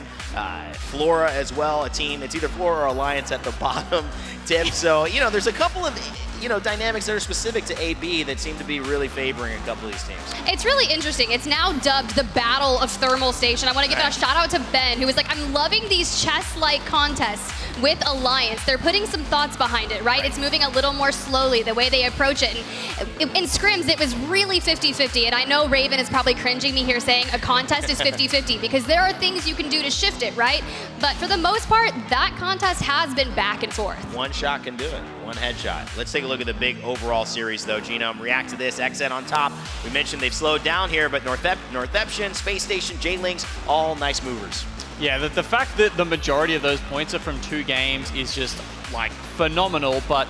Flora as well, a team. It's either Flora or Alliance at the bottom, Tim. So, you know, there's a couple of dynamics that are specific to AB that seem to be really favoring a couple of these teams. It's really interesting. It's now dubbed the Battle of Thermal Station. I want to give a shout out to Ben, who was like, I'm loving these chess-like contests with Alliance. They're putting some thoughts behind it, right? It's moving a little more slowly, the way they approach it. And in scrims, it was really 50-50. And I know Raven is probably cringing me here saying a contest is 50-50 because there are things you can do to shift it, right? But for the most part, that contest has been back and forth. One shot can do it, one headshot. Let's take a look at the big overall series though. Genome, react to this, XN on top. We mentioned they've slowed down here, but Northeption, Space Station, J-Links, all nice movers. Yeah, the fact that the majority of those points are from 2 games is just like phenomenal. But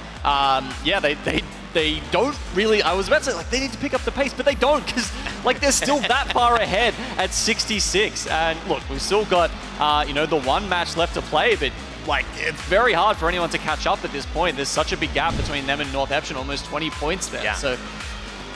yeah, they don't really. I was about to say like they need to pick up the pace, but they don't because like they're still that far ahead at 66. And look, we've still got the 1 match left to play, but like it's very hard for anyone to catch up at this point. There's such a big gap between them and Northeption, almost 20 points there. Yeah. So.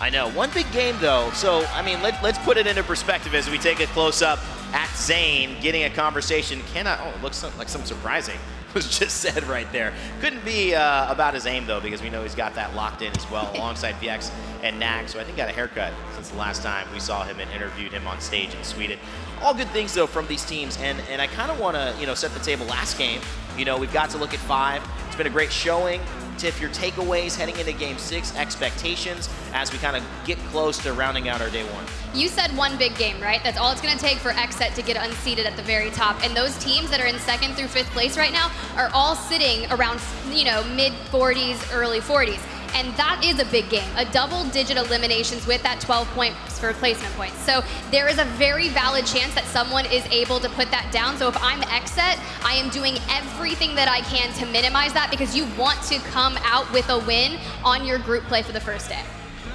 I know. One big game, though. So, I mean, let's put it into perspective as we take a close-up at Zane getting a conversation. It looks like something surprising was just said right there. Couldn't be about his aim, though, because we know he's got that locked in as well alongside VX and Nag. So I think got a haircut since the last time we saw him and interviewed him on stage in Sweden. All good things, though, from these teams. And I kind of want to, set the table last game. We've got to look at 5. It's been a great showing. Tiff, your takeaways heading into Game 6, expectations as we kind of get close to rounding out our Day 1. You said 1 big game, right? That's all it's going to take for XSET to get unseated at the very top. And those teams that are in 2nd through 5th place right now are all sitting around, mid-40s, early 40s. And that is a big game, a double-digit eliminations with that 12 points for placement points. So there is a very valid chance that someone is able to put that down. So if I'm XSET, I am doing everything that I can to minimize that because you want to come out with a win on your group play for the first day.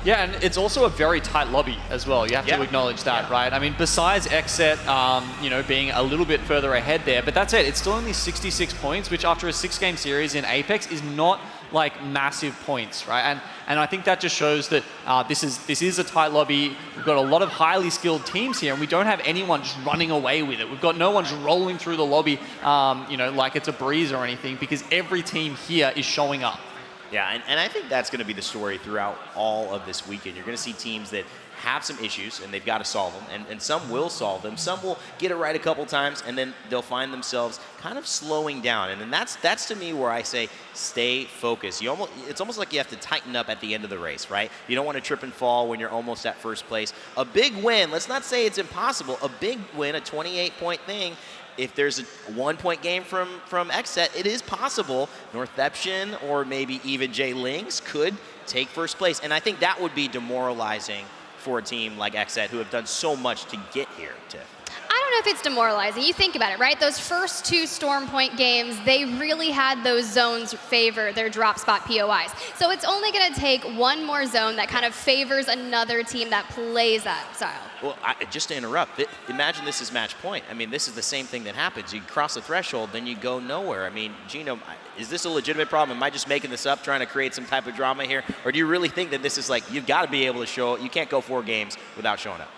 Yeah, and it's also a very tight lobby as well. You have to acknowledge that, right? I mean, besides XSET, being a little bit further ahead there, but that's it. It's still only 66 points, which after a 6-game series in Apex is not like massive points, right? And I think that just shows that this is a tight lobby. We've got a lot of highly skilled teams here, and we don't have anyone just running away with it. We've got no one just rolling through the lobby, like it's a breeze or anything, because every team here is showing up. Yeah, and I think that's going to be the story throughout all of this weekend. You're going to see teams that have some issues, and they've got to solve them, and some will solve them. Some will get it right a couple times, and then they'll find themselves kind of slowing down. And then that's to me where I say stay focused. It's almost like you have to tighten up at the end of the race, right? You don't want to trip and fall when you're almost at first place. A big win, let's not say it's impossible, a big win, a 28-point thing, if there's a 1-point game from XSET, it is possible Northeption or maybe even J-Links could take first place. And I think that would be demoralizing for a team like XSET who have done so much to get here, Tiff. I don't know if it's demoralizing. You think about it, right? Those first 2 Storm Point games, they really had those zones favor their drop spot POIs. So it's only going to take one more zone that kind of favors another team that plays that style. Well, just to interrupt, imagine this is match point. I mean, this is the same thing that happens. You cross the threshold, then you go nowhere. I mean, Gino, is this a legitimate problem? Am I just making this up, trying to create some type of drama here? Or do you really think that this is like, you've got to be able to show, you can't go 4 games without showing up?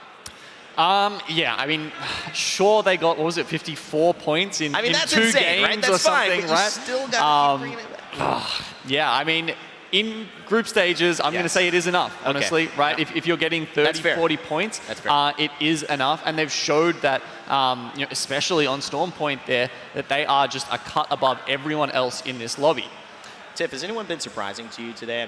Yeah, I mean, sure they got, 54 points in, that's 2 insane, games right? That's or something, fine, but right? You still got to keep bringing it back. Yeah, I mean, in group stages, I'm going to say it is enough, honestly, right? If you're getting 30, 40 points, it is enough. And they've showed that, especially on Storm Point there, that they are just a cut above everyone else in this lobby. Tiff, has anyone been surprising to you today?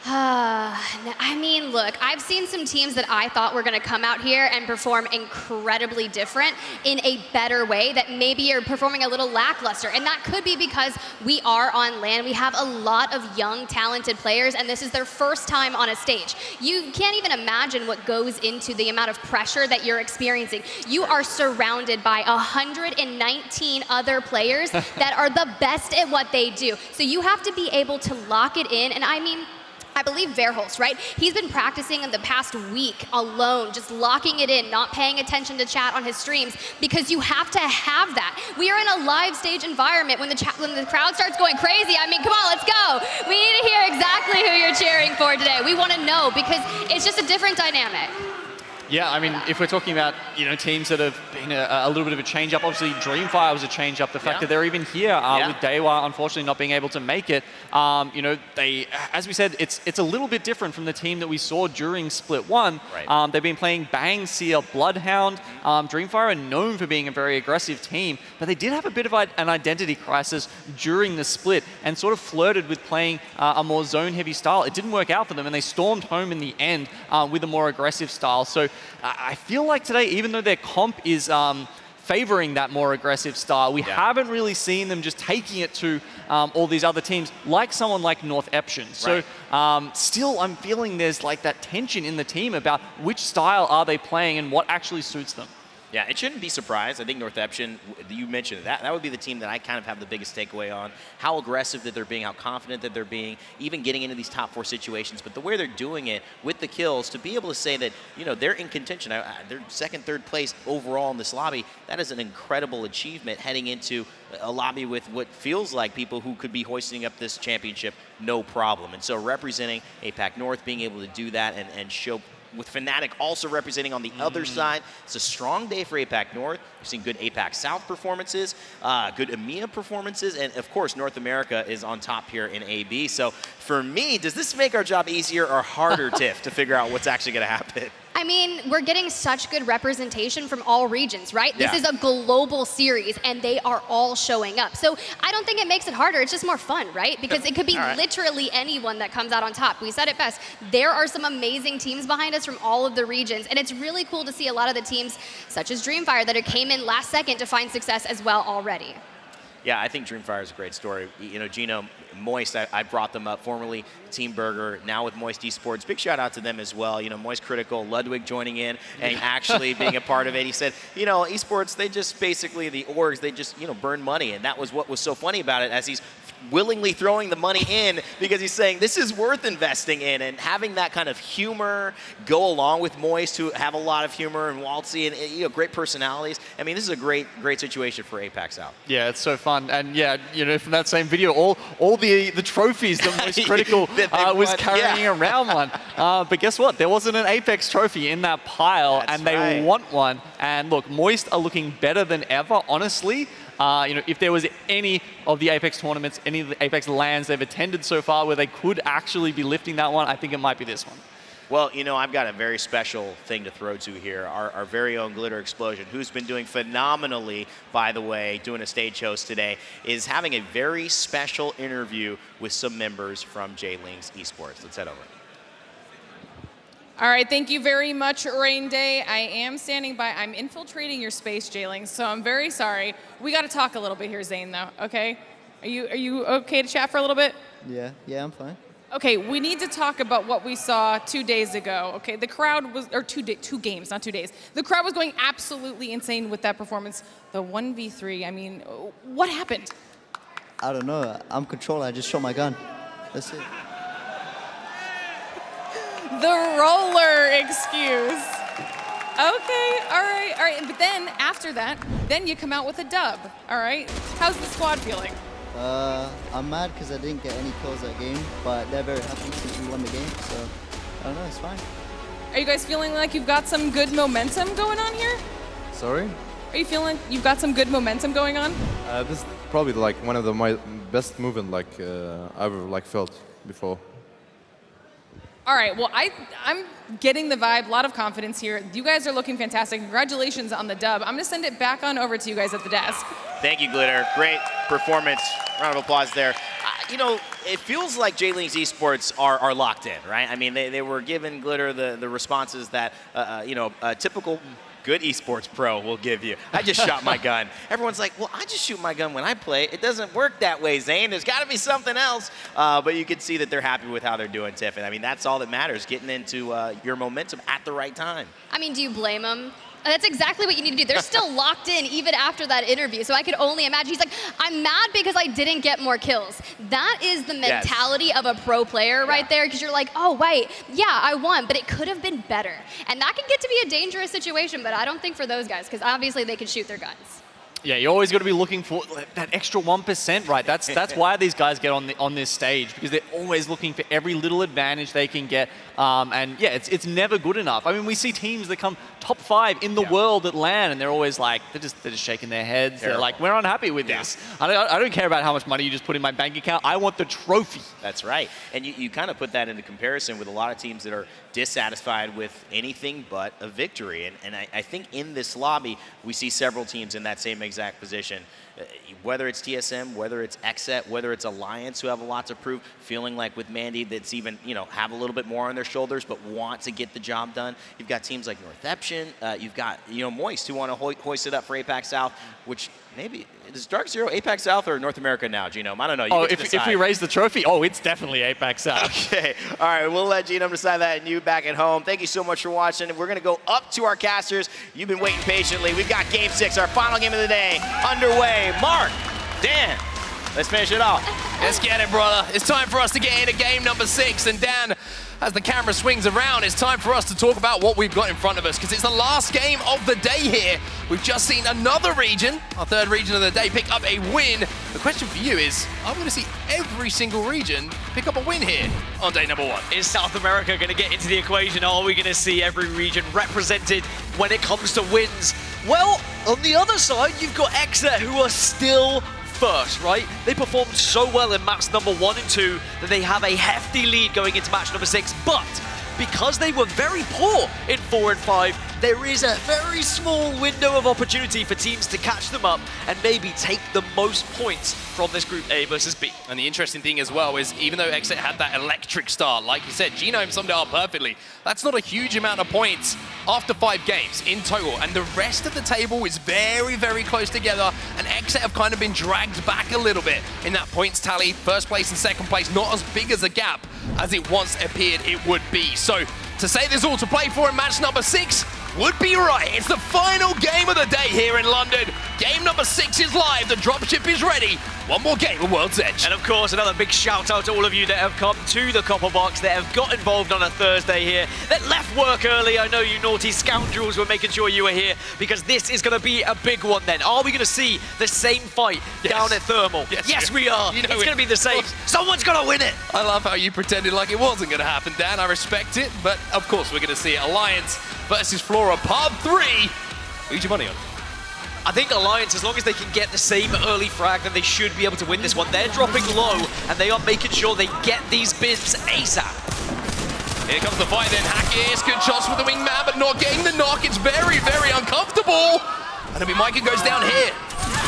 I mean, look, I've seen some teams that I thought were going to come out here and perform incredibly different in a better way that maybe are performing a little lackluster. And that could be because we are on LAN. We have a lot of young, talented players, and this is their first time on a stage. You can't even imagine what goes into the amount of pressure that you're experiencing. You are surrounded by 119 other players that are the best at what they do. So you have to be able to lock it in. And I believe Verholst, right? He's been practicing in the past week alone, just locking it in, not paying attention to chat on his streams, because you have to have that. We are in a live stage environment when the crowd starts going crazy. I mean, come on, let's go. We need to hear exactly exactly who you're cheering for today. We want to know because it's just a different dynamic. Yeah, I mean, if we're talking about, teams that have been a little bit of a change-up, obviously Dreamfire was a change-up. The fact that they're even here with Dewa unfortunately not being able to make it, they, as we said, it's a little bit different from the team that we saw during Split 1. Right. They've been playing Bang, Seer, Bloodhound. Dreamfire are known for being a very aggressive team, but they did have a bit of an identity crisis during the split and sort of flirted with playing a more zone-heavy style. It didn't work out for them, and they stormed home in the end with a more aggressive style. So I feel like today, even though their comp is favoring that more aggressive style, we haven't really seen them just taking it to all these other teams, like someone like North Eption. So still, I'm feeling there's like that tension in the team about which style are they playing and what actually suits them. Yeah, it shouldn't be surprised. I think North Eption, you mentioned that would be the team that I kind of have the biggest takeaway on. How aggressive that they're being, how confident that they're being, even getting into these top 4 situations. But the way they're doing it with the kills, to be able to say that, they're in contention, they're second, third place overall in this lobby, that is an incredible achievement heading into a lobby with what feels like people who could be hoisting up this championship no problem. And so representing APAC North, being able to do that and show, with Fnatic also representing on the other side. It's a strong day for APAC North. We've seen good APAC South performances, good EMEA performances, and of course North America is on top here in AB. So for me, does this make our job easier or harder, Tiff, to figure out what's actually going to happen? I mean, we're getting such good representation from all regions, right? Yeah. This is a global series, and they are all showing up. So I don't think it makes it harder. It's just more fun, right? Because it could be literally anyone that comes out on top. We said it best. There are some amazing teams behind us from all of the regions, and it's really cool to see a lot of the teams, such as Dreamfire, that came in last second to find success as well already. Yeah, I think Dreamfire is a great story. Gino, Moist, I brought them up, formerly Team Burger, now with Moist Esports. Big shout out to them as well. Moist Critical, Ludwig joining in and actually being a part of it. He said, esports, they just basically, the orgs, they just, burn money. And that was what was so funny about it, as he's willingly throwing the money in, because he's saying this is worth investing in, and having that kind of humor go along with Moist, who have a lot of humor, and Waltzy, and great personalities. I mean, this is a great situation for APAC South. Yeah, it's so fun. And yeah, from that same video, all the trophies that Moist Critical was carrying around one. But guess what? There wasn't an Apex trophy in that pile, and they want one. And look, Moist are looking better than ever, honestly. If there was any of the Apex tournaments, any of the Apex LANs they've attended so far where they could actually be lifting that one, I think it might be this one. Well, I've got a very special thing to throw to here. Our very own Glitter Explosion, who's been doing phenomenally, by the way, doing a stage host today, is having a very special interview with some members from J-Lings Esports. Let's head over. All right, thank you very much, Rain Day. I am standing by. I'm infiltrating your space, J-Lings, so I'm very sorry. We got to talk a little bit here, Zane, though, okay? Are you okay to chat for a little bit? Yeah, I'm fine. Okay, we need to talk about what we saw 2 days ago. Okay, the crowd was, or 2 games, not 2 days. The crowd was going absolutely insane with that performance. The 1v3, I mean, what happened? I don't know. I'm controller. I just shot my gun. That's it. The roller excuse. Okay, all right. But then after that, then you come out with a dub. All right. How's the squad feeling? I'm mad because I didn't get any kills that game, but they're very happy since we won the game. So I don't know. It's fine. Are you guys feeling like you've got some good momentum going on here? Sorry? Are you feeling you've got some good momentum going on? This is probably like one of my best movement I've felt before. All right, well, I'm getting the vibe, a lot of confidence here. You guys are looking fantastic. Congratulations on the dub. I'm gonna send it back on over to you guys at the desk. Thank you, Glitter. Great performance. Round of applause there. It feels like J-Lings Esports are locked in, right? I mean, they were giving Glitter the responses that, a typical good esports pro will give you. I just shot my gun. Everyone's like, well, I just shoot my gun when I play. It doesn't work that way, Zane. There's got to be something else. But you can see that they're happy with how they're doing, Tiff. And I mean, that's all that matters, getting into your momentum at the right time. I mean, do you blame them? That's exactly what you need to do. They're still locked in even after that interview. So I could only imagine. He's like, I'm mad because I didn't get more kills. That is the mentality of a pro player right there, because you're like, oh, wait, yeah, I won, but it could have been better. And that can get to be a dangerous situation, but I don't think for those guys, because obviously they can shoot their guns. Yeah, you always got to be looking for that extra 1%, right? That's why these guys get on this stage, because they're always looking for every little advantage they can get. And yeah, it's never good enough. I mean, we see teams that come top 5 in the world at LAN, and they're always like, they're just shaking their heads. Terrible. They're like, we're unhappy with this. I don't care about how much money you just put in my bank account. I want the trophy. That's right. And you kind of put that into comparison with a lot of teams that are dissatisfied with anything but a victory. And I think in this lobby, we see several teams in that same exact position. Whether it's TSM, whether it's XSET, whether it's Alliance, who have a lot to prove, feeling like with Mandy that's even, have a little bit more on their shoulders, but want to get the job done. You've got teams like Northeption. You've got, Moist, who want to hoist it up for APAC South, which maybe, is Dark Zero APAC South or North America now, Genome? I don't know. If we raise the trophy, it's definitely APAC South. Okay. All right, we'll let Genome decide that, and you back at home. Thank you so much for watching. We're going to go up to our casters. You've been waiting patiently. We've got Game 6, our final game of the day, underway. Mark, Dan, let's finish it off. Let's get it, brother. It's time for us to get into game number 6. And Dan, as the camera swings around, it's time for us to talk about what we've got in front of us, because it's the last game of the day here. We've just seen another region, our third region of the day, pick up a win. The question for you is, are we going to see every single region pick up a win here on day number 1? Is South America going to get into the equation? Are we going to see every region represented when it comes to wins? Well, on the other side, you've got XSET, who are still first, right? They performed so well in match number 1 and 2 that they have a hefty lead going into match number 6, but because they were very poor in 4 and 5, there is a very small window of opportunity for teams to catch them up and maybe take the most points from this Group A versus B. And the interesting thing as well is, even though XSET had that electric start, like you said, Genome summed it up perfectly. That's not a huge amount of points after 5 games in total, and the rest of the table is very, very close together, and XSET have kind of been dragged back a little bit in that points tally. First place and second place, not as big as a gap as it once appeared it would be. So to say there's all to play for in match number 6 would be right. It's the final game of the day here in London. Game number 6 is live. The dropship is ready. One more game of World's Edge. And of course, another big shout out to all of you that have come to the Copper Box, that have got involved on a Thursday here, that left work early. I know you naughty scoundrels were making sure you were here, because this is going to be a big one then. Are we going to see the same fight down at Thermal? Yes, we are. It's going to be the same. Someone's going to win it. I love how you pretended like it wasn't going to happen, Dan. I respect it, but of course we're going to see it. Alliance versus Flora, part 3. Who's your money on? I think Alliance, as long as they can get the same early frag, then they should be able to win this one. They're dropping low, and they are making sure they get these bids ASAP. Here comes the fight then. Hackis, good shots with the wingman, but not getting the knock. It's very, very uncomfortable. And Micah goes down here.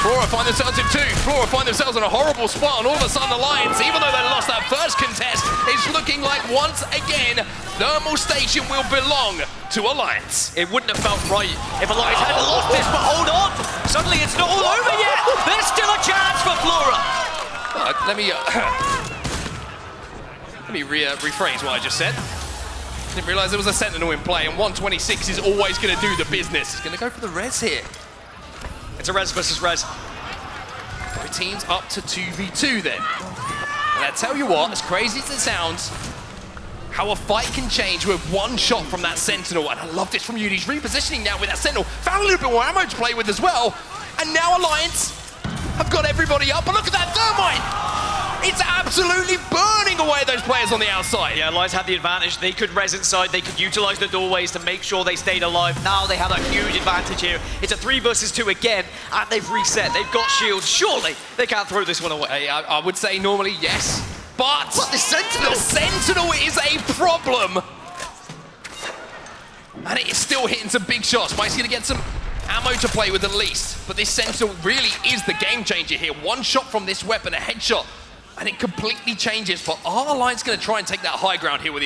Flora find themselves in 2. Flora find themselves in a horrible spot, and all of a sudden Alliance, even though they lost that first contest, is looking like once again Thermal Station will belong to Alliance. It wouldn't have felt right if Alliance had lost this, but hold on! Suddenly it's not all over yet! There's still a chance for Flora! Let me rephrase what I just said. Didn't realize there was a Sentinel in play, and 126 is always going to do the business. He's going to go for the res here. It's a res versus res. Both teams up to 2v2 then. And I tell you what, as crazy as it sounds, how a fight can change with one shot from that Sentinel. And I love this from Yudi. He's repositioning now with that Sentinel. Found a little bit more ammo to play with as well. And now Alliance have got everybody up. But look at that Thermite! It's absolutely burning away those players on the outside. Yeah, Alliance had the advantage. They could res inside. They could utilize the doorways to make sure they stayed alive. Now they have a huge advantage here. It's a 3 versus 2 again, and they've reset. They've got shields. Surely they can't throw this one away. I would say normally yes, but what, the Sentinel? The Sentinel is a problem. And it is still hitting some big shots. Mike's going to get some ammo to play with at least. But this Sentinel really is the game changer here. One shot from this weapon, a headshot, and it completely changes. But are Alliance going to try and take that high ground here with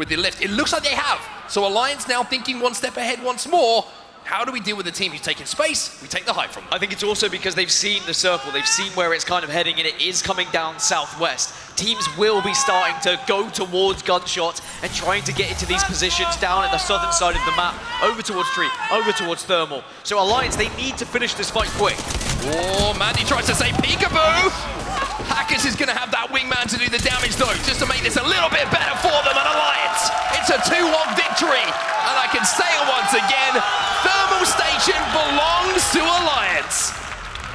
the lift? It looks like they have. So Alliance now thinking one step ahead once more. How do we deal with the team who's taking space? We take the high from them. I think it's also because they've seen the circle. They've seen where it's kind of heading, and it is coming down southwest. Teams will be starting to go towards Gunshot and trying to get into these positions down at the southern side of the map, over towards Tree, over towards Thermal. So Alliance, they need to finish this fight quick. Oh, Mandy tries to say peekaboo. Hackers is going to have that wingman to do the damage though, just to make this a little bit better for them. And Alliance, it's a 2-1 victory. And I can say it once again, Thermal Station belongs to Alliance.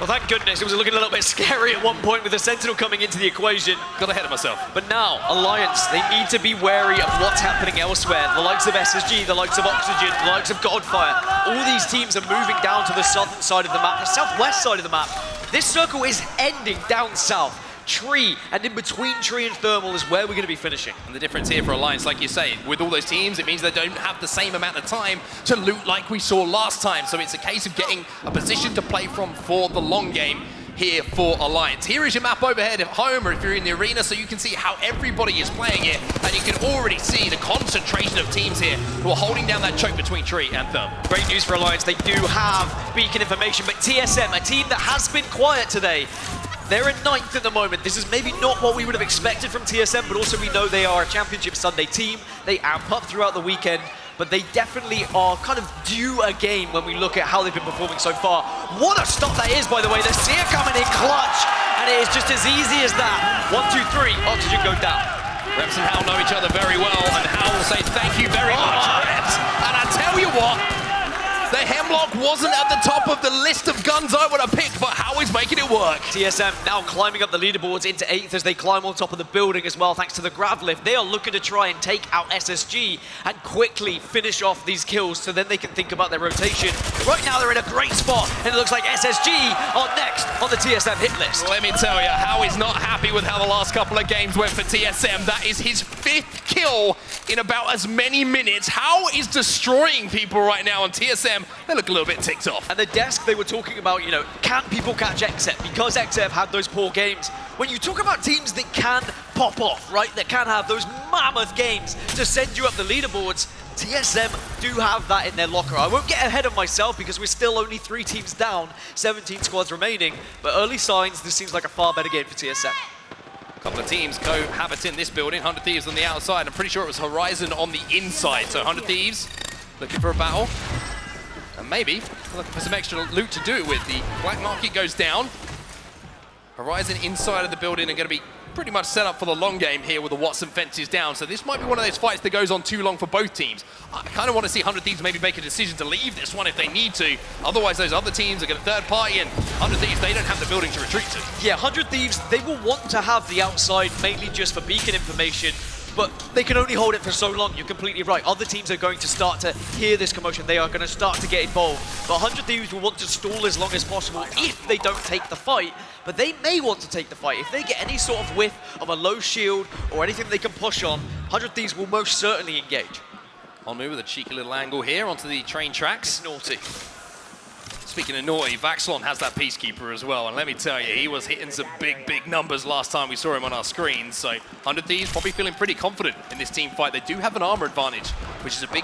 Well, thank goodness. It was looking a little bit scary at one point with the Sentinel coming into the equation. Got ahead of myself. But now, Alliance, they need to be wary of what's happening elsewhere. The likes of SSG, the likes of Oxygen, the likes of Godfire. All these teams are moving down to the southern side of the map, the southwest side of the map. This circle is ending down south. Tree, and in between Tree and Thermal is where we're going to be finishing. And the difference here for Alliance, like you say, with all those teams, it means they don't have the same amount of time to loot like we saw last time. So it's a case of getting a position to play from for the long game here for Alliance. Here is your map overhead at home, or if you're in the arena, so you can see how everybody is playing it, and you can already see the concentration of teams here who are holding down that choke between Tree and Thermal. Great news for Alliance, they do have beacon information, but TSM, a team that has been quiet today, they're in 9th at the moment. This is maybe not what we would have expected from TSM, but also we know they are a Championship Sunday team. They amp up throughout the weekend, but they definitely are kind of due a game when we look at how they've been performing so far. What a stop that is, by the way. The Seer coming in clutch, and it is just as easy as that. 1, 2, 3, Oxygen go down. Reps and Hal know each other very well, and Hal will say thank you very much, Reps. And I tell you what, the Hemlock wasn't at the top of the list of guns I would have picked, but Hal is making it work. TSM now climbing up the leaderboards into 8th as they climb on top of the building as well, thanks to the grav lift. They are looking to try and take out SSG and quickly finish off these kills so then they can think about their rotation. Right now they're in a great spot, and it looks like SSG are next on the TSM hit list. Let me tell you, Hal is not happy with how the last couple of games went for TSM. That is his 5th kill in about as many minutes. Hal is destroying people right now on TSM. They look a little bit ticked off. And the desk, they were talking about, you know, can people catch XF? Because XF had those poor games. When you talk about teams that can pop off, right, that can have those mammoth games to send you up the leaderboards, TSM do have that in their locker. I won't get ahead of myself because we're still only 3 teams down, 17 squads remaining, but early signs, this seems like a far better game for TSM. A couple of teams cohabit in this building, 100 Thieves on the outside. I'm pretty sure it was Horizon on the inside, so 100 Thieves looking for a battle. And maybe looking for some extra loot to do it with. The Black Market goes down. Horizon inside of the building are going to be pretty much set up for the long game here with the Watson fences down. So this might be one of those fights that goes on too long for both teams. I kind of want to see 100 Thieves maybe make a decision to leave this one if they need to. Otherwise, those other teams are going to third party, and 100 Thieves, they don't have the building to retreat to. Yeah, 100 Thieves, they will want to have the outside mainly just for beacon information, but they can only hold it for so long. You're completely right. Other teams are going to start to hear this commotion. They are going to start to get involved. But 100 Thieves will want to stall as long as possible if they don't take the fight. But they may want to take the fight. If they get any sort of whiff of a low shield or anything they can push on, 100 Thieves will most certainly engage. On move with a cheeky little angle here onto the train tracks. Naughty. Speaking of naughty, Vaxlon has that Peacekeeper as well, and let me tell you, he was hitting some big, big numbers last time we saw him on our screen. So 100 Thieves probably feeling pretty confident in this team fight. They do have an armor advantage, which is a big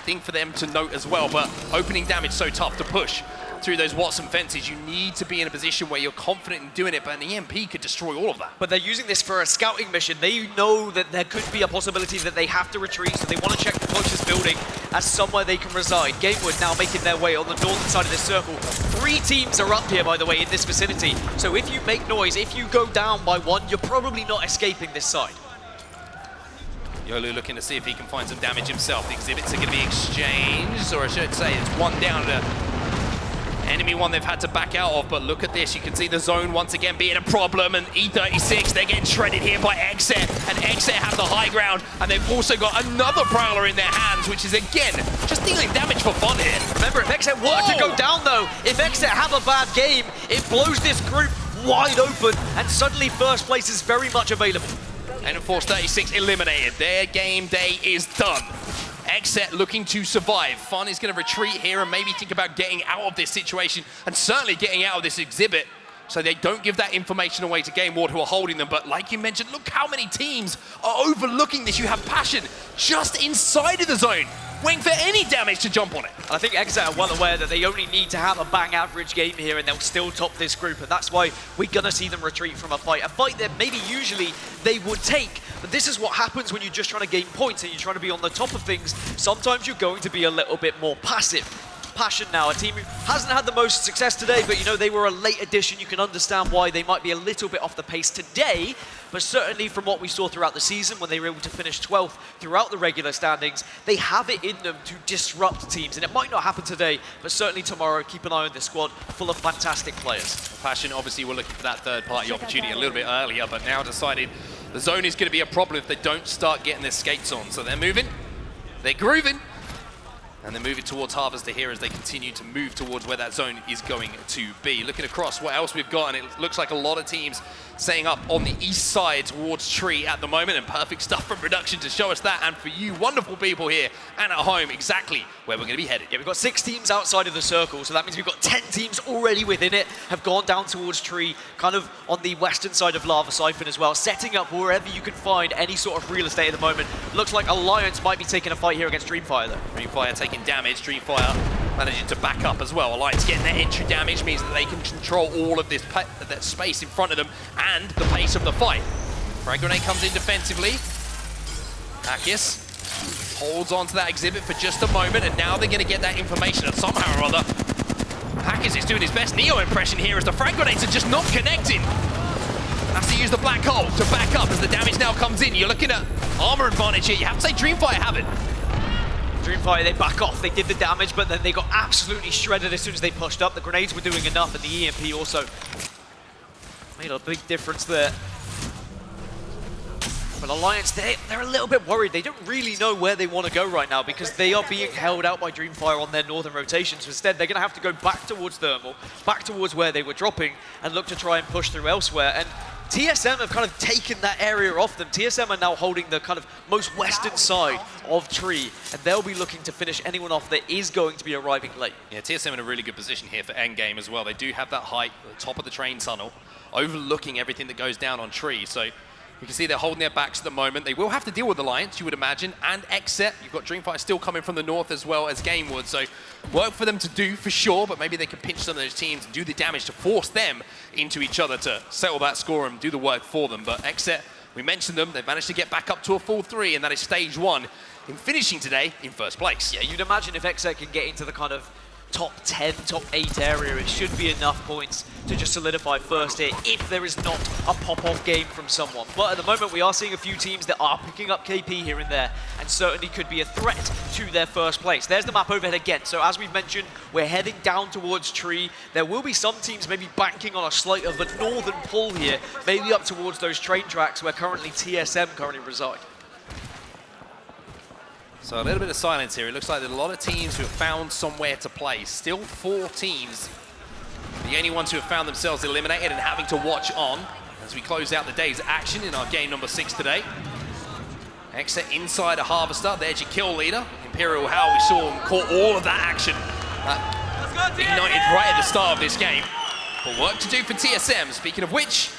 thing for them to note as well, but opening damage so tough to push through those Watson fences. You need to be in a position where you're confident in doing it, but an EMP could destroy all of that. But they're using this for a scouting mission. They know that there could be a possibility that they have to retreat, so they want to check the closest building as somewhere they can reside. Gamewood now making their way on the northern side of this circle. 3 teams are up here, by the way, in this vicinity. So if you make noise, if you go down by 1, you're probably not escaping this side. Yolu looking to see if he can find some damage himself. The exhibits are going to be exchanged, or I should say it's one down to enemy one they've had to back out of, but look at this. You can see the zone once again being a problem, and E36, they're getting shredded here by XZ, and XZ have the high ground, and they've also got another Prowler in their hands, which is, again, just dealing damage for fun here. Remember, if XZ were to go down, though, if XZ have a bad game, it blows this group wide open, and suddenly first place is very much available. And Force 36 eliminated. Their game day is done. XZ looking to survive. Fun is going to retreat here and maybe think about getting out of this situation, and certainly getting out of this exhibit so they don't give that information away to Game Ward, who are holding them. But like you mentioned, look how many teams are overlooking this. You have Passion just inside of the zone, waiting for any damage to jump on it. I think XZ are well aware that they only need to have a bang average game here and they'll still top this group, and that's why we're going to see them retreat from a fight that maybe usually they would take. But this is what happens when you're just trying to gain points and you're trying to be on the top of things. Sometimes you're going to be a little bit more passive. Passion now, a team who hasn't had the most success today, but you know, they were a late addition. You can understand why they might be a little bit off the pace today, but certainly from what we saw throughout the season when they were able to finish 12th throughout the regular standings, they have it in them to disrupt teams. And it might not happen today, but certainly tomorrow, keep an eye on this squad full of fantastic players. Passion obviously were looking for that third-party opportunity a little bit earlier, but now decided the zone is going to be a problem if they don't start getting their skates on. So they're moving, they're grooving, and they're moving towards Harvester here as they continue to move towards where that zone is going to be. Looking across what else we've got, and it looks like a lot of teams setting up on the east side towards Tree at the moment, and perfect stuff from production to show us that, and for you wonderful people here and at home, exactly where we're going to be headed. Yeah, we've got 6 teams outside of the circle, so that means we've got 10 teams already within it, have gone down towards Tree, kind of on the western side of Lava Siphon as well, setting up wherever you can find any sort of real estate at the moment. Looks like Alliance might be taking a fight here against Dreamfire though. Dreamfire taking damage, Dreamfire managing to back up as well. Alliance getting their entry damage means that they can control all of this that space in front of them and the pace of the fight. Frag Grenade comes in defensively. Akis holds on to that exhibit for just a moment, and now they're going to get that information, and somehow or other, Akis is doing his best Neo impression here as the Frag Grenades are just not connecting. Has to use the black hole to back up as the damage now comes in. You're looking at armor advantage here. You have to say Dreamfire have it. Dreamfire, they back off, they did the damage, but then they got absolutely shredded as soon as they pushed up. The grenades were doing enough, and the EMP also made a big difference there. But Alliance, they're a little bit worried. They don't really know where they want to go right now because they are being held out by Dreamfire on their northern rotation. So instead, they're going to have to go back towards Thermal, back towards where they were dropping, and look to try and push through elsewhere. And TSM have kind of taken that area off them. TSM are now holding the kind of most western side of Tree, and they'll be looking to finish anyone off that is going to be arriving late. Yeah, TSM in a really good position here for endgame as well. They do have that height at the top of the train tunnel, overlooking everything that goes down on Tree. So you can see they're holding their backs at the moment. They will have to deal with Alliance, you would imagine, and Xset. You've got Dreamfire still coming from the north as well as Gamewood. So work for them to do for sure, but maybe they can pinch some of those teams and do the damage to force them into each other to settle that score and do the work for them. But Xset, we mentioned them, they've managed to get back up to a full 3, and that is stage 1 in finishing today in first place. Yeah, you'd imagine if Xset can get into the kind of top 10, top 8 area, it should be enough points to just solidify first here if there is not a pop-off game from someone. But at the moment, we are seeing a few teams that are picking up KP here and there and certainly could be a threat to their first place. There's the map overhead again. So as we've mentioned, we're heading down towards Tree. There will be some teams maybe banking on a slight of a northern pull here, maybe up towards those train tracks where currently TSM currently reside. So a little bit of silence here. It looks like there's a lot of teams who have found somewhere to play. Still 4 teams, the only ones who have found themselves eliminated and having to watch on as we close out the day's action in our game number 6 today. Xset inside a Harvester. There's your kill leader. Imperial Howl, we saw him caught all of that action. Ignited right at the start of this game. But work to do for TSM. Speaking of which,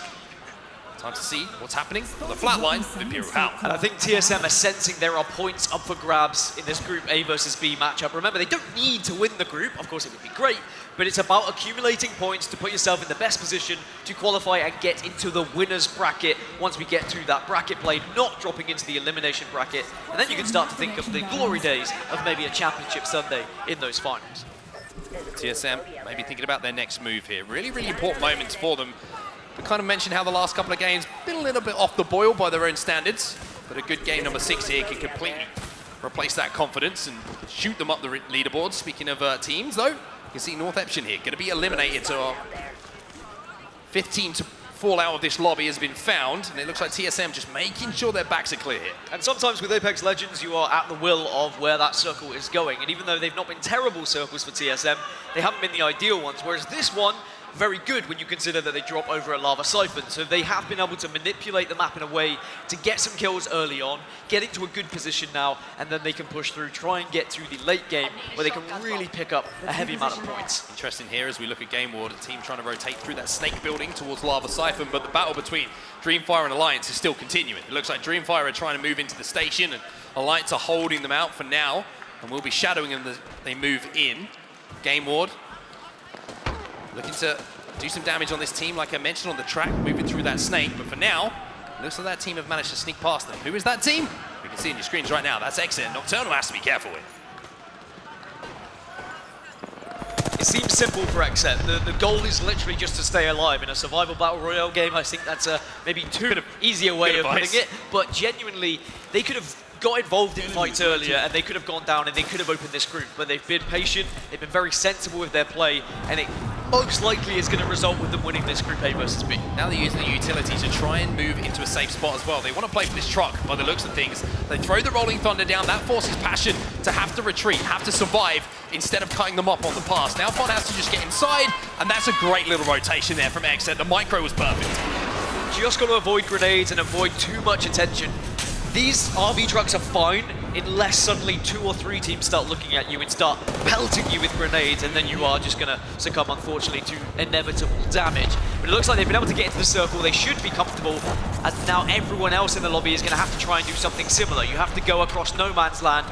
time to see what's happening on the flat line of Imperial Howl. And I think TSM are sensing there are points up for grabs in this Group A versus B matchup. Remember, they don't need to win the group. Of course, it would be great, but it's about accumulating points to put yourself in the best position to qualify and get into the winner's bracket once we get to that bracket play, not dropping into the elimination bracket. And then you can start to think of the glory days of maybe a championship Sunday in those finals. TSM maybe thinking about their next move here. Really, really important moments for them. We kind of mentioned how the last couple of games been a little bit off the boil by their own standards, but a good game number 6 here can completely replace that confidence and shoot them up the leaderboard. Speaking of teams, though, you can see North Epsion here going to be eliminated. So our 5th team to fall out of this lobby has been found, and it looks like TSM just making sure their backs are clear here. And sometimes with Apex Legends, you are at the will of where that circle is going. And even though they've not been terrible circles for TSM, they haven't been the ideal ones. Whereas this one, very good when you consider that they drop over at Lava Siphon. So they have been able to manipulate the map in a way to get some kills early on, get into a good position now, and then they can push through, try and get to the late game where they can really pick up a heavy amount of points. Interesting here as we look at Game Ward, a team trying to rotate through that snake building towards Lava Siphon, but the battle between Dreamfire and Alliance is still continuing. It looks like Dreamfire are trying to move into the station and Alliance are holding them out for now, and we'll be shadowing them as they move in. Game Ward looking to do some damage on this team, like I mentioned, on the track, moving through that snake. But for now, looks like that team have managed to sneak past them. Who is that team? We can see on your screens right now. That's Xset. Nocturnal has to be careful with. It seems simple for Exet. The goal is literally just to stay alive. In a survival battle royale game, I think that's maybe too easier way of putting it. But genuinely, they could have got involved in fights earlier and they could have gone down and they could have opened this group. But they've been patient, they've been very sensible with their play, and it most likely is going to result with them winning this Group A versus B. Now they're using the utility to try and move into a safe spot as well. They want to play for this truck by the looks of things. They throw the Rolling Thunder down. That forces Passion to have to retreat, have to survive instead of cutting them up on the pass. Now Fun has to just get inside, and that's a great little rotation there from Exet. The micro was perfect. Just got to avoid grenades and avoid too much attention. These RV trucks are fine unless suddenly 2 or 3 teams start looking at you and start pelting you with grenades, and then you are just going to succumb, unfortunately, to inevitable damage. But it looks like they've been able to get into the circle. They should be comfortable, as now everyone else in the lobby is going to have to try and do something similar. You have to go across no man's land,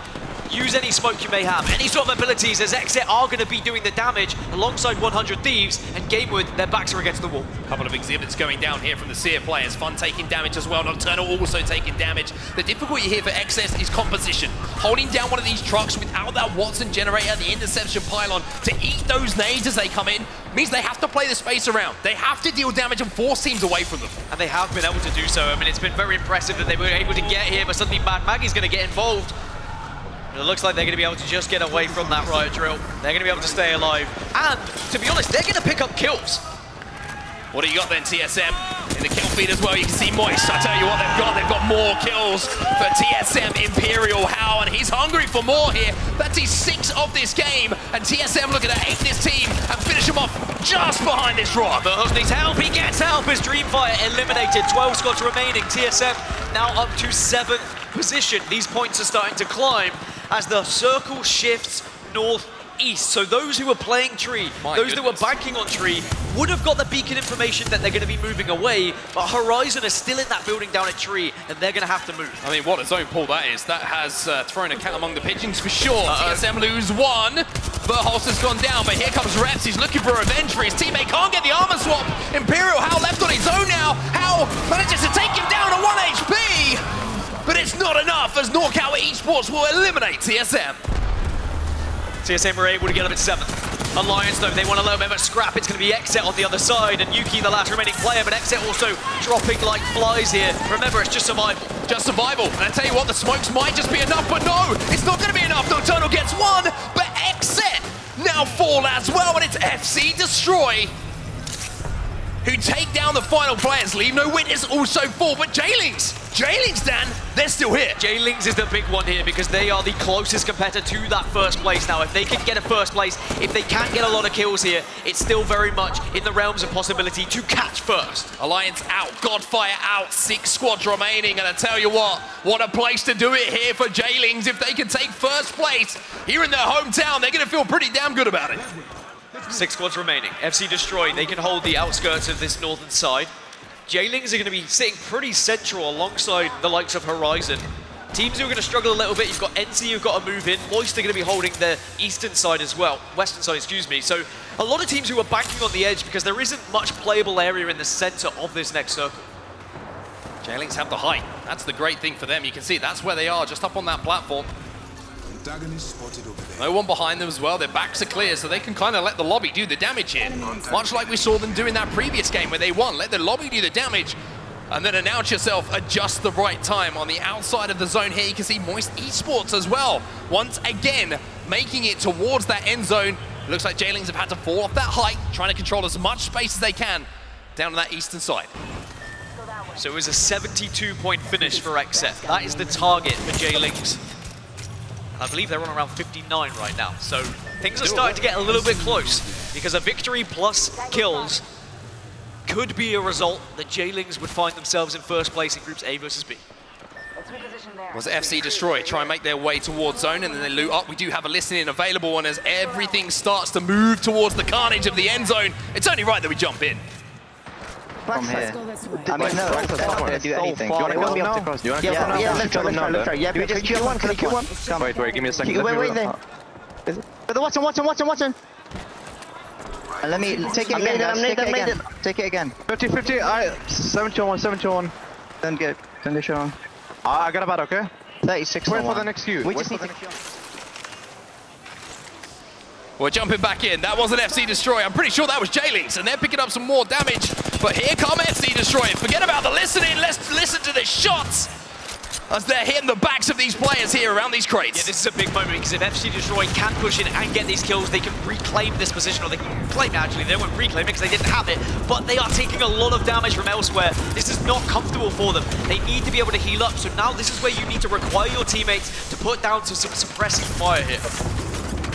use any smoke you may have, any sort of abilities, as Exet are going to be doing the damage alongside 100 Thieves, and Gamewood, their backs are against the wall. A couple of exhibits going down here from the Seer players. Fun taking damage as well, Nocturnal also taking damage. The difficulty here for Exet is composition. Holding down one of these trucks without that Watson generator, the interception pylon, to eat those nades as they come in, means they have to play the space around. They have to deal damage and force teams away from them. And they have been able to do so. I mean, it's been very impressive that they were able to get here, but suddenly Mad Maggie's going to get involved. It looks like they're going to be able to just get away from that riot drill. They're going to be able to stay alive. And, to be honest, they're going to pick up kills. What do you got then, TSM? In the kill feed as well, you can see Moist. I tell you what they've got more kills for TSM Imperial How, and he's hungry for more here. That's his 6th of this game, and TSM looking to ape this team and finish him off just behind this rock. But Hus needs help, he gets help as Dreamfire eliminated. 12 squads remaining. TSM now up to 7th position. These points are starting to climb as the circle shifts northeast. So those who were playing Tree, that were banking on Tree, would have got the beacon information that they're going to be moving away, but Horizon is still in that building down at Tree, and they're going to have to move. I mean, what a zone pull that is. That has thrown a cat among the pigeons for sure. TSM lose 1. Verholst has gone down, but here comes Reps. He's looking for revenge for his teammate. Can't get the armor swap. Imperial How left on his own now. How manages to take him down to 1 HP. But it's not enough, as NorCal Esports will eliminate TSM. TSM were able to get up at 7th. Alliance, though, they want a little bit of a scrap. It's going to be Exet on the other side, and Yuki, the last remaining player, but Exet also dropping like flies here. Remember, it's just survival. Just survival. And I tell you what, the smokes might just be enough, but no, it's not going to be enough. Nocturnal gets 1, but Exet now fall as well, and it's FC Destroy who take down the final players. Leave No Witness also fall, but Jaylings, Dan, they're still here. Jaylings is the big one here because they are the closest competitor to that first place now. If they can get a first place, if they can't get a lot of kills here, it's still very much in the realms of possibility to catch first. Alliance out, Godfire out, 6 squads remaining, and I tell you what a place to do it here for Jaylings. If they can take first place here in their hometown, they're going to feel pretty damn good about it. 6 squads remaining. FC Destroy, they can hold the outskirts of this northern side. Jaylings are going to be sitting pretty central alongside the likes of Horizon. Teams who are going to struggle a little bit, you've got NC who've got to move in. Moist are going to be holding the eastern side as well. Western side, excuse me. So a lot of teams who are banking on the edge because there isn't much playable area in the center of this next circle. Jaylings have the height. That's the great thing for them. You can see that's where they are, just up on that platform. No one behind them as well. Their backs are clear, so they can kind of let the lobby do the damage here. Much like we saw them do in that previous game where they won. Let the lobby do the damage, and then announce yourself at just the right time. On the outside of the zone here, you can see Moist Esports as well. Once again, making it towards that end zone. It looks like Jaylings have had to fall off that height, trying to control as much space as they can down on that eastern side. So it was a 72-point finish for Exet. That is the target for Jaylings. I believe they're on around 59 right now, so things are starting to get a little bit close because a victory plus kills could be a result that Jaylings would find themselves in first place in groups A versus B. Was FC Destroy try and make their way towards zone, and then they loot up. We do have a listening available, and as everything starts to move towards the carnage of the end zone, it's only right that we jump in. From here. I mean, no, they're not going to do anything. Do you want to go up to cross? Yeah, let's try. Yeah, can you kill one? Can you kill one? Wait, give me a second. Wait there. Watson. Let me take it again. Take it again. 50-50, 7-2-1. Then get shot. I got about, okay? 36. Wait for the next queue. We just need to... We're jumping back in. That wasn't FC Destroy. I'm pretty sure that was J-Links, and they're picking up some more damage. But here come FC Destroy. Forget about the listening. Let's listen to the shots as they're hitting the backs of these players here around these crates. Yeah, this is a big moment because if FC Destroy can push in and get these kills, they can reclaim this position, or they can claim it actually. They won't reclaim it because they didn't have it, but they are taking a lot of damage from elsewhere. This is not comfortable for them. They need to be able to heal up, so now this is where you need to require your teammates to put down some suppressing fire here.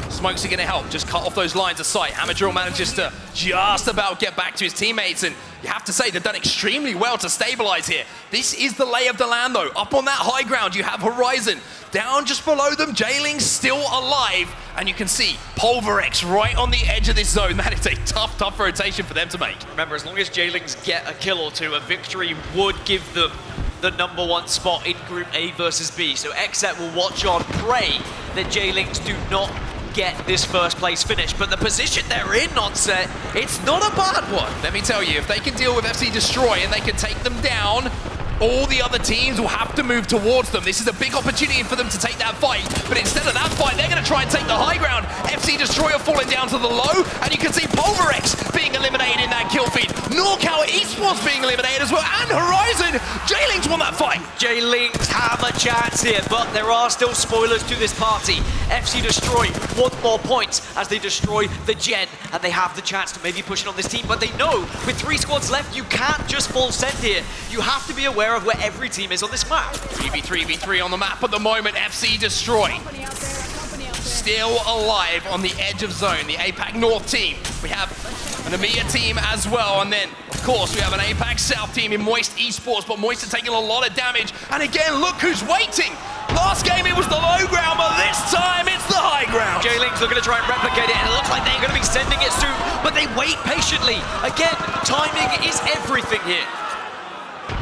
Smokes are going to help, just cut off those lines of sight. Hamadrill manages to just about get back to his teammates, and you have to say they've done extremely well to stabilize here. This is the lay of the land though. Up on that high ground, you have Horizon. Down just below them, J-Ling's still alive, and you can see Pulverex right on the edge of this zone. That is a tough rotation for them to make. Remember, as long as J-Lings get a kill or two, a victory would give them the #1 spot in Group A versus B. So XSET will watch on, pray that J-Lings do not get this first place finish, but the position they're in on set, it's not a bad one. Let me tell you, if they can deal with FC Destroy and they can take them down, all the other teams will have to move towards them. This is a big opportunity for them to take that fight, but instead of that fight, they're going to try and take the high ground. FC Destroy are falling down to the low, and you can see Pulverex being eliminated in that kill feed. NorCal Esports being eliminated as well, and Horizon. J-Lings won that fight. J-Lings have a chance here, but there are still spoilers to this party. FC Destroy want more points as they destroy the Gen, and they have the chance to maybe push it on this team, but they know with 3 squads left, you can't just full send here. You have to be aware of where every team is on this map. 3v3 on the map at the moment. FC Destroy still alive on the edge of zone. The APAC North team. We have an EMEA team as well, and then of course we have an APAC South team in Moist Esports, but Moist are taking a lot of damage, and again look who's waiting. Last game it was the low ground, but this time it's the high ground. J-Lings are going to try and replicate it, and it looks like they're going to be sending it soon, but they wait patiently. Again, timing is everything here.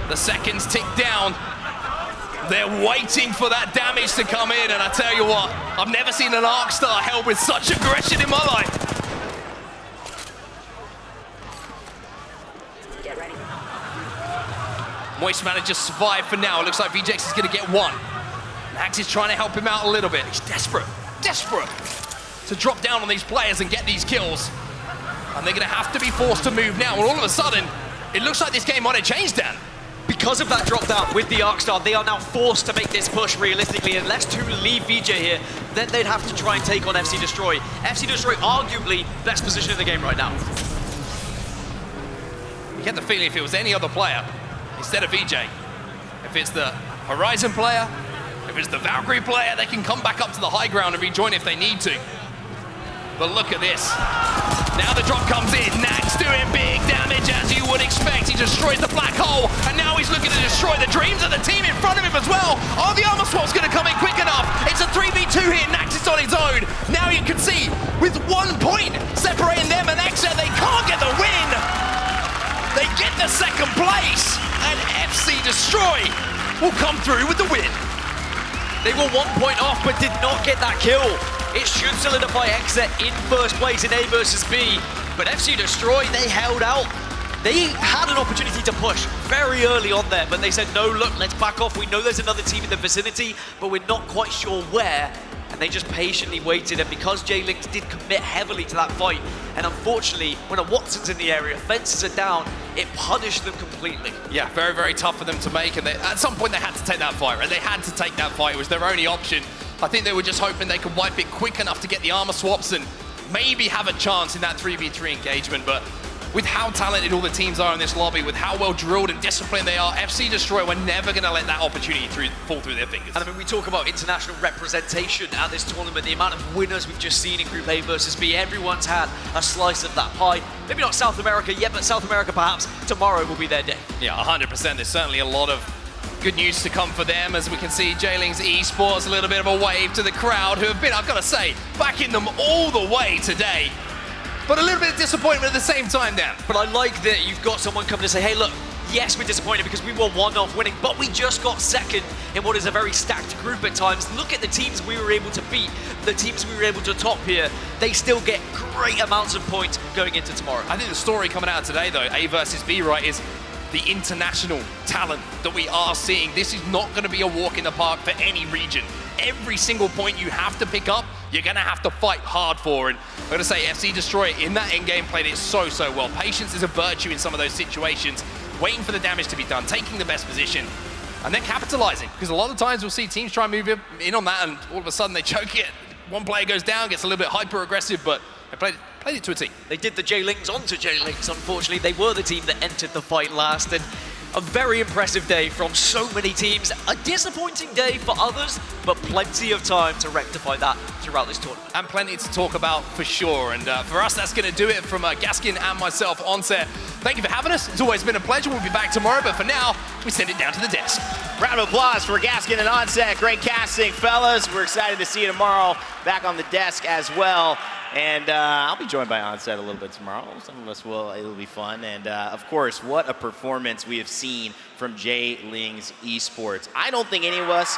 The seconds tick down. They're waiting for that damage to come in, and I tell you what, I've never seen an ARC star held with such aggression in my life. Get ready. Moist manager survived for now. It looks like VJX is going to get one. Max is trying to help him out a little bit. He's desperate to drop down on these players and get these kills. And they're going to have to be forced to move now. And all of a sudden, it looks like this game might have changed, Dan. Because of that drop down with the Arcstar, they are now forced to make this push realistically. Unless 2 leave VJ here, then they'd have to try and take on FC Destroy. FC Destroy arguably best position in the game right now. You get the feeling if it was any other player, instead of VJ, if it's the Horizon player, if it's the Valkyrie player, they can come back up to the high ground and rejoin if they need to. But look at this. Now the drop comes in. Nax doing big damage as you would expect. He destroys the black hole, and now he's looking to destroy the dreams of the team in front of him as well. Oh, the armor swap's going to come in quick enough. It's a 3v2 here. Nax is on his own. Now you can see, with 1 point separating them and XSET, they can't get the win. They get the 2nd place, and FC Destroy will come through with the win. They were 1 point off, but did not get that kill. It should solidify XSET in first place in A versus B, but FC Destroy, they held out. They had an opportunity to push very early on there, but they said, no, look, let's back off. We know there's another team in the vicinity, but we're not quite sure where. And they just patiently waited, and because J-Links did commit heavily to that fight, and unfortunately, when a Watson's in the area, fences are down, it punished them completely. Yeah, very tough for them to make, and at some point they had to take that fight, right? They had to take that fight. It was their only option. I think they were just hoping they could wipe it quick enough to get the armor swaps and maybe have a chance in that 3v3 engagement, but with how talented all the teams are in this lobby, with how well drilled and disciplined they are, FC Destroy were never going to let that opportunity fall through their fingers. And I mean, we talk about international representation at this tournament, the amount of winners we've just seen in Group A versus B. Everyone's had a slice of that pie. Maybe not South America yet, but South America perhaps tomorrow will be their day. Yeah, 100%. There's certainly a lot of good news to come for them, as we can see J-Lings Esports, a little bit of a wave to the crowd who have been, I've got to say, backing them all the way today. But a little bit of disappointment at the same time, Dan. But I like that you've got someone come to say, hey, look, yes, we're disappointed because we were 1-off winning, but we just got 2nd in what is a very stacked group at times. Look at the teams we were able to beat, the teams we were able to top here. They still get great amounts of points going into tomorrow. I think the story coming out today, though, A versus B, right, is the international talent that we are seeing. This is not going to be a walk in the park for any region. Every single point you have to pick up, you're going to have to fight hard for. And I'm going to say FC Destroy in that in-game played it so well. Patience is a virtue in some of those situations. Waiting for the damage to be done, taking the best position, and then capitalizing. Because a lot of times we'll see teams try and move in on that, and all of a sudden they choke it. One player goes down, gets a little bit hyper-aggressive, but they played it to a T. They did the J-Lings onto J-Lings, unfortunately. They were the team that entered the fight last, and a very impressive day from so many teams. A disappointing day for others, but plenty of time to rectify that throughout this tournament. And plenty to talk about for sure. And for us, that's going to do it from Gaskin and myself on set. Thank you for having us. It's always been a pleasure. We'll be back tomorrow, but for now, we send it down to the desk. Round of applause for Gaskin and Onset. Great casting, fellas. We're excited to see you tomorrow back on the desk as well. And I'll be joined by Onset a little bit tomorrow. Some of us will. It'll be fun. And of course, what a performance we have seen from J-Lings Esports. I don't think any of us,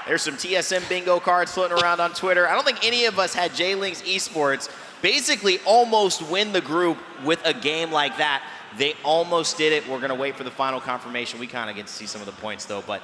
there's some TSM bingo cards floating around on Twitter. I don't think any of us had J-Lings Esports basically almost win the group with a game like that. They almost did it. We're going to wait for the final confirmation. We kind of get to see some of the points, though. But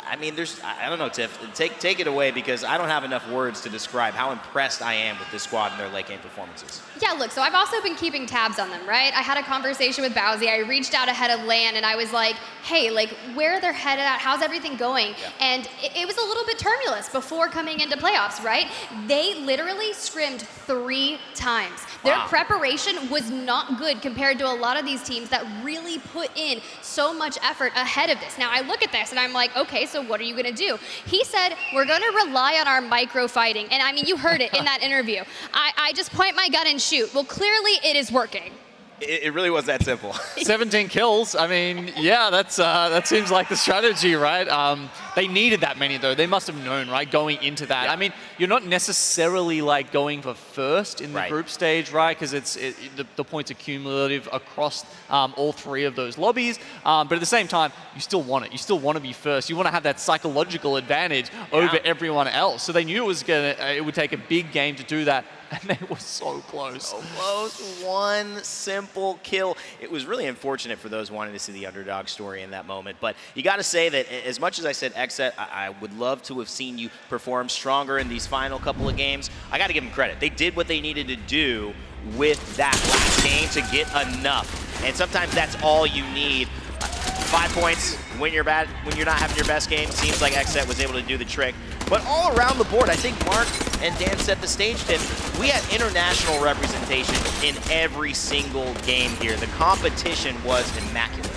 I mean, I don't know, Tiff, take it away, because I don't have enough words to describe how impressed I am with this squad and their late game performances. Yeah, look, so I've also been keeping tabs on them, right? I had a conversation with Bowsy. I reached out ahead of LAN, and I was like, hey, like, where they're headed at? How's everything going? Yeah. And it was a little bit turbulent before coming into playoffs, right? They literally scrimmed 3 times. Their preparation was not good compared to a lot of these teams that really put in so much effort ahead of this. Now, I look at this, and I'm like, okay, so what are you going to do? He said, we're going to rely on our micro fighting. And I mean, you heard it in that interview. I just point my gun and shoot. Well, clearly it is working. It really was that simple. 17 kills. I mean, yeah, that seems like the strategy, right? They needed that many, though. They must have known, right, going into that. Yeah. I mean, you're not necessarily like going for first in the group stage, right? Because the points are cumulative across all 3 of those lobbies. But at the same time, you still want it. You still want to be first. You want to have that psychological advantage over everyone else. So they knew it would take a big game to do that. And they were so close. So close. One simple kill. It was really unfortunate for those wanting to see the underdog story in that moment. But you got to say that as much as I said, Xset, I would love to have seen you perform stronger in these final couple of games. I got to give them credit. They did what they needed to do with that last game to get enough. And sometimes that's all you need. 5 points when you're not having your best game. Seems like Xset was able to do the trick. But all around the board, I think Mark and Dan set the stage, Tim. We had international representation in every single game here. The competition was immaculate.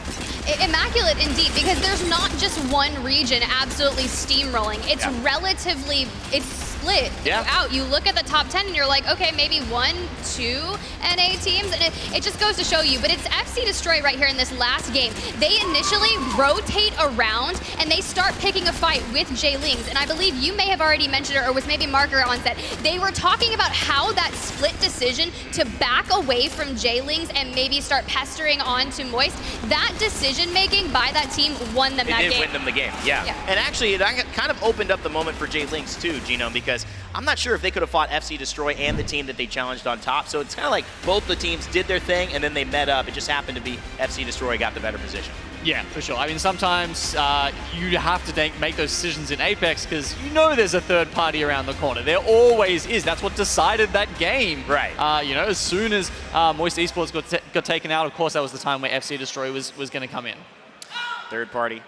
Immaculate indeed, because there's not just one region absolutely steamrolling. It's it's split out. You look at the top 10 and you're like, okay, maybe 1, 2 NA teams, and it just goes to show you. But it's FC Destroy right here in this last game. They initially rotate around and they start picking a fight with J-Lings. And I believe you may have already mentioned it, or was maybe Marker on set. They were talking about how that split decision to back away from J-Lings and maybe start pestering on to Moist, that decision making by that team won them that game. It did win them the game, yeah. And actually, it kind of opened up the moment for J-Lings too, Genome, because I'm not sure if they could have fought FC Destroy and the team that they challenged on top. So it's kind of like both the teams did their thing and then they met up. It just happened to be FC Destroy got the better position. Yeah, for sure. I mean, sometimes you have to make those decisions in Apex because you know there's a third party around the corner. There always is. That's what decided that game. Right. You know, as soon as Moist Esports got taken out, of course, that was the time where FC Destroy was going to come in. Third party.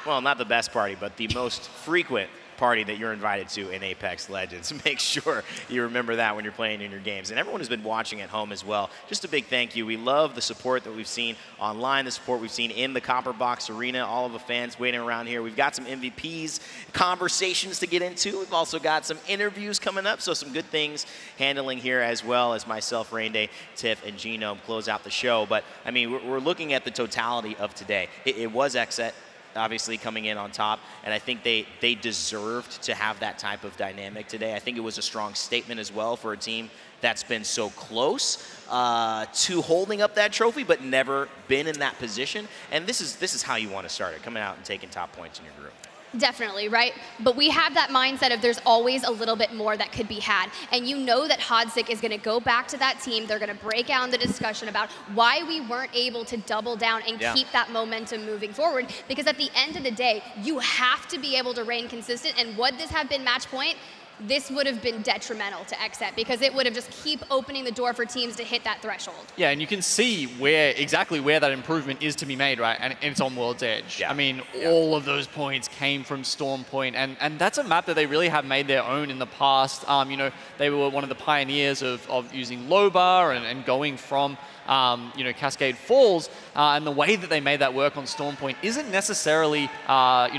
Well, not the best party, but the most frequent party that you're invited to in Apex Legends. Make sure you remember that when you're playing in your games. And everyone who's been watching at home as well, just a big thank you. We love the support that we've seen online, the support we've seen in the Copper Box Arena, all of the fans waiting around here. We've got some MVPs, conversations to get into. We've also got some interviews coming up, so some good things handling here as well as myself, Rainday, Tiff, and Genome close out the show. But, I mean, we're looking at the totality of today. It was Xset, obviously coming in on top, and I think they deserved to have that type of dynamic today. I think it was a strong statement as well for a team that's been so close to holding up that trophy, but never been in that position. And this is how you want to start it, coming out and taking top points in your group. Definitely, right? But we have that mindset of there's always a little bit more that could be had. And you know that Hodzic is going to go back to that team. They're going to break down the discussion about why we weren't able to double down and keep that momentum moving forward. Because at the end of the day, you have to be able to reign consistent. And would this have been match point? This would have been detrimental to XSET because it would have just keep opening the door for teams to hit that threshold. Yeah, and you can see exactly where that improvement is to be made, right? And it's on World's Edge. I mean, all of those points came from Storm Point, and that's a map that they really have made their own in the past. You know, they were one of the pioneers of using low bar and going from you know, Cascade Falls, and the way that they made that work on Storm Point isn't necessarily you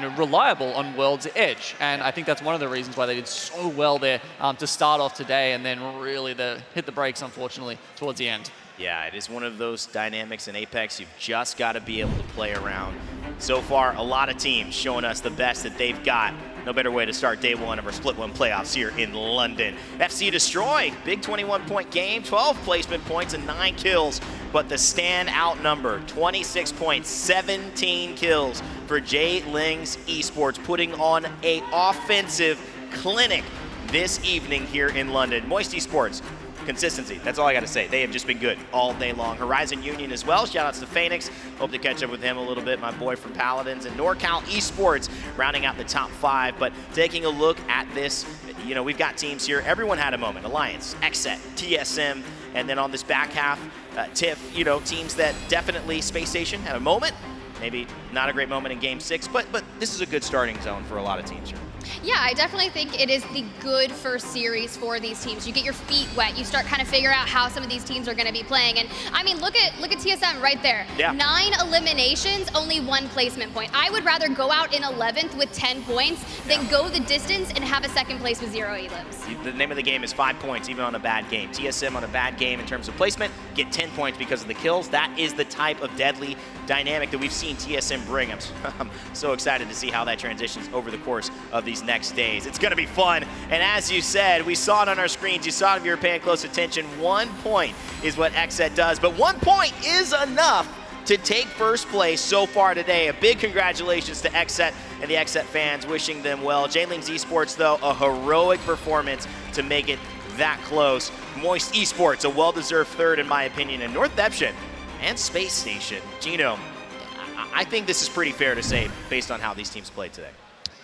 know, reliable on World's Edge, and I think that's one of the reasons why they did so well there to start off today, and then really hit the brakes, unfortunately, towards the end. Yeah, it is one of those dynamics in Apex you've just got to be able to play around. So far, a lot of teams showing us the best that they've got. No better way to start day one of our Split 1 playoffs here in London. FC Destroy, big 21-point game, 12 placement points and 9 kills, but the standout number, 26 points, 17 kills for Jay Ling's Esports, putting on an offensive clinic this evening here in London. Moist Esports, consistency, that's all I got to say. They have just been good all day long. Horizon Union as well. Shout outs to Phoenix. Hope to catch up with him a little bit. My boy from Paladins, and NorCal Esports rounding out the top 5. But taking a look at this, you know, we've got teams here. Everyone had a moment. Alliance, XSET, TSM, and then on this back half, TIFF, you know, teams that definitely, Space Station had a moment. Maybe not a great moment in Game 6, but this is a good starting zone for a lot of teams here. Yeah, I definitely think it is the good first series for these teams. You get your feet wet. You start kind of figure out how some of these teams are going to be playing. And I mean, look at TSM right there. Yeah. 9 eliminations, only 1 placement point. I would rather go out in 11th with 10 points than go the distance and have a second place with 0 elims. The name of the game is 5 points, even on a bad game. TSM on a bad game in terms of placement, get 10 points because of the kills. That is the type of deadly dynamic that we've seen TSM bring. I'm so excited to see how that transitions over the course of these next days. It's going to be fun, and as you said, we saw it on our screens. You saw it if you were paying close attention. 1 point is what XSET does, but 1 point is enough to take first place so far today. A big congratulations to XSET and the XSET fans, wishing them well. J-Lings Esports, though, a heroic performance to make it that close. Moist Esports, a well-deserved third, in my opinion, and Northeption and Space Station. Gino, I think this is pretty fair to say based on how these teams played today.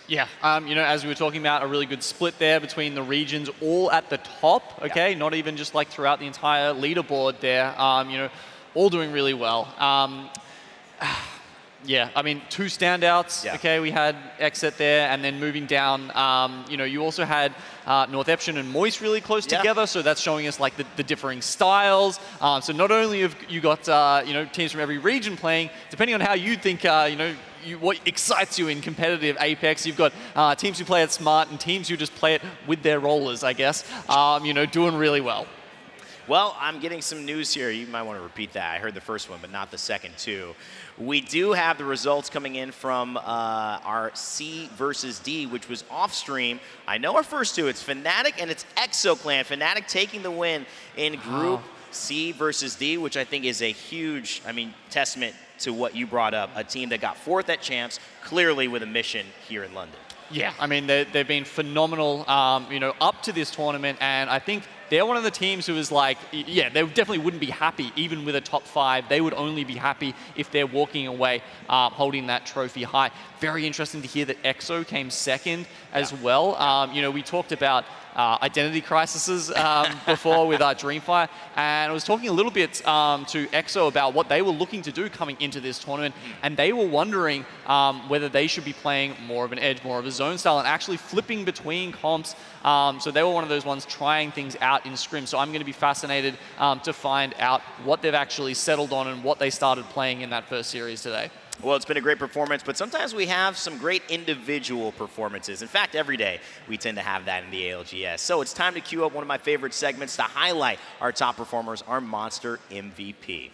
Yeah, you know, as we were talking about, a really good split there between the regions, all at the top, okay? Not even just like throughout the entire leaderboard there, you know, all doing really well. Yeah, I mean, 2 standouts, okay? We had XSET there, and then moving down, you know, you also had Northeption and Moist really close together, so that's showing us like the differing styles. So not only have you got, you know, teams from every region playing, depending on how you think, you know, what excites you in competitive Apex. You've got teams who play it smart and teams who just play it with their rollers, I guess, you know, doing really well. Well, I'm getting some news here. You might want to repeat that. I heard the first one, but not the second two. We do have the results coming in from our C versus D, which was off stream. I know our first two. It's Fnatic and it's ExoClan. Fnatic taking the win in Group C versus D, which I think is a huge, I mean, testament to what you brought up. A team that got 4th at Champs, clearly with a mission here in London. Yeah, I mean, they've been phenomenal, you know, up to this tournament, and I think they're one of the teams who is like, yeah, they definitely wouldn't be happy even with a top 5. They would only be happy if they're walking away holding that trophy high. Very interesting to hear that EXO came 2nd as well. You know, we talked about identity crises before with Dreamfire, and I was talking a little bit to EXO about what they were looking to do coming into this tournament, and they were wondering whether they should be playing more of an edge, more of a zone style, and actually flipping between comps. So they were one of those ones trying things out in scrim. So I'm going to be fascinated to find out what they've actually settled on and what they started playing in that first series today. Well, it's been a great performance, but sometimes we have some great individual performances. In fact, every day we tend to have that in the ALGS. So it's time to cue up one of my favorite segments to highlight our top performers, our Monster MVP.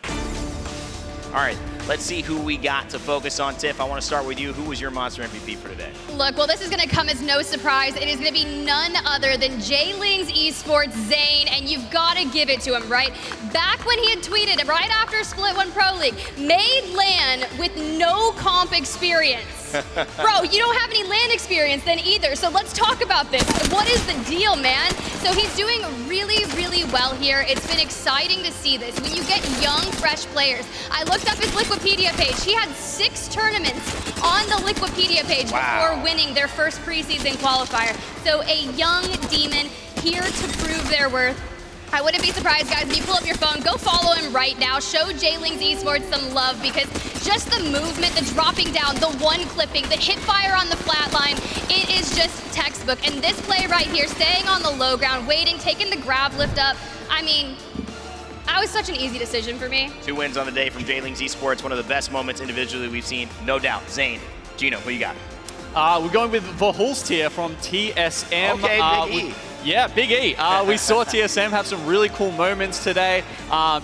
All right, let's see who we got to focus on. Tiff, I want to start with you. Who was your Monster MVP for today? Look, well, this is going to come as no surprise. It is going to be none other than J-Lings Esports Zane, and you've got to give it to him, right? Back when he had tweeted right after Split 1 Pro League, made LAN with no comp experience. Bro, you don't have any LAN experience then either, so let's talk about this. What is the deal, man? So he's doing really, really well here. It's been exciting to see this. When you get young, fresh players. I looked up his Liquipedia page. He had 6 tournaments on the Liquipedia page before winning their first preseason qualifier. So a young demon here to prove their worth. I wouldn't be surprised, guys, when you pull up your phone, go follow him right now. Show JLings Esports some love, because just the movement, the dropping down, the one clipping, the hip fire on the flatline, it is just textbook. And this play right here, staying on the low ground, waiting, taking the grab lift up. I mean, that was such an easy decision for me. 2 wins on the day from JLings Esports, one of the best moments individually we've seen, no doubt. Zane, Gino, what you got? We're going with Verhulst here from TSM. Okay, Big E. Yeah, Big E. We saw TSM have some really cool moments today,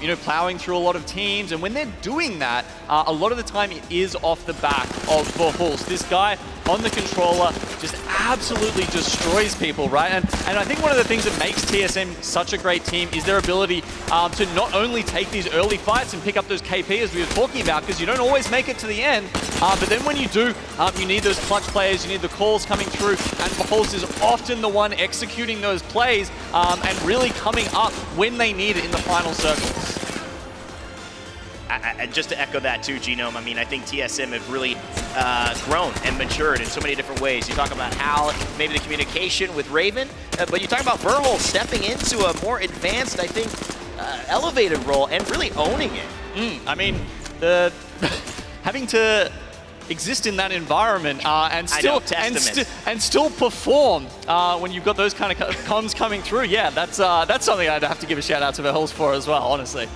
you know, plowing through a lot of teams. And when they're doing that, a lot of the time it is off the back of Verhulst. This guy on the controller just absolutely destroys people, right? And I think one of the things that makes TSM such a great team is their ability to not only take these early fights and pick up those KP as we were talking about, because you don't always make it to the end, but then when you do, you need those clutch players, you need the calls coming through, and Verhulst is often the one executing those plays and really coming up when they need it in the final circles. Just to echo that too, Genome, I mean, I think TSM have really grown and matured in so many different ways. You talk about how maybe the communication with Raven, but you talk about Verhulst stepping into a more advanced, I think, elevated role and really owning it. I mean, the having to exist in that environment and still perform when you've got those kind of comms coming through. Yeah, that's something I'd have to give a shout out to Verhulst for as well, honestly.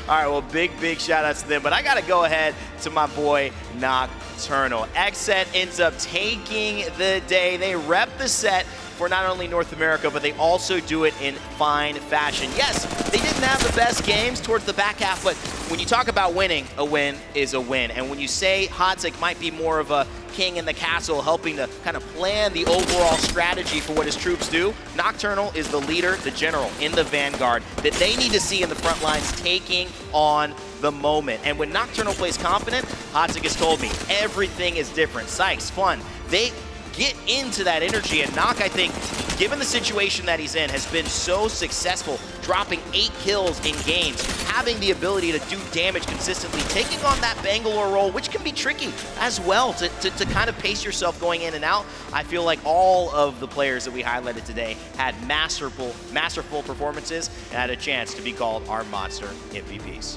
All right, well, big shout outs to them. But I got to go ahead to my boy Nocturnal. XSET ends up taking the day. They rep the set for not only North America, but they also do it in fine fashion. Yes, they didn't have the best games towards the back half, but when you talk about winning, a win is a win. And when you say Hodzik might be more of a king in the castle, helping to kind of plan the overall strategy for what his troops do, Nocturnal is the leader, the general in the vanguard that they need to see in the front lines taking on the moment. And when Nocturnal plays confident, Hodzik has told me, everything is different. Sykes, Fun, they get into that energy, and Nock, I think, given the situation that he's in, has been so successful, dropping 8 kills in games, having the ability to do damage consistently, taking on that Bangalore role, which can be tricky as well to kind of pace yourself going in and out. I feel like all of the players that we highlighted today had masterful performances and had a chance to be called our monster MVPs.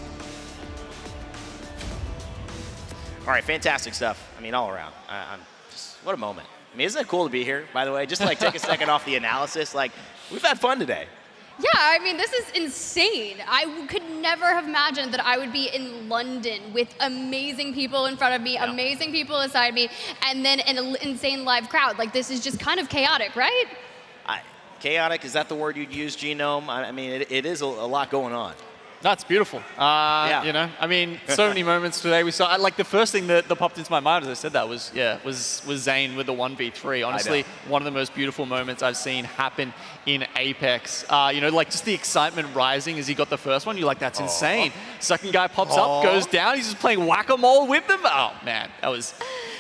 All right, fantastic stuff. I mean, all around. What a moment. I mean, isn't it cool to be here, by the way? Just like take a second off the analysis. Like, we've had fun today. Yeah, I mean, this is insane. I could never have imagined that I would be in London with amazing people in front of me, amazing people beside me, and then an insane live crowd. Like, this is just kind of chaotic, right? Chaotic, is that the word you'd use, Genome? I mean, it is a lot going on. That's beautiful. Yeah. You know, I mean, so many moments today we saw. Like the first thing that popped into my mind as I said that was Zane with the 1v3. Honestly, one of the most beautiful moments I've seen happen in Apex. You know, like just the excitement rising as he got the first one. You're like, that's insane. Second guy pops up, goes down. He's just playing whack-a-mole with them. Oh man, that was.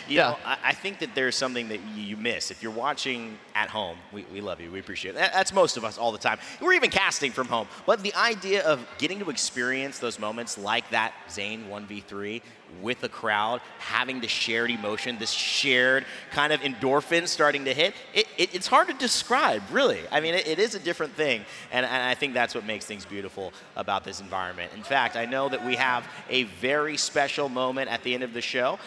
You know, I think that there's something that you miss. If you're watching at home, we love you, we appreciate it. That's most of us all the time. We're even casting from home. But the idea of getting to experience those moments like that Zane 1v3 with a crowd, having the shared emotion, this shared kind of endorphin starting to hit, it's hard to describe, really. I mean, it is a different thing. And I think that's what makes things beautiful about this environment. In fact, I know that we have a very special moment at the end of the show.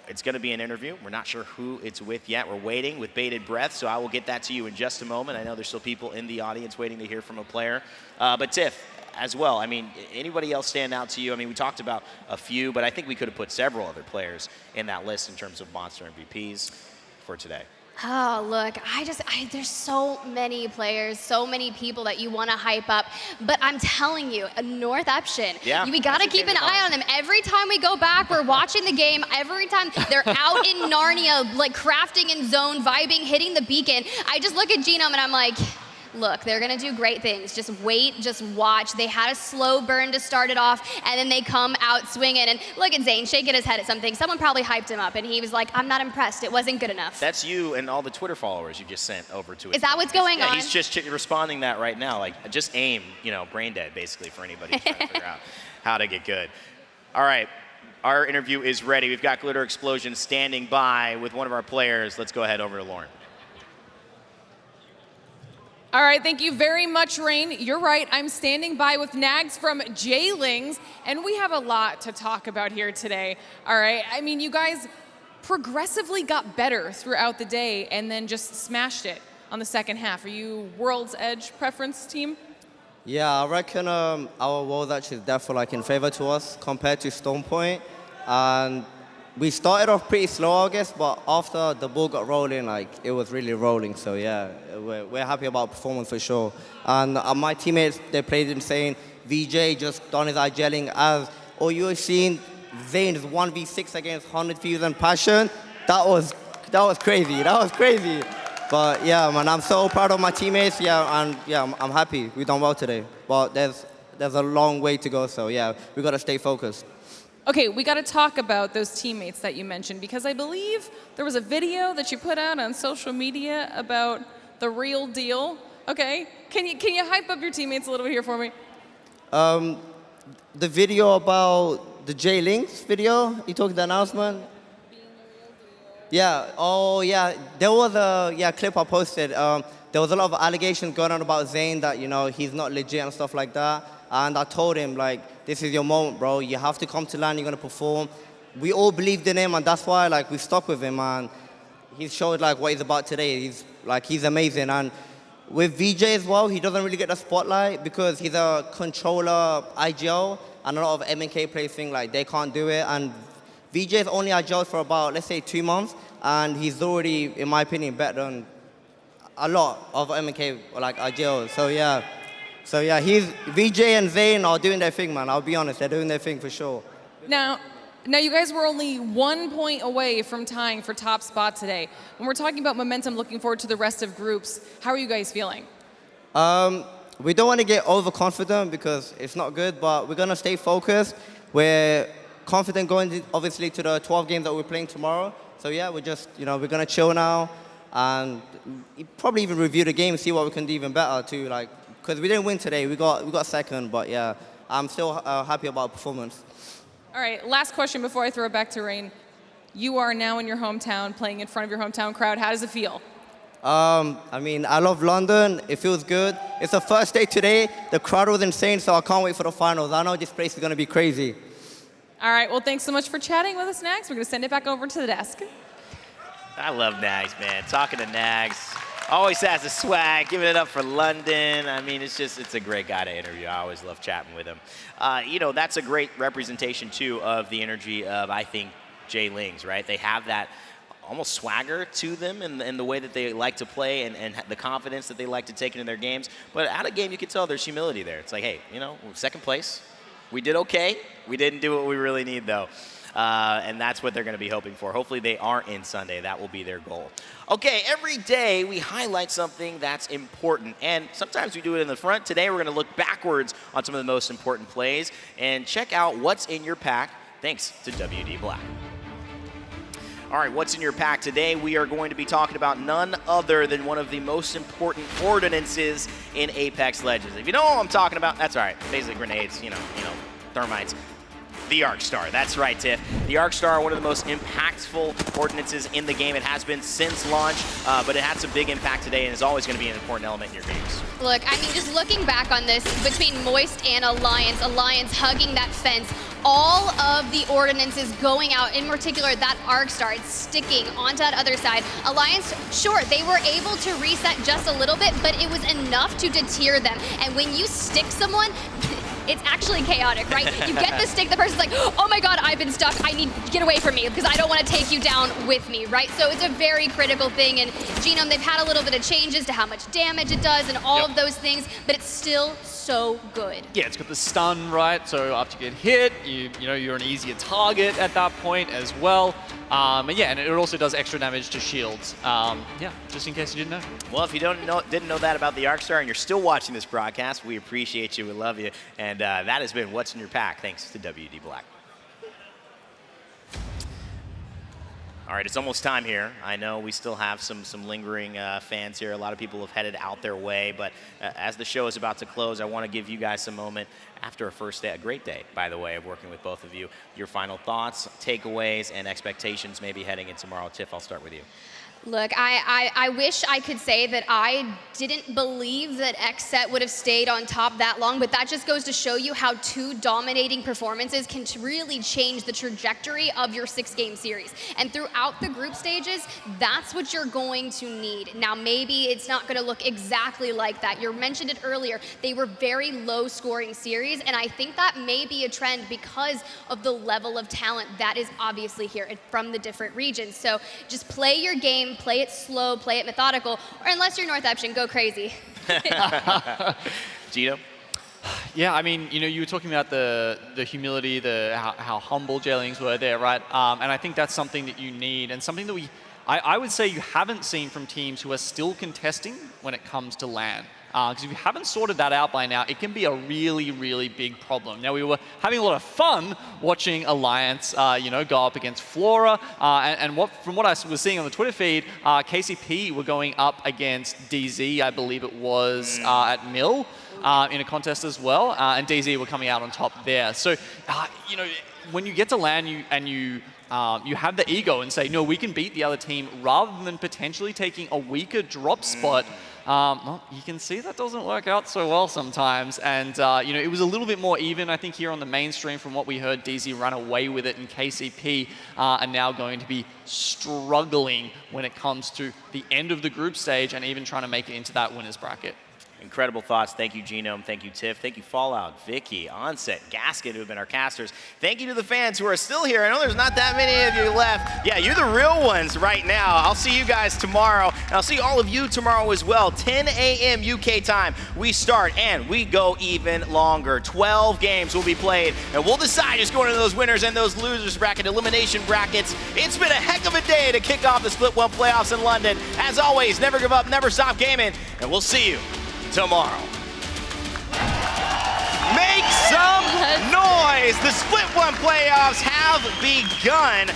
It's going to be an interview. We're not sure who it's with yet. We're waiting with bated breath, so I will get that to you in just a moment. I know there's still people in the audience waiting to hear from a player. But Tiff, as well, I mean, anybody else stand out to you? I mean, we talked about a few, but I think we could have put several other players in that list in terms of Monster MVPs for today. Oh, look, there's so many players, so many people that you want to hype up. But I'm telling you, North Eption, we got to keep an eye on them. Every time we go back, we're watching the game. Every time they're out in Narnia, like crafting in zone, vibing, hitting the beacon. I just look at Genome and I'm like, look, they're going to do great things. Just wait, just watch. They had a slow burn to start it off, and then they come out swinging. And look at Zane shaking his head at something. Someone probably hyped him up, and he was like, I'm not impressed. It wasn't good enough. That's you and all the Twitter followers you just sent over to it. Is that what's going on? He's just responding that right now. Like, just aim, brain dead, basically, for anybody who's trying to figure out how to get good. All right. Our interview is ready. We've got Glitter Explosion standing by with one of our players. Let's go ahead over to Lauren. All right, thank you very much, Rain. You're right, I'm standing by with Nags from J-Lings, and we have a lot to talk about here today. All right, I mean, you guys progressively got better throughout the day and then just smashed it on the second half. Are you World's Edge preference team? Yeah, I reckon our World's Edge is definitely in favor to us compared to Stone Point. And we started off pretty slow, I guess, but after the ball got rolling, it was really rolling. So yeah, we're happy about performance for sure. And my teammates, they played insane. VJ just done his iGelling as all you're seeing. Zane's 1v6 against 100 Fuse and Passion. That was crazy. That was crazy. But yeah, man, I'm so proud of my teammates. Yeah, and yeah, I'm happy. We done well today. But there's a long way to go. So yeah, we got to stay focused. Okay, we got to talk about those teammates that you mentioned, because I believe there was a video that you put out on social media about the real deal. Okay, can you hype up your teammates a little bit here for me? The video about the J-Links video, you took the announcement? Yeah, oh yeah, there was a clip I posted. There was a lot of allegations going on about Zane that, he's not legit and stuff like that. And I told him, this is your moment, bro. You have to come to LAN, you're going to perform. We all believed in him, and that's why, we stuck with him, and he showed, what he's about today. He's amazing. And with VJ as well, he doesn't really get the spotlight because he's a controller IGL, and a lot of MNK players think, they can't do it. And VJ's only IGL for about, let's say, 2 months, and he's already, in my opinion, better than a lot of MNK, IGL. So, yeah. So, yeah, VJ and Zane are doing their thing, man. I'll be honest, they're doing their thing for sure. Now you guys were only 1 point away from tying for top spot today. When we're talking about momentum, looking forward to the rest of groups, how are you guys feeling? We don't want to get overconfident because it's not good, but we're going to stay focused. We're confident going, obviously, to the 12 games that we're playing tomorrow. So, yeah, we're just, we're going to chill now and probably even review the game, see what we can do even better, too, because we didn't win today. We got second, but yeah, I'm still happy about performance. All right, last question before I throw it back to Rain. You are now in your hometown, playing in front of your hometown crowd. How does it feel? I mean, I love London. It feels good. It's the first day today. The crowd was insane, so I can't wait for the finals. I know this place is going to be crazy. All right, well, thanks so much for chatting with us, Nags. We're going to send it back over to the desk. I love Nags, man. Talking to Nags. Always has a swag, giving it up for London. I mean, it's a great guy to interview. I always love chatting with him. That's a great representation, too, of the energy of, I think, J-Lings, right? They have that almost swagger to them and the way that they like to play and the confidence that they like to take into their games. But out of game, you can tell there's humility there. It's like, hey, second place. We did okay. We didn't do what we really need, though. And that's what they're going to be hoping for. Hopefully they aren't in Sunday. That will be their goal. Okay, every day we highlight something that's important, and sometimes we do it in the front. Today we're going to look backwards on some of the most important plays and check out what's in your pack thanks to WD Black. All right, what's in your pack today? We are going to be talking about none other than one of the most important ordinances in Apex Legends. If you know what I'm talking about, that's all right. Basically grenades, thermites. The Arc Star. That's right, Tiff. The Arc Star, one of the most impactful ordinances in the game. It has been since launch, but it had some big impact today and is always going to be an important element in your games. Look, I mean, just looking back on this, between Moist and Alliance hugging that fence, all of the ordinances going out, in particular that Arc Star, it's sticking onto that other side. Alliance, sure, they were able to reset just a little bit, but it was enough to deter them. And when you stick someone, it's actually chaotic, right? You get the stick, the person's like, oh my god, I've been stuck, I need to get away from me because I don't want to take you down with me, right? So it's a very critical thing, and Genome, they've had a little bit of changes to how much damage it does and all of those things, but it's still so good. Yeah, it's got the stun, right? So after you get hit, you're an easier target at that point as well. And yeah, and it also does extra damage to shields. Yeah, just in case you didn't know. Well, if you didn't know that about the ARC Star and you're still watching this broadcast, we appreciate you, we love you, and that has been What's in Your Pack, thanks to WD Black. All right, it's almost time here. I know we still have some lingering fans here. A lot of people have headed out their way, but as the show is about to close, I want to give you guys a moment after a first day, a great day, by the way, of working with both of you. Your final thoughts, takeaways, and expectations maybe heading in tomorrow. Tiff, I'll start with you. Look, I wish I could say that I didn't believe that XSET would have stayed on top that long, but that just goes to show you how 2 dominating performances can really change the trajectory of your 6-game series. And throughout the group stages, that's what you're going to need. Now, maybe it's not going to look exactly like that. You mentioned it earlier. They were very low-scoring series, and I think that may be a trend because of the level of talent that is obviously here from the different regions. So just play your game, play it slow, play it methodical, or unless you're North Eption, go crazy. Gino? Yeah, I mean, you were talking about the humility, how humble Jailings were there, right? And I think that's something that you need, and something that I would say you haven't seen from teams who are still contesting when it comes to LAN. Because if you haven't sorted that out by now, it can be a really, really big problem. Now, we were having a lot of fun watching Alliance, go up against Flora, from what I was seeing on the Twitter feed, KCP were going up against DZ, I believe it was, at Mill, in a contest as well, and DZ were coming out on top there. So, when you get to LAN you have the ego and say, no, we can beat the other team, rather than potentially taking a weaker drop spot. Well, you can see that doesn't work out so well sometimes, and it was a little bit more even, I think, here on the mainstream. From what we heard, DZ run away with it, and KCP are now going to be struggling when it comes to the end of the group stage and even trying to make it into that winner's bracket. Incredible thoughts. Thank you, Genome. Thank you, Tiff. Thank you, Fallout, Vicky, Onset, Gasket, who have been our casters. Thank you to the fans who are still here. I know there's not that many of you left. Yeah, you're the real ones right now. I'll see you guys tomorrow, and I'll see all of you tomorrow as well. 10 a.m. UK time, we start, and we go even longer. 12 games will be played, and we'll decide who's going into those winners and those losers bracket, elimination brackets. It's been a heck of a day to kick off the Split 1 playoffs in London. As always, never give up, never stop gaming, and we'll see you tomorrow. Make some noise! The Split 1 playoffs have begun.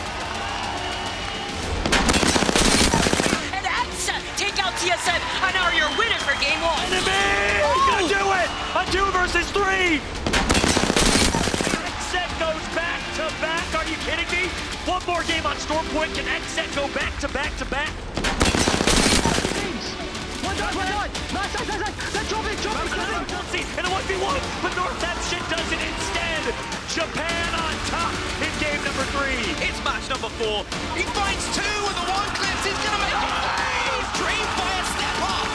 And AXA take out TSM and are your winner for game 1. Enemy! Gonna do it! A 2 versus 3! XSET goes back to back. Are you kidding me? One more game on Storm Point. Can XSET go back to back to back? One die. Nice. Drop it. In a 1v1, but North Eption does it instead. Japan on top in game number 3. It's match number 4. He finds 2 and the one clips. He's gonna make it. He's Dreamfire step up.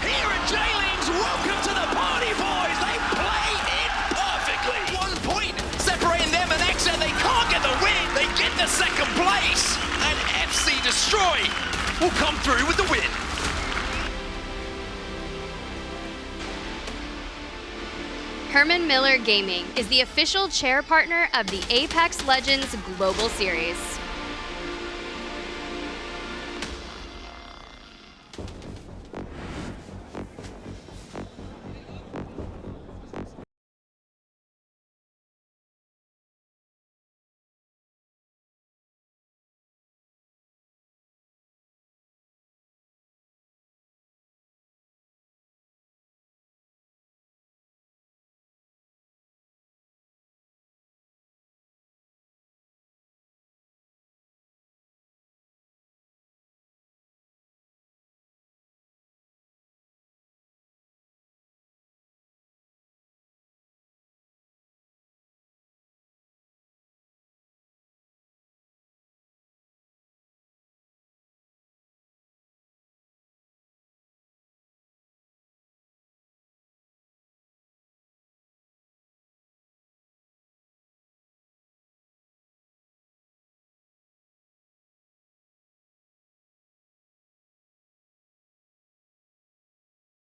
Here at Jailings, welcome to the party, boys. They played it perfectly. 1 point separating them and XSET. They can't get the win. They get the second place. And FC Destroy will come through with the win. Herman Miller Gaming is the official chair partner of the Apex Legends Global Series.